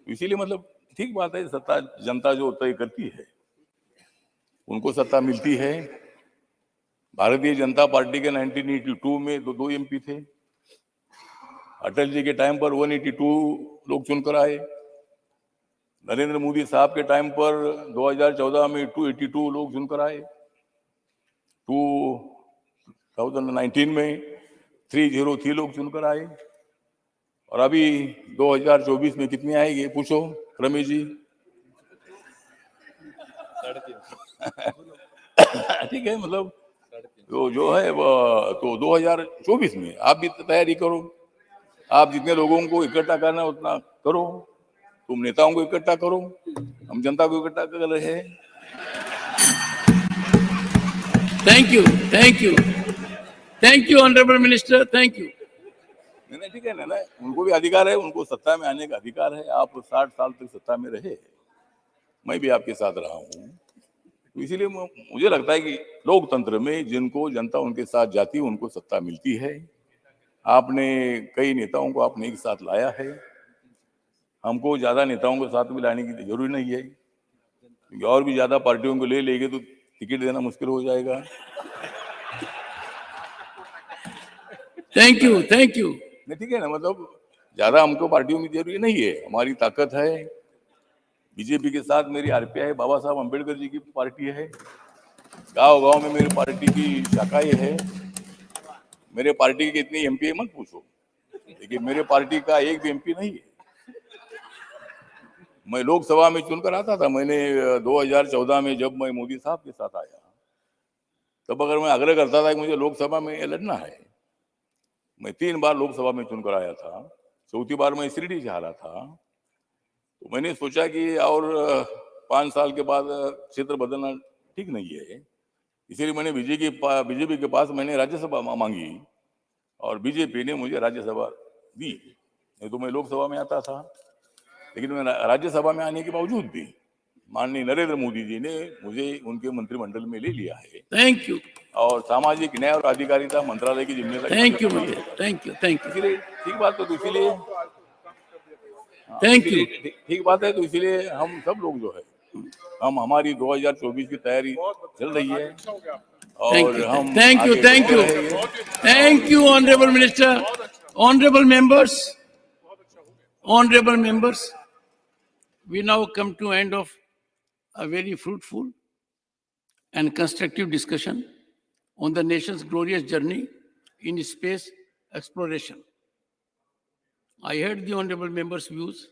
Speaker 7: इसीलिए मतलब ठीक बात है, सत्ता जनता जो तय करती है उनको सत्ता मिलती है। भारतीय जनता पार्टी के 1982 में दो एमपी थे। अटल जी के टाइम पर 182 लोग चुनकर आए। नरेंद्र मोदी साहब के टाइम पर 2014 में 282 लोग चुनकर आए। 2019 में 303 लोग चुनकर आए। और अभी 2024 में कितने आएंगे पूछो रमेश जी। ठीक है, मतलब जो है वो तो 2024 में आप भी तैयारी करो। आप जितने लोगों को इकट्ठा करना है उतना करो। तुम नेताओं को इकट्ठा करो, हम जनता को इकट्ठा कर रहे हैं।
Speaker 1: Thank you, thank you, thank you, Honorable Minister, thank you.
Speaker 7: नहीं ठीक है ना, उनको भी अधिकार है, उनको सत्ता में आने का अधिकार है। आप 60 साल तक सत्ता में रहे, मैं भी आपके साथ रहा हूँ, तो इसीलिए मुझे लगता है कि लोकतंत्र में जिनको जनता उनके साथ जाती है उनको सत्ता मिलती है। आपने कई नेताओं को आपने एक साथ लाया है, हमको ज्यादा नेताओं को साथ में लाने की जरूरी नहीं है, क्योंकि और भी ज्यादा पार्टियों को ले लेंगे तो टिकट देना मुश्किल हो जाएगा।
Speaker 1: Thank you, thank you.
Speaker 7: नहीं ठीक है ना, मतलब ज्यादा हमको पार्टियों की जरूरी नहीं है। हमारी ताकत है बीजेपी के साथ मेरी आरपीआई है, बाबा साहब अम्बेडकर जी की पार्टी है। गांव गांव में मेरी पार्टी की शाखाएं है। मेरे पार्टी के कितनी एमपी है मत पूछो, लेकिन मेरे पार्टी का एक भी एमपी नहीं है। मैं लोकसभा में चुनकर आता था। मैंने 2014 में जब मैं मोदी साहब के साथ आया, तब अगर मैं आग्रह करता था कि मुझे लोकसभा में लड़ना है, मैं 3 बार लोकसभा में चुनकर आया था। चौथी बार मैं शिरडी से हारा था। तो मैंने सोचा कि और 5 साल के बाद क्षेत्र बदलना ठीक नहीं है, इसीलिए मैंने बीजेपी के पास मैंने राज्यसभा मांगी और बीजेपी ने मुझे राज्यसभा दी। नहीं तो मैं लोकसभा में आता था, लेकिन मैं राज्यसभा में आने के बावजूद भी माननीय नरेंद्र मोदी जी ने मुझे उनके मंत्रिमंडल में ले लिया है।
Speaker 1: Thank you.
Speaker 7: और सामाजिक न्याय और अधिकारिता मंत्रालय की जिम्मेदारी
Speaker 1: थैंक यू,
Speaker 7: मुझे दी है।
Speaker 1: Thank you, thank you.
Speaker 7: इसीलिए ठीक बात है, तो इसीलिए
Speaker 1: थैंक यू।
Speaker 7: ठीक बात है, तो इसीलिए हम सब लोग जो है हमारी 2024 की तैयारी चल रही है और हम
Speaker 1: थैंक यू,
Speaker 7: आगे
Speaker 1: थैंक यू,
Speaker 7: बढ़ते रहेंगे।
Speaker 1: Thank you honourable minister, honourable members, honorable members, we now come to end of a very fruitful and constructive discussion on the nation's glorious journey in space exploration. I heard the honorable members' views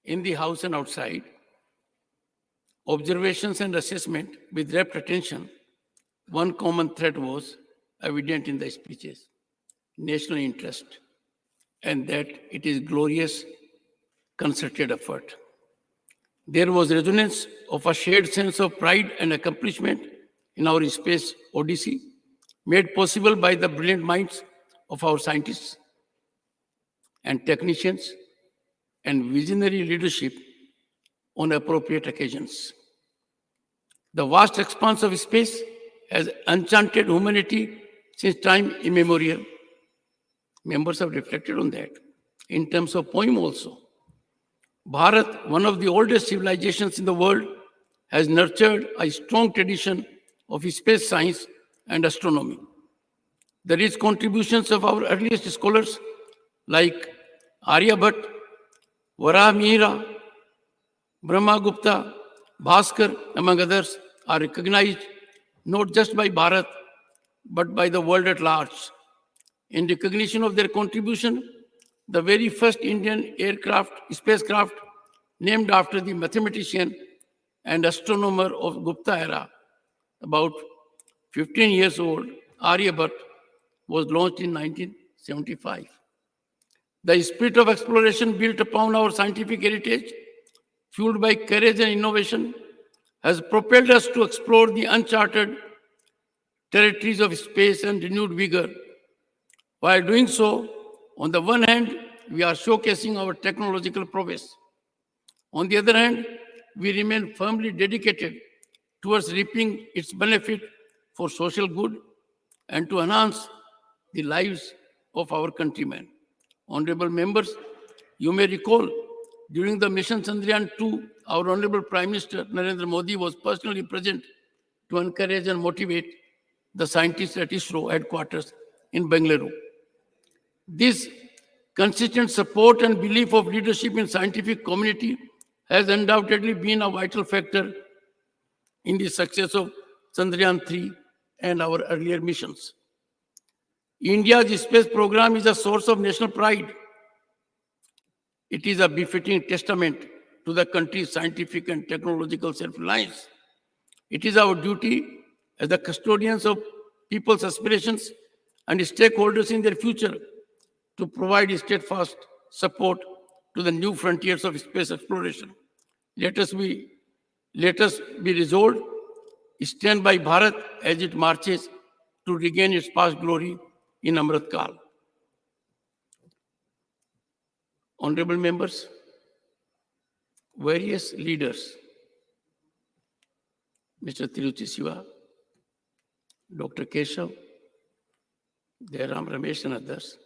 Speaker 1: in the House and outside, observations and assessment with rapt attention. One common thread was evident in the speeches: national interest, and that it is glorious, concerted effort. There was resonance of a shared sense of pride and accomplishment in our space odyssey, made possible by the brilliant minds of our scientists and technicians and visionary leadership on appropriate occasions. The vast expanse of space has enchanted humanity since time immemorial. Members have reflected on that. In terms of poem also, Bharat, one of the oldest civilizations in the world, has nurtured a strong tradition of space science and astronomy. The rich contributions of our earliest scholars like Aryabhat, Varamihira, Brahmagupta, Bhaskar, among others, are recognized not just by Bharat, but by the world at large. In recognition of their contribution, the very first Indian spacecraft, named after the mathematician and astronomer of Gupta era, about 15 years old, Aryabhat, was launched in 1975. The spirit of exploration built upon our scientific heritage, fueled by courage and innovation, has propelled us to explore the uncharted territories of space and renewed vigor. While doing so, on the one hand, we are showcasing our technological prowess. On the other hand, we remain firmly dedicated towards reaping its benefit for social good and to enhance the lives of our countrymen. Honorable members, you may recall During the mission Chandrayaan-2, our Honorable Prime Minister Narendra Modi was personally present to encourage and motivate the scientists at ISRO headquarters in Bengaluru. This consistent support and belief of leadership in scientific community has undoubtedly been a vital factor in the success of Chandrayaan-3 and our earlier missions. India's space program is a source of national pride. It is a befitting testament to the country's scientific and technological self-reliance. It is our duty as the custodians of people's aspirations and stakeholders in their future to provide steadfast support to the new frontiers of space exploration. Let us be resolved, stand by Bharat as it marches to regain its past glory in Amrit Kal. Honorable members, various leaders, Mr. Tiruchi Siva, Dr. Keshav, Jairam Ramesh and others,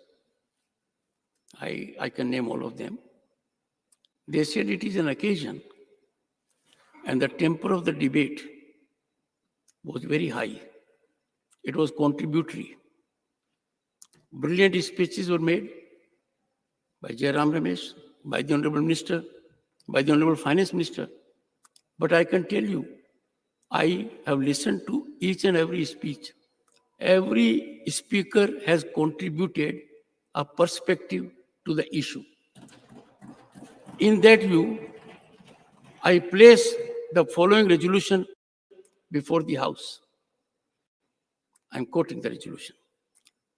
Speaker 1: I can name all of them. They said it is an occasion and the temper of the debate was very high. It was contributory. Brilliant speeches were made by Jairam Ramesh, by the Honorable Minister, by the Honorable Finance Minister. But I can tell you, I have listened to each and every speech. Every speaker has contributed a perspective to the issue. In that view, I place the following resolution before the House. I'm quoting the resolution.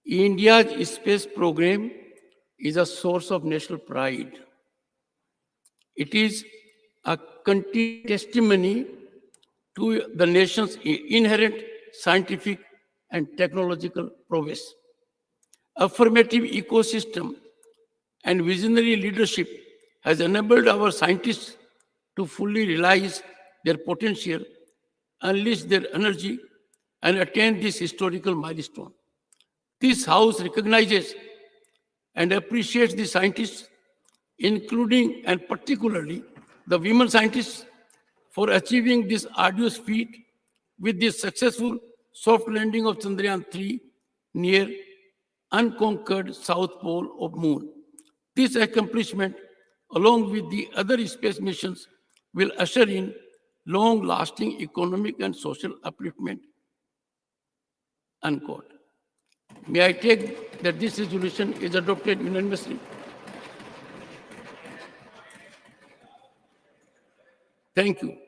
Speaker 1: India's space program is a source of national pride. It is a continued testimony to the nation's inherent scientific and technological prowess. Affirmative ecosystem and visionary leadership has enabled our scientists to fully realize their potential, unleash their energy, and attain this historical milestone. This House recognizes and appreciates the scientists, including and particularly the women scientists, for achieving this arduous feat with the successful soft landing of Chandrayaan-3 near unconquered South Pole of Moon. This accomplishment, along with the other space missions, will usher in long-lasting economic and social upliftment. Unquote. May I take that this resolution is adopted unanimously? Thank you.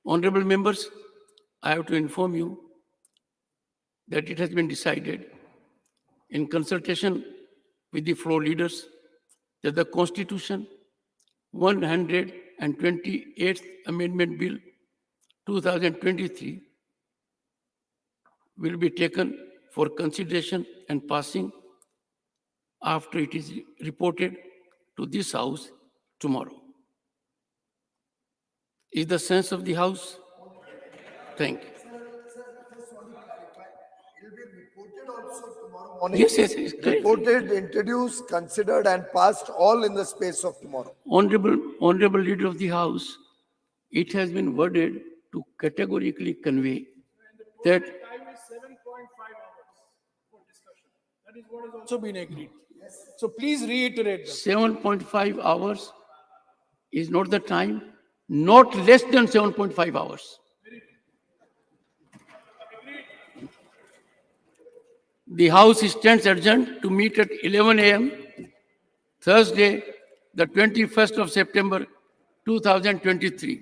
Speaker 1: Honorable members, I have to inform you that it has been decided in consultation with the floor leaders that the Constitution 128th Amendment Bill 2023 will be taken for consideration and passing after it is reported to this House tomorrow. Is the sense of the House? Thank you. Yes.
Speaker 13: Reported, introduced, considered, and passed all in the space of tomorrow.
Speaker 1: Honorable Leader of the House, it has been worded to categorically convey that
Speaker 12: Time is 7.5 hours for discussion. That is what has also been agreed. So please reiterate them.
Speaker 1: 7.5 hours is not the time, not less than 7.5 hours. The House stands adjourned to meet at 11 a.m. Thursday, the 21st of September, 2023.